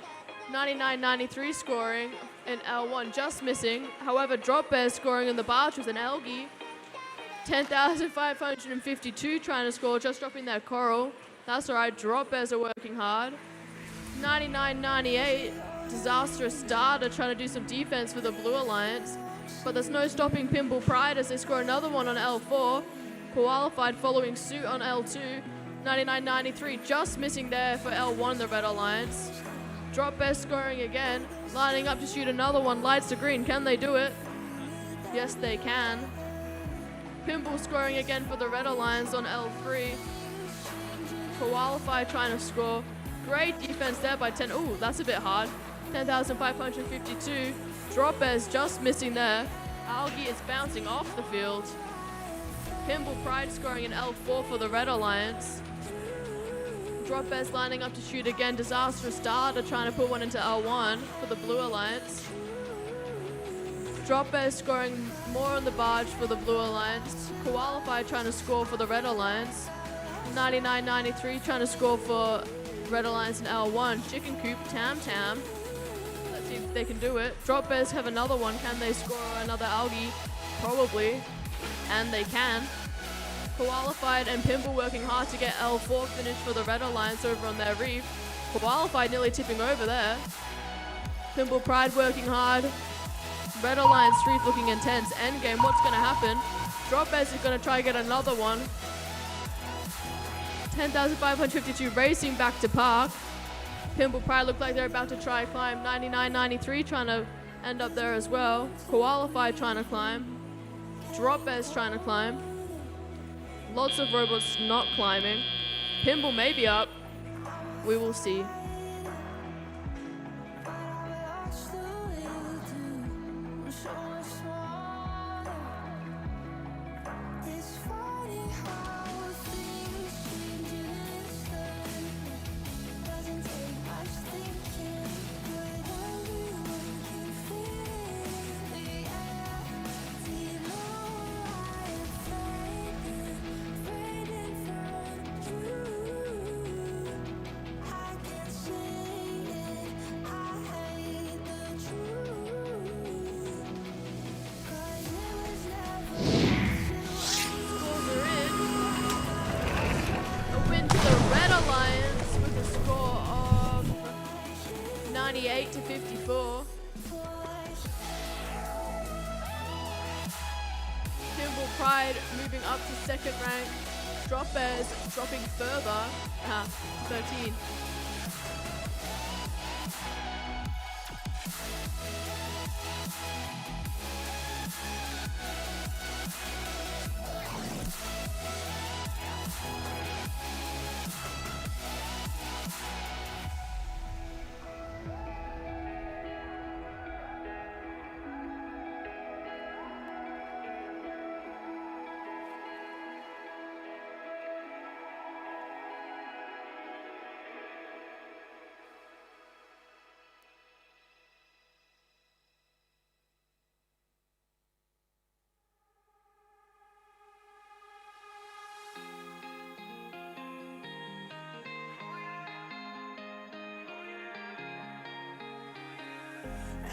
99.93 scoring in L1, just missing. However, Drop bear scoring in the barge with an Algae. 10,552 trying to score, just dropping that coral. That's alright, Drop bears are working hard. 99.98, disastrous starter trying to do some defense for the Blue Alliance. But there's no stopping Pimple Pride as they score another one on L4. Qualified following suit on L2. 99.93 just missing there for L1, the Red Alliance. Drop bear scoring again, lining up to shoot another one. Lights to green, can they do it? Yes, they can. Pimple scoring again for the Red Alliance on L3. Qualify trying to score. Great defense there by 10. Ooh, that's a bit hard. 10,552. Drop bears just missing there. Algae is bouncing off the field. Pimple Pride scoring in L4 for the Red Alliance. Drop bears lining up to shoot again. Disastrous starter trying to put one into L1 for the Blue Alliance. Drop bears scoring more on the barge for the Blue Alliance. Qualify trying to score for the Red Alliance. 99.93 trying to score for Red Alliance in L1. Chicken Coop, Tam Tam. Let's see if they can do it. Drop bears have another one. Can they score another Algae? Probably. And they can. Qualified and Pimple working hard to get L4 finished for the Red Alliance over on their reef. Qualified nearly tipping over there. Pimple Pride working hard. Red Alliance reef looking intense. Endgame, what's going to happen? Drop bears is going to try to get another one. 10,552 racing back to park. Pimple Pride look like they're about to try climb. 99.93 trying to end up there as well. Qualified trying to climb. Drop bears trying to climb. Lots of robots not climbing. Pimple may be up. We will see. It's funny how Pride moving up to second rank. Drop Bears dropping further to 13.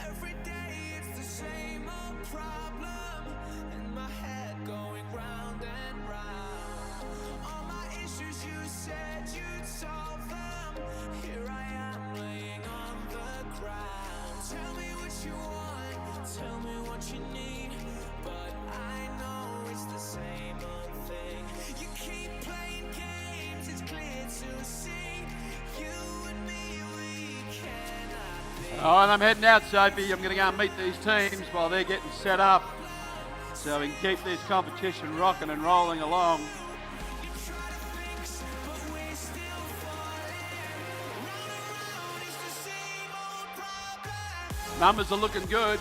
Every day it's the same old problem in my head going round and round. All my issues, you said you'd solve them. Here I am laying on the ground. Tell me what you want, tell me what you need, but I know it's the same old thing. You keep playing games, it's clear to see. You and me, we cannot be. Oh, and I'm heading out, Sophie. I'm going to go and meet these teams while they're getting set up so we can keep this competition rocking and rolling along. Numbers are looking good.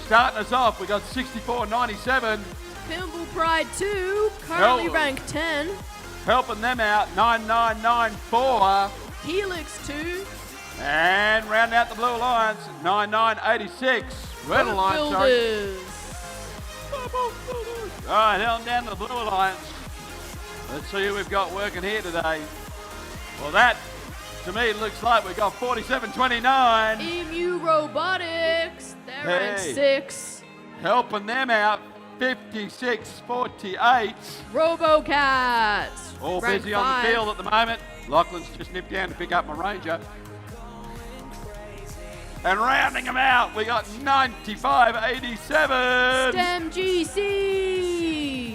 Starting us off, we got 64.97. Thimble Pride 2, currently Hell. ranked 10. Helping them out, 9994. Helix 2. And round out the Blue Alliance, 9986. Red Alliance, sorry. Builders. All right, held down the Blue Alliance. Let's see who we've got working here today. Well, that, to me, looks like we've got 47.29. Emu Robotics, they're ranked Hey. 6. Helping them out, 56.48. Robocats, All ranked busy on 5. the field at the moment. Lachlan's just nipped down to pick up my Ranger. And rounding them out, we got 95.87. STEM GC.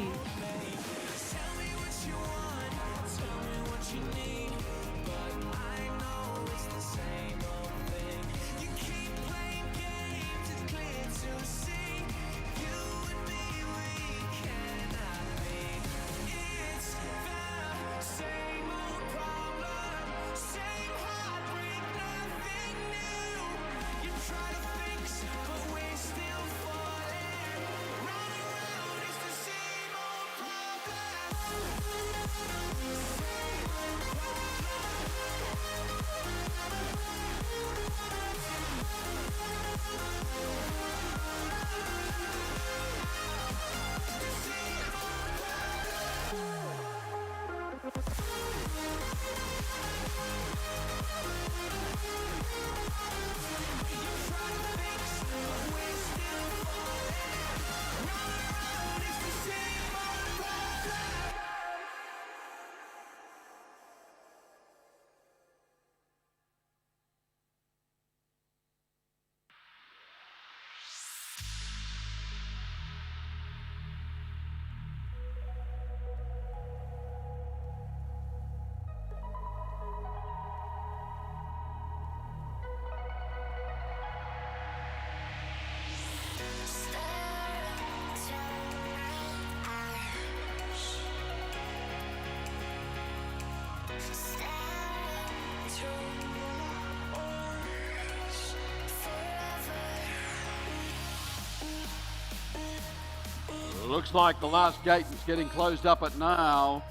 Looks like the last gate is getting closed up at now.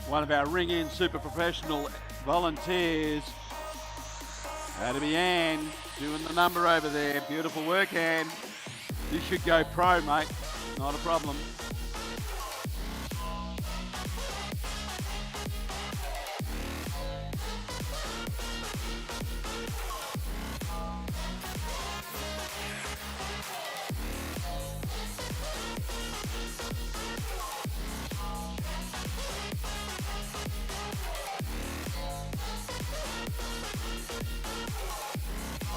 One of our ring-in super professional volunteers. That'll be Anne doing the number over there. Beautiful work, Anne. You should go pro, mate. Not a problem.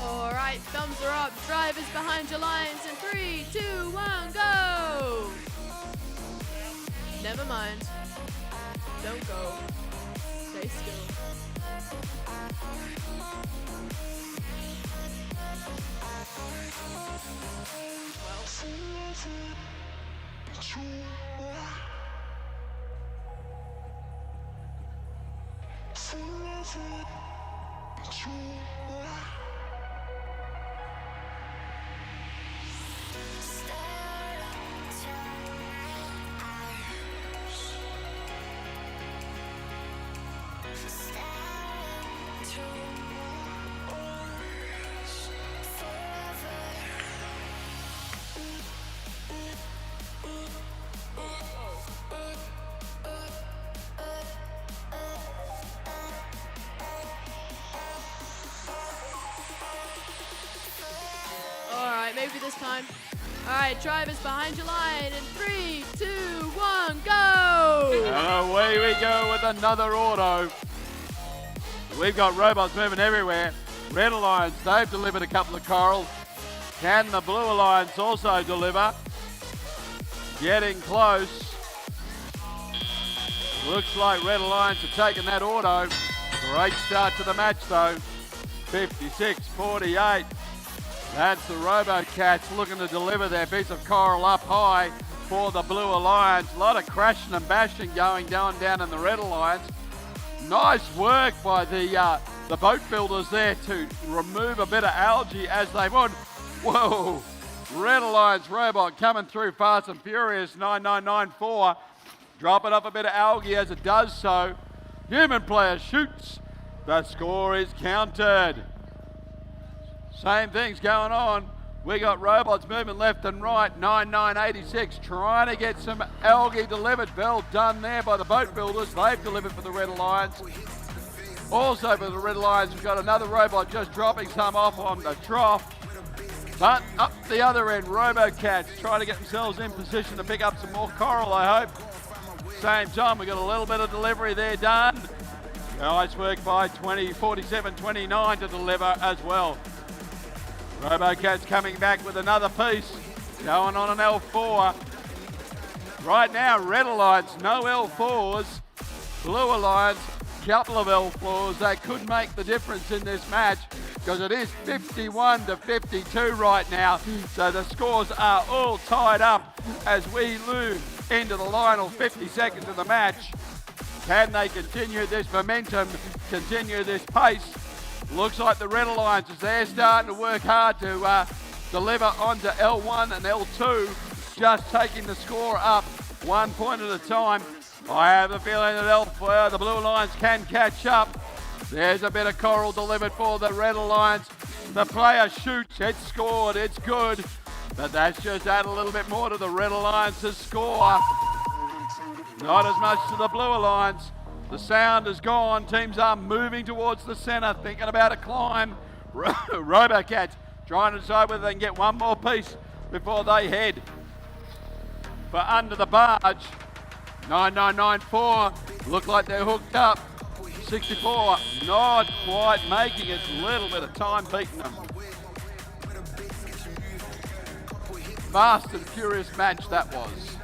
All right, thumbs are up. Drivers behind your lines in 3, 2, 1, go. behind. Don't go. Stay still. Alright, maybe this time. Alright, drivers behind your line in 3, 2, 1, go! And away we go with another auto. We've got robots moving everywhere. Red Alliance, they've delivered a couple of corals. Can the Blue Alliance also deliver? Getting close. Looks like Red Alliance have taken that auto. Great start to the match though. 56-48. That's the Robocats looking to deliver their piece of coral up high for the Blue Alliance. A lot of crashing and bashing going on down in the Red Alliance. Nice work by the boat builders there to remove a bit of algae as they would. Whoa! Red Alliance robot coming through fast and furious. 9994. Dropping off a bit of algae as it does so. Human player shoots. The score is counted. Same things going on. We got robots moving left and right. 9986 trying to get some algae delivered. Well done there by the boat builders. They've delivered for the Red Alliance. Also for the Red Alliance, we've got another robot just dropping some off on the trough. But up the other end, Robocats trying to get themselves in position to pick up some more coral, I hope. Same time, we've got a little bit of delivery there done. Nice work by 47-29 to deliver as well. Robocats coming back with another piece, going on an L4. Right now, Red Alliance, no L4s. Blue Alliance, couple of L4s. They could make the difference in this match because it is 51-52 right now. So the scores are all tied up as we move into the final 50 seconds of the match. Can they continue this momentum, continue this pace? Looks like the Red Alliance is there starting to work hard to deliver onto L1 and L2, just taking the score up 1 point at a time. I have a feeling that the Blue Alliance can catch up. There's a bit of coral delivered for the Red Alliance. The player shoots, it's scored, it's good. But that's just add a little bit more to the Red Alliance's score. Not as much to the Blue Alliance. The sound is gone. Teams are moving towards the centre, thinking about a climb. Robocats trying to decide whether they can get one more piece before they head for under the barge. 9994 look like they're hooked up. 64 not quite making it. A little bit of time beating them. Fast and furious match that was.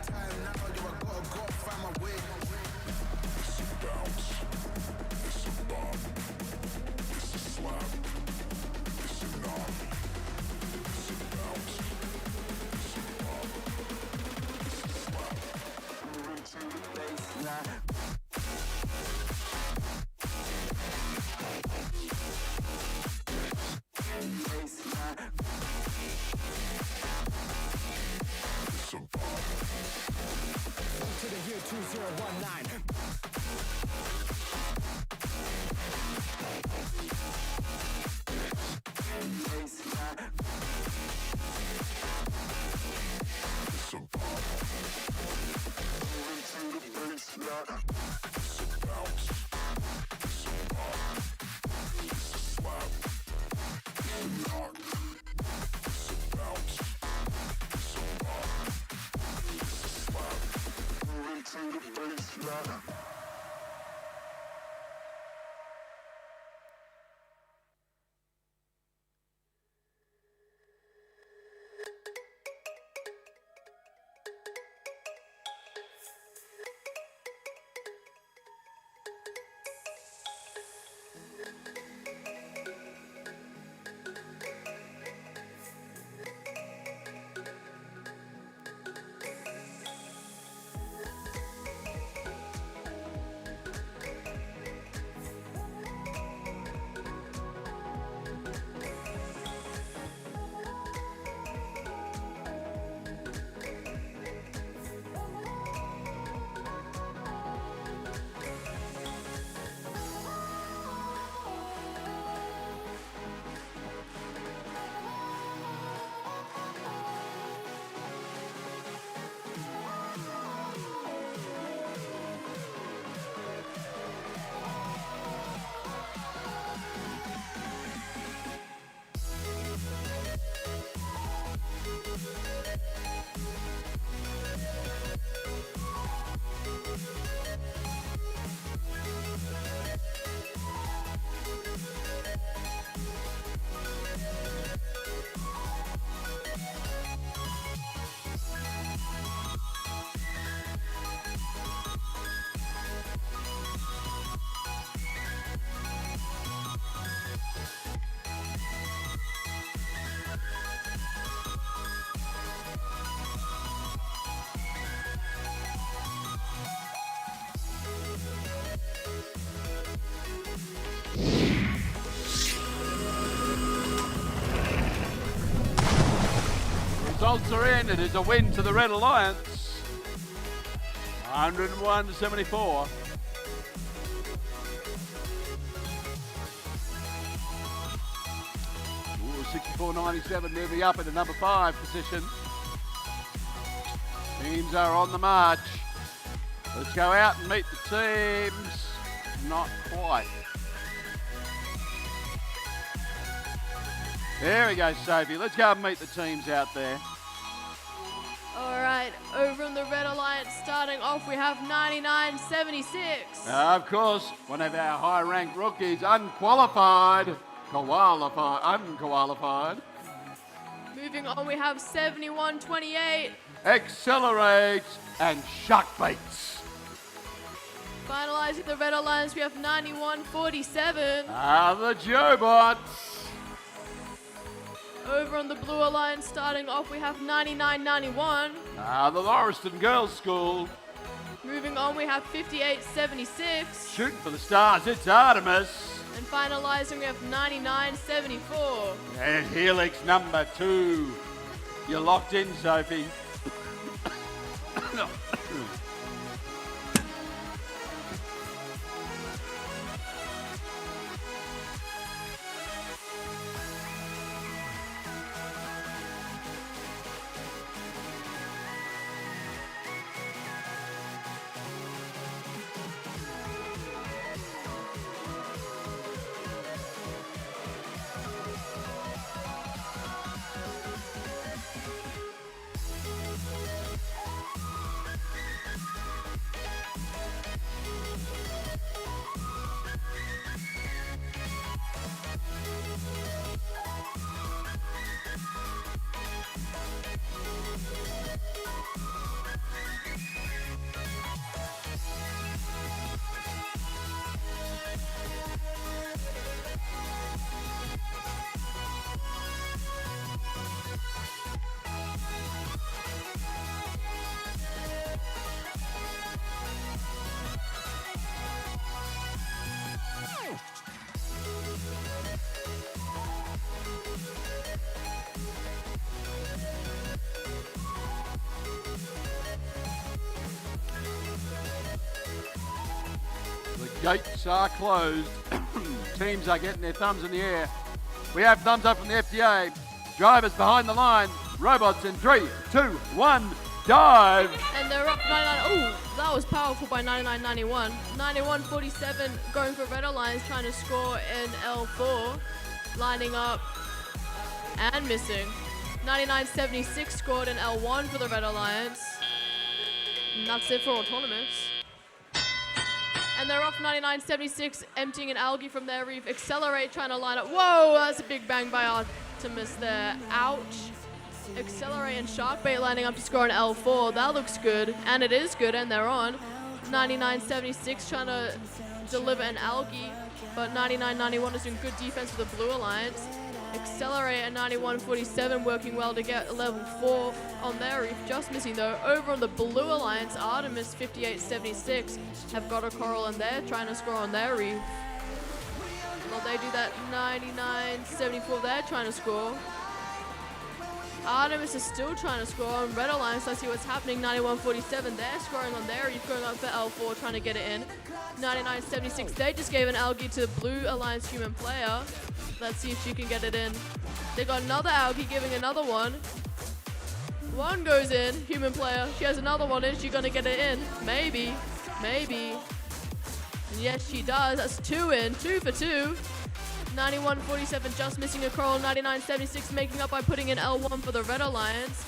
Robots are in. It is a win to the Red Alliance. 101-74. Ooh, 64-97 moving up into number 5 position. Teams are on the march. Let's go out and meet the teams. Not quite. There we go, Sophie. Let's go and meet the teams out there. All right, over in the Red Alliance, starting off, we have 99-76. Of course, one of our high-ranked rookies, unqualified. Moving on, we have 71-28. Accelerate and shark baits. Finalizing the Red Alliance, we have 91-47. The Jobots. Over on the Blue Alliance, starting off, we have 99-91. The Lauriston Girls' School. Moving on, we have 58-76. Shooting for the stars, it's Artemis. And finalizing, we have 99-74. And Helix number 2. You're locked in, Sophie. Gates are closed. Teams are getting their thumbs in the air. We have thumbs up from the FDA. Drivers behind the line. Robots in 3, 2, 1, dive. And they're up 99. Oh, that was powerful by 99-91. 91-47 going for Red Alliance, trying to score in L4. Lining up and missing. 99-76 scored in L1 for the Red Alliance. And that's it for Autonomous. And they're off 99-76, emptying an algae from their reef. Accelerate, trying to line up. Whoa, that's a big bang by Artemis there. Ouch. Accelerate and Sharkbait lining up to score an L4. That looks good, and it is good, and they're on. 99-76 trying to deliver an algae, but 99-91 is doing good defense for the Blue Alliance. Accelerate at 91-47, working well to get level 4 on their reef. Just missing though. Over on the Blue Alliance, Artemis 58-76 have got a coral and they're trying to score on their reef. Well, they do that 99-74, they're trying to score. Artemis is still trying to score on Red Alliance. Let's see what's happening. 91-47, they're scoring on their reef, going up for L4, trying to get it in. 99-76, they just gave an algae to Blue Alliance human player. Let's see if she can get it in. They got another algae, giving another one. One goes in, human player. She has another one in, she gonna get it in? Maybe, maybe. And yes, she does. That's 2 in, 2 for 2. 91-47, just missing a coral. 99-76 making up by putting in L1 for the Red Alliance.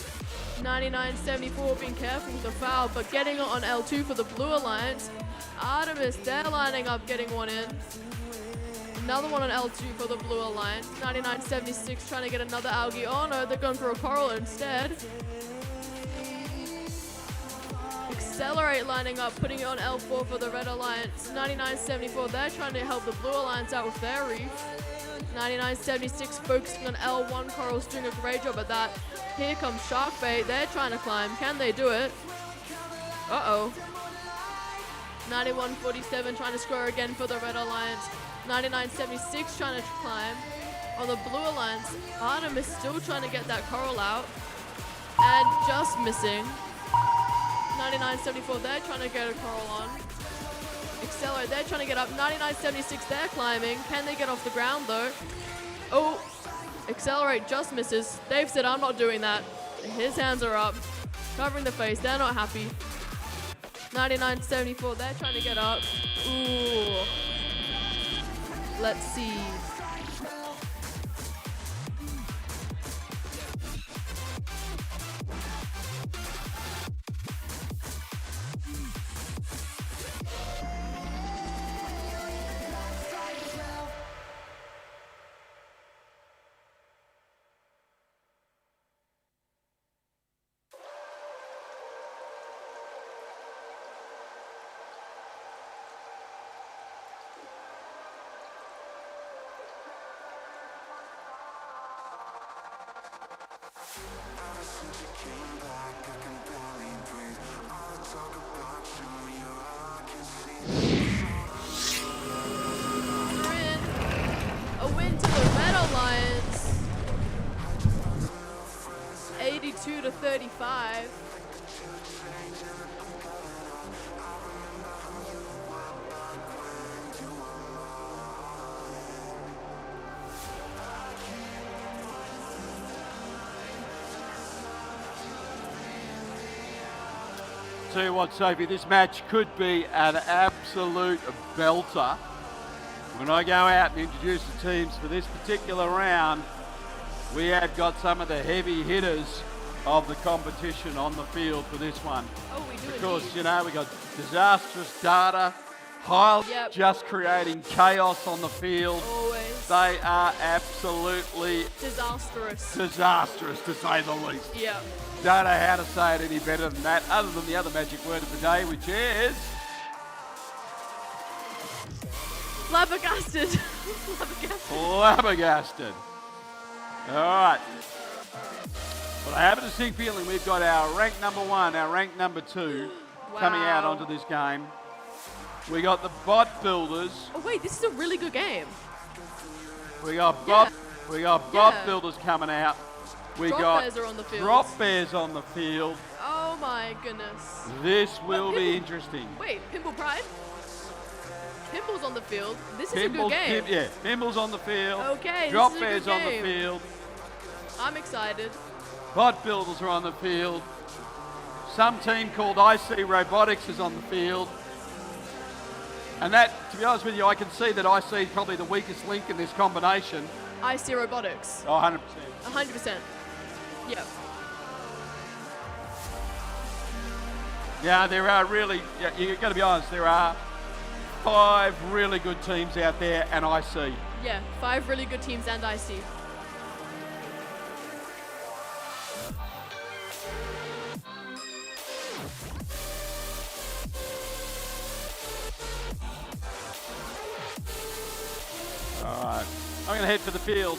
99-74 being careful with the foul, but getting it on L2 for the Blue Alliance. Artemis, they're lining up, getting one in. Another one on L2 for the Blue Alliance. 99-76 trying to get another algae. Oh no, they're going for a coral instead. Accelerate lining up, putting it on L4 for the Red Alliance. 99-74, they're trying to help the Blue Alliance out with their reef. 99-76 focusing on L1 corals, doing a great job at that. Here comes Sharkbait, they're trying to climb. Can they do it? Uh-oh. 91-47 trying to score again for the Red Alliance. 99-76 trying to climb. On the Blue Alliance, Artemis still trying to get that coral out. And just missing. 99.74, they're trying to get a coral on. Accelerate, they're trying to get up. 99.76, they're climbing. Can they get off the ground though? Oh, Accelerate just misses. Dave said, I'm not doing that. His hands are up, covering the face. They're not happy. 99.74, they're trying to get up. Ooh. Let's see. A win to the Red Alliance. 82-35. Tell you what, Sophie, this match could be an absolute belter. When I go out and introduce the teams for this particular round, we have got some of the heavy hitters of the competition on the field for this one. Oh, we do. Of course, you know, we got disastrous data, just creating chaos on the field. Always. They are absolutely Disastrous. disastrous, to say the least. Yeah. Don't know how to say it any better than that, other than the other magic word of the day, which is... Flabbergasted. Flabbergasted. flabbergasted. All right. But I have a distinct feeling we've got our rank number 1, our rank number 2 coming out Wow. onto this game. We got the bot builders. Oh wait, this is a really good game. We got Yeah. bot Yeah. builders coming out. We Drop got bears are on the field. drop bears on the field. Oh my goodness. This will be Pimple- interesting. Wait, Pimple Pride? Pimple's on the field. This is a good game. Pimble's on the field. Okay, Drop this is a bears good on the game. field. I'm excited. Bot builders are on the field. Some team called IC Robotics is on the field. And that, to be honest with you, I can see that IC is probably the weakest link in this combination. IC Robotics. Oh, 100%. 100%. Yep. Yeah, there are really, you've got to be honest, there are 5 really good teams out there and IC. Yeah, 5 really good teams and IC. All right, I'm going to head for the field.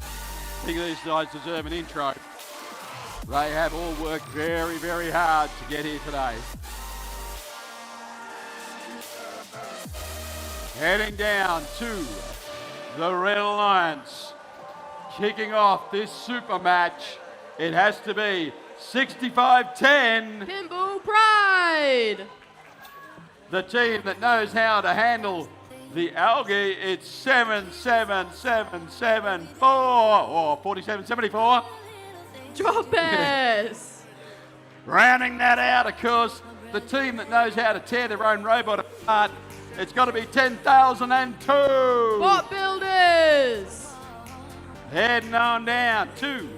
I think these guys deserve an intro. They have all worked very, very hard to get here today. Heading down to the Red Alliance. Kicking off this super match, it has to be 65-10. Pimble Pride! The team that knows how to handle the algae, it's 7-7-7-7-4 or 47-74. Drop bears! Rounding that out, of course, the team that knows how to tear their own robot apart, it's got to be 10,002. Bot builders! Heading on down to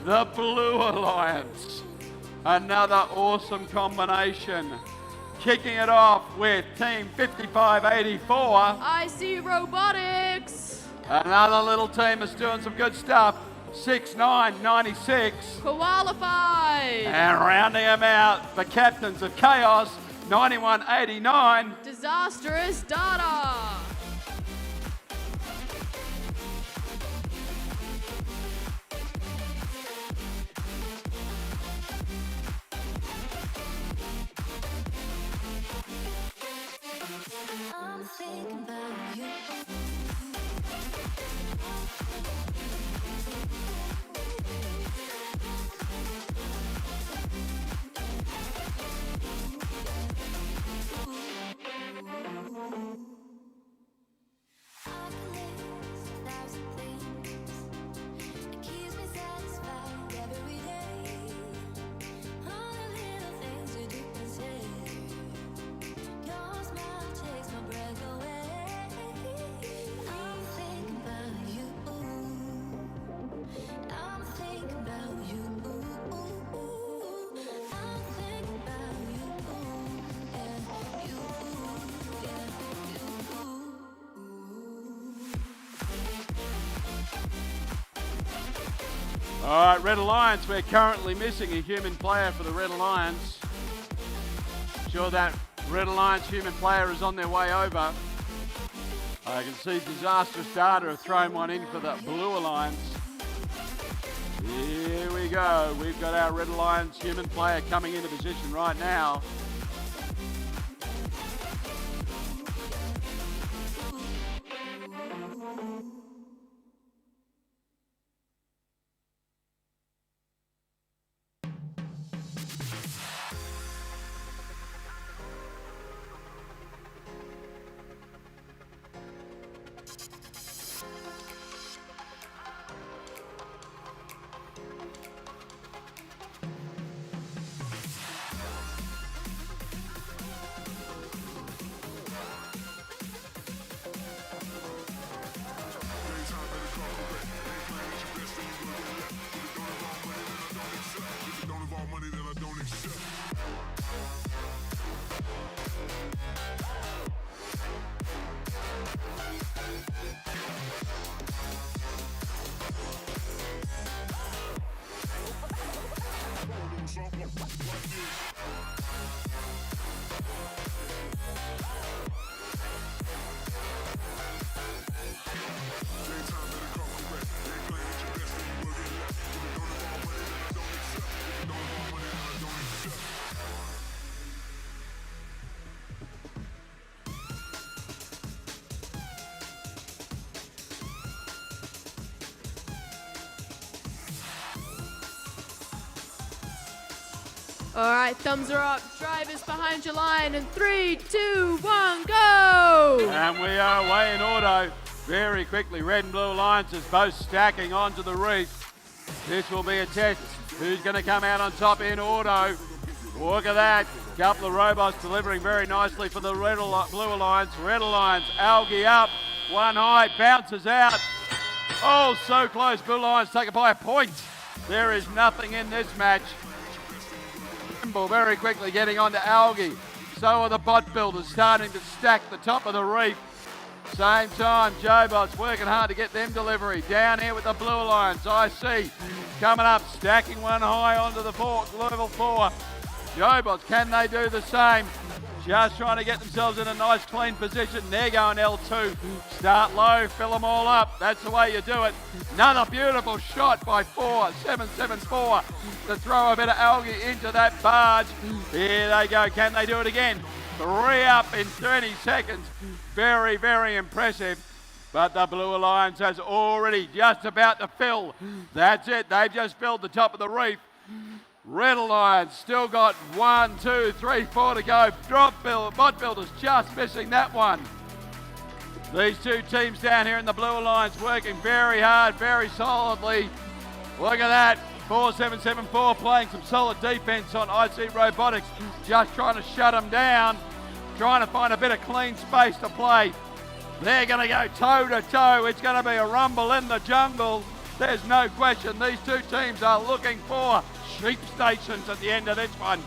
the Blue Alliance. Another awesome combination. Kicking it off with Team 5584. IC Robotics! Another little team that's doing some good stuff. 6996. Qualified! And rounding them out, the captains of Chaos, 9189. Disastrous data! I'm thinking about you. All right, Red Alliance, we're currently missing a human player for the Red Alliance. Sure that Red Alliance human player is on their way over. I can see Disastrous Data have thrown one in for the Blue Alliance. Here we go. We've got our Red Alliance human player coming into position right now. All right, thumbs are up. Drivers behind your line in 3, 2, 1, go! And we are away in auto. Very quickly, Red and Blue Alliances both stacking onto the reef. This will be a test. Who's going to come out on top in auto? Look at that. Couple of robots delivering very nicely for the Blue Alliance. Red Alliance, Algae up. One high, bounces out. Oh, so close. Blue Alliance take it by a point. There is nothing in this match. Very quickly getting onto Algae. So are the bot builders starting to stack the top of the reef. Same time, Jobot's working hard to get them delivery. Down here with the Blue Alliance, IC coming up, stacking one high onto the level 4. Jobots, can they do the same? Just trying to get themselves in a nice clean position. They're going L2. Start low, fill them all up. That's the way you do it. Another beautiful shot by 774 to throw a bit of Algae into that barge. Here they go. Can they do it again? 3 up in 30 seconds. Very, very impressive. But the Blue Alliance has already just about to fill. That's it. They've just filled the top of the reef. Red Alliance still got 1, 2, 3, 4 to go. Bot builders just missing that one. These two teams down here in the Blue Alliance working very hard, very solidly. Look at that. 4774 playing some solid defense on IC Robotics. Just trying to shut them down. Trying to find a bit of clean space to play. They're going to go toe to toe. It's going to be a rumble in the jungle. There's no question. These two teams are looking for sheep stations at the end of this one.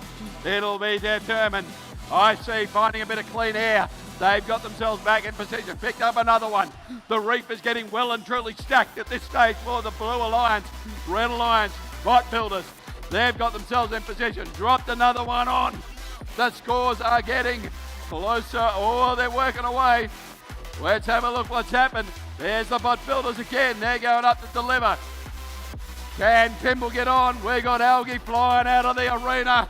It'll be determined. IC finding a bit of clean air. They've got themselves back in position. Picked up another one. The reef is getting well and truly stacked at this stage for the Blue Alliance. Red Alliance, bot builders. They've got themselves in position. Dropped another one on. The scores are getting closer. Oh, they're working away. Let's have a look what's happened. There's the bot builders again. They're going up to deliver. Can Pimble get on? We got Algae flying out of the arena.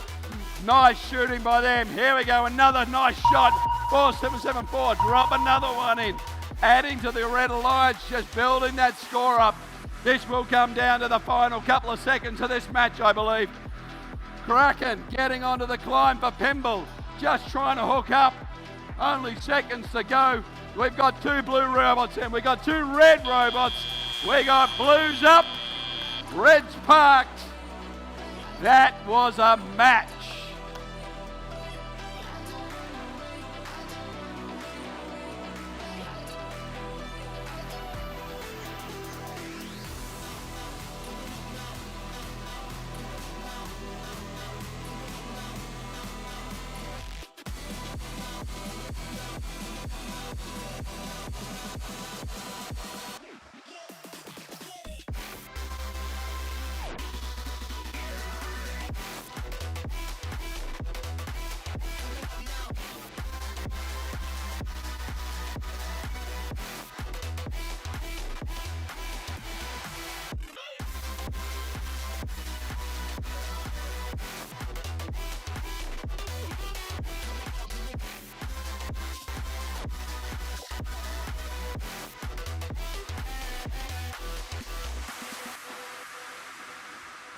Nice shooting by them. Here we go. Another nice shot. 4774. Drop another one in. Adding to the Red Alliance. Just building that score up. This will come down to the final couple of seconds of this match, I believe. Kraken getting onto the climb for Pimble. Just trying to hook up. Only seconds to go. We've got 2 blue robots and we've got 2 red robots. We got blues up, reds parked. That was a match.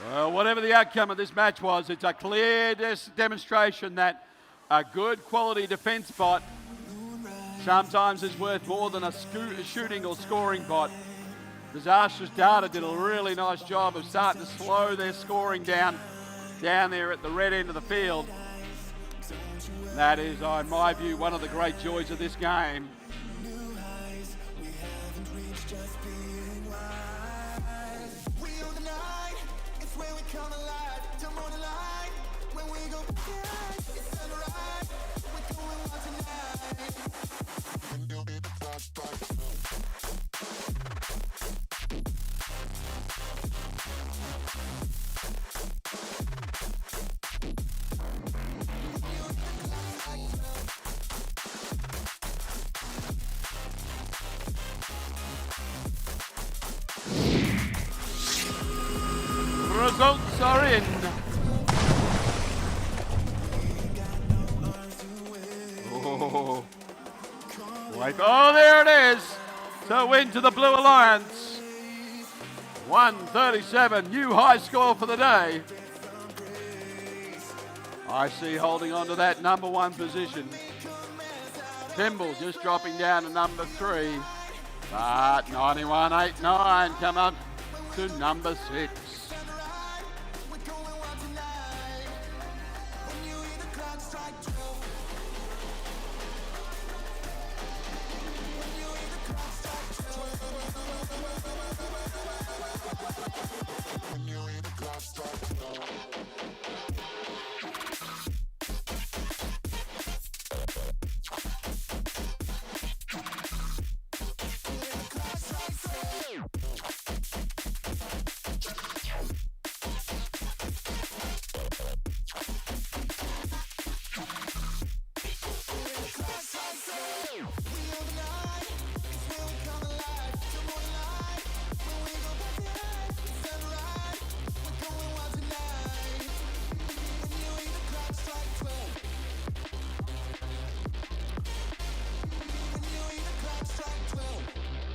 Well, whatever the outcome of this match was, it's a clear demonstration that a good quality defence bot sometimes is worth more than a shooting or scoring bot. Disastrous Data did a really nice job of starting to slow their scoring down there at the red end of the field. That is, in my view, one of the great joys of this game. Results are in. Oh, wait. Oh, there it is. So win to the Blue Alliance. 137, new high score for the day. I see holding on to that number 1 position. Thimble just dropping down to number 3. But 91.89 come up to number 6.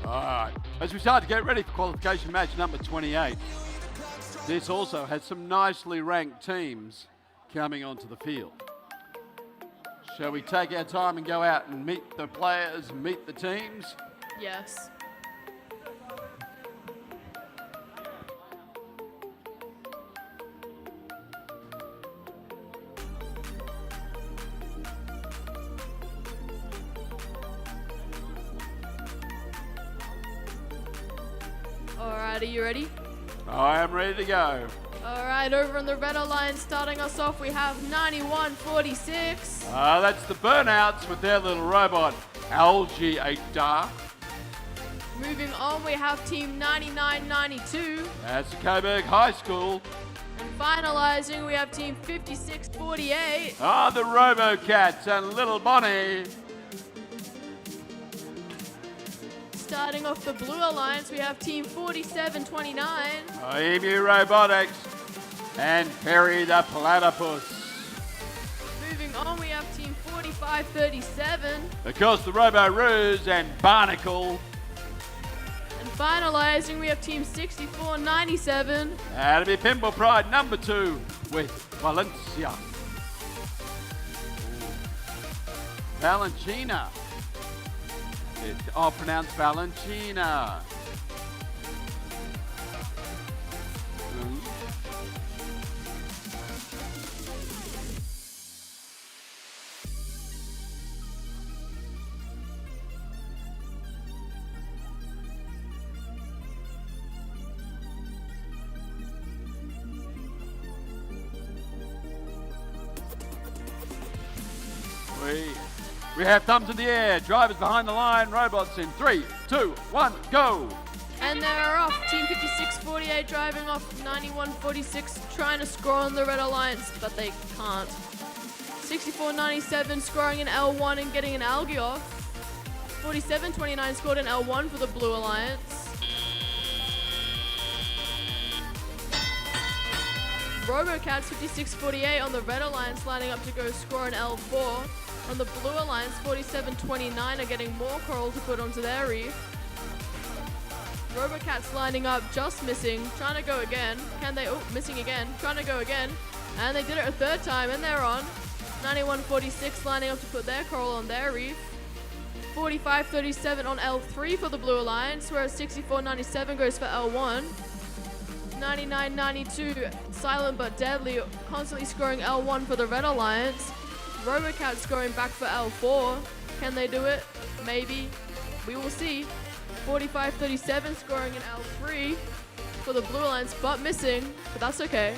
Alright, as we start to get ready for qualification match number 28, this also has some nicely ranked teams coming onto the field. Shall we take our time and go out and meet the players, meet the teams? Yes. Alright, are you ready? I am ready to go. Alright, over on the Red Alliance, starting us off, we have 9146. That's the Burnouts with their little robot, Algator. Moving on, we have Team 9992. That's the Coburg High School. And finalizing, we have Team 5648. The Robocats and Little Bonnie. Starting off the Blue Alliance, we have Team 4729. Emu Robotics and Perry the Platypus. Moving on, we have Team 4537. Of course, the Robo-Roos and Barnacle. And finalizing, we have Team 6497. That'll be Pimble Pride number 2 with Valencia. Valentina. I'll pronounce Valentina. We have thumbs in the air, drivers behind the line, robots in 3, 2, 1, go! And they're off. Team 5648 driving off 9146, trying to score on the Red Alliance, but they can't. 6497 scoring an L1 and getting an algae off. 4729 scored an L1 for the Blue Alliance. Robocats 5648 on the Red Alliance lining up to go score an L4. On the Blue Alliance, 4729 are getting more coral to put onto their reef. Robocats lining up, just missing, trying to go again. Can they? Oh, missing again, trying to go again. And they did it a third time, and they're on. 9146 lining up to put their coral on their reef. 4537 on L3 for the Blue Alliance, whereas 6497 goes for L1. 9992, silent but deadly, constantly scoring L1 for the Red Alliance. Robocats going back for L4. Can they do it? Maybe. We will see. 4537 scoring in L3 for the Blue Alliance, but missing, but that's okay.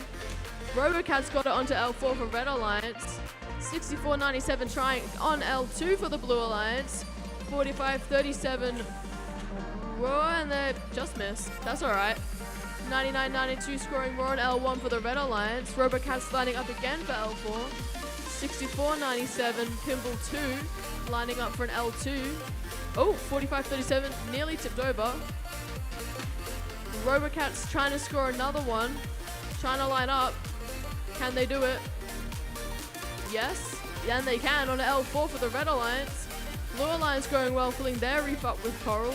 Robocats got it onto L4 for Red Alliance. 6497 trying on L2 for the Blue Alliance. 4537 raw, and they just missed. That's alright. 9992 scoring raw on L1 for the Red Alliance. Robocats lining up again for L4. 6497 Pimble 2 lining up for an L2. Oh, 4537 nearly tipped over. Robocats trying to score another one. Trying to line up. Can they do it? Yes, and they can on L4 for the Red Alliance. Blue Alliance going well, filling their reef up with coral.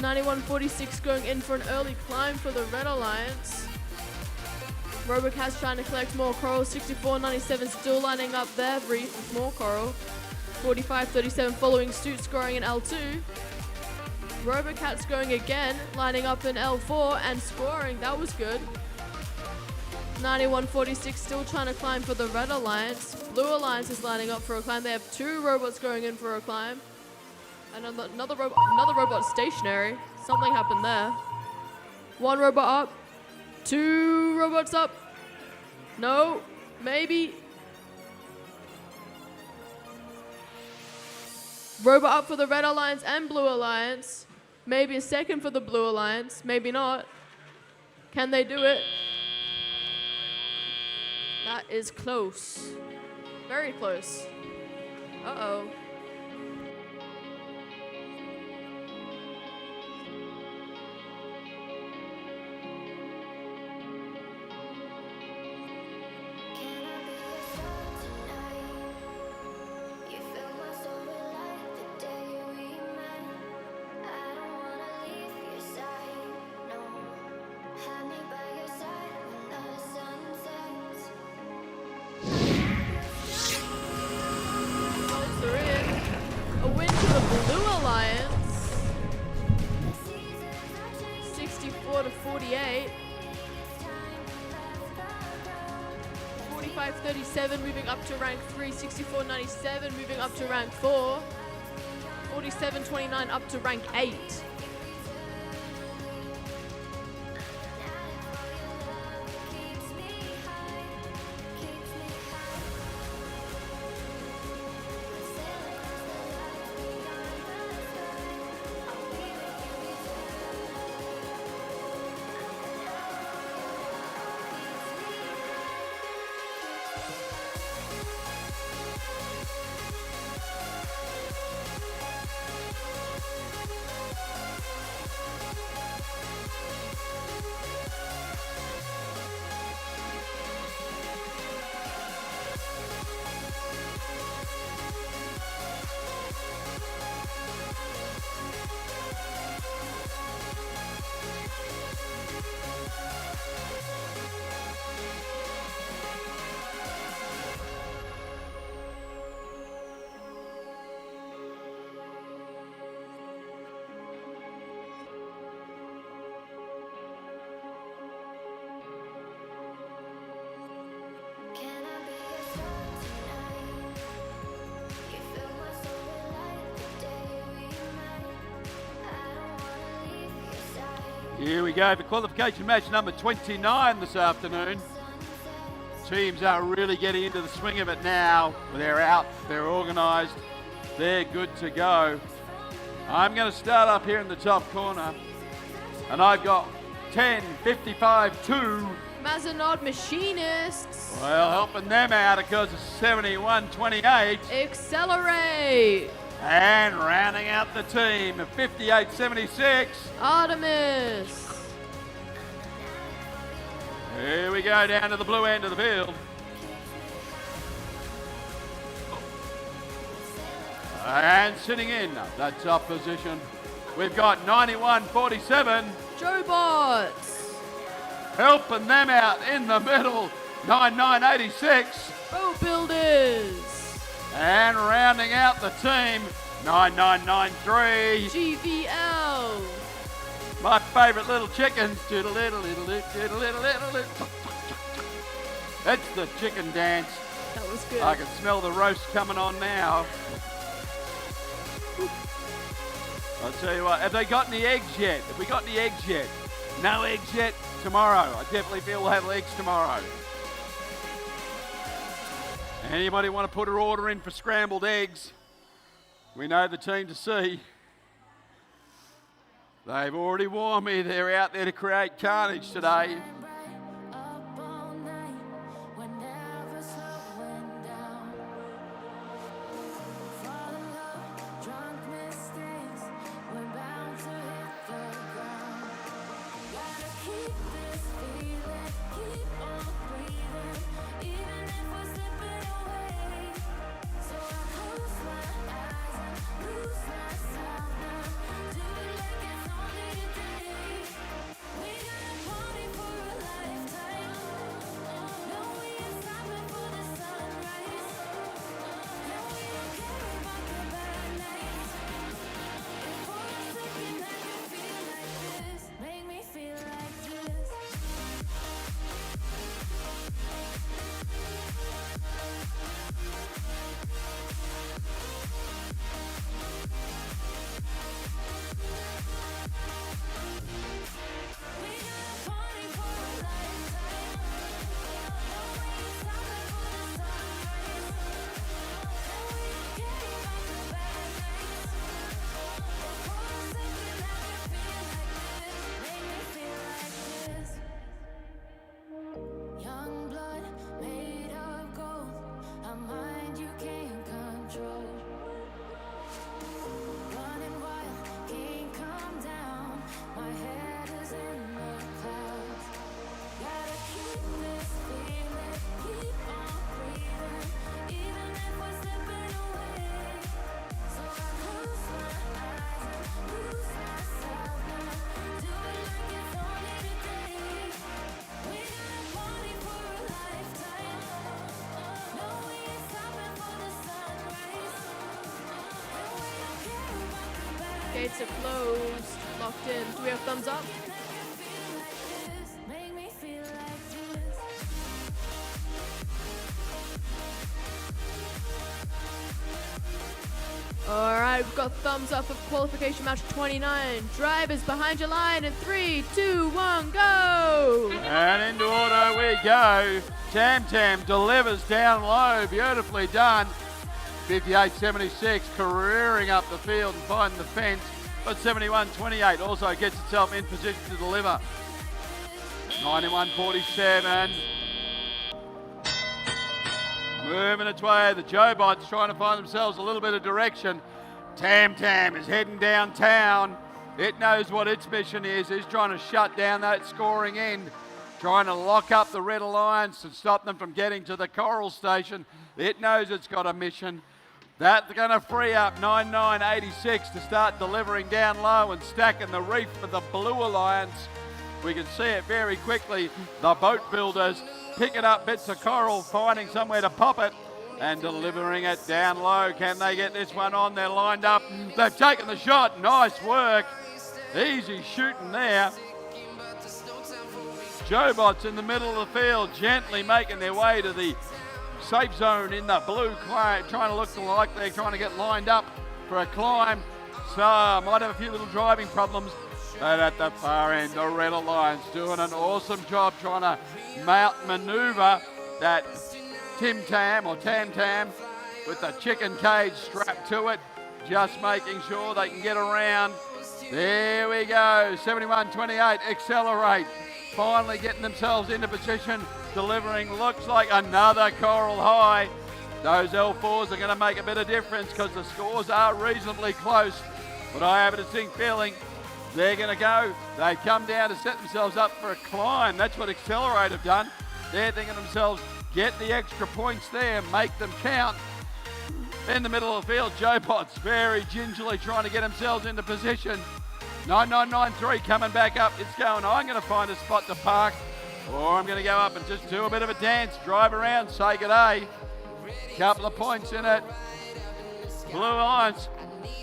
9146 going in for an early climb for the Red Alliance. Robocats trying to collect more coral. 6497 still lining up their reef with more coral. 4537 following suit, scoring in L2. Robocats going again, lining up in L4 and scoring. That was good. 9146 still trying to climb for the Red Alliance. Blue Alliance is lining up for a climb. They have two robots going in for a climb. And another robot stationary. Something happened there. One robot up. Two robots up. No, maybe. Robot up for the Red Alliance and Blue Alliance. Maybe a second for the Blue Alliance. Maybe not. Can they do it? That is close. Very close. Uh-oh. A win to the Blue Alliance. 64-48. 4537 moving up to rank 3. 6497 moving up to rank 4. 4729 up to rank 8. Here we go for qualification match number 29 this afternoon. Teams are really getting into the swing of it now. They're out, they're organised, they're good to go. I'm going to start up here in the top corner, and I've got 10:55.2. Mazanod Machinists. Well, helping them out because of 71.28. Accelerate. And rounding out the team of 58.76. Artemis. Here we go down to the blue end of the field. And sitting in the top position We've got 91.47 Jobots. helping them out in the middle. 99.86. Boat Builders. And rounding out the team, 9993. GVL. My favourite little chickens. It's the chicken dance. That was good. I can smell the roast coming on now. I'll tell you what, have they got any eggs yet? Have we got any eggs yet? No eggs yet? Tomorrow. I definitely feel we'll have eggs tomorrow. Anybody want to put an order in for scrambled eggs? We know the team to see. They've already warned me they're out there to create carnage today. Up all night, we're never slowing down. Fall in love, drunk mistakes, we're bound to hit the ground. Gotta keep this feeling, keep on breathing, even if we're slipping away. So I close my eyes and lose myself now. Do it like it's only today. We got a party for a lifetime. No, we ain't stopping for the sunrise. No, we don't care about the bad nights. If for a second I can feel like this, make me feel like this. We got a party for a lifetime. No, we ain't stopping for the sunrise. No, we don't care about the bad nights. If for a second I can feel like this, make me feel like this. Young blood made of gold, a mind you can't control. Running wild, can't come down. My head is in the clouds. Gotta keep this feeling, keep on breathing, even if we're slipping away. So I close my eyes and lose myself now. Do it like it's only today. We got a party for a lifetime. No, we ain't stopping for the sunrise. And we don't care about the bad. Gates are closed. Locked in. Do we have thumbs up? Make me feel like this. Alright, we've got thumbs up for qualification match 29. Drivers behind your line in 3, 2, 1, go! And into auto we go. Tam Tam delivers down low. Beautifully done. 58.76 careering up the field and finding the fence. But 71.28 also gets itself in position to deliver. 91.47. Moving its way, the Jobots trying to find themselves a little bit of direction. Tam Tam is heading downtown. It knows what its mission is. It's trying to shut down that scoring end, trying to lock up the Red Alliance and stop them from getting to the Coral Station. It knows it's got a mission. That's going to free up 99.86 to start delivering down low and stacking the reef for the Blue Alliance. We can see it very quickly. The boat builders picking up bits of coral, finding somewhere to pop it and delivering it down low. Can they get this one on? They're lined up. They've taken the shot. Nice work. Easy shooting there. Jobots in the middle of the field, gently making their way to the safe zone in the blue clay, trying to look like they're trying to get lined up for a climb. So might have a few little driving problems. But at the far end, the Red Alliance doing an awesome job trying to manoeuvre that Tim Tam or Tam Tam with the chicken cage strapped to it, just making sure they can get around. There we go, 71.28, accelerate. Finally getting themselves into position, delivering, looks like another Coral High. Those L4s are going to make a bit of difference because the scores are reasonably close. But I have a distinct feeling they're going to go. They come down to set themselves up for a climb. That's what Accelerate have done. They're thinking to themselves, get the extra points there, make them count. In the middle of the field, Jobots very gingerly trying to get themselves into position. 9993 coming back up. It's going, I'm going to find a spot to park, or I'm going to go up and just do a bit of a dance, drive around, say good day. Couple of points in it. Blue Lions,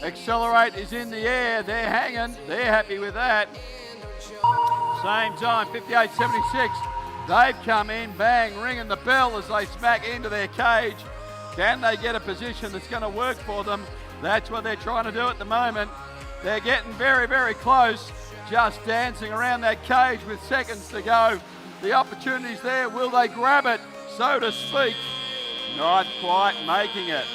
Accelerate is in the air. They're hanging. They're happy with that. Same time, 58.76. They've come in, bang, ringing the bell as they smack into their cage. Can they get a position that's going to work for them? That's what they're trying to do at the moment. They're getting very, very close, just dancing around that cage with seconds to go. The opportunity's there. Will they grab it, so to speak? Not quite making it.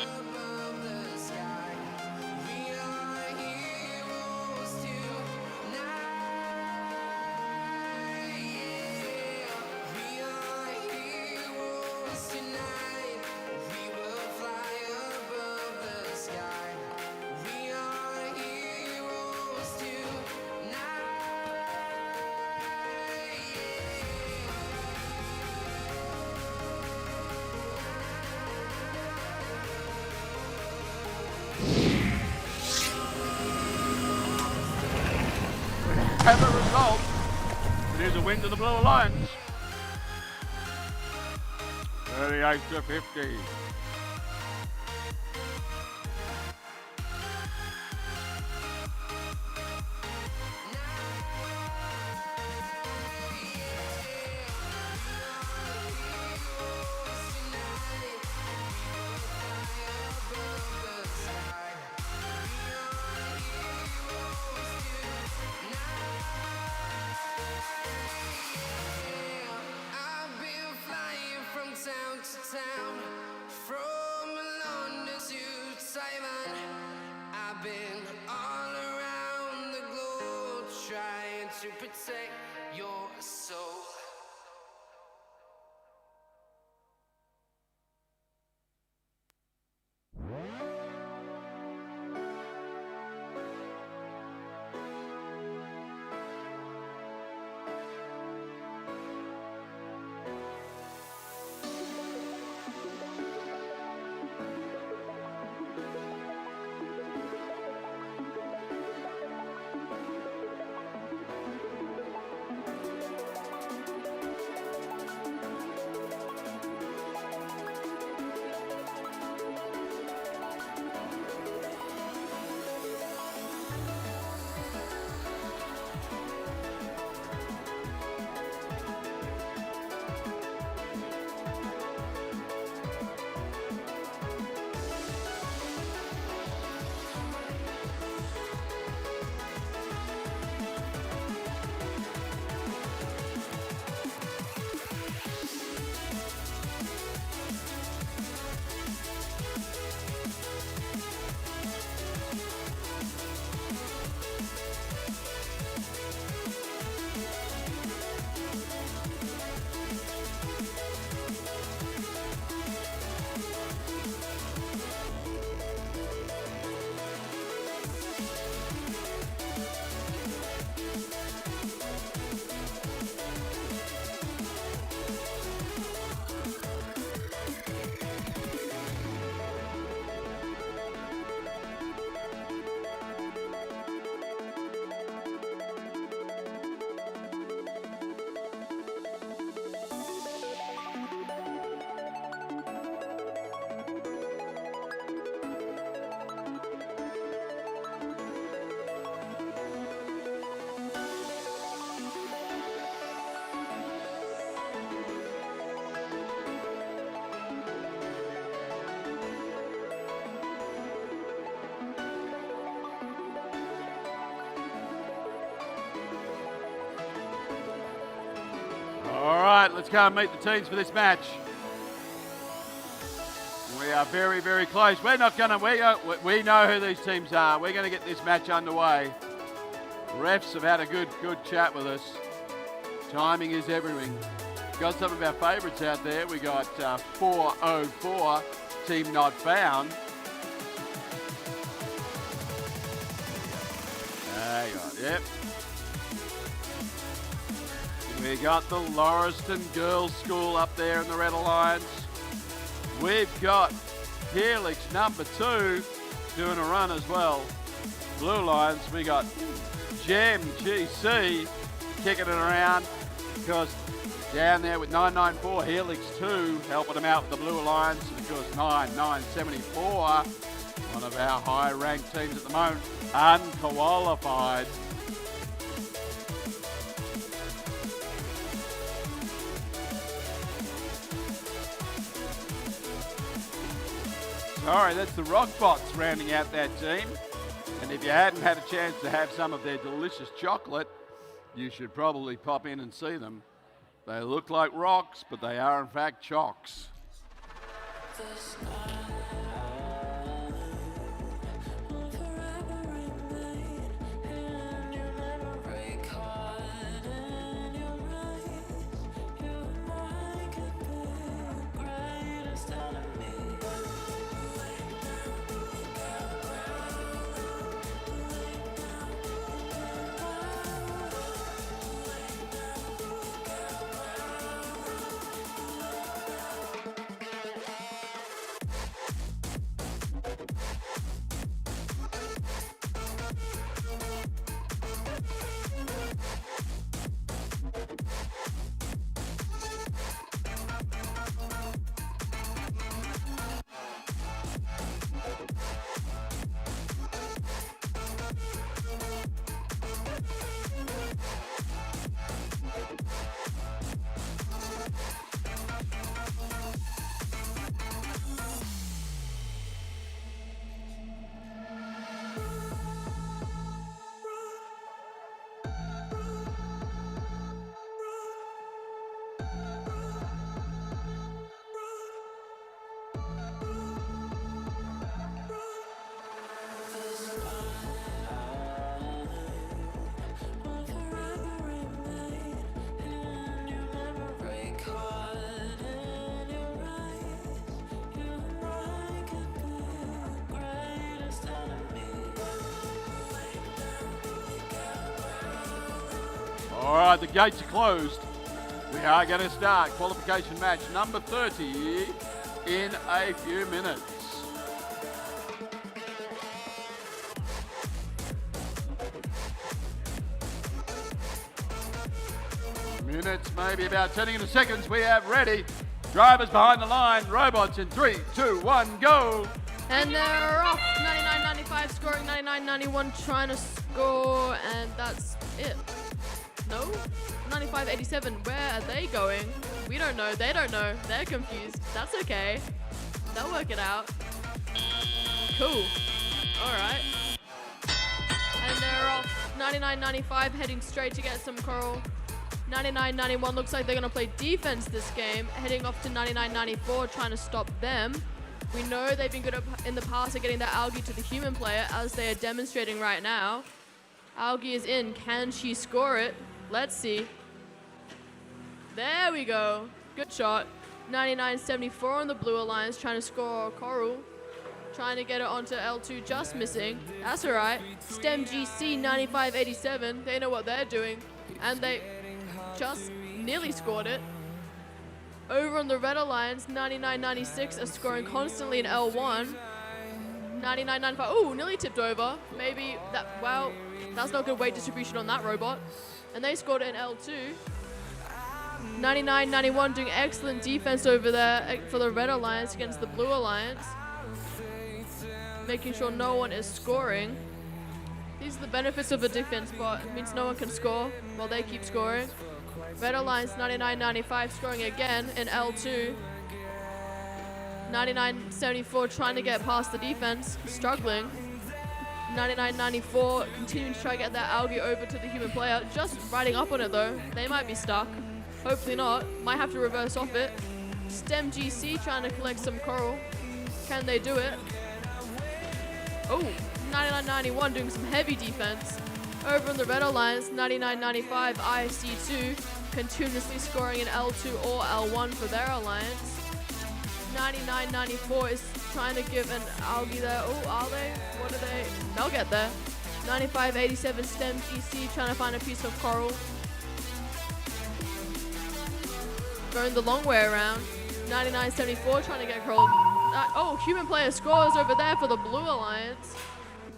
Have a result. It is a win to the Blue Lions. 38-50. To protect your soul. All right, let's go and meet the teams for this match. We are very, very close. We're not going to, we know who these teams are. We're going to get this match underway. Refs have had a good chat with us. Timing is everything. Got some of our favourites out there. We got 404, Team Not Found. There you go, yep. We got the Lauriston Girls School up there in the Red Alliance. We've got Helix number 2 doing a run as well. Blue Lions, we got Gem GC kicking it around because down there with 994 Helix 2 helping them out with the Blue Alliance, and of course 9974, one of our high ranked teams at the moment, unqualified. Sorry, that's the Rockbots rounding out that team. And if you hadn't had a chance to have some of their delicious chocolate, you should probably pop in and see them. They look like rocks, but they are in fact chocks. All right, the gates are closed. We are going to start qualification match number 30 in a few minutes. Minutes, maybe about turning into seconds. We have ready. Drivers behind the line. Robots in 3, 2, 1, go. And they're off. 99.95 scoring 99.91 trying to score, and that's it. No? 95.87. Where are they going? We don't know. They don't know. They're confused. That's okay. They'll work it out. Cool. Alright. And they're off. 99.95 heading straight to get some coral. 99.91 looks like they're going to play defense this game, heading off to 99.94 trying to stop them. We know they've been good in the past at getting that algae to the human player, as they are demonstrating right now. Algae is in. Can she score it? Let's see. There we go. Good shot. 99.74 on the Blue Alliance trying to score coral. Trying to get it onto L2, just missing. That's alright. STEM GC 95.87. They know what they're doing. And they just nearly scored it. Over on the Red Alliance, 99.96 are scoring constantly in L1. 99.95, ooh, nearly tipped over. Maybe that, well, that's not good weight distribution on that robot. And they scored it in L2. 99.91 doing excellent defense over there for the Red Alliance against the Blue Alliance. Making sure no one is scoring. These are the benefits of a defense bot. It means no one can score while they keep scoring. Red Alliance 99.95 scoring again in L2. 99.74 trying to get past the defense, struggling. 99.94 continuing to try to get that algae over to the human player. Just riding up on it though. They might be stuck. Hopefully not. Might have to reverse off it. STEM GC trying to collect some coral. Can they do it? Oh, 99.91 doing some heavy defense. Over on the Red Alliance, 99.95 IC2 continuously scoring in L2 or L1 for their alliance. 99.94 is trying to give an algae there. Oh, are they? What are they? They'll get there. 95.87 STEM GC trying to find a piece of coral. Going the long way around. 99.74 trying to get coral. Oh, human player scores over there for the Blue Alliance.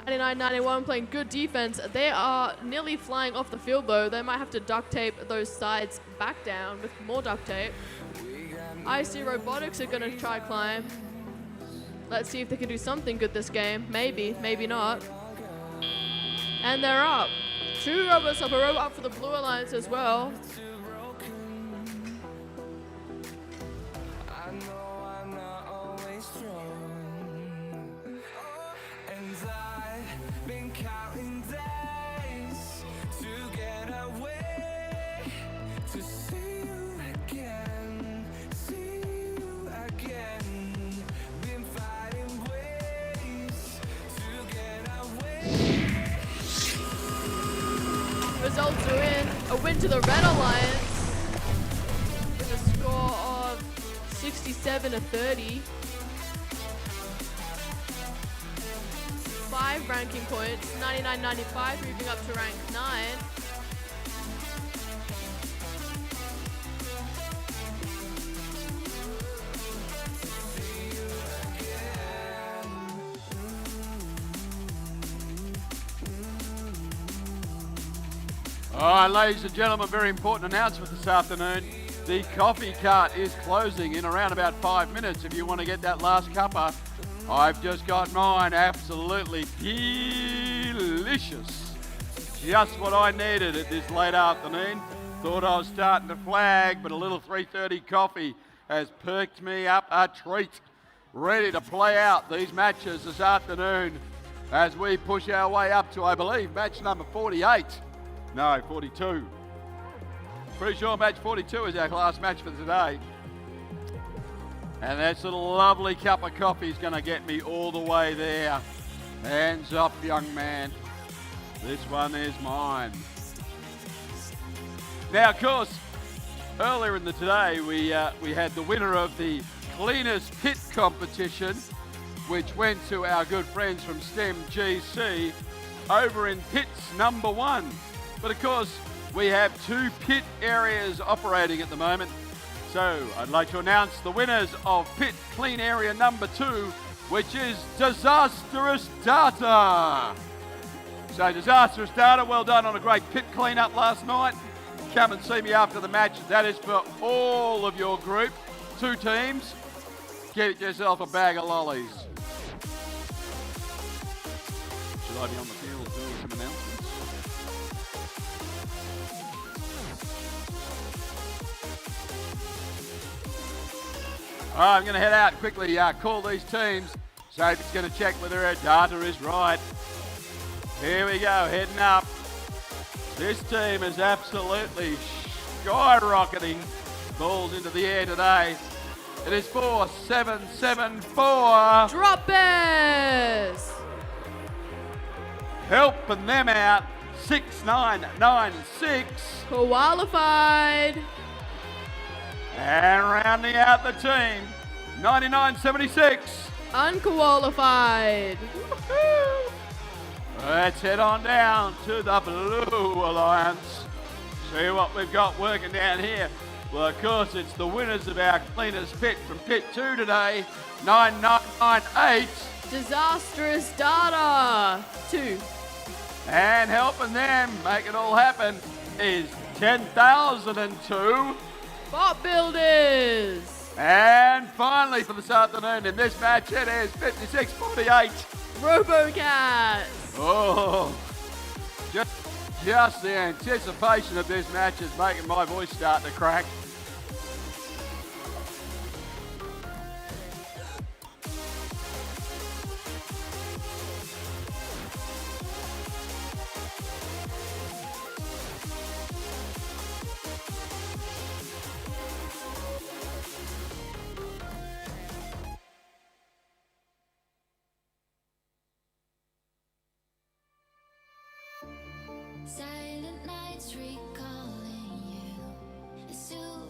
99-91 playing good defense. They are nearly flying off the field though. They might have to duct tape those sides back down with more duct tape. I see Robotics are going to try climb. Let's see if they can do something good this game. Maybe, maybe not. And they're up. 2 robots up, a robot for the Blue Alliance as well. Results are in. A win to the Red Alliance with a score of 67-30. 5 ranking points. 99-95 moving up to rank 9. All right, ladies and gentlemen, very important announcement this afternoon. The coffee cart is closing in around about 5 minutes. If you want to get that last cuppa, I've just got mine. Absolutely delicious. Just what I needed at this late afternoon. Thought I was starting to flag, but a little 3:30 coffee has perked me up a treat. Ready to play out these matches this afternoon as we push our way up to, I believe, match number 48. No, 42. Pretty sure match 42 is our last match for today. And this little lovely cup of coffee is going to get me all the way there. Hands up, young man. This one is mine. Now, of course, earlier in the day, we had the winner of the cleanest pit competition, which went to our good friends from STEM GC over in pits number 1. But of course, we have 2 pit areas operating at the moment. So I'd like to announce the winners of pit clean area number 2, which is Disastrous Data. So Disastrous Data, well done on a great pit clean-up last night. Come and see me after the match. That is for all of your group, 2 teams. Get yourself a bag of lollies. Should I be on the field doing some announcements? All right, I'm going to head out quickly, call these teams. Sophie's going to check whether her data is right. Here we go, heading up. This team is absolutely skyrocketing balls into the air today. It is 4774. Drop bears! Helping them out, 6996. Qualified. And rounding out the team, 9976. Unqualified. Woo-hoo. Let's head on down to the Blue Alliance. See what we've got working down here. Well, of course, it's the winners of our cleanest pit from pit 2 today, 9998. Disastrous Data 2. And helping them make it all happen is 10,002. Bot Builders. And finally for this afternoon in this match, it is 5648. Robocats. Oh, just the anticipation of this match is making my voice start to crack. Silent nights recalling you. It's too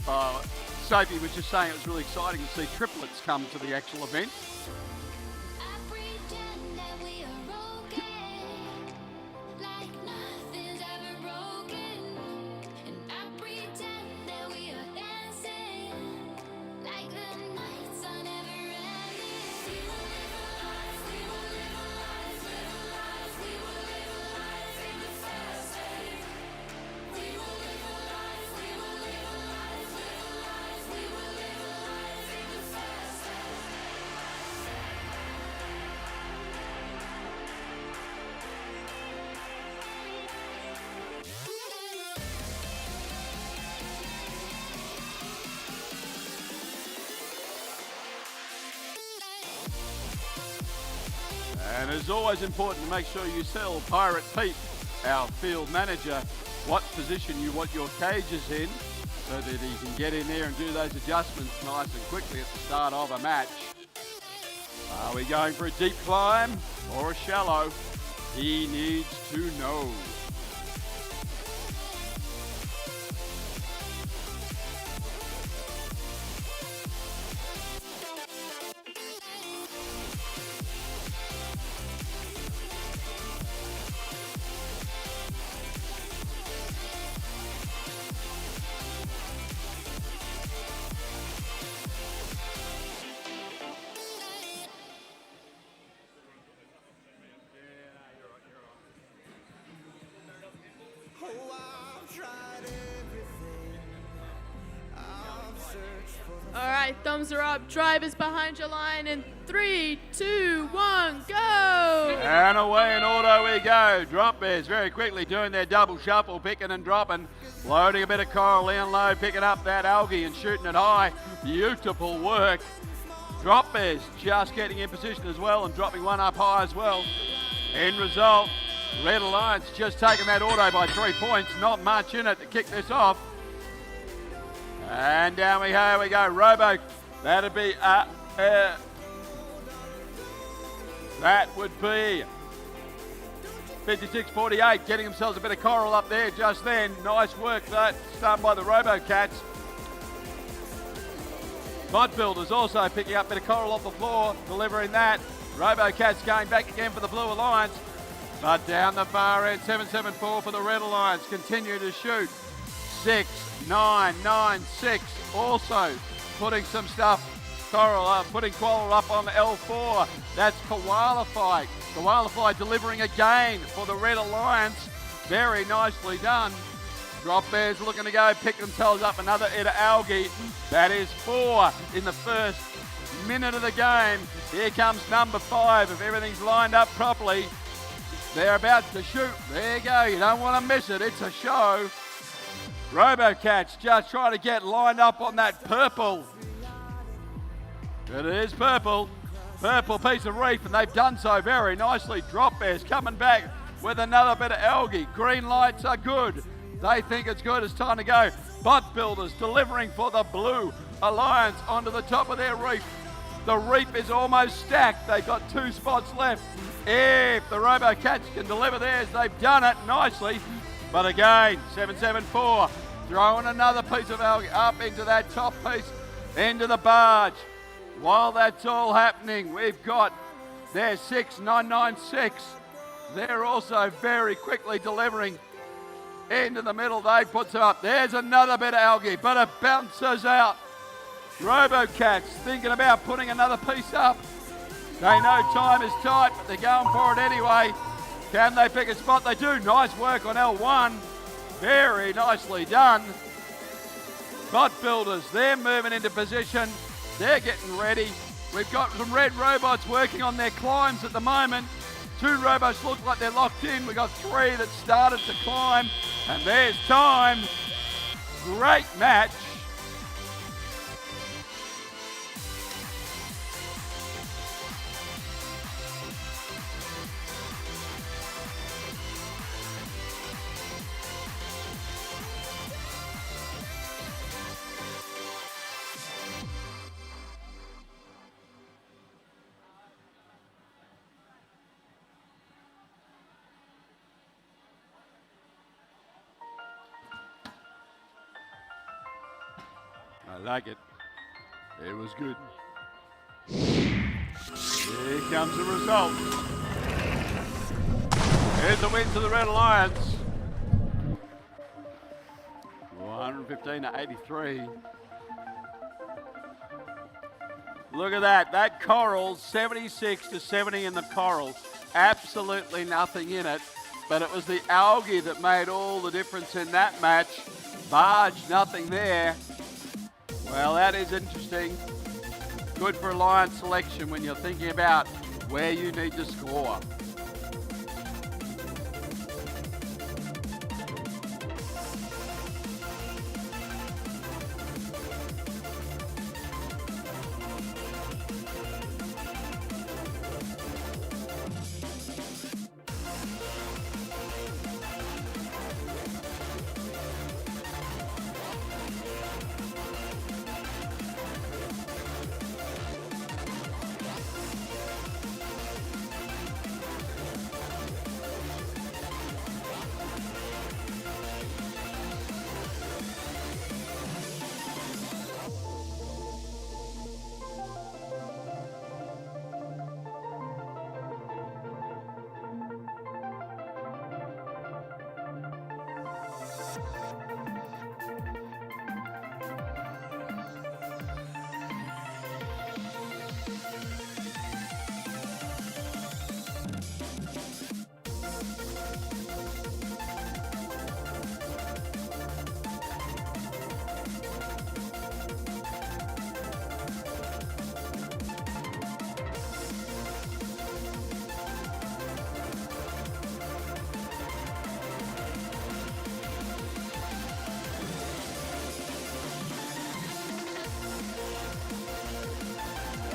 Sophie was just saying it was really exciting to see triplets come to the actual event. I pretend that we are okay, like nothing's ever broken. And I pretend that we are dancing, like the nights are never ending. We will live a life, we will live a life, live a life, we will live a life in the fast lane. We will live a life, we will live a life, live a life, we will live a life in the fast lane. And it's always important to make sure you tell Pirate Pete, our field manager, what position you want your cages in so that he can get in there and do those adjustments nice and quickly at the start of a match. Are we going for a deep climb or a shallow? He needs to know. All right, thumbs are up. Drivers behind your line in 3, 2, 1, go! And away in auto we go. Drop bears very quickly doing their double shuffle, picking and dropping, loading a bit of coral in low, picking up that algae and shooting it high. Beautiful work. Drop bears just getting in position as well and dropping one up high as well. End result, Red Alliance just taking that auto by 3 points. Not much in it to kick this off. And down we go, Robo. That'd be that would be 56-48, getting themselves a bit of coral up there just then. Nice work that done by the RoboCats. Mod Builders also picking up a bit of coral off the floor, delivering that. RoboCats going back again for the Blue Alliance. But down the far end, 7-7-4 for the Red Alliance. Continue to shoot. 6-9-9-6. Also putting some stuff, putting coral up on L4. That's Koalify. Koalify delivering again for the Red Alliance. Very nicely done. Drop Bears looking to go pick themselves up another hit of algae. That is 4 in the first minute of the game. Here comes number 5. If everything's lined up properly, they're about to shoot. There you go. You don't want to miss it. It's a show. RoboCats just trying to get lined up on that purple. It is purple. Purple piece of reef, and they've done so very nicely. Drop Bears coming back with another bit of algae. Green lights are good. They think it's good. It's time to go. Bot Builders delivering for the Blue Alliance onto the top of their reef. The reef is almost stacked. They've got 2 spots left. If the RoboCats can deliver theirs, they've done it nicely. But again, 7-7-4, throwing another piece of algae up into that top piece, into the barge. While that's all happening, we've got their 6-9-9-6. They're also very quickly delivering into the middle. They put some up. There's another bit of algae, but it bounces out. RoboCats thinking about putting another piece up. They know time is tight, but they're going for it anyway. Can they pick a spot? They do. Nice work on L1. Very nicely done. Bot Builders, they're moving into position. They're getting ready. We've got some red robots working on their climbs at the moment. 2 robots look like they're locked in. We've got 3 that started to climb. And there's time. Great match. I like it. It was good. Here comes the result. Here's the win to the Red Alliance. 115 to 83. Look at that. That coral, 76 to 70 in the coral. Absolutely nothing in it. But it was the algae that made all the difference in that match. Barge, nothing there. Well, that is interesting. Good for alliance selection when you're thinking about where you need to score.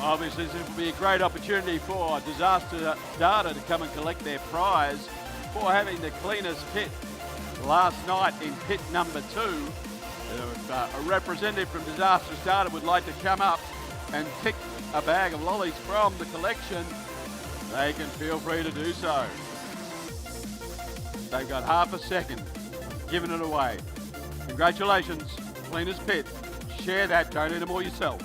Obviously, this will be a great opportunity for Disaster Data to come and collect their prize for having the cleanest pit last night in pit number 2. If a representative from Disaster Data would like to come up and pick a bag of lollies from the collection, they can feel free to do so. They've got half a second, giving it away. Congratulations, cleanest pit. Share that, don't eat them all yourself.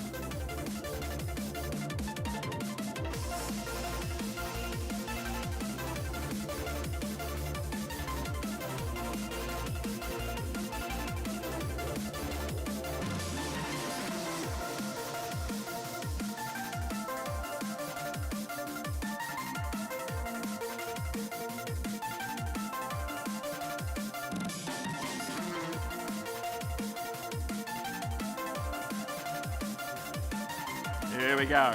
Here we go.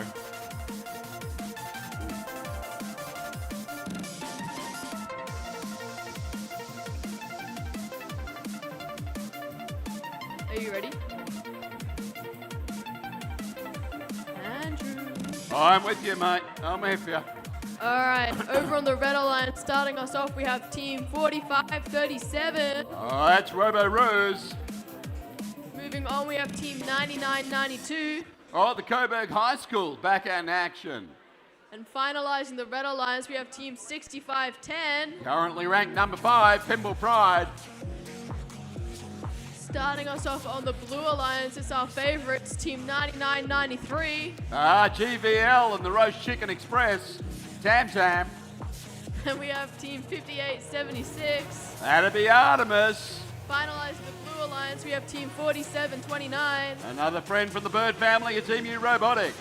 Are you ready? Andrew. I'm with you, mate. I'm with you. Alright, over on the Red Alliance, starting us off, we have Team 4537. Oh, that's Robo-Rose. Moving on, we have Team 9992. Oh, the Coburg High School back in action. And finalising the Red Alliance, we have Team 6510. Currently ranked number 5, Pimble Pride. Starting us off on the Blue Alliance, it's our favourites, Team 9993. GVL and the Roast Chicken Express, Tam Tam. And we have Team 5876. That'd be Artemis. Finalising the Blue Alliance, we have Team 4729. Another friend from the Bird family, it's Emu Robotics.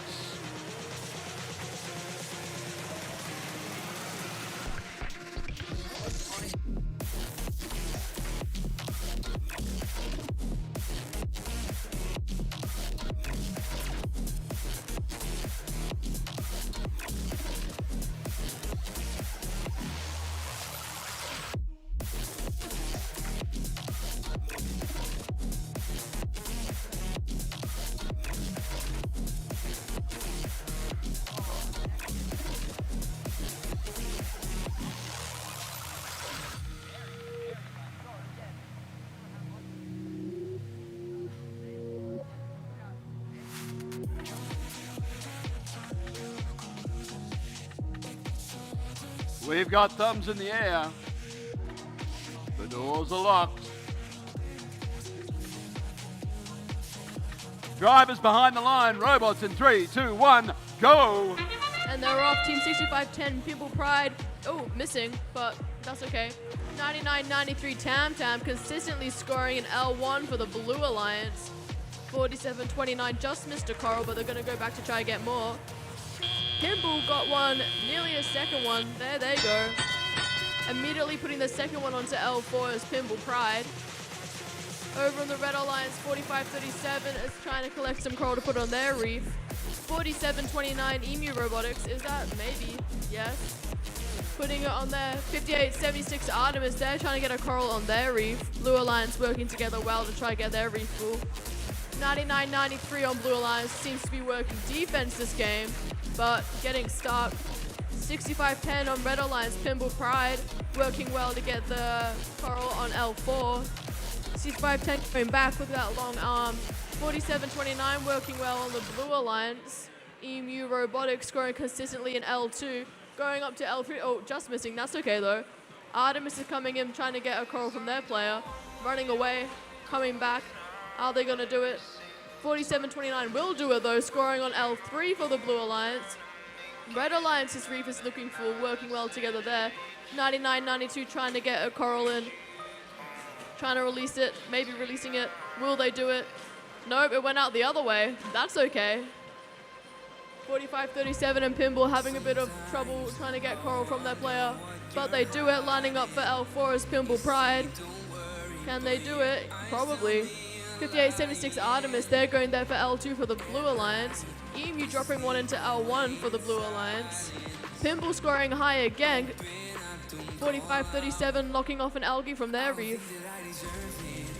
We've got thumbs in the air. The doors are locked. Drivers behind the line. Robots in 3, 2, 1, go. And they're off. Team 6510, Pimple Pride. Oh, missing, but that's okay. 99-93 Tam Tam consistently scoring an L1 for the Blue Alliance. 47-29 just missed a coral, but they're going to go back to try and get more. Pimple got one, nearly a second one. There they go. Immediately putting the second one onto L4 is Pimple Pride. Over on the Red Alliance, 45-37 is trying to collect some coral to put on their reef. 47-29 Emu Robotics, is that maybe? Yes. Putting it on there. 58-76 Artemis, they're trying to get a coral on their reef. Blue Alliance working together well to try to get their reef full. 99-93 on Blue Alliance, seems to be working defense this game, but getting stuck. 65-10 on Red Alliance, Pimple Pride working well to get the coral on L4. 65-10 going back with that long arm. 47-29 working well on the Blue Alliance. Emu Robotics scoring consistently in L2. Going up to L3. Oh, just missing. That's okay, though. Artemis is coming in, trying to get a coral from their player. Running away. Coming back. Are they going to do it? 47-29 will do it, though. Scoring on L3 for the Blue Alliance. Red Alliance's reef is looking full. Working well together there. 99-92 trying to get a coral in. Trying to release it. Maybe releasing it. Will they do it? Nope, it went out the other way. That's okay. 45-37 and Pimble having a bit of trouble trying to get coral from their player. But they do it, lining up for L4 is Pimble Pride. Can they do it? Probably. 58-76 Artemis, they're going there for L2 for the Blue Alliance. Emu dropping one into L1 for the Blue Alliance. Pimble scoring high again. 45-37 knocking off an algae from their reef.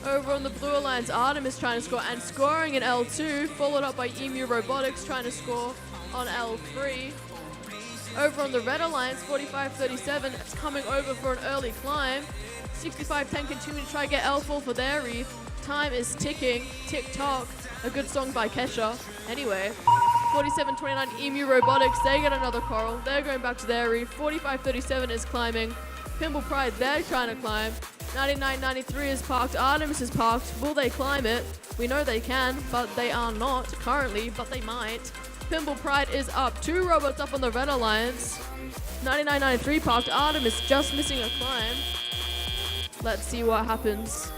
Over on the Blue Alliance, Artemis trying to score and scoring in L2, followed up by Emu Robotics trying to score on L3. Over on the Red Alliance, 45-37, it's coming over for an early climb. 65-10 continue to try to get L4 for their reef. Time is ticking, tick-tock, a good song by Kesha. Anyway, 47-29 Emu Robotics, they get another coral. They're going back to their reef. 45-37 is climbing. Pimble Pride, they're trying to climb. 99-93 is parked. Artemis is parked. Will they climb it? We know they can, but they are not currently, but they might. Pimble Pride is up. 2 robots up on the Red Alliance. 99-93 parked. Artemis just missing a climb. Let's see what happens.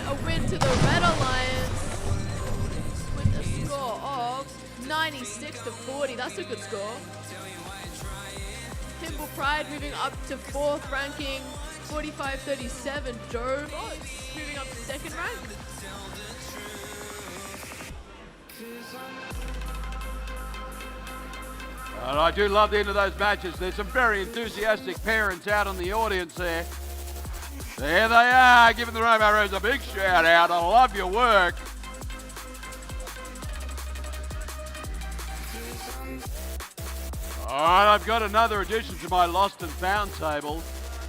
A win to the Red Alliance with a score of 96-40. That's a good score. Pimble Pride moving up to 4th ranking, 45-37. Joe Bots moving up to 2nd rank. And I do love the end of those matches. There's some very enthusiastic parents out in the audience there. There they are, giving the Robo-Ros a big shout out. I love your work. All right, I've got another addition to my lost and found table.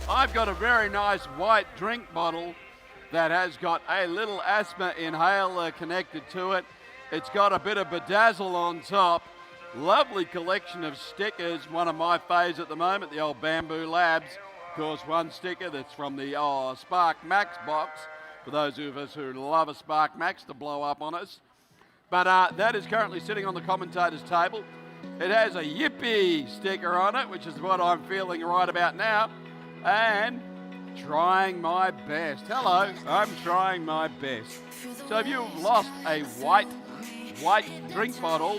I've got a very nice white drink bottle that has got a little asthma inhaler connected to it. It's got a bit of bedazzle on top. Lovely collection of stickers. One of my faves at the moment, the old Bamboo Labs. Of course, one sticker that's from the Spark Max box, for those of us who love a Spark Max to blow up on us. But that is currently sitting on the commentator's table. It has a Yippee sticker on it, which is what I'm feeling right about now. And trying my best. Hello, I'm trying my best. So if you've lost a white drink bottle,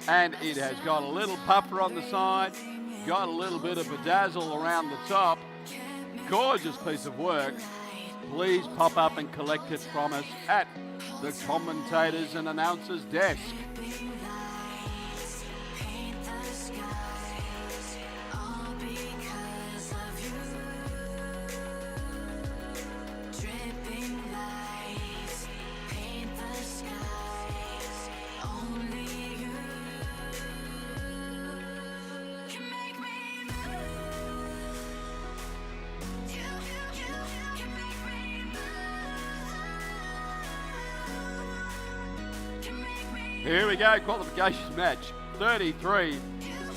and it has got a little puffer on the side, got a little bit of bedazzle around the top, gorgeous piece of work. please pop up and collect it from us at the commentators and announcers desk. Here we go, qualification match 33.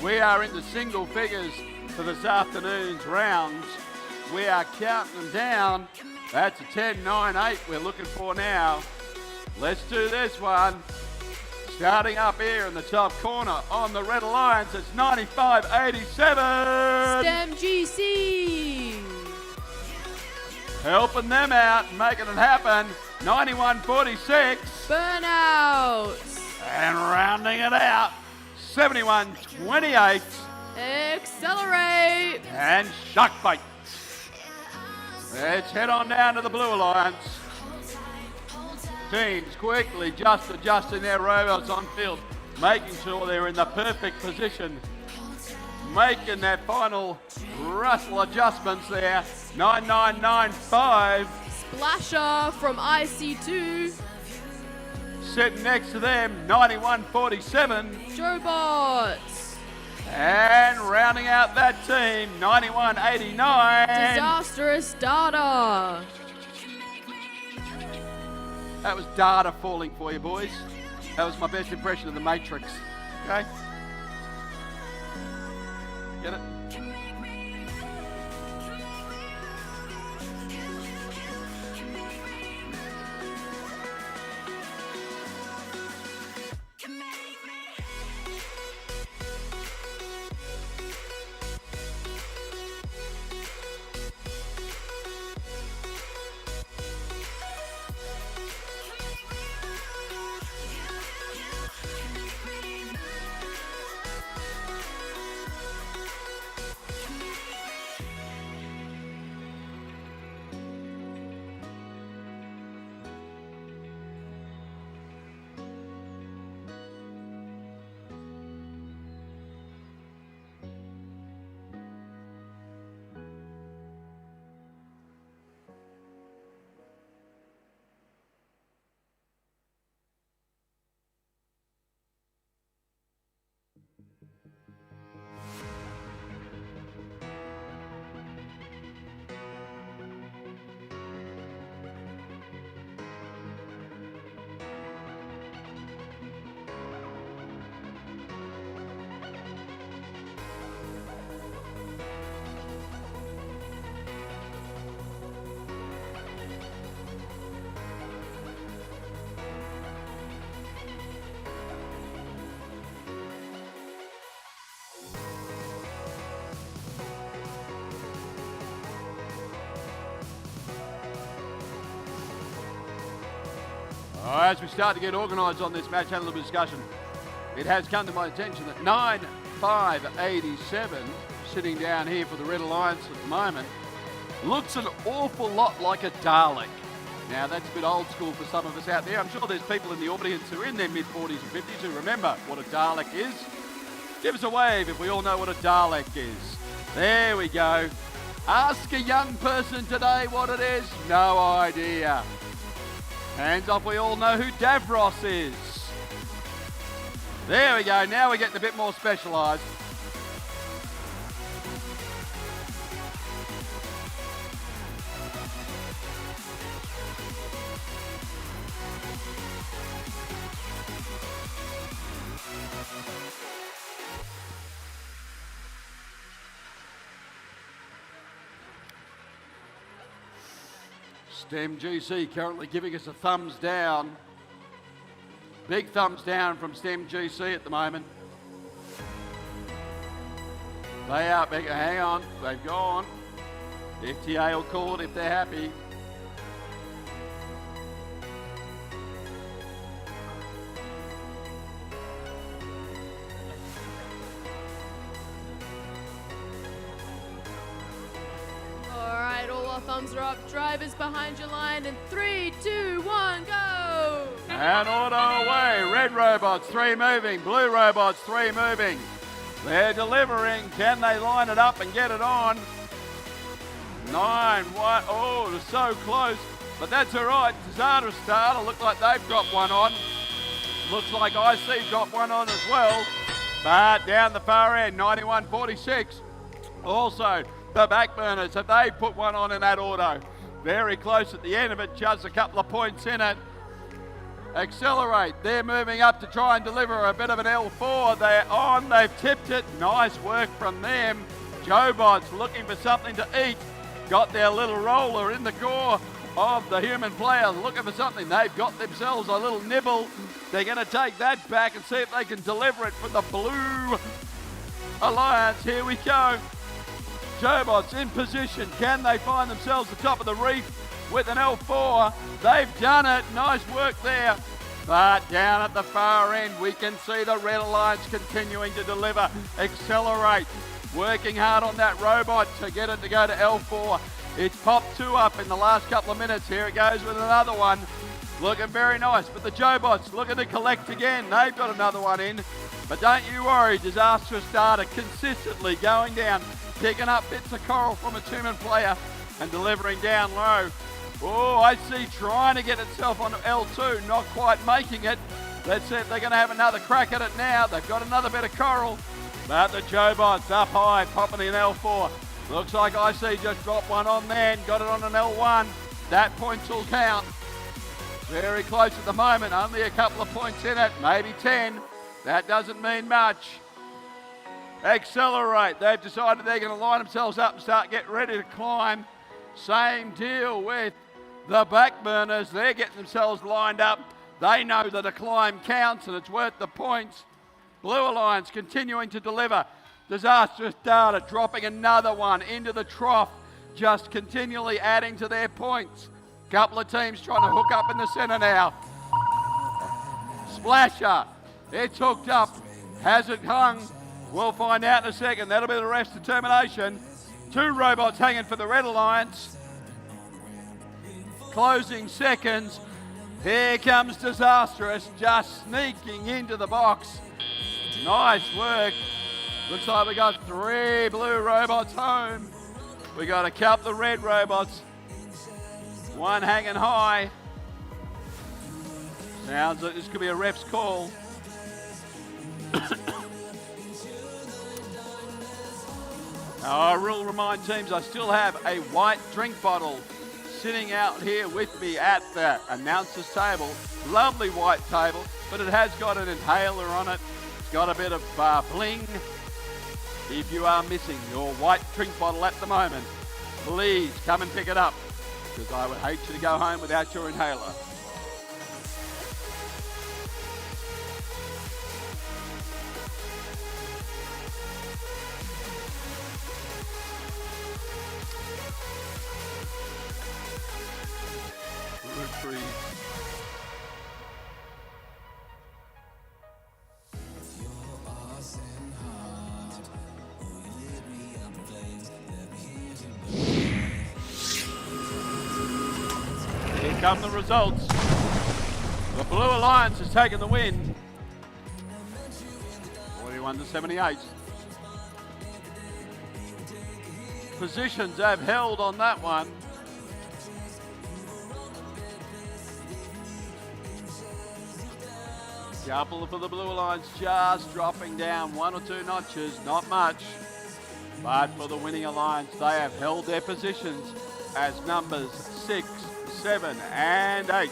We are into single figures for this afternoon's rounds. We are counting them down. That's a 10-9-8 we're looking for now. Let's do this one. Starting up here in the top corner on the Red Alliance, it's 95-87. STEM GC. Helping them out and making it happen. 91-46. Burnout. And rounding it out, 71-28. Accelerate. And Shark Bite. Let's head on down to the Blue Alliance. Teams quickly just adjusting their robots on field, making sure they're in the perfect position, making their final rustle adjustments there. 9995. Splasher from IC2. Sitting next to them, 9147. Jobots. And rounding out that team, 9189. Disastrous data. That was data falling for you, boys. That was my best impression of the Matrix. Okay? Get it? As we start to get organised on this match, had a little bit of discussion. It has come to my attention that 9587, sitting down here for the Red Alliance at the moment, looks an awful lot like a Dalek. Now, that's a bit old school for some of us out there. I'm sure there's people in the audience who are in their mid-40s and 50s who remember what a Dalek is. Give us a wave if we all know what a Dalek is. There we go. Ask a young person today what it is. No idea. Hands off, we all know who Davros is. There we go, now we're getting a bit more specialised. STEM GC currently giving us a thumbs down. Big thumbs down from STEM GC at the moment. They are big. Hang on, they've gone. FTA will call it if they're happy. thumbs are up. Drivers behind your line in 3, 2, 1, go! And auto away. Red robots, 3 moving. Blue robots, 3 moving. They're delivering. Can they line it up and get it on? 9, 1. Oh, it was so close. But that's all right. Disaster starter. Look like they've got one on. Looks like IC got one on as well. But down the far end, 91.46. Also, the backburners, have they put one on in that auto? Very close at the end of it, just a couple of points in it. Accelerate, they're moving up to try and deliver a bit of an L4. They're on, they've tipped it. Nice work from them. Jobots looking for something to eat. Got their little roller in the core of the human players, looking for something. They've got themselves a little nibble. They're going to take that back and see if they can deliver it for the Blue Alliance. Here we go. Jobots in position. Can they find themselves at the top of the reef with an L4? They've done it. Nice work there. But down at the far end, we can see the Red Alliance continuing to deliver. Accelerate. Working hard on that robot to get it to go to L4. It's popped 2 up in the last couple of minutes. Here it goes with another one. Looking very nice. But the Jobots looking to collect again. They've got another one in. But don't you worry. Disastrous data consistently going down. Picking up bits of coral from its human player and delivering down low. Oh, I see trying to get itself onto L2. Not quite making it. Let's see if they're going to have another crack at it now. They've got another bit of coral. But the Jobots up high, popping in L4. Looks like IC just dropped one on then, got it on an L1. That points will count. Very close at the moment, only a couple of points in it, maybe 10. That doesn't mean much. Accelerate, they've decided they're going to line themselves up and start getting ready to climb. Same deal with the backburners, they're getting themselves lined up. They know that a climb counts and it's worth the points. Blue Alliance continuing to deliver. Disastrous data dropping another one into the trough, just continually adding to their points. Couple of teams trying to hook up in the centre now. Splasher, it's hooked up. Has it hung? We'll find out in a second. That'll be the ref's determination. 2 robots hanging for the Red Alliance. Closing seconds. Here comes Disastrous, just sneaking into the box. Nice work. Looks like we got 3 blue robots home. We got a couple of red robots. One hanging high. Sounds like this could be a ref's call. I will remind teams I still have a white drink bottle sitting out here with me at the announcer's table. Lovely white table, but it has got an inhaler on it. It's got a bit of bling. If you are missing your white drink bottle at the moment, please come and pick it up, because I would hate you to go home without your inhaler. Retrieve. Here come the results. The Blue Alliance has taken the win. 41-78. Positions have held on that one. Couple for the Blue Alliance just dropping down 1 or 2 notches, not much. But for the winning alliance, they have held their positions as numbers 6, 7 and 8.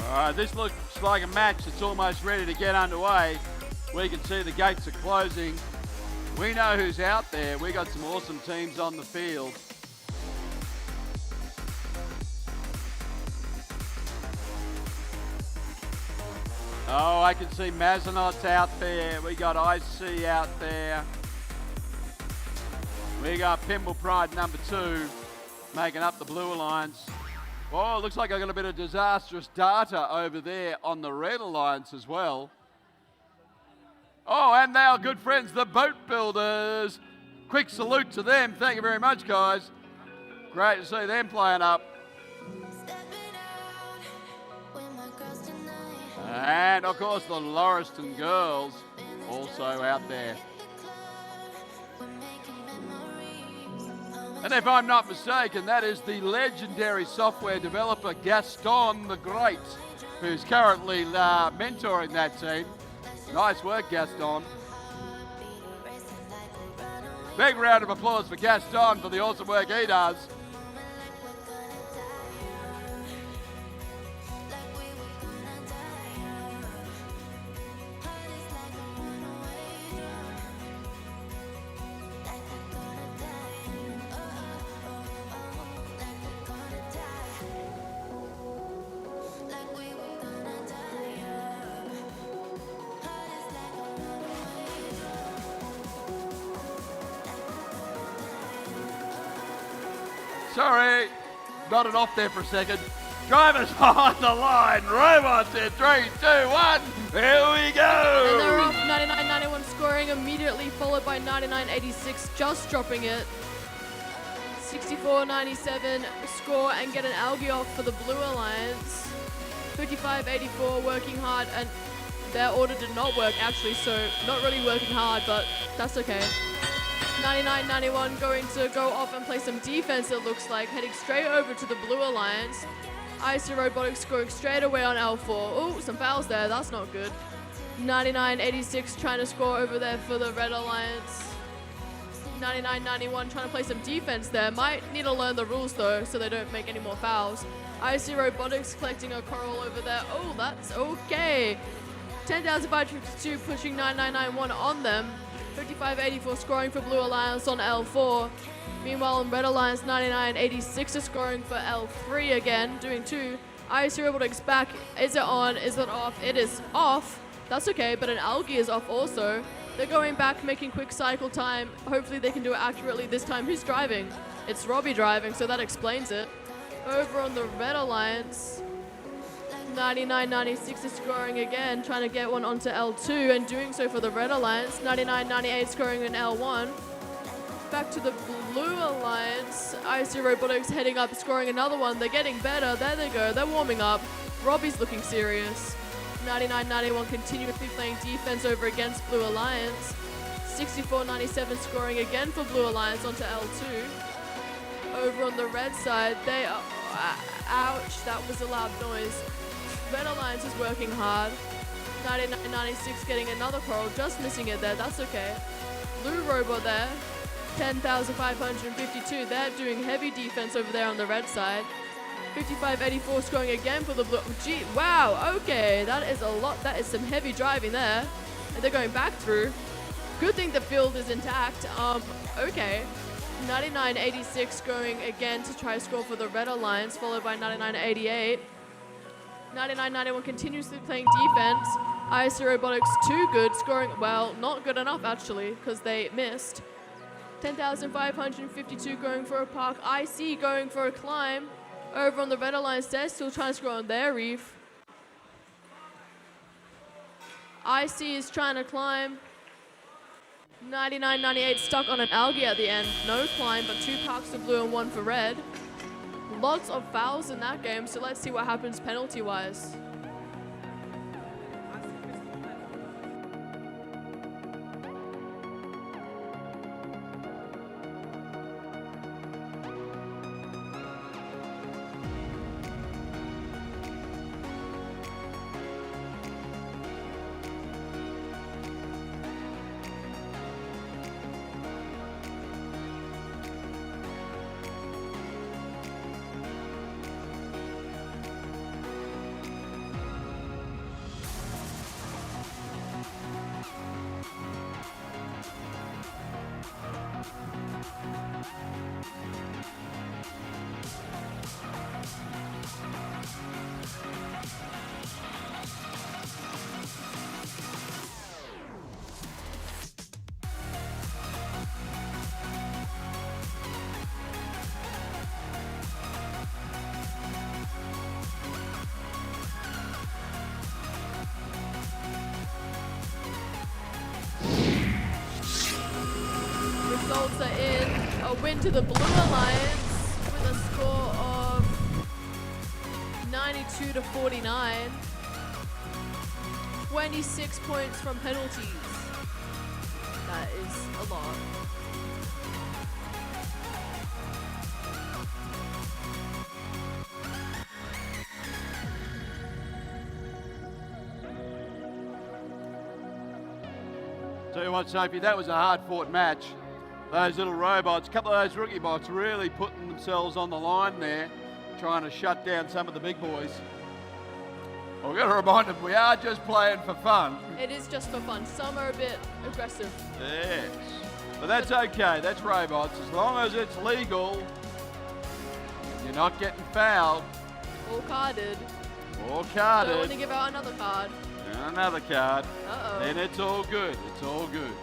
All right, this looks like a match that's almost ready to get underway. We can see the gates are closing. We know who's out there. We got some awesome teams on the field. Oh, I can see Mazanot's out there. We got IC out there. We got Pimble Pride number 2 making up the Blue Alliance. Oh, it looks like I got a bit of disastrous data over there on the Red Alliance as well. Oh, and our good friends, the Boat Builders. Quick salute to them. Thank you very much, guys. Great to see them playing up. And, of course, the Lauriston Girls also out there. And if I'm not mistaken, that is the legendary software developer Gaston the Great, who's currently mentoring that team. Nice work, Gaston. Big round of applause for Gaston for the awesome work he does. Sorry, nodded off there for a second. Drivers on the line. Robots in 3, 2, 1. Here we go. And they're off. 99.91 scoring immediately, followed by 99.86 just dropping it. 64.97 score and get an algae off for the Blue Alliance. 55.84 working hard, and their order did not work actually, so not really working hard, but that's okay. 99.91 going to go off and play some defense, it looks like, heading straight over to the Blue Alliance. IC Robotics scoring straight away on L4. Oh, some fouls there, that's not good. 99.86 trying to score over there for the Red Alliance. 99.91 trying to play some defense there. Might need to learn the rules though, so they don't make any more fouls. IC Robotics collecting a coral over there. Oh, that's okay. 10,552 pushing 9991 on them. 55.84 scoring for Blue Alliance on L4. Meanwhile, on Red Alliance, 99.86 is scoring for L3 again, doing 2. IC Robotics back. Is it on? Is it off? It is off. That's okay, but an algae is off also. They're going back, making quick cycle time. Hopefully they can do it accurately this time. Who's driving? It's Robbie driving, so that explains it. Over on the Red Alliance, 99.96 is scoring again, trying to get one onto L2 and doing so for the Red Alliance. 99.98 scoring in L1. Back to the Blue Alliance. IC Robotics heading up, scoring another one. They're getting better. There they go. They're warming up. Robbie's looking serious. 99.91 continuously playing defense over against Blue Alliance. 64.97 scoring again for Blue Alliance onto L2. Over on the red side, they are... ouch, that was a loud noise. Red Alliance is working hard. 99.96 getting another coral, just missing it there, that's okay. Blue Robot there. 10,552. They're doing heavy defense over there on the red side. 55.84 scoring again for the blue. Gee, wow, okay. That is a lot. That is some heavy driving there. And they're going back through. Good thing the field is intact. Okay. 99.86 going again to try to score for the Red Alliance, followed by 99.88. 99.91 continuously playing defense. IC Robotics too good, scoring, well, not good enough actually, because they missed. 10,552 going for a park. IC going for a climb. Over on the Red Alliance, they're still trying to score on their reef. IC is trying to climb. 99.98 stuck on an algae at the end. No climb, but 2 parks for blue and 1 for red. Lots of fouls in that game, so let's see what happens penalty-wise. A win to the Blue Alliance with a score of 92 to 49. 26 points from penalties. That is a lot. Tell you what, Sophie, that was a hard-fought match. Those little robots, a couple of those rookie bots really putting themselves on the line there, trying to shut down some of the big boys. Well, we've got to remind them we are just playing for fun. It is just for fun. Some are a bit aggressive. Yes. But that's okay, that's robots. As long as it's legal, you're not getting fouled All carded. or Don't carded. want to give out another card. And another card. Uh-oh. Then it's all good. It's all good.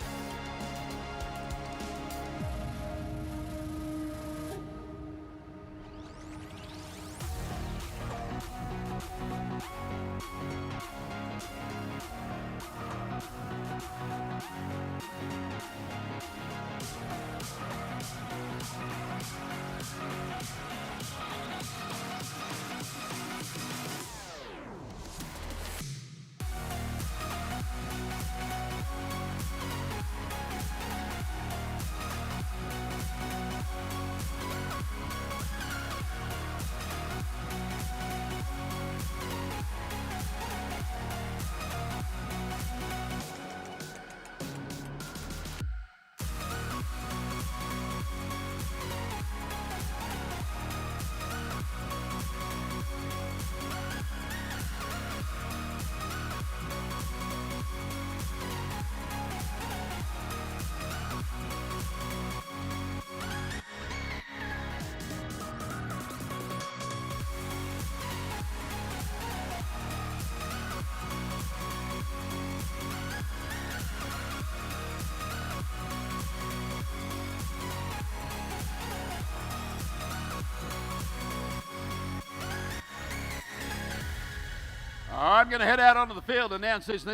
I'm going to head out onto the field and announce this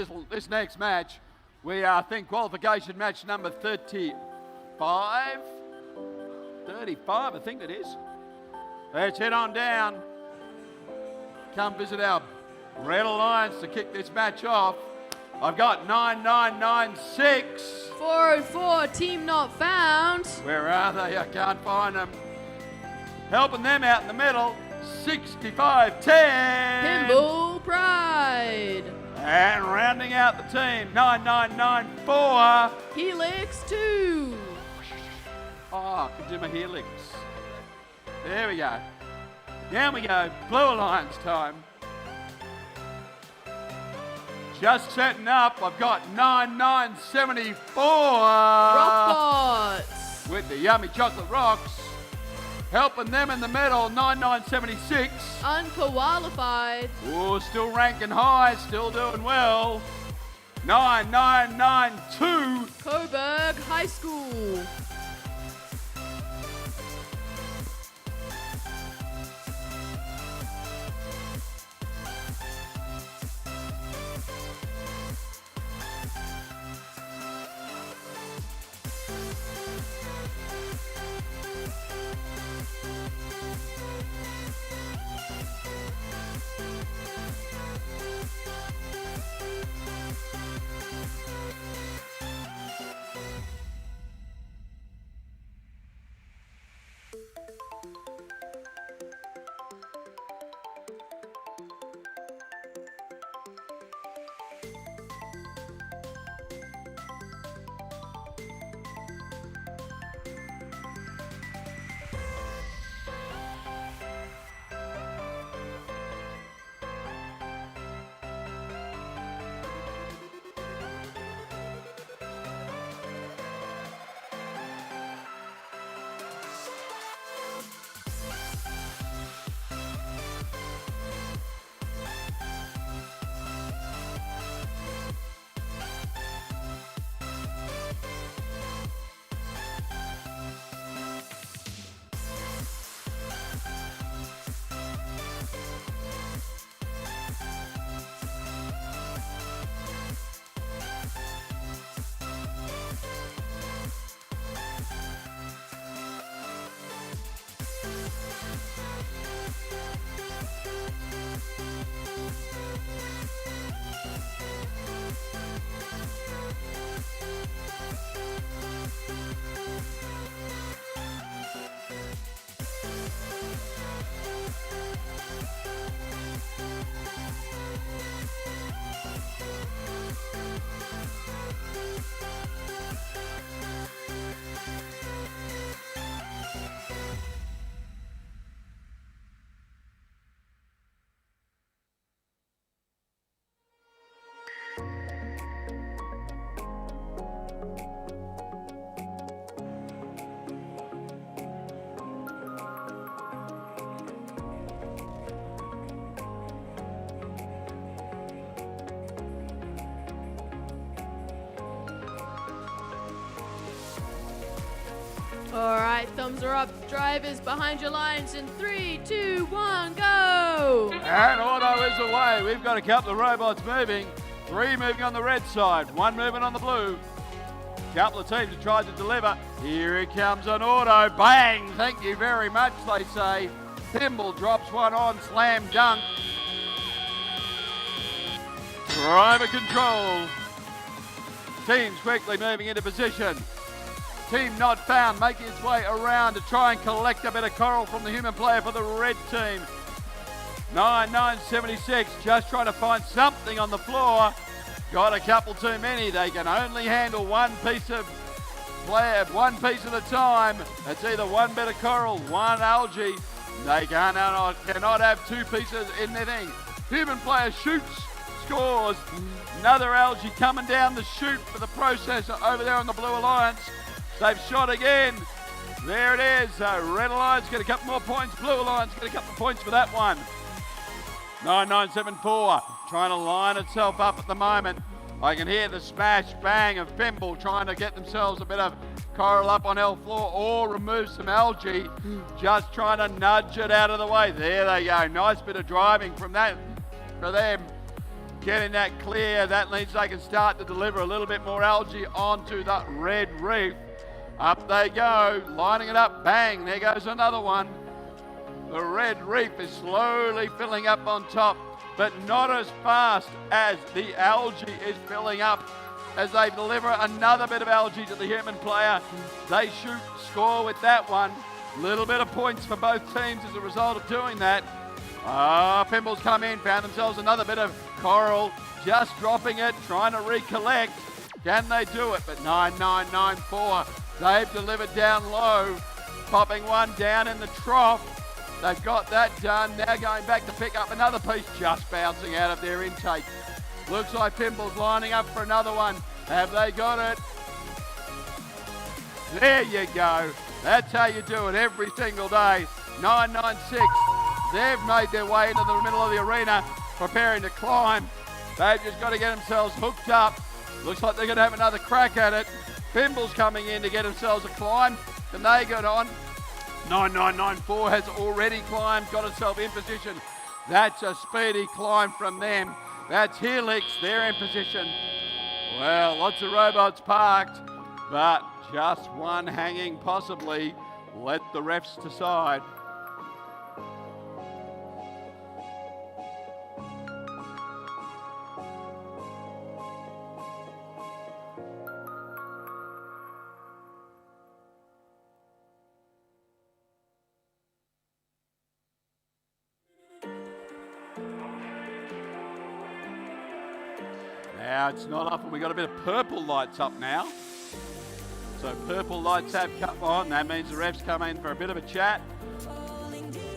next match. We are, I think, qualification match number 35. 35, I think it is. Let's head on down. Come visit our Red Alliance to kick this match off. I've got 9996. 404, team not found. Where are they? I can't find them. Helping them out in the middle. 6510. Pinball Pride. And rounding out the team, 9994. Helix 2. Oh, I could do my helix. There we go. Down we go. Blue Alliance time. Just setting up. I've got 9974. Rockbots. With the yummy chocolate rocks. Helping them in the middle, 9976. Unqualified. Oh, still ranking high, still doing well. 9992. Coburg High School. All right, thumbs are up. Drivers behind your lines in 3, 2, 1, go! And auto is away. We've got a couple of robots moving. 3 moving on the red side, 1 moving on the blue. Couple of teams have tried to deliver. Here he comes on auto. Bang! Thank you very much, they say. Thimble drops one on, slam dunk. Driver control. Teams quickly moving into position. Team not found, making its way around to try and collect a bit of coral from the human player for the red team. 9-9-76, just trying to find something on the floor. Got a couple too many. They can only handle one piece of player, one piece at a time. It's either one bit of coral, one algae. They cannot have 2 pieces in their thing. Human player shoots, scores. Another algae coming down the chute for the processor over there on the Blue Alliance. They've shot again. There it is. Red Alliance get a couple more points. Blue Alliance get a couple of points for that one. 9-9-7-4 trying to line itself up at the moment. I can hear the smash bang of Pimble trying to get themselves a bit of coral up on L floor or remove some algae. Just trying to nudge it out of the way. There they go. Nice bit of driving from that for them. Getting that clear. That means they can start to deliver a little bit more algae onto the red reef. Up they go. Lining it up. Bang. There goes another one. The red reef is slowly filling up on top, but not as fast as the algae is filling up. As they deliver another bit of algae to the human player, they shoot, score with that one. Little bit of points for both teams as a result of doing that. Pimble's come in, found themselves another bit of coral, just dropping it, trying to recollect. Can they do it? But 9-9-9-4, they've delivered down low, popping one down in the trough. They've got that done. Now going back to pick up another piece, just bouncing out of their intake. Looks like Pimble's lining up for another one. Have they got it? There you go. That's how you do it every single day. 9-9-6. They've made their way into the middle of the arena, preparing to climb. They've just got to get themselves hooked up. Looks like they're going to have another crack at it. Pimble's coming in to get themselves a climb. Can they get on? 9-9-9-4 has already climbed, got itself in position. That's a speedy climb from them. That's Helix, they're in position. Well, lots of robots parked, but just one hanging possibly. Let the refs decide. Now it's not up, and we've got a bit of purple lights up now. So purple lights have come on. That means the refs come in for a bit of a chat.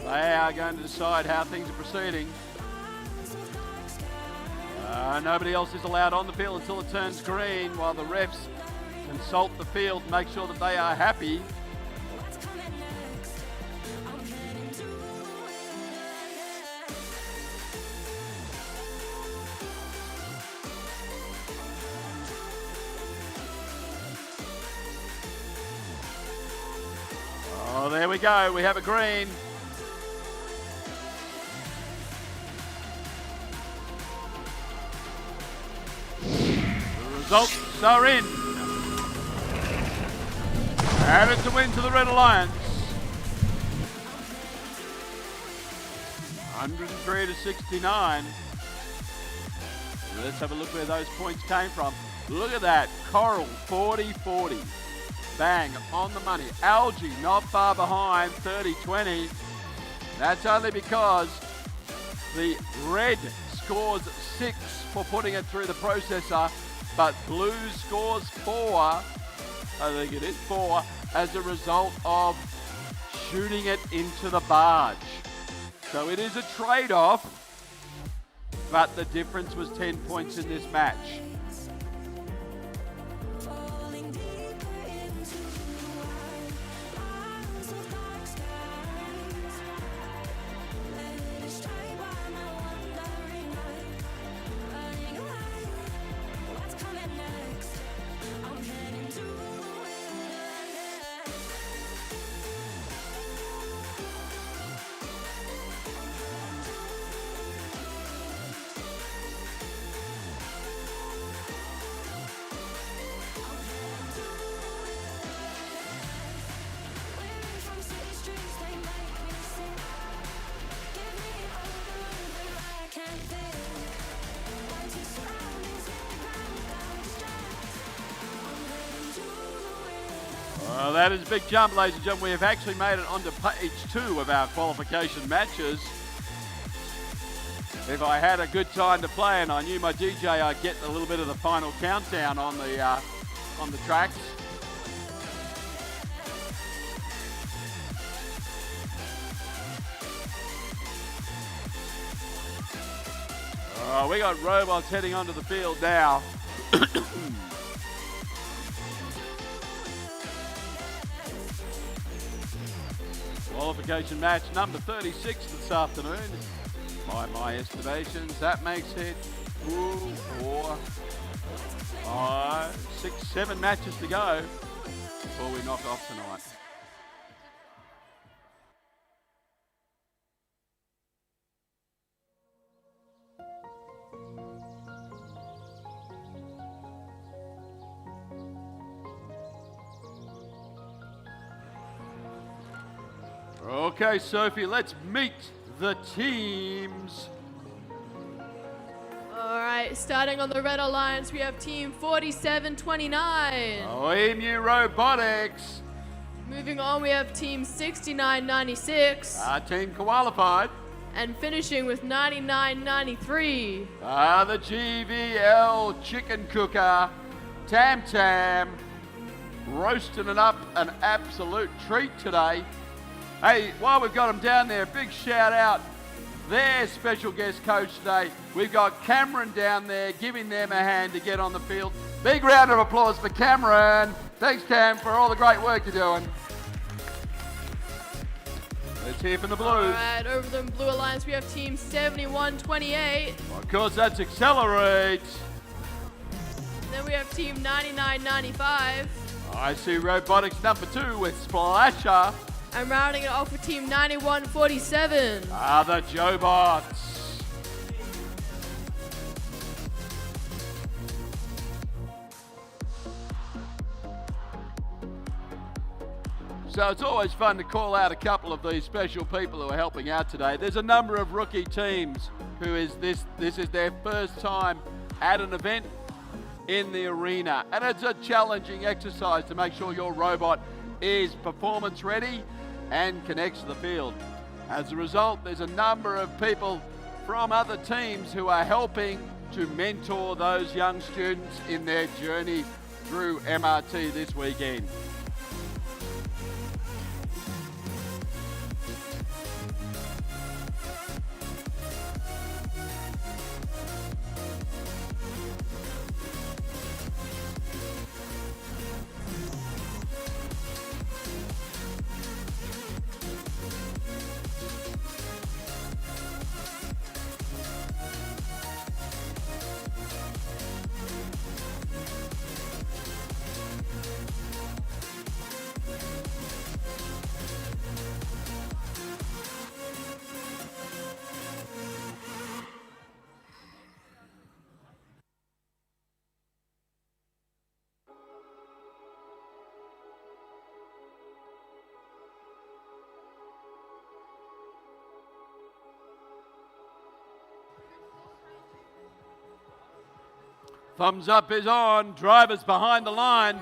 They are going to decide how things are proceeding. Nobody else is allowed on the field until it turns green, while the refs consult the field, make sure that they are happy. Oh, there we go. We have a green. The results are in. And it's a win to the Red Alliance. 103-69. Let's have a look where those points came from. Look at that. Coral, 40-40. Bang, on the money. Algae, not far behind, 30-20. That's only because the red scores 6 for putting it through the processor, but blue scores 4, I think it is 4, as a result of shooting it into the barge. So it is a trade-off, but the difference was 10 points in this match. that is a big jump, ladies and gentlemen. We have actually made it onto page 2 of our qualification matches. If I had a good time to play and I knew my DJ, I'd get a little bit of the final countdown on the tracks. We got robots heading onto the field now. Qualification match number 36 this afternoon. By my estimations, that makes it 2, 4, 5, 6, 7 matches to go before we knock off tonight. Okay, Sophie, let's meet the teams. All right, starting on the Red Alliance, we have Team 4729. Emu Robotics. Moving on, we have Team 6996. Our team qualified. And finishing with 9993. The GVL Chicken Cooker. Tam Tam. Roasting it up, an absolute treat today. Hey, while we've got them down there, big shout out their special guest coach today. We've got Cameron down there giving them a hand to get on the field. Big round of applause for Cameron. Thanks, Cam, for all the great work you're doing. Let's hear from the Blues. All right, over the Blue Alliance, we have Team 7128. Of course, that's Accelerate. Then we have Team 9995. I see Robotics number 2 with Splasher. And rounding it off with Team 9147. The Jobots. So it's always fun to call out a couple of these special people who are helping out today. There's a number of rookie teams who is this is their first time at an event in the arena. And it's a challenging exercise to make sure your robot is performance ready and connects to the field. As a result, there's a number of people from other teams who are helping to mentor those young students in their journey through MRT this weekend. Thumbs up is on. Drivers behind the line.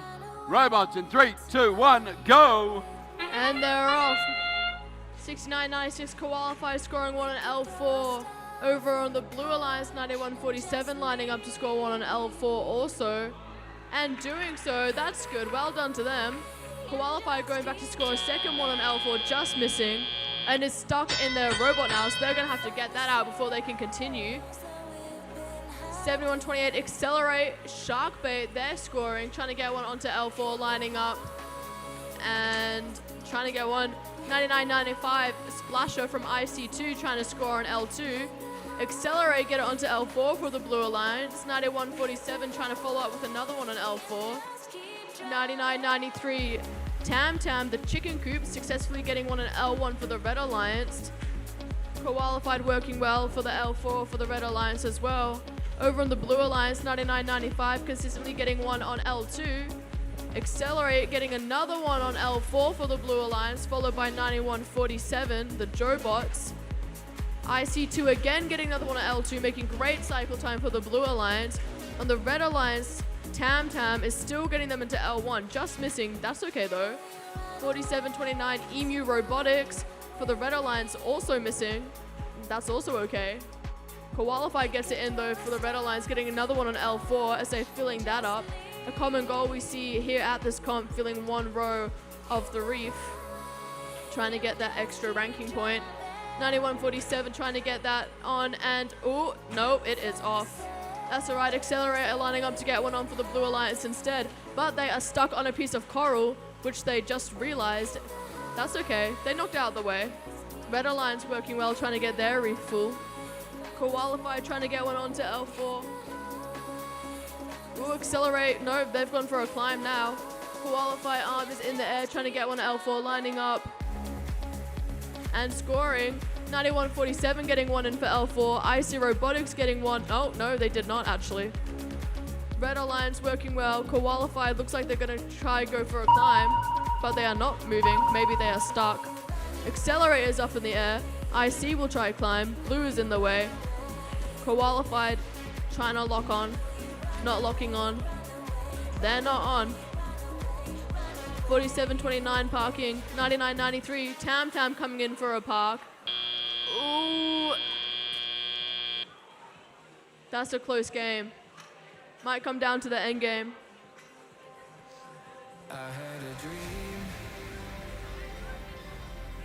Robots in 3, 2, 1, go. And they're off. 6996 qualified, scoring 1 on L4. Over on the Blue Alliance, 9147 lining up to score 1 on L4 also. And doing so, that's good. Well done to them. Qualified going back to score a second 1 on L4, just missing. And is stuck in their robot now, so they're going to have to get that out before they can continue. 7128 Accelerate, Sharkbait, they're scoring, trying to get one onto L4, lining up. And trying to get one. 9995 Splasher from IC2 trying to score on L2. Accelerate, get it onto L4 for the Blue Alliance. 9147 trying to follow up with another one on L4. 9993 Tam Tam, the chicken coop, successfully getting one on L1 for the Red Alliance. Qualified working well for the L4 for the Red Alliance as well. Over on the Blue Alliance, 9995 consistently getting one on L2. Accelerate getting another one on L4 for the Blue Alliance, followed by 9147, the Jobots. IC2 again getting another one on L2, making great cycle time for the Blue Alliance. On the Red Alliance, Tam Tam is still getting them into L1, just missing. That's okay though. 47-29 Emu Robotics for the Red Alliance, also missing. That's also okay. Qualify gets it in though for the Red Alliance, getting another one on L4 as they're filling that up. A common goal we see here at this comp, filling one row of the reef, trying to get that extra ranking point. 91-47 trying to get that on, and oh no, it is off. That's alright, Accelerator lining up to get one on for the Blue Alliance instead, but they are stuck on a piece of coral, which they just realized. That's okay, they knocked out of the way. Red Alliance working well, trying to get their reef full. Qualify trying to get one onto L4. Ooh, Accelerate, no, they've gone for a climb now. Qualify arm is in the air, trying to get one L4, lining up and scoring. 91-47 getting one in for L4. IC Robotics getting one. Oh, no, they did not actually. Red Alliance working well. Qualify looks like they're going to try go for a climb, but they are not moving. Maybe they are stuck. Accelerator is up in the air. IC will try climb. Blue is in the way. Qualified trying to lock on. Not locking on. They're not on. 47-29 parking. 99-93. Tam Tam coming in for a park. Ooh. That's a close game. Might come down to the end game. I had a dream.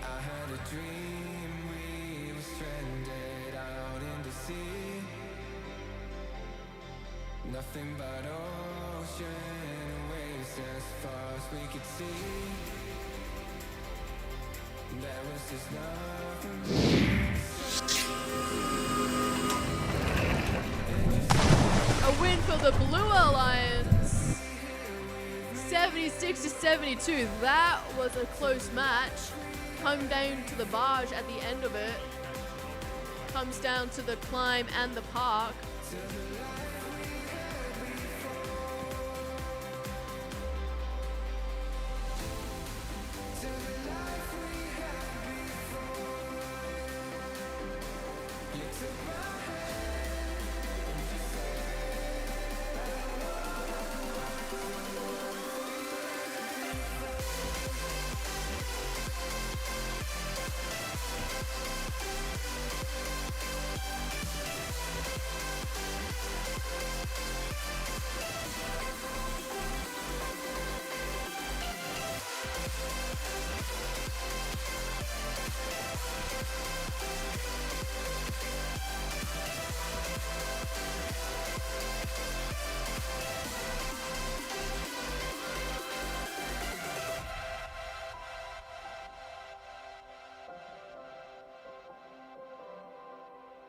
I had a dream. We were stranded out in the sea. Nothing but ocean waves as far as we could see. There was just nothing. A win for the Blue Alliance. 76-72. That was a close match. Come down to the barge at the end of it. Comes down to the climb and the park.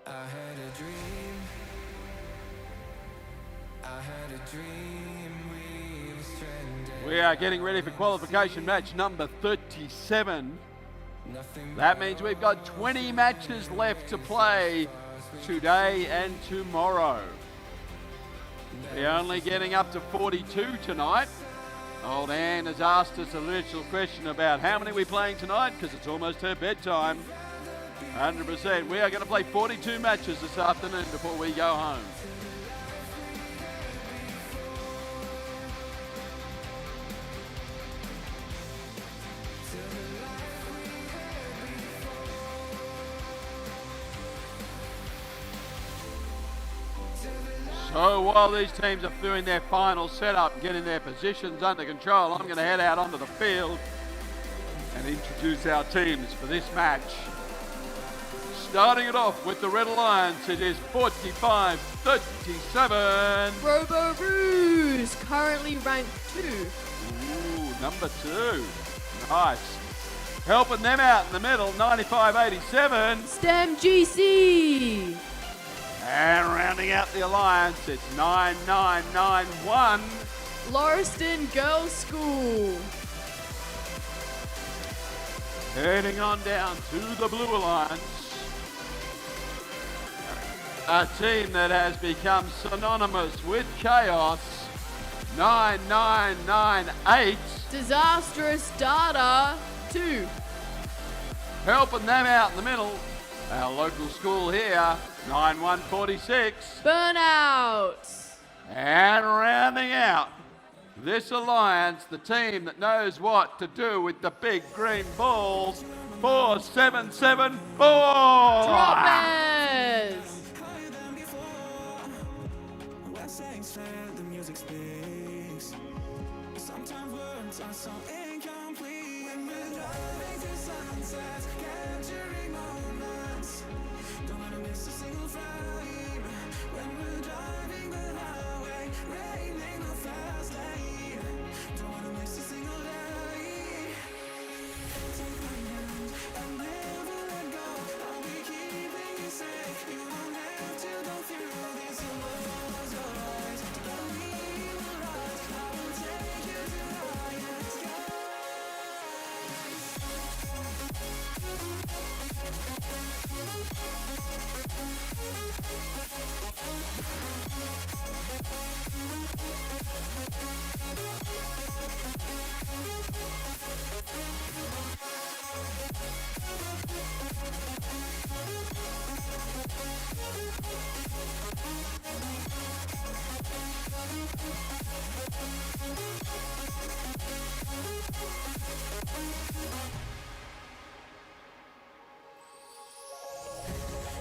I had a dream. I had a dream. We were stranded. We are getting ready for qualification match number 37. That means we've got 20 matches left to play today and tomorrow. We're only getting up to 42 tonight. Old Anne has asked us a literal question about how many we're playing tonight because it's almost her bedtime. 100%. We are going to play 42 matches this afternoon before we go home. So while these teams are doing their final setup, getting their positions under control, I'm going to head out onto the field and introduce our teams for this match. Starting it off with the Red Alliance, it is 45-37. Robo-Roos, currently ranked 2. Ooh, number 2. Nice. Helping them out in the middle, 95-87. STEM GC. And rounding out the Alliance, it's 9991. Lauriston Girls School. Heading on down to the Blue Alliance. A team that has become synonymous with chaos. 9998. Disastrous Data 2. Helping them out in the middle, our local school here, 9146. Burnout. And rounding out this alliance, the team that knows what to do with the big green balls, 4774. Droppers! When saying's fair, the music speaks. Sometimes words are so incomplete. When we're driving through sunsets, capturing moments. Don't wanna miss a single frame. When we're driving the highway, raining the fast lane. Don't wanna miss a single day. Take my hand and never let go. I'll be keeping you safe. You don't have to go through this alone.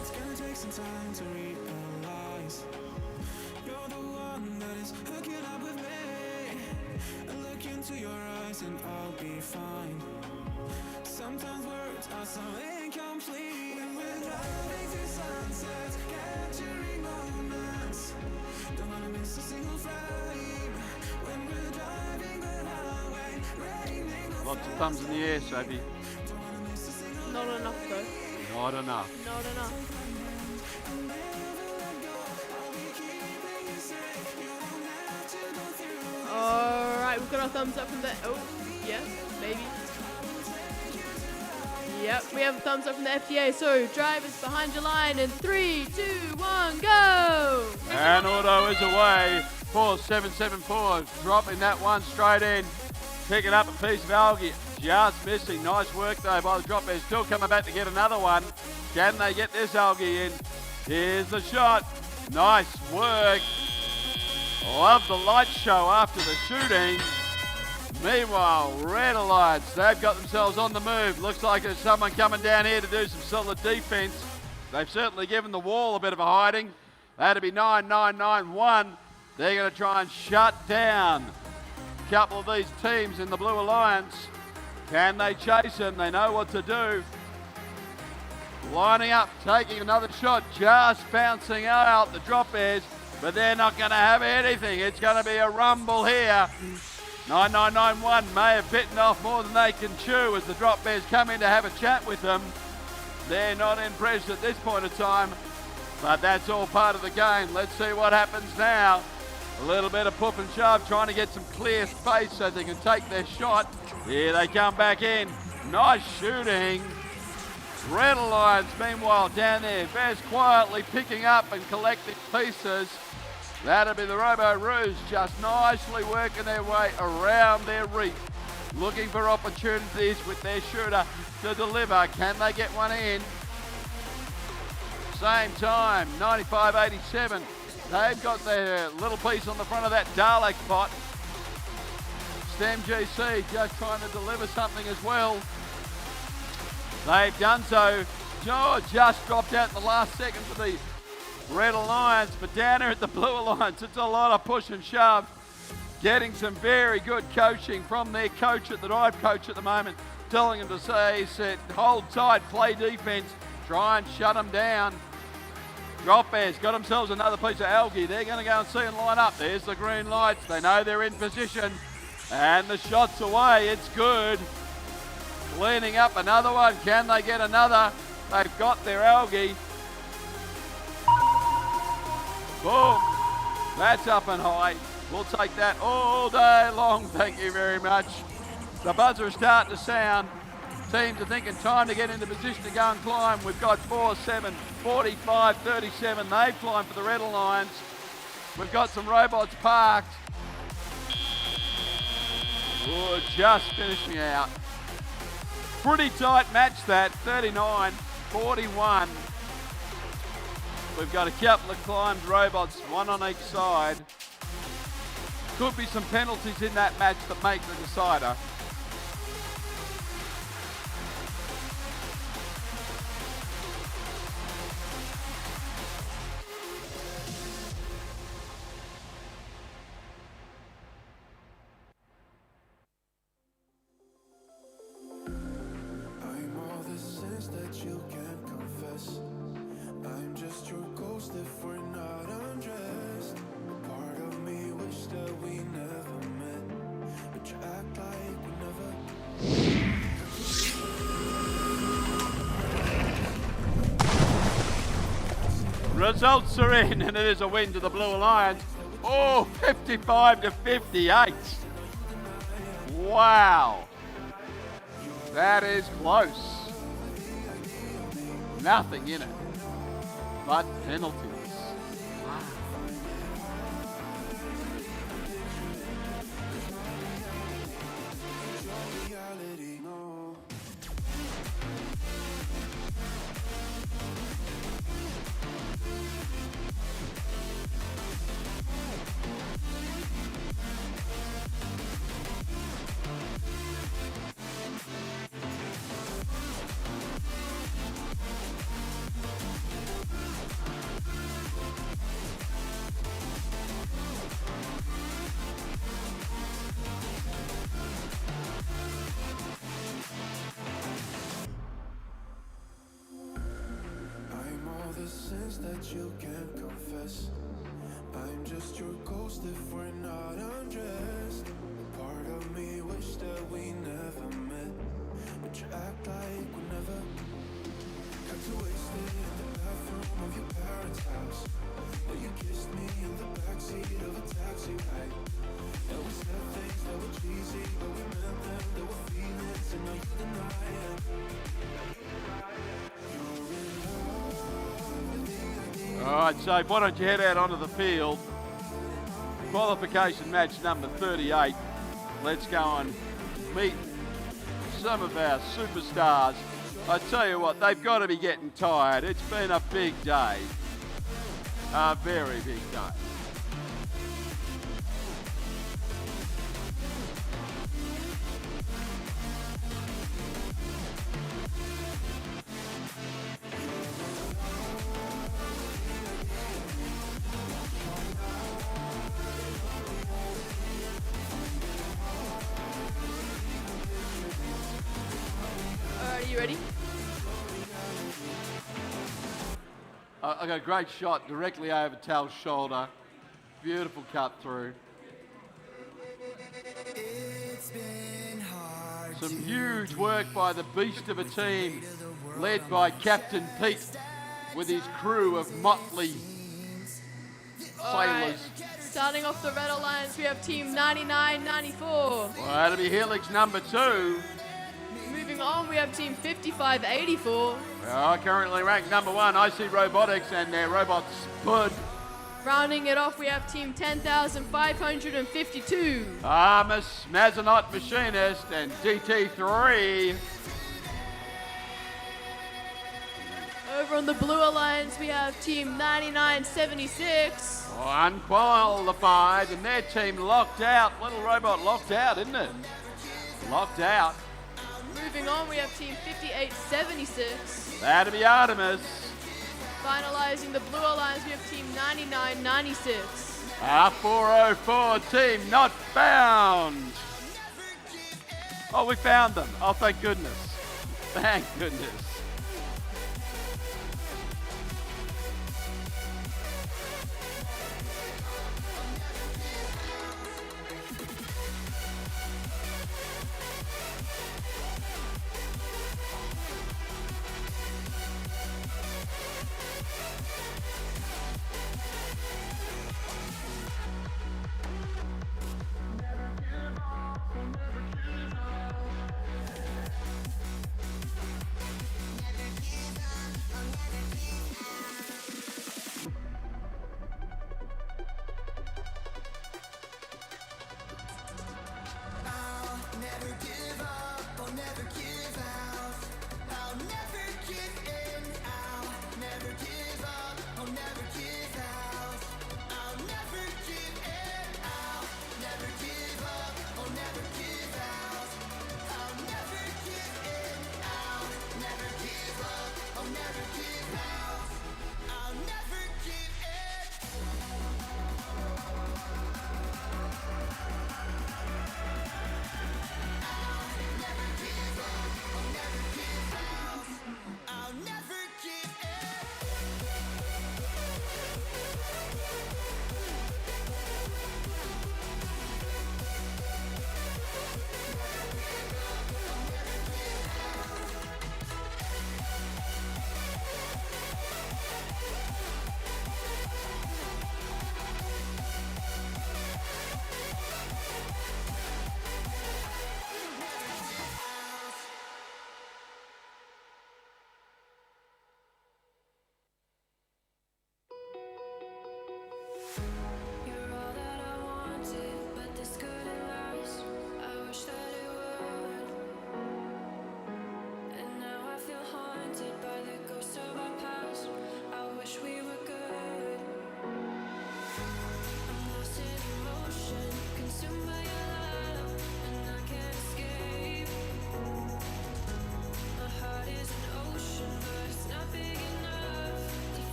It's gonna take some time to realize you're the one that is hooking up with me. I look into your eyes and I'll be fine. Sometimes words are so incomplete. When we're driving through sunsets, capturing moments. Don't wanna miss a single frame. When we're driving the highway, raining the Lots of thumbs in the air, Sophie. Not enough though. Not enough. Not enough. Alright, we've got our thumbs up from the... Oh, yes, maybe. Yep, we have a thumbs up from the FTA. So, drivers behind your line in 3, 2, 1, go! And auto is away. 4774, dropping that one straight in. Picking up a piece of algae. Just missing. Nice work though by the drop bear. Still coming back to get another one. Can they get this algae in? Here's the shot. Nice work. Love the light show after the shooting. Meanwhile, Red Alliance, they've got themselves on the move. Looks like there's someone coming down here to do some solid defense. They've certainly given the wall a bit of a hiding. That'd be 9991. They're going to try and shut down a couple of these teams in the Blue Alliance. Can they chase them? They know what to do. Lining up, taking another shot, just bouncing out the drop bears, but they're not going to have anything. It's going to be a rumble here. 9991 may have bitten off more than they can chew as the drop bears come in to have a chat with them. They're not impressed at this point of time, but that's all part of the game. Let's see what happens now. A little bit of puff and shove, trying to get some clear space so they can take their shot. Here they come back in. Nice shooting. Red Alliance, meanwhile, down there, very quietly picking up and collecting pieces. That'll be the Robo Roos, just nicely working their way around their reef, looking for opportunities with their shooter to deliver. Can they get one in? Same time, 95-87. They've got their little piece on the front of that Dalek bot. Stem GC just trying to deliver something as well. They've done so. Oh, just dropped out in the last second for the Red Alliance, but down here at the Blue Alliance, it's a lot of push and shove. Getting some very good coaching from their coach at the dive coach at the moment, telling them to say, sit, hold tight, play defense, try and shut them down. Drop bears got themselves another piece of algae. They're going to go and see and line up. There's the green lights. They know they're in position. And the shot's away. It's good. Cleaning up another one. Can they get another? They've got their algae. Boom. That's up and high. We'll take that all day long. Thank you very much. The buzzer is starting to sound. Teams are thinking time to get into position to go and climb. We've got 4, 7, 45, 37. They've climbed for the Red Alliance. We've got some robots parked. Oh, just finishing out. Pretty tight match that, 39-41. We've got a couple of climbed robots, one on each side. Could be some penalties in that match that make the decider. I'm all the sins that you can't confess. I'm just your ghost if we're not undressed. A part of me wish that we never met, but you act like we never. Results are in, and it is a win to the Blue Alliance. Oh, 55 to 58. Wow. That is close. Nothing in it but penalties. Wow. Reality, no. I'm all the sins that you can't confess. I'm just your ghost if we're not undressed. A part of me wish that we never met, but you act like we never. Got too wasted in the bathroom of your parents' house. But you kissed me in the backseat of a taxi ride. And we said things that were cheesy, but we meant them. There were feelings, and now you deny it. All right, so why don't you head out onto the field? Qualification match number 38. Let's go and meet some of our superstars. I tell you what, they've got to be getting tired. It's been a big day. A very big day. Alright, are you ready? I got a great shot directly over Tal's shoulder. Beautiful cut through. Some huge work by the beast of a team, led by Captain Pete with his crew of motley sailors. Starting off the Red Alliance, we have Team 9994. Well, that'll be Helix number 2. Moving on, we have Team 5584. Well, currently ranked number 1, I see Robotics and their robots Bud. Rounding it off, we have Team 10,552. Armus, Mazonaut Machinist, and DT3. Over on the Blue Alliance, we have Team 9976. Unqualified, and their team locked out. Little robot locked out, isn't it? Locked out. Moving on, we have Team 5876. That'll be Artemis. Finalizing the Blue Alliance, we have Team 9996. R404 team not found. Oh, we found them. Oh, thank goodness. Thank goodness.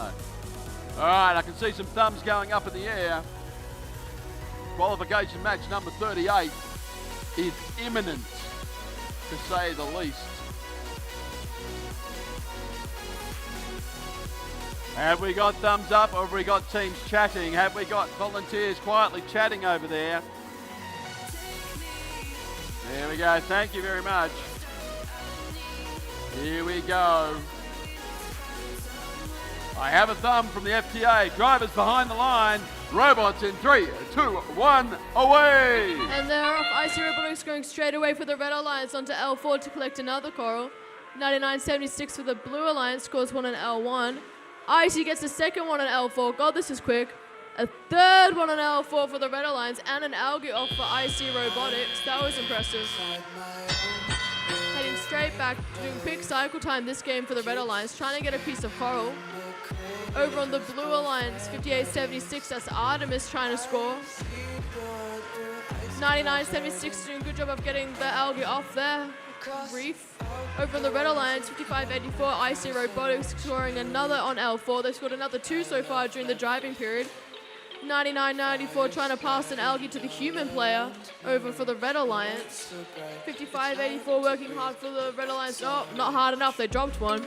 No. All right, I can see some thumbs going up in the air. Qualification match number 38 is imminent, to say the least. Have we got thumbs up or have we got teams chatting? Have we got volunteers quietly chatting over there? There we go, thank you very much. Here we go. I have a thumb from the FTA. Drivers behind the line. Robots in 3, 2, 1, away! And they're off. IC Robotics going straight away for the Red Alliance onto L4 to collect another coral. 99.76 for the Blue Alliance, scores one on L1. IC gets the second one on L4. God, this is quick. A third one on L4 for the Red Alliance and an algae off for IC Robotics. That was impressive. Heading straight back, doing quick cycle time this game for the Red Alliance, trying to get a piece of coral. Over on the Blue Alliance, 58.76, that's Artemis trying to score. 99.76 doing a good job of getting the algae off there. Reef. Over on the Red Alliance, 55.84, IC Robotics scoring another on L4. They've scored another 2 so far during the driving period. 99.94 trying to pass an algae to the human player over for the Red Alliance. 55.84 working hard for the Red Alliance. Oh, not hard enough, they dropped one.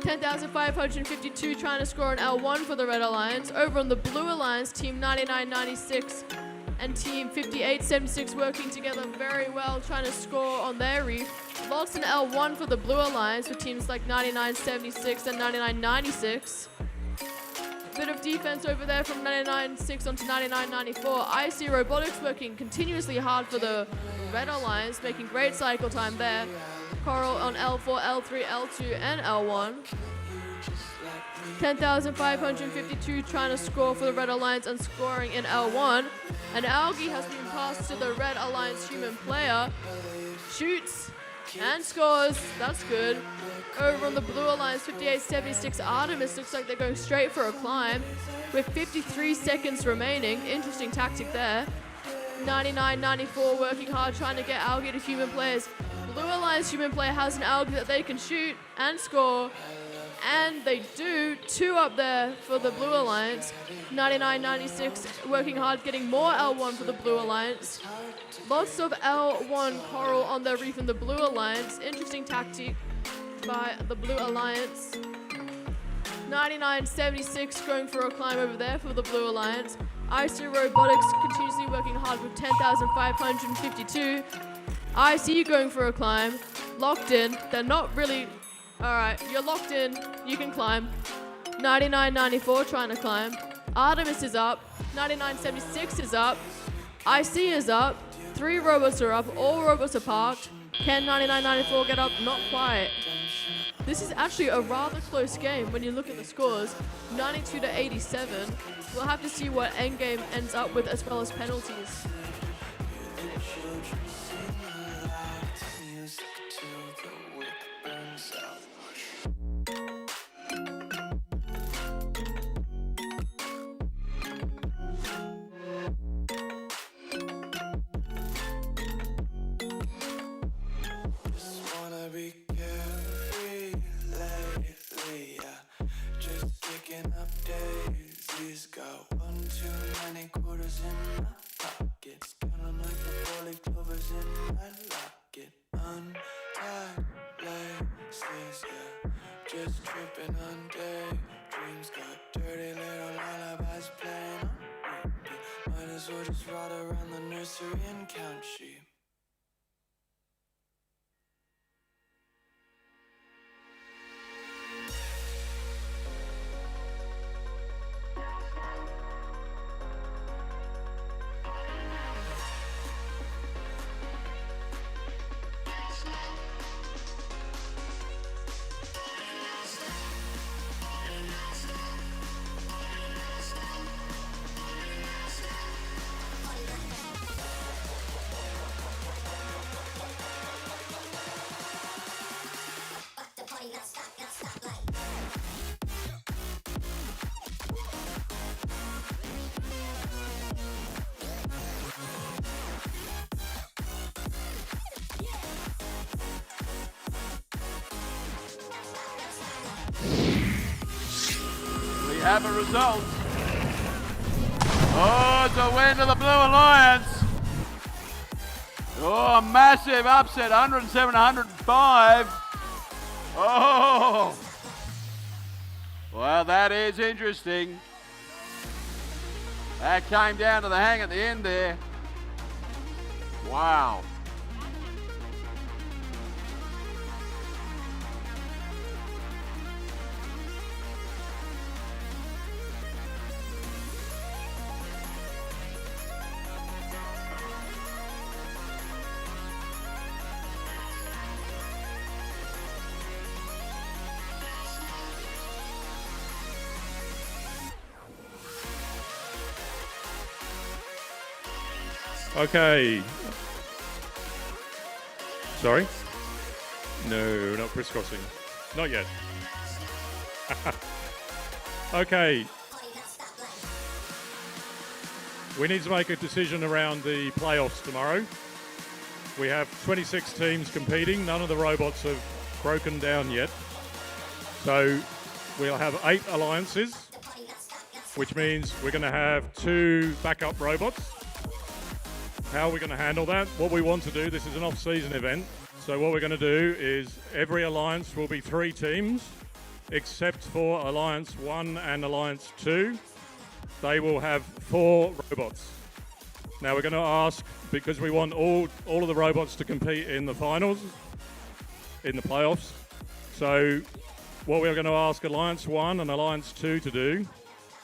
10,552 trying to score an L1 for the Red Alliance. Over on the Blue Alliance, team 99.96 and team 58.76 working together very well, trying to score on their reef. Lost an L1 for the Blue Alliance with teams like 99.76 and 99.96. Bit of defense over there from 99.6 onto 99.94. IC Robotics working continuously hard for the Red Alliance, making great cycle time there. Coral on L4, L3, L2, and L1. 10,552 trying to score for the Red Alliance and scoring in L1. An algae has been passed to the Red Alliance human player. Shoots and scores. That's good. Over on the Blue Alliance, 58.76 Artemis looks like they're going straight for a climb with 53 seconds remaining. Interesting tactic there. 99.94 working hard trying to get algae to human players. Blue Alliance human player has an algae that they can shoot and score. And they do. 2 up there for the Blue Alliance. 99.96 working hard getting more L1 for the Blue Alliance. Lots of L1 coral on their reef in the Blue Alliance. Interesting tactic by the Blue Alliance. 99.76 going for a climb over there for the Blue Alliance. IC Robotics continuously working hard with 10,552. IC going for a climb. Locked in. They're not really... Alright, you're locked in. You can climb. 99.94 trying to climb. Artemis is up. 99.76 is up. IC is up. 3 robots are up. All robots are parked. Can 99.94 get up? Not quite. This is actually a rather close game when you look at the scores. 92 to 87. We'll have to see what endgame ends up with as well as penalties. Got 1 too many quarters in my pockets. Count 'em like the 4-leaf clovers in my locket. Untied laces, yeah. Just tripping on daydreams. Got dirty little lullabies playing on repeat. Might as well just ride around the nursery and count sheep. have a result. Oh, it's a win to the Blue Alliance. Oh, a massive upset, 107-105. Oh, well, that is interesting. That came down to the hang at the end there. Wow. Okay. Sorry? No, not crisscrossing. Not yet. Okay. We need to make a decision around the playoffs tomorrow. We have 26 teams competing. None of the robots have broken down yet. So we'll have 8 alliances, which means we're going to have 2 backup robots. How are we going to handle that? What we want to do, this is an off-season event, so what we're going to do is every alliance will be 3 teams, except for Alliance 1 and Alliance 2. They will have 4 robots. Now we're going to ask, because we want all of the robots to compete in the finals, in the playoffs, so what we're going to ask Alliance 1 and Alliance 2 to do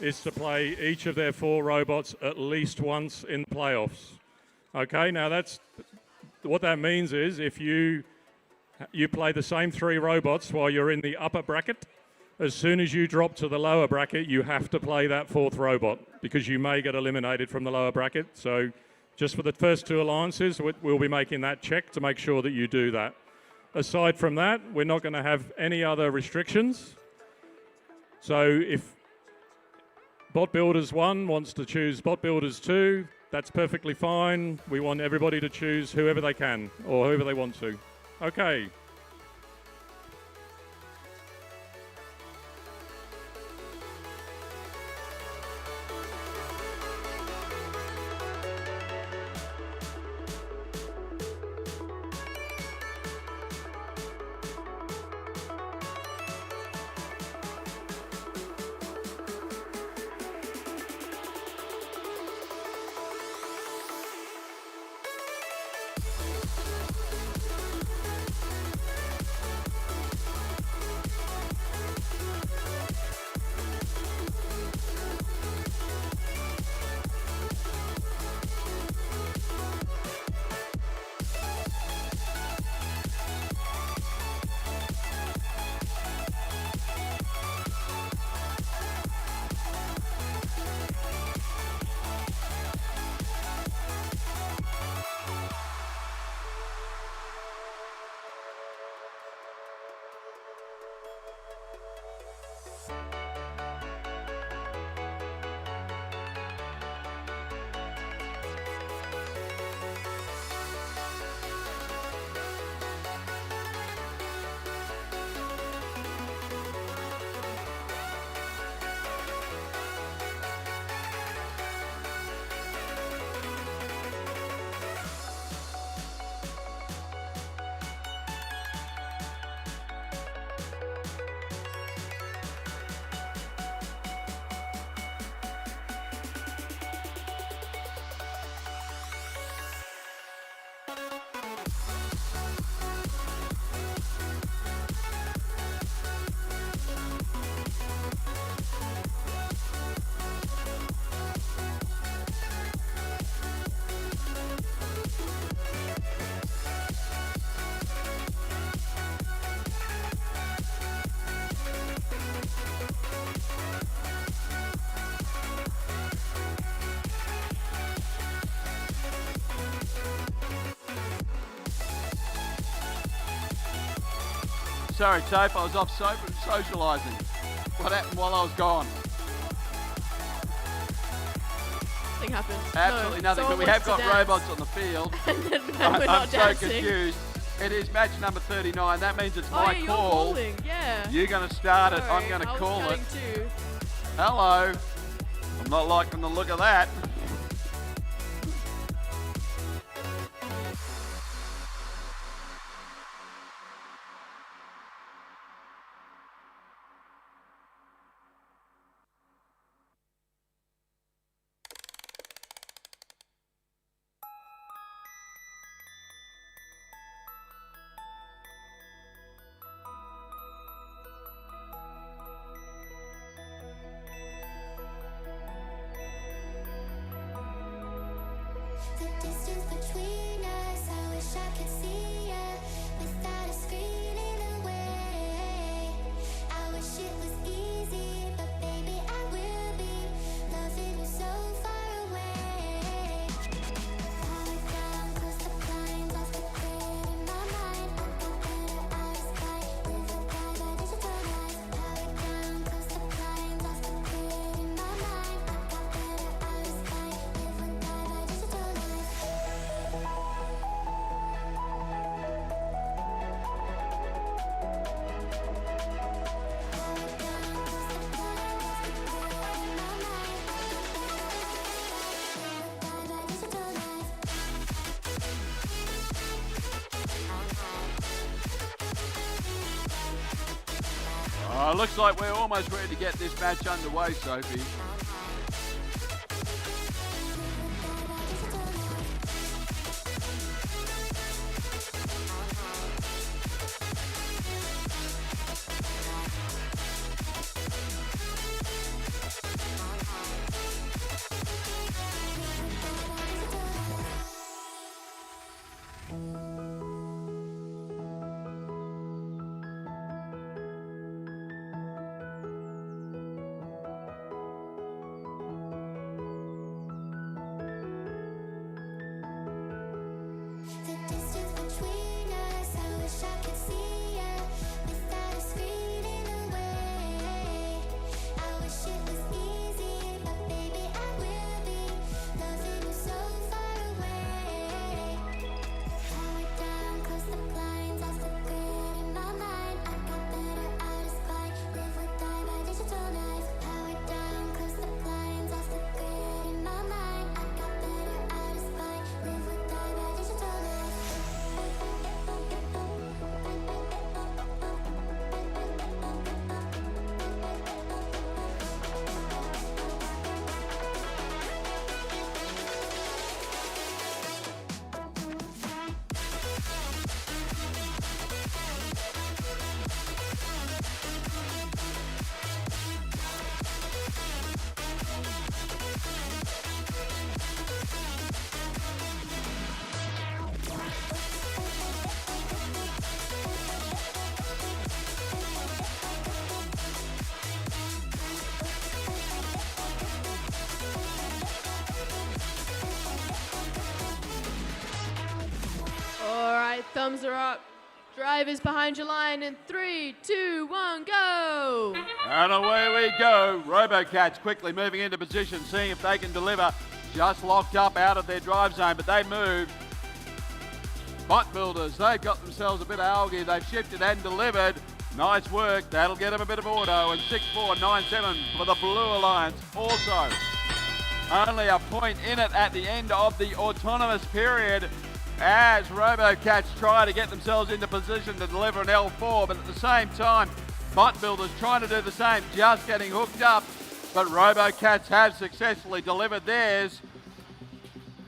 is to play each of their 4 robots at least once in the playoffs. Okay, now that's what that means is if you play the same 3 robots while you're in the upper bracket, as soon as you drop to the lower bracket, you have to play that 4th robot because you may get eliminated from the lower bracket. So just for the first 2 alliances, we'll be making that check to make sure that you do that. Aside from that, we're not going to have any other restrictions. So if Bot Builders 1 wants to choose Bot Builders 2, that's perfectly fine. We want everybody to choose whoever they can or whoever they want to. Okay. Sorry, Tape, I was off socialising. What happened while I was gone? Nothing happened. Absolutely nothing, but we have got robots on the field. And then we're not I'm so dancing. confused. It is match number 39. That means it's Oh, my yeah, you're call. calling, yeah. You're going to start it. I'm Sorry, going to I was call it. counting too. Hello. I'm not liking the look of that. The distance between us, I wish I could see ya without a screen in the way. I wish it was easy, but baby I will be loving you so far away. Power down, close the blinds, off the grid in my mind. I got better eyesight, live or die by digital lies. Power down, close the blinds, off the grid in my mind. I got better eyesight, live or die by digital lies. Looks like we're almost ready to get this match underway, Sophie. The distance between us, I wish I could see ya without a screen in the way. I wish it was easy, but baby I will be loving you so far away. Power down, close the blinds, off the grid in my mind. I got better out of spite, live or die by digital knife. Power down, close the blinds, off the grid in my mind. I got better out of spite, live or die by digital knife. All right, thumbs are up. Drivers behind your line in 3, 2, 1, go! And away we go. Robocats quickly moving into position, seeing if they can deliver. Just locked up out of their drive zone, but they moved. Bot builders, they've got themselves a bit of algae. They've shifted and delivered. Nice work. That'll get them a bit of auto. And 6-4-9-7 for the Blue Alliance. Also, only a point in it at the end of the autonomous period as Robocats try to get themselves into position to deliver an L4, but at the same time, Bot Builders trying to do the same, just getting hooked up, but Robocats have successfully delivered theirs.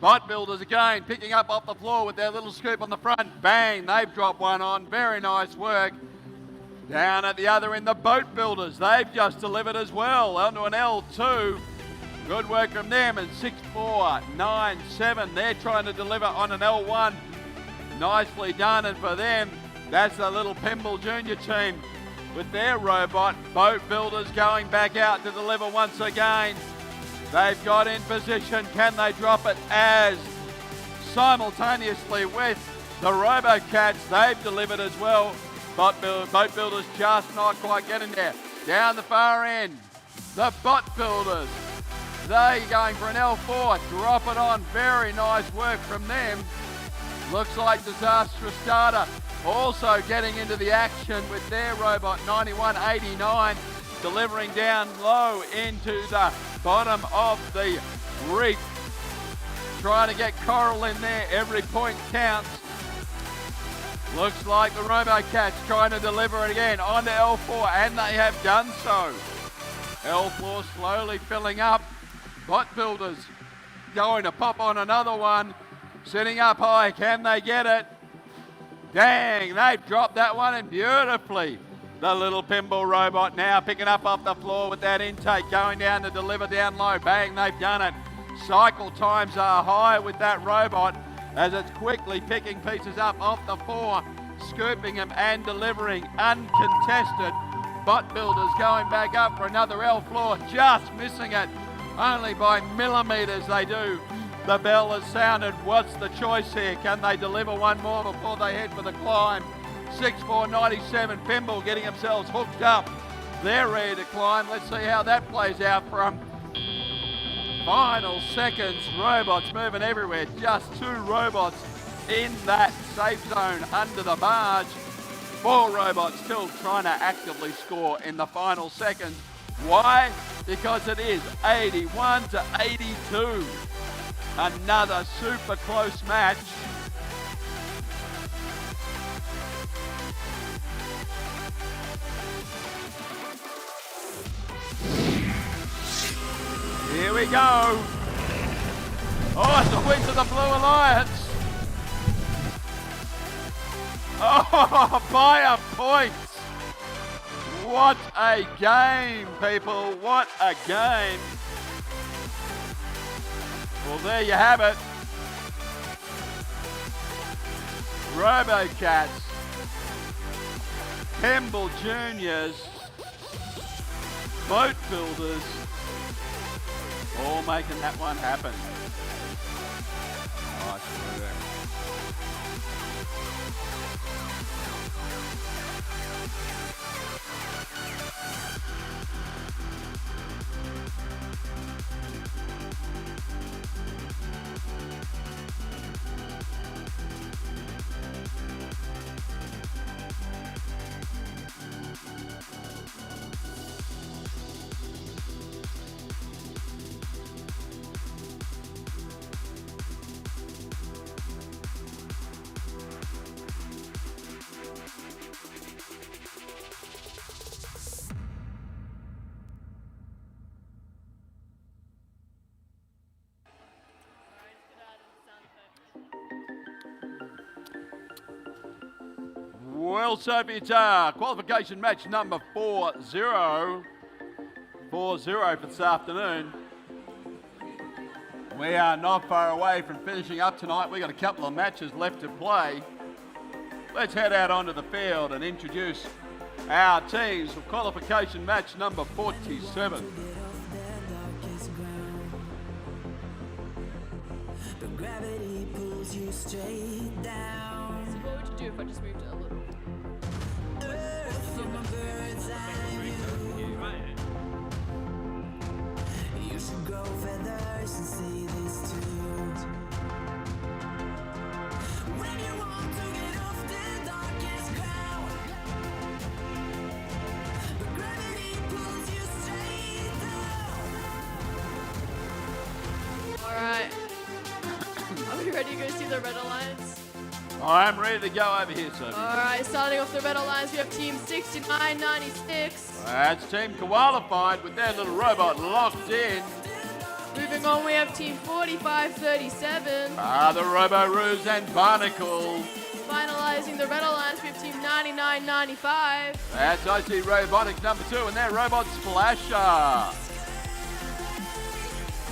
Bot Builders again picking up off the floor with their little scoop on the front. Bang, they've dropped one on. Very nice work. Down at the other end, the Boat Builders, they've just delivered as well onto an L2. Good work from them, and 6-4-9-7. They're trying to deliver on an L1. Nicely done, and for them, that's the little Pimble Junior team with their robot. Boat Builders going back out to deliver once again. They've got in position. Can they drop it as simultaneously with the Robocats? They've delivered as well. Boat Builders just not quite getting there. Down the far end, the Bot Builders. They're going for an L4, drop it on, very nice work from them. Looks like Disastrous Starter also getting into the action with their robot 9189. delivering down low into the bottom of the reef. Trying to get Coral in there, every point counts. Looks like the Robocats trying to deliver it again onto L4, and they have done so. L4 slowly filling up. Bot Builders going to pop on another one. Sitting up high, can they get it? Dang, they've dropped that one in beautifully. The little pinball robot now picking up off the floor with that intake, going down to deliver down low. Bang, they've done it. Cycle times are high with that robot as it's quickly picking pieces up off the floor, scooping them and delivering uncontested. Bot Builders going back up for another L floor, just missing it. Only by millimetres they do. The bell has sounded. What's the choice here? Can they deliver one more before they head for the climb? 6-4-97, Pinball getting themselves hooked up. They're ready to climb. Let's see how that plays out from final seconds. Robots moving everywhere. Just 2 robots in that safe zone under the barge. 4 robots still trying to actively score in the final seconds. Why? Because it is 81-82. Another super close match. Here we go. Oh, it's a win to the Blue Alliance. Oh, by a point. What a game, people. What a game. Well, there you have it. Robocats, Pinball Juniors, Boat Builders, all making that one happen. Nice work. Well, Sophie, it's qualification match number 4-0. 4-0 for this afternoon. We are not far away from finishing up tonight. We've got a couple of matches left to play. Let's head out onto the field and introduce our teams for qualification match number 47. Gravity pulls you straight down. So what would you do if I just moved it a little? Earth from a bird's eye view. You should grow feathers and see this too. When you want to get off the darkest ground, but gravity pulls you straight down. All right. Are we ready to go see the Red Alliance? I'm ready to go over here, Sophie. All right, starting off the Red Alliance, we have Team 6996. That's team qualified with their little robot locked in. Moving on, we have Team 4537. The Robo-Roos and Barnacles. Finalizing the Red Alliance, we have Team 9995. That's IC Robotics number 2 and their robot Splasher.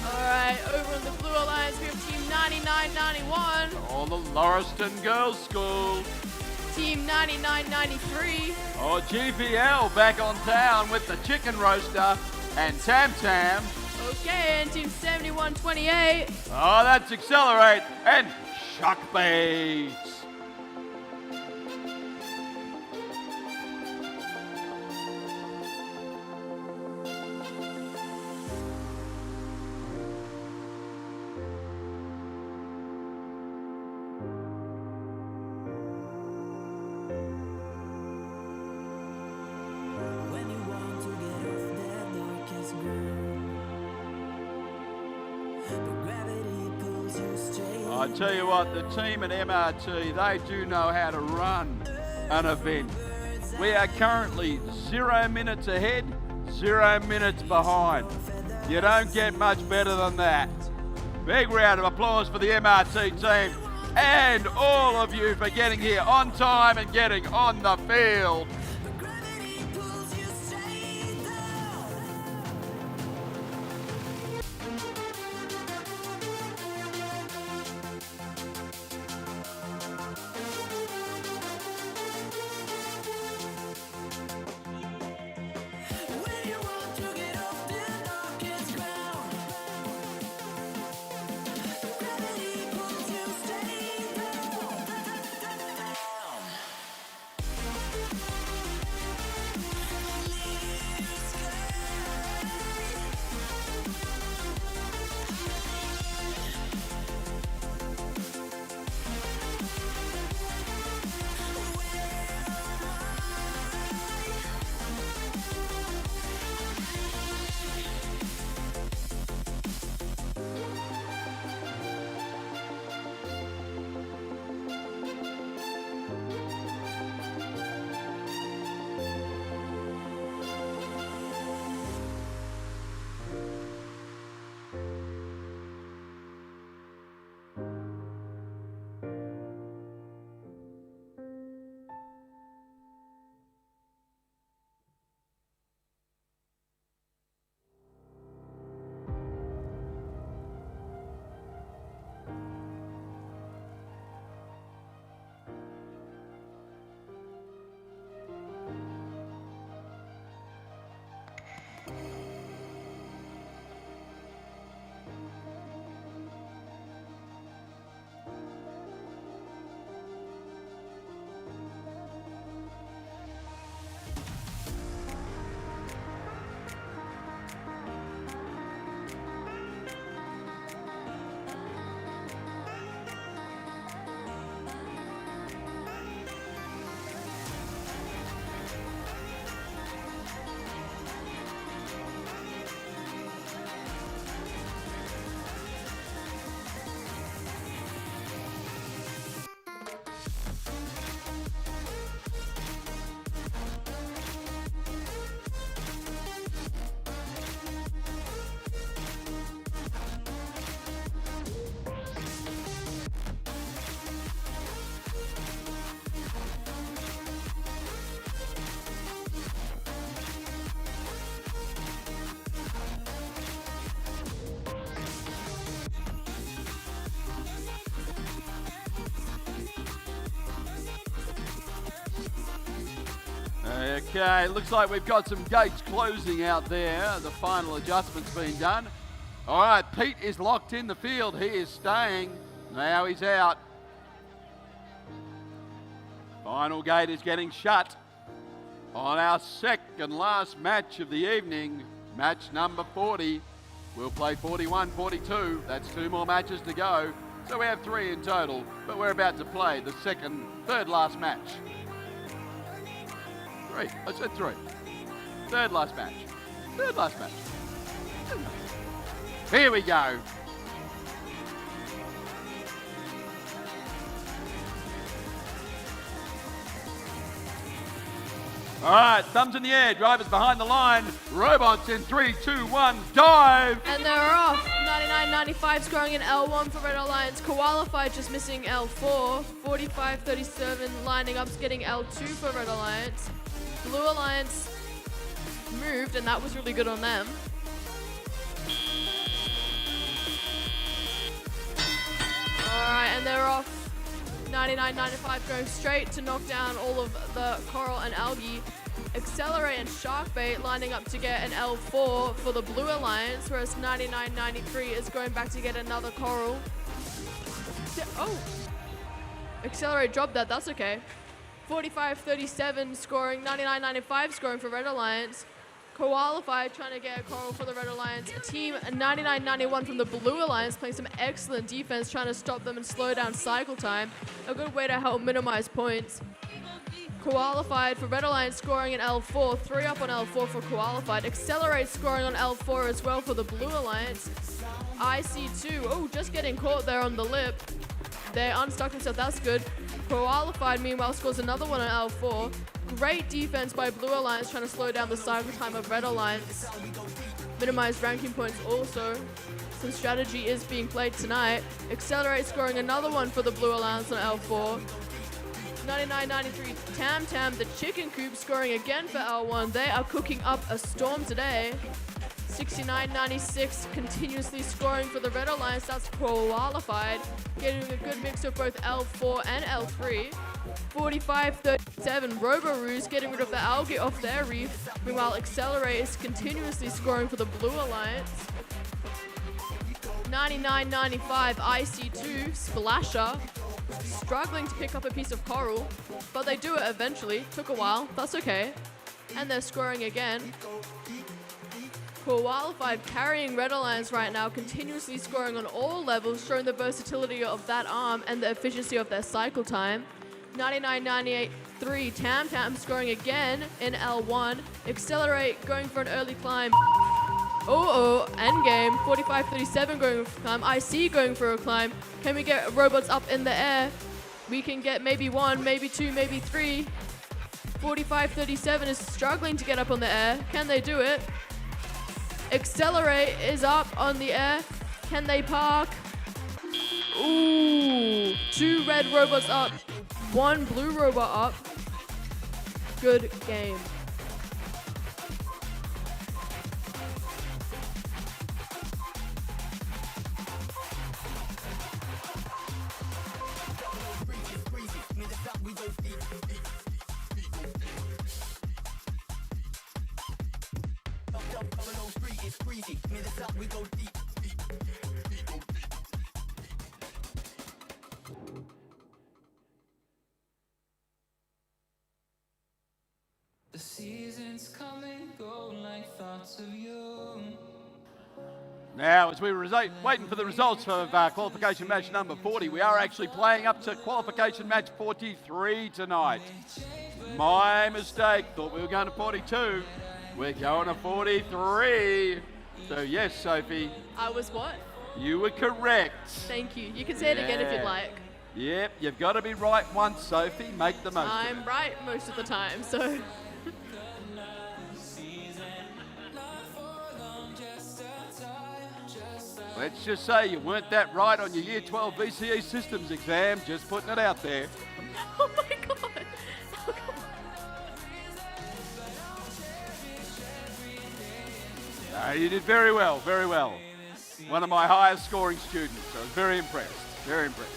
All right, over on the Blue Alliance, we have Team 9991. All the Lauriston Girls School. Team 9993. Oh, GPL back on town with the Chicken Roaster and Tam Tam. Okay, and Team 7128. Oh, that's Accelerate and Shock Baits. When you want to get off this ground. But gravity pulls you straight. I tell you what, the team at MRT, they do know how to run an event. We are currently 0 minutes ahead, 0 minutes behind. You don't get much better than that. Big round of applause for the MRT team and all of you for getting here on time and getting on the field. But gravity pulls you straight down. When you want to get off the darkest ground, but gravity pulls you straight down. Okay, looks like we've got some gates closing out there. The final adjustment's been done. All right, Pete is locked in the field. He is staying. Now he's out. Final gate is getting shut on our second last match of the evening, match number 40. We'll play 41, 42. That's 2 more matches to go. So we have 3 in total, but we're about to play the third last match. 3, I said 3. Third last match. Third last match. Here we go. All right, thumbs in the air, drivers behind the line, robots in 3, 2, 1, dive! And they're off. 99.95 scoring in L1 for Red Alliance. Qualified just missing L4. 45.37 lining up, getting L2 for Red Alliance. Blue Alliance moved, and that was really good on them. All right, and they're off. 99.95 going straight to knock down all of the coral and algae. Accelerate and Sharkbait lining up to get an L4 for the Blue Alliance, whereas 99.93 is going back to get another coral. Oh! Accelerate dropped that, that's okay. 45.37 scoring, 99.95 scoring for Red Alliance. Qualified trying to get a coral for the Red Alliance. Team 99.91 from the Blue Alliance playing some excellent defense, trying to stop them and slow down cycle time. A good way to help minimize points. Qualified for Red Alliance scoring in L4. 3 up on L4 for Qualified. Accelerate scoring on L4 as well for the Blue Alliance. IC2, oh, just getting caught there on the lip. They unstuck themselves, that's good. Qualified, meanwhile, scores another one on L4. Great defense by Blue Alliance, trying to slow down the cycle time of Red Alliance. Minimize ranking points also. Some strategy is being played tonight. Accelerate scoring another one for the Blue Alliance on L4. 99-93 Tam Tam, the Chicken Coop, scoring again for L1. They are cooking up a storm today. 69-96 continuously scoring for the Red Alliance. That's Qualified, getting a good mix of both L4 and L3. 45-37 Robo-Roos getting rid of the algae off their reef. Meanwhile, Accelerate is continuously scoring for the Blue Alliance. 99-95 IC2 Splasher, struggling to pick up a piece of coral, but they do it eventually. Took a while, that's okay. And they're scoring again. Qualified carrying Red Alliance right now, continuously scoring on all levels, showing the versatility of that arm and the efficiency of their cycle time. 99-98 3 Tam Tam scoring again in L1. Accelerate going for an early climb. Endgame. 45-37 going for a climb. IC going for a climb. Can we get robots up in the air? We can get maybe 1, maybe 2, maybe 3. 45-37 is struggling to get up on the air. Can they do it? Accelerate is up on the air. Can they park? Ooh, 2 red robots up, 1 blue robot up. Good game. The seasons come and go like thoughts of you. Now, as we were waiting for the results of qualification match number 40, we are actually playing up to qualification match 43 tonight. My mistake, thought we were going to 42. We're going to 43. So yes, Sophie. I was what? You were correct. Thank you. You can say it again if you'd like. Yep, you've got to be right once, Sophie. Make the most of it. I'm right most of the time, so. Let's just say you weren't that right on your Year 12 VCE Systems exam. Just putting it out there. Oh my god. Oh, You did very well, very well. One of my highest scoring students. I was very impressed, very impressed.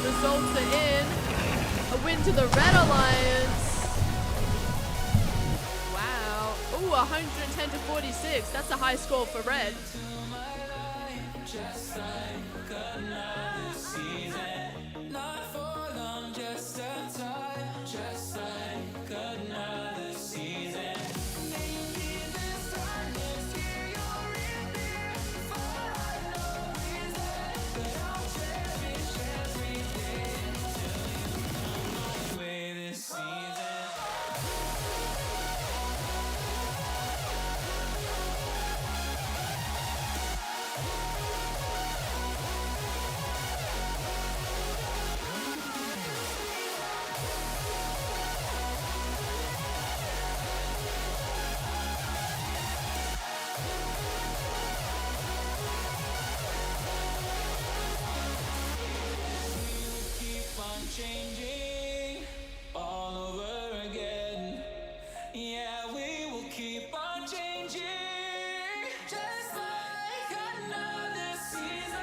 Results are in. A win to the Red Alliance. Wow. Ooh, 110 to 46. That's a high score for Red. changing all over again. Yeah, we will keep on changing, just like another season.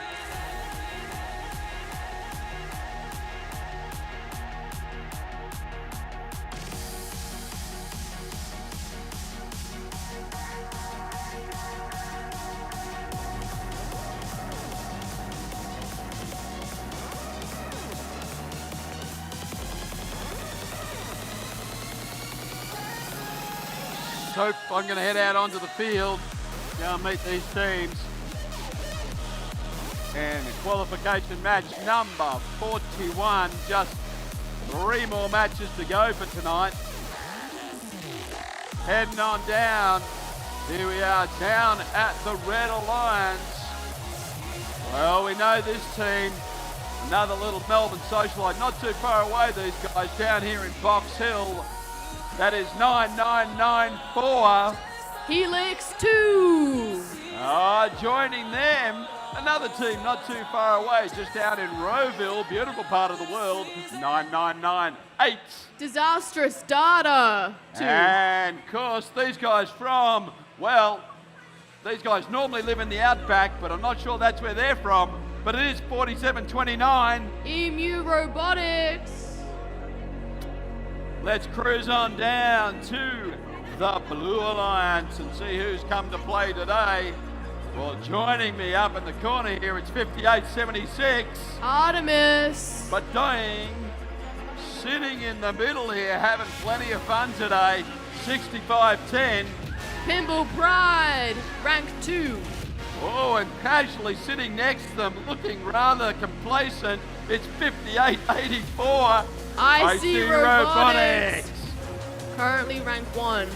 So I'm going to head out onto the field, go and meet these teams. And qualification match number 41, just 3 more matches to go for tonight. Heading on down, here we are down at the Red Alliance. Well, we know this team, another little Melbourne socialite, not too far away, these guys down here in Box Hill. That is 9994. Helix 2. Joining them, another team not too far away, just down in Rowville, beautiful part of the world, 9998. Disastrous Data 2. And of course, these guys from, well, these guys normally live in the outback, but I'm not sure that's where they're from, but it is 4729. Emu Robotics. Let's cruise on down to the Blue Alliance and see who's come to play today. Well, joining me up in the corner here, it's 5876. Artemis. But dying, sitting in the middle here, having plenty of fun today, 6510. Pimble Pride, rank 2. Oh, and casually sitting next to them, looking rather complacent, it's 5884. IC Robotics. Currently rank 1.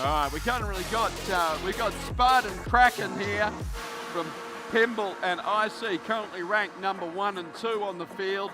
All right, we got Spud and Kraken here from Pimble and IC, currently ranked number 1 and 2 on the field.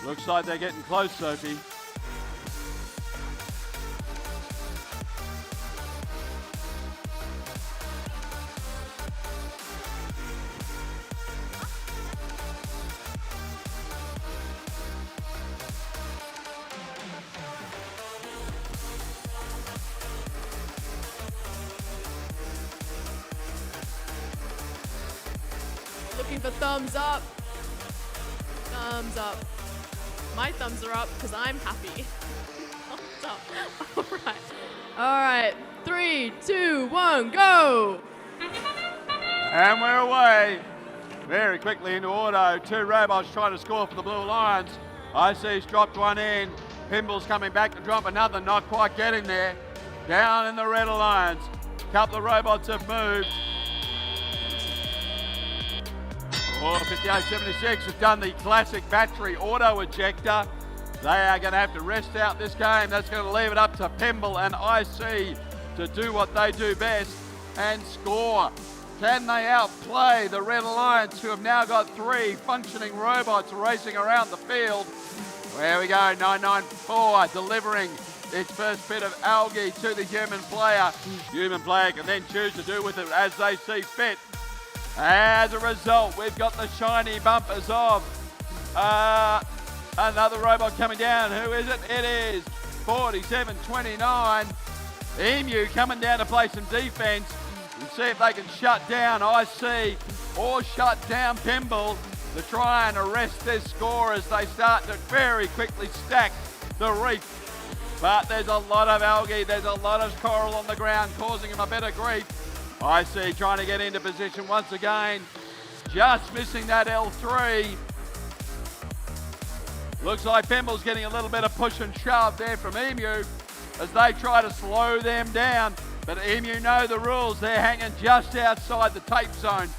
Looks like they're getting close, Sophie. Looking for thumbs up. Thumbs up. My thumbs are up because I'm happy. Thumbs up. Alright. Alright. 3, 2, 1, go! And we're away. Very quickly into auto. 2 robots trying to score for the Blue Lions. IC's dropped one in. Pimble's coming back to drop another, not quite getting there. Down in the Red Alliance. Couple of robots have moved. Oh, 5876 has done the classic battery auto ejector. They are going to have to rest out this game. That's going to leave it up to Pimble and IC to do what they do best and score. Can they outplay the Red Alliance, who have now got 3 functioning robots racing around the field? There we go, 994 delivering its first bit of algae to the human player. Human player can then choose to do with it as they see fit. As a result, we've got the shiny bumpers of another robot coming down. Who is it? It is 4729. Emu coming down to play some defense and see if they can shut down IC or shut down Pimble to try and arrest their score as they start to very quickly stack the reef. But there's a lot of algae, there's a lot of coral on the ground causing them a bit of grief. IC trying to get into position once again, just missing that L3. Looks like Pimble's getting a little bit of push and shove there from Emu as they try to slow them down. But Emu know the rules. They're hanging just outside the tape zone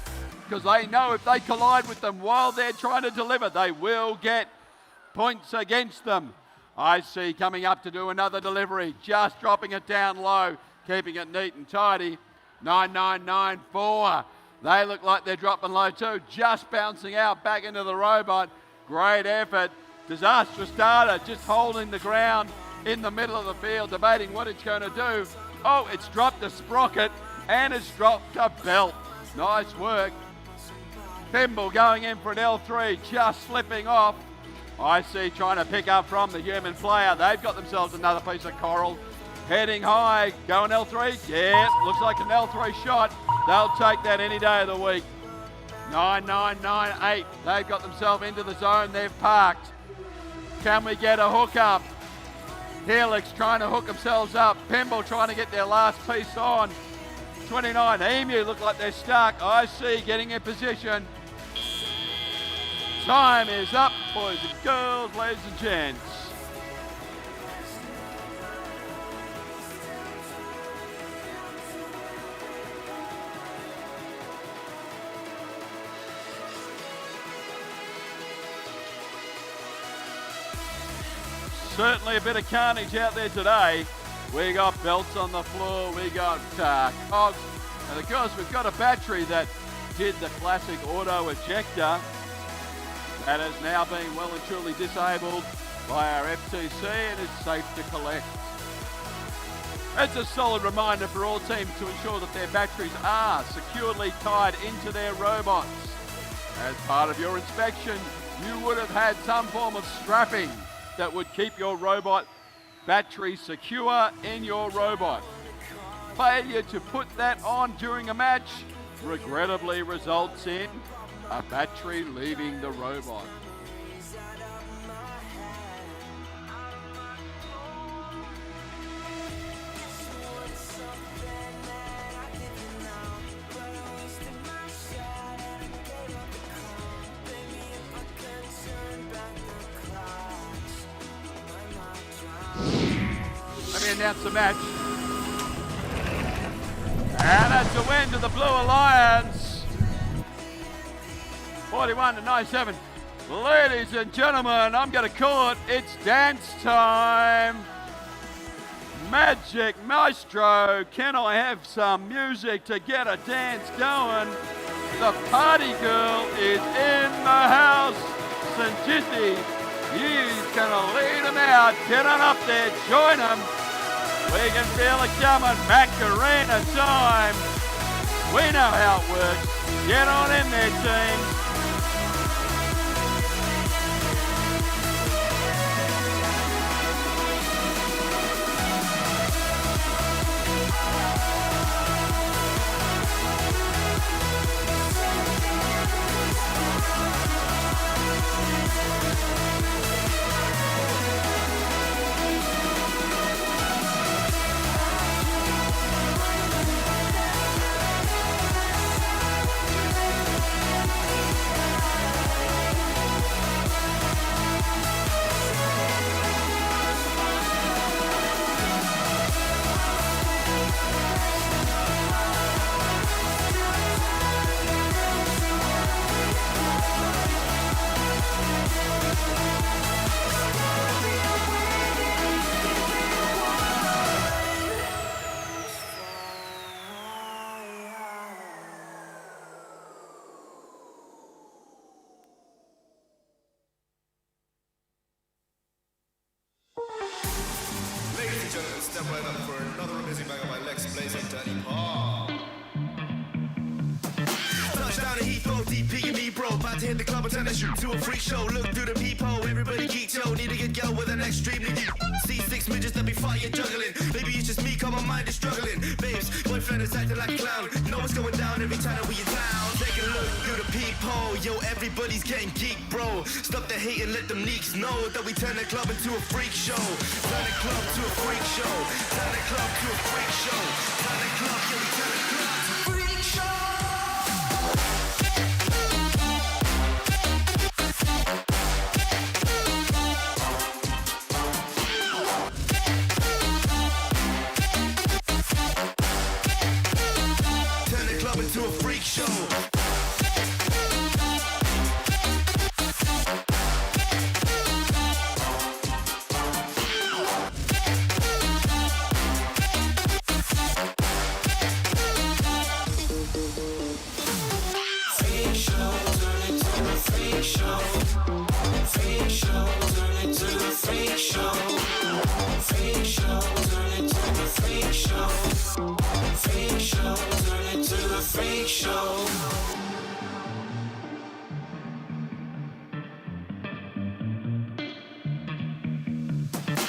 because they know if they collide with them while they're trying to deliver, they will get points against them. IC coming up to do another delivery, just dropping it down low, keeping it neat and tidy. 9994. They look like they're dropping low too, just bouncing out back into the robot. Great effort. Disastrous data, just holding the ground in the middle of the field, debating what it's going to do. Oh, it's dropped a sprocket and it's dropped a belt. Nice work. Pimble going in for an L3, just slipping off. IC trying to pick up from the human player. They've got themselves another piece of coral. Heading high, going L3, yeah, looks like an L3 shot. They'll take that any day of the week. 9998, they've got themselves into the zone, they've parked. Can we get a hook up? Helix trying to hook themselves up. Pimble trying to get their last piece on. 29, Emu look like they're stuck. IC getting in position. Time is up, boys and girls, ladies and gents. Certainly a bit of carnage out there today. We got belts on the floor, we got cogs, and of course we've got a battery that did the classic auto ejector that has now been well and truly disabled by our FTC and is safe to collect. It's a solid reminder for all teams to ensure that their batteries are securely tied into their robots. As part of your inspection, you would have had some form of strapping that would keep your robot battery secure in your robot. Failure to put that on during a match regrettably results in a battery leaving the robot. Let me announce the match. And that's a win to the Blue Alliance. 41-97. Ladies and gentlemen, I'm going to call it, it's dance time. Magic Maestro, can I have some music to get a dance going? The party girl is in the house. Sanjiti He's going to lead them out. Get on up there. Join them. We can feel it coming. Macarena time. We know how it works. Get on in there, team. Ladies and gentlemen, step right up for another amazing banger by Lex Blaze and Danny Paul. Touchdown to Heathrow, DP and me, bro. About to hit the club and turn that shit to a freak show. Look through the peephole, everybody geek, yo. Need to get girl with an extremely deep. See 6 midgets that be fire juggling. Maybe it's just me, cause my mind is struggling. Babes, boyfriend is acting like a clown. Know what's going down every time that we in town. Take a look through the peephole, yo. Everybody's getting geek, bro. Stop the hate and let them neeks know that we turn the club into a freak show. Turn the club to a freak show. Turn the club to a freak show. Turn the club, yeah, we turn the club to a freak show. Turn the club into a freak show.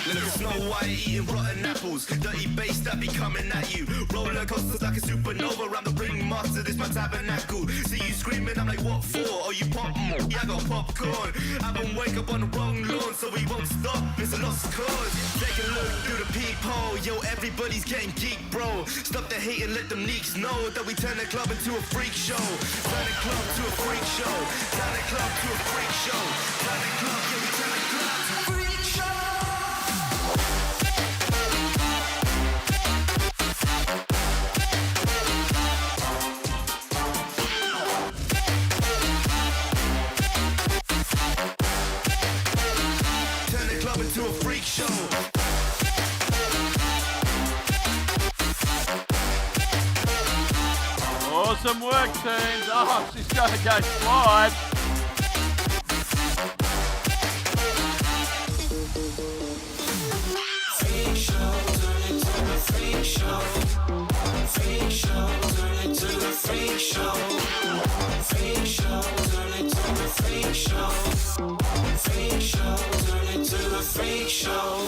Little Snow White eating rotten apples. Dirty bass that be coming at you. Roller coasters like a supernova. I'm the ringmaster, this my tabernacle. See you screaming, I'm like, what for? Oh, you pop? Yeah, I got popcorn. I been wake up on the wrong lawn, so we won't stop. It's a lost cause. Take a look through the peephole. Yo, everybody's getting geek, bro. Stop the hate and let them neeks know that we turn the club into a freak show. Turn the club to a freak show. Turn the club to a freak show. Turn the club, yeah, we turn the club to a freak show. Turn the club into a freak show. Awesome work, teams. Oh, she's going to go slide. Freak show, turn it to a freak show. Freak show, turn it to a freak show. Freak show, turn it to a freak show. Freak show, turn it to a freak show.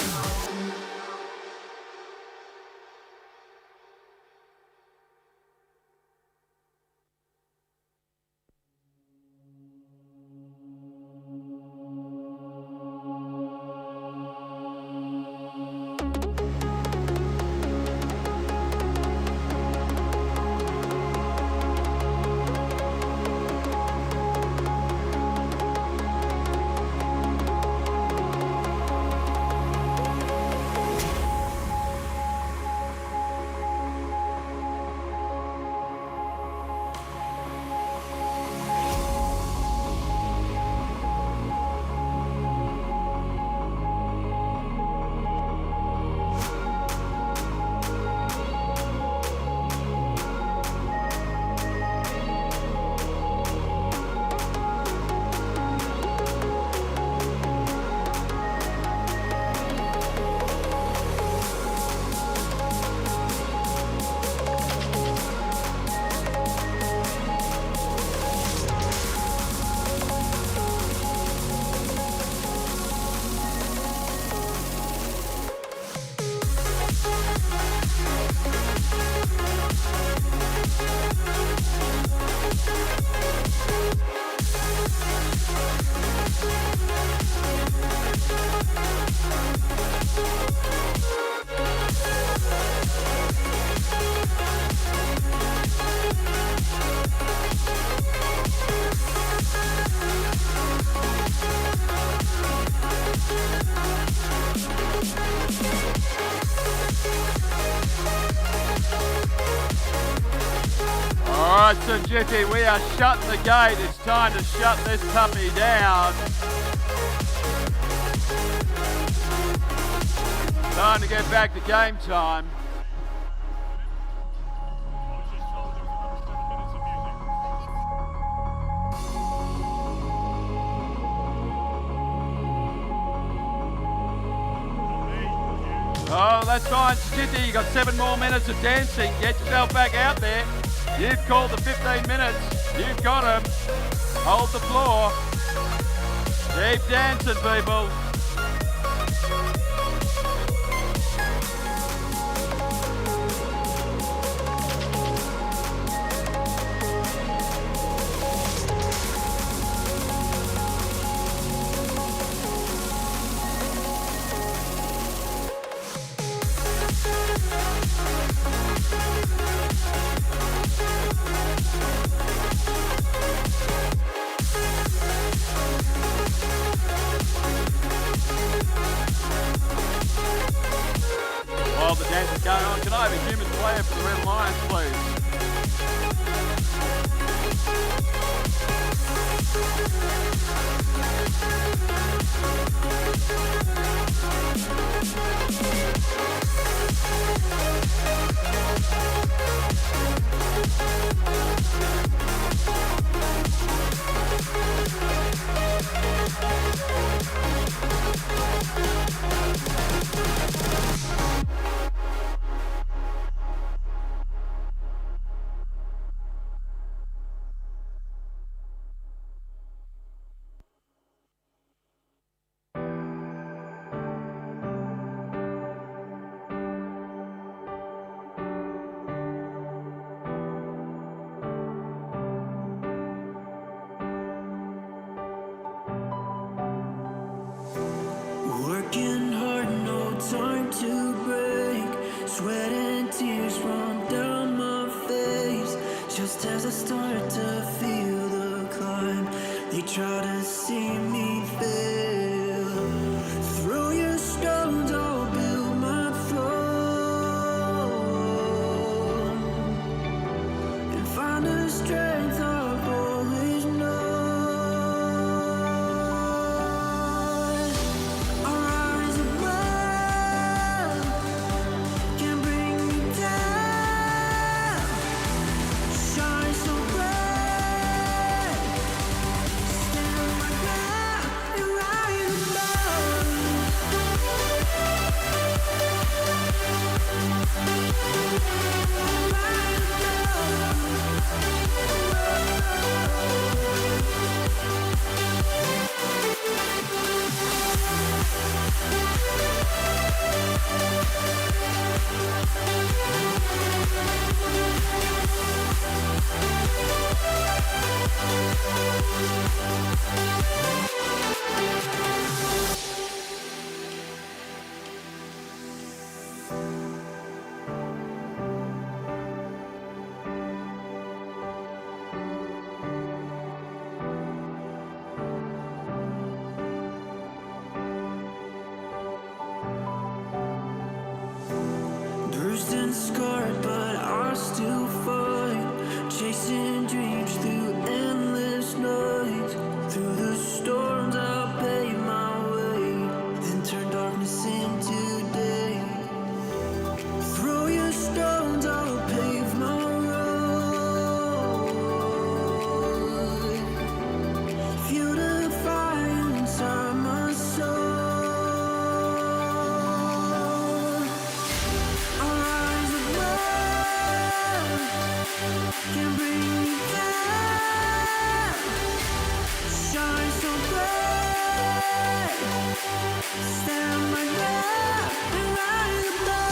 right, Sanjiti, we are shutting the gate. It's time to shut this puppy down. Time to get back to game time. Oh, that's fine, Sanjiti. You got 7 more minutes of dancing. Get yourself back out there. You've called the 15 minutes. You've got them. Hold the floor. Keep dancing, people. While the dance is going on, can I have a human player for the Red Lions, please? Working hard, no time to break. Sweat and tears run down my face. Just as I start to feel the climb, they try to see me fail. Through your stones, I'll build my throne and find the strength I've always known. Bruised and scarred, but I still fight. Chasing dreams through endless nights. Through the storms I'll pave my way, then turn darkness into day. Through your stones I'll pave my road. Feel the fire inside my soul. Can bring me down, shine so bright, stand my ground and rise above.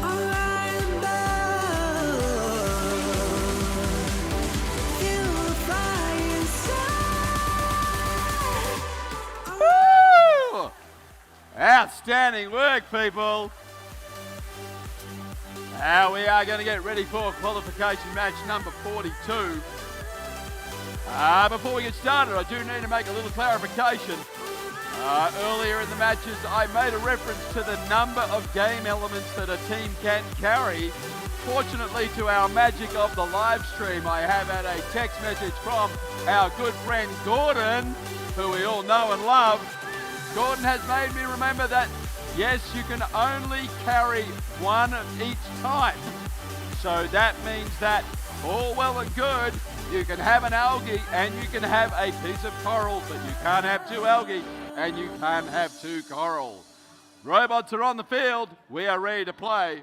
I'll rise above, feel the fire inside. Woo! Outstanding work, people. Now we are going to get ready for qualification match number 42. Before we get started, I do need to make a little clarification. Earlier in the matches, I made a reference to the number of game elements that a team can carry. Fortunately, to our magic of the live stream, I have had a text message from our good friend Gordon, who we all know and love. Gordon has made me remember that, yes, you can only carry one each time. So that means that, all well and good, you can have an algae and you can have a piece of coral, but you can't have two algae and you can't have two coral. Robots are on the field. We are ready to play.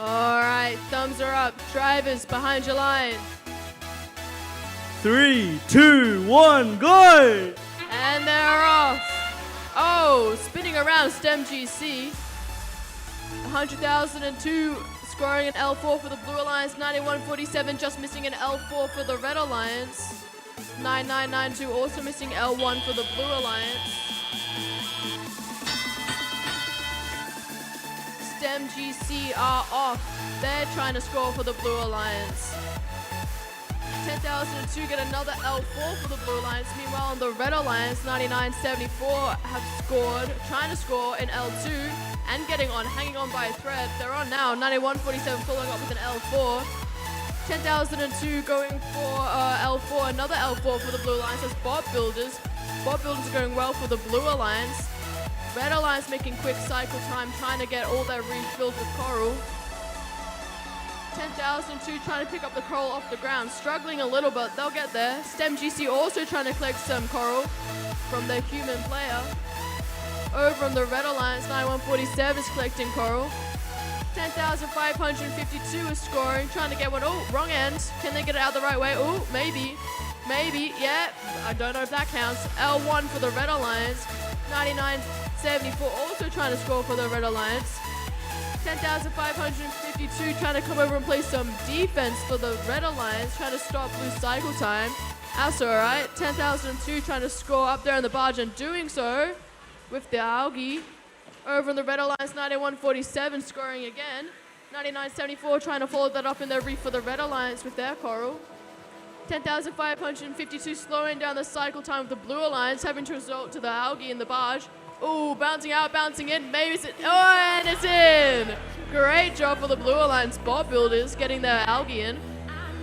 All right, thumbs are up. Drivers behind your line. 3, 2, 1, go! And they're off. Oh, spinning around STEM GC. 100,002 scoring an L4 for the Blue Alliance. 9147 just missing an L4 for the Red Alliance. 9992 also missing L1 for the Blue Alliance. STEM GC are off. They're trying to score for the Blue Alliance. 10,002 get another L4 for the Blue Alliance. Meanwhile, on the Red Alliance, 9974 have scored, trying to score in L2 and getting on, hanging on by a thread. They're on now. 9147 following up with an L4. 10,002 going for L4, another L4 for the Blue Alliance. That's Bob Builders. Bob Builders are going well for the Blue Alliance. Red Alliance making quick cycle time, trying to get all their refilled with coral. 10,002 trying to pick up the coral off the ground, struggling a little bit, they'll get there. STEM GC also trying to collect some coral from their human player. Over on the Red Alliance, 9147 is collecting coral. 10,552 is scoring, trying to get one. Oh, wrong end. Can they get it out the right way? Oh, maybe, yeah. I don't know if that counts. L1 for the Red Alliance. 9974 also trying to score for the Red Alliance. 10,552 trying to come over and play some defense for the Red Alliance, trying to stop Blue cycle time. That's alright. 10,002 trying to score up there in the barge and doing so with the Algae. Over on the Red Alliance, 9147 scoring again. 9974 trying to follow that up in their reef for the Red Alliance with their Coral. 10,552 slowing down the cycle time of the Blue Alliance, having to resort to the Algae in the barge. Ooh, bouncing out, bouncing in. Maybe it's in. Oh, and it's in! Great job for the Blue Alliance bot builders getting their Algae in.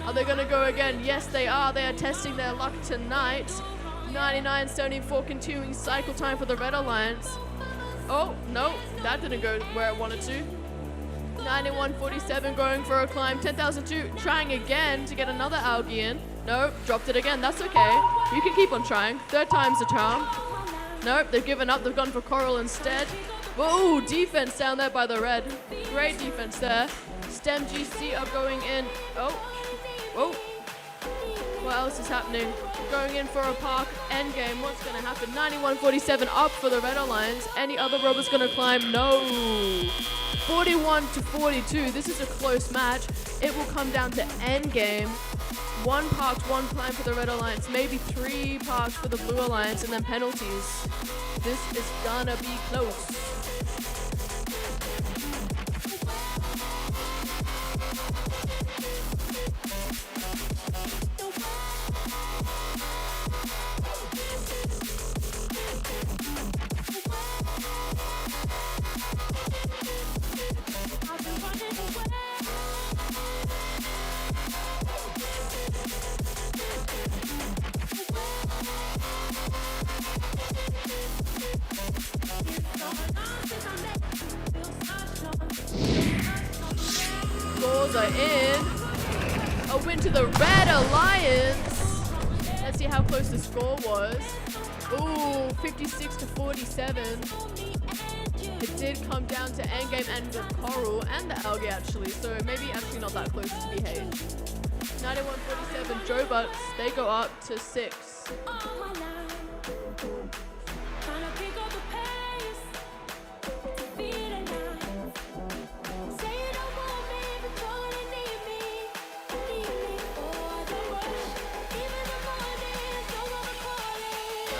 Are they going to go again? Yes, they are. They are testing their luck tonight. 99.74 continuing cycle time for the Red Alliance. Oh, no, that didn't go where it wanted to. 91.47 going for a climb. 10,002 trying again to get another Algae in. No, dropped it again. That's okay. You can keep on trying. Third time's the charm. Nope, they've given up. They've gone for Coral instead. Whoa, defense down there by the Red. Great defense there. STEM GC are going in. Oh, whoa. What else is happening? Going in for a park endgame. What's going to happen? 91.47 up for the Red Alliance. Any other robots going to climb? No. 41-42. This is a close match. It will come down to endgame. 1 parked, 1 climb for the Red Alliance. Maybe 3 parked for the Blue Alliance, and then penalties. This is gonna be close. Scores are in. A win to the Red Alliance. Let's see how close the score was. Ooh, 56-47. It did come down to endgame and the Coral and the Algae actually, so maybe actually not that close to behave. 91.47 Joe Bucks, they go up to 6.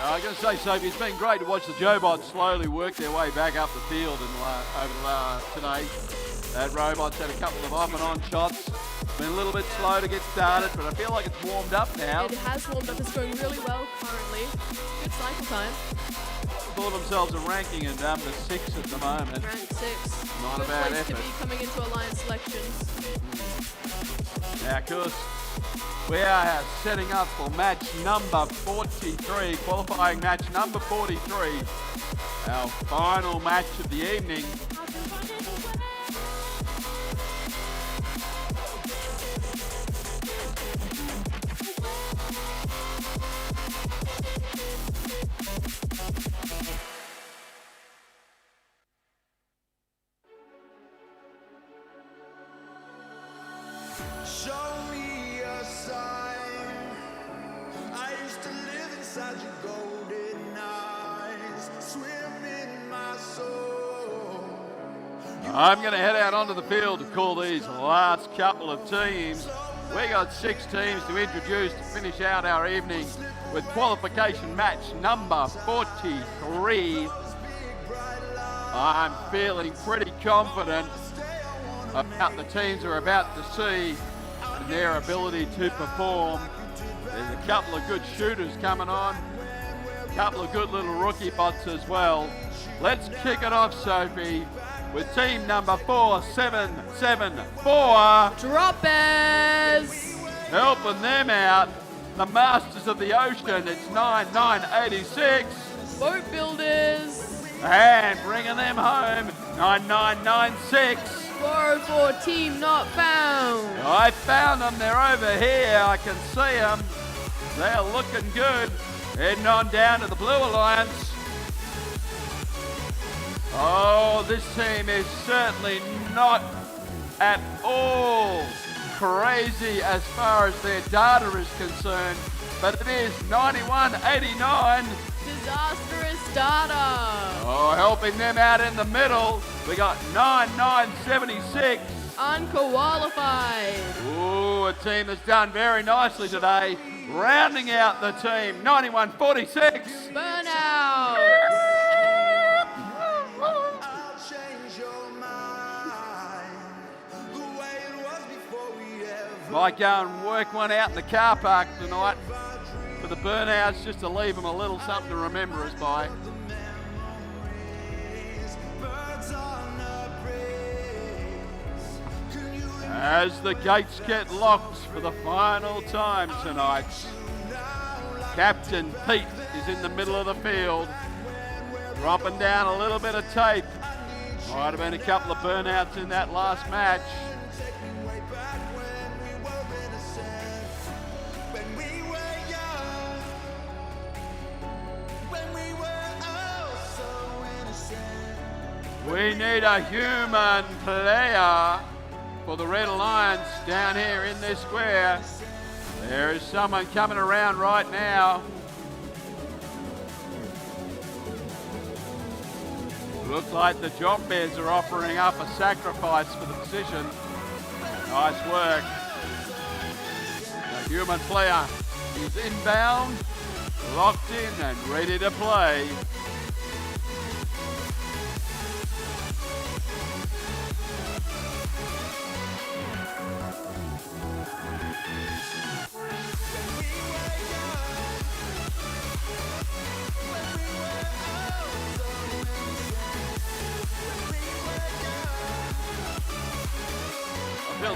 I got to say, Sophie, it's been great to watch the Jobots slowly work their way back up the field over today. That Robot's had a couple of off and on shots. Been a little bit slow to get started, but I feel like it's warmed up now. It has warmed up. It's going really well currently. Good cycle time. Score themselves a ranking in number 6 at the moment. Rank 6. Not Good a bad place effort. to be coming into Alliance selections. Now, of course, we are setting up for match number 43, qualifying match number 43, our final match of the evening. Show me a sign. I used to live inside your golden eyes, swim in my soul. I'm going to head out onto the field to call these last couple of teams. We got 6 teams to introduce to finish out our evening with qualification match number 43. I'm feeling pretty confident about the teams we're about to see and their ability to perform. There's a couple of good shooters coming on, a couple of good little rookie bots as well. Let's kick it off, Sophie, with team number 4774. Droppers! Helping them out, the Masters of the Ocean, it's 9986. Boat builders! And bringing them home, 9996. 404 team not found. I found them, they're over here, I can see them. They're looking good. Heading on down to the Blue Alliance. Oh, this team is certainly not at all crazy as far as their data is concerned, but it is 9189. Disastrous data. Oh, helping them out in the middle. We got 9,976. Unqualified. Ooh, a team that's done very nicely today. Rounding out the team, 91,46. Burnout. I'll change your mind. The way it was before we ever. Might go and work one out in the car park tonight for the burnouts, just to leave them a little something to remember us by. As the gates get locked for the final time tonight, Captain Pete is in the middle of the field, dropping down a little bit of tape. Might have been a couple of burnouts in that last match. We need a human player for the Red Alliance down here in this square. There is someone coming around right now. Looks like the Jock Bears are offering up a sacrifice for the position. Nice work. The human player is inbound, locked in and ready to play.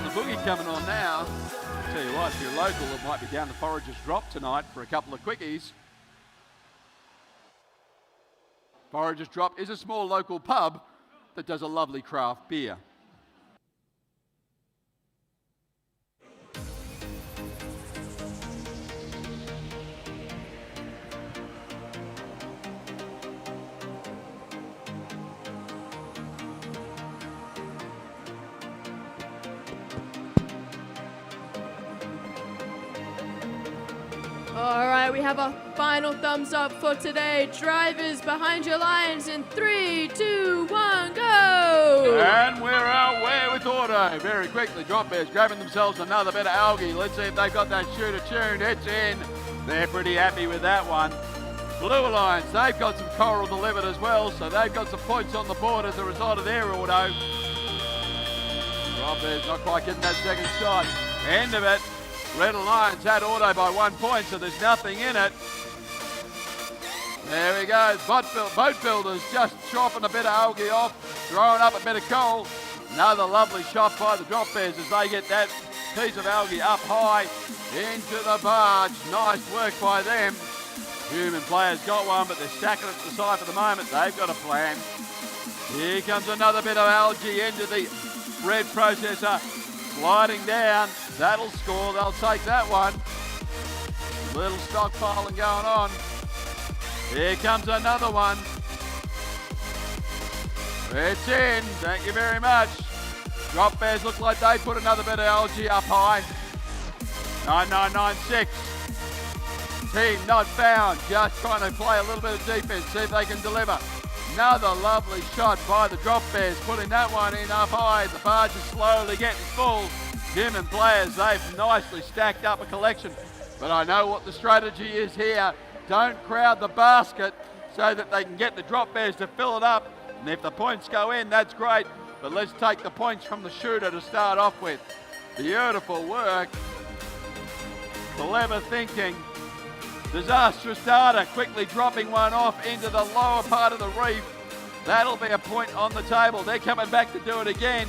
The boogie coming on now. Tell you what, if you're local, it might be down the Forager's Drop tonight for a couple of quickies. Forager's Drop is a small local pub that does a lovely craft beer. All right, we have a final thumbs up for today. Drivers behind your lines in 3, 2, 1, go! And we're away with auto. Very quickly, Drop Bears grabbing themselves another bit of algae. Let's see if they've got that shooter tuned. It's in. They're pretty happy with that one. Blue Alliance, they've got some coral delivered as well, so they've got some points on the board as a result of their auto. Drop Bears not quite getting that second shot. End of it. Red Alliance had auto by 1 point, so there's nothing in it. There we go. Boat Builders just chopping a bit of algae off, throwing up a bit of coal. Another lovely shot by the Drop Bears as they get that piece of algae up high into the barge. Nice work by them. Human players got one, but they're stacking it to the side for the moment. They've got a plan. Here comes another bit of algae into the bread processor. Sliding down, that'll score, they'll take that one. Little stockpiling going on. Here comes another one. It's in, thank you very much. Drop Bears look like they put another bit of algae up high. 9996. Team not found, just trying to play a little bit of defense, see if they can deliver. Another lovely shot by the Drop Bears, putting that one in up high. The barge is slowly getting full. Human players, they've nicely stacked up a collection. But I know what the strategy is here. Don't crowd the basket so that they can get the Drop Bears to fill it up. And if the points go in, that's great. But let's take the points from the shooter to start off with. Beautiful work. Clever thinking. Disastrous data, quickly dropping one off into the lower part of the reef. That'll be a point on the table. They're coming back to do it again.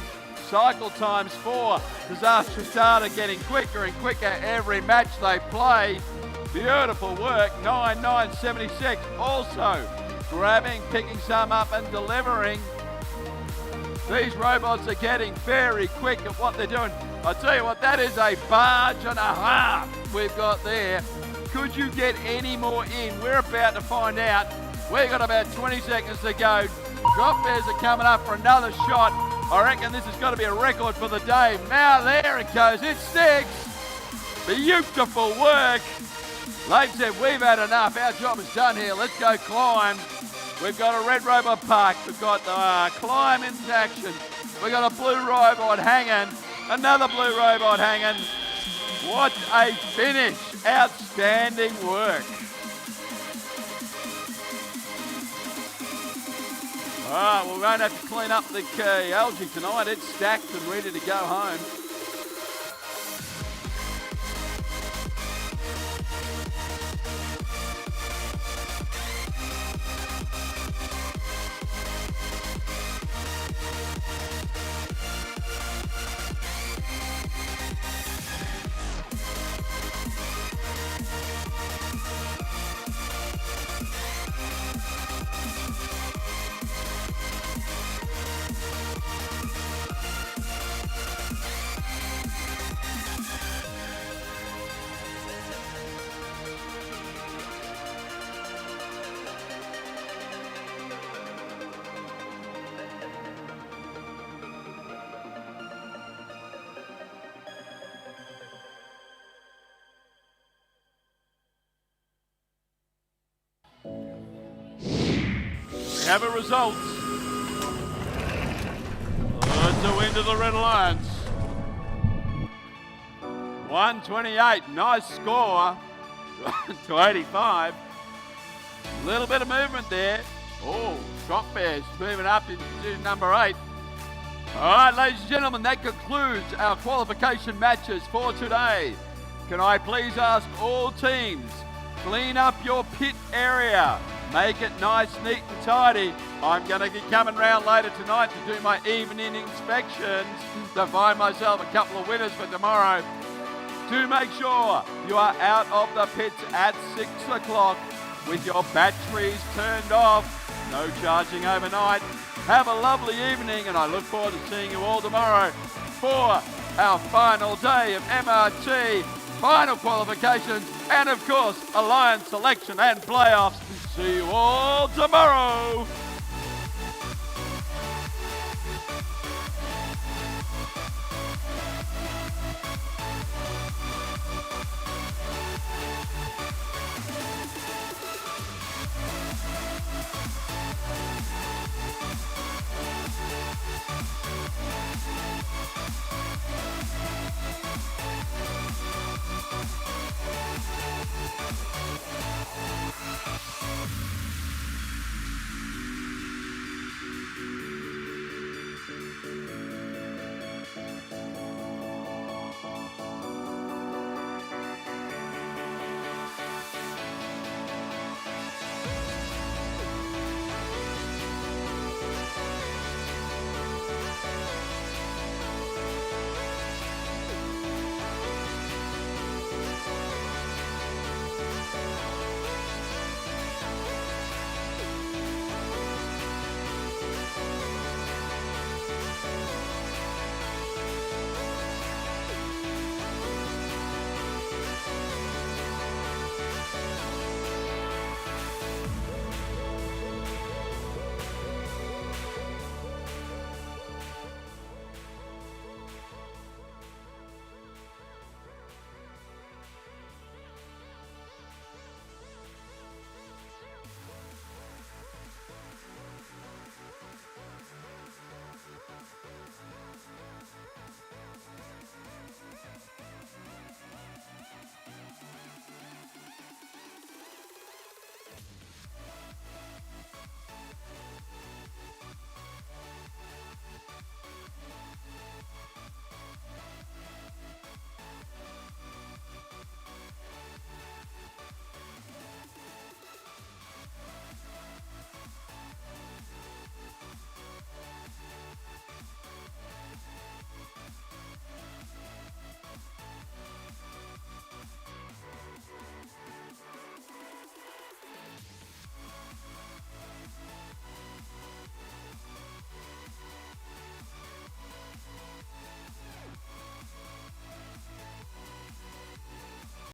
Cycle times 4. Disastrous data getting quicker and quicker every match they play. Beautiful work. 9976 also grabbing, picking some up and delivering. These robots are getting very quick at what they're doing. I tell you what, that is a barge and a half we've got there. Could you get any more in? We're about to find out. We've got about 20 seconds to go. Drop Bears are coming up for another shot. I reckon this has got to be a record for the day. Now there it goes. It sticks. Beautiful work. They've said we've had enough. Our job is done here. Let's go climb. We've got a red robot parked. We've got climb into action. We've got a blue robot hanging. Another blue robot hanging. What a finish. Outstanding work. All right, we won't have to clean up the algae tonight. It's stacked and ready to go home. Have a result. It's a win to the Red Alliance. 128, nice score to 85. A little bit of movement there. Oh, Shock Bears moving up into number 8. All right, ladies and gentlemen, that concludes our qualification matches for today. Can I please ask all teams, clean up your pit area. Make it nice, neat and tidy. I'm going to be coming round later tonight to do my evening inspections to find myself a couple of winners for tomorrow. Do make sure you are out of the pits at 6 o'clock with your batteries turned off. No charging overnight. Have a lovely evening and I look forward to seeing you all tomorrow for our final day of MRT, final qualifications and of course Alliance selection and playoffs. See you all tomorrow.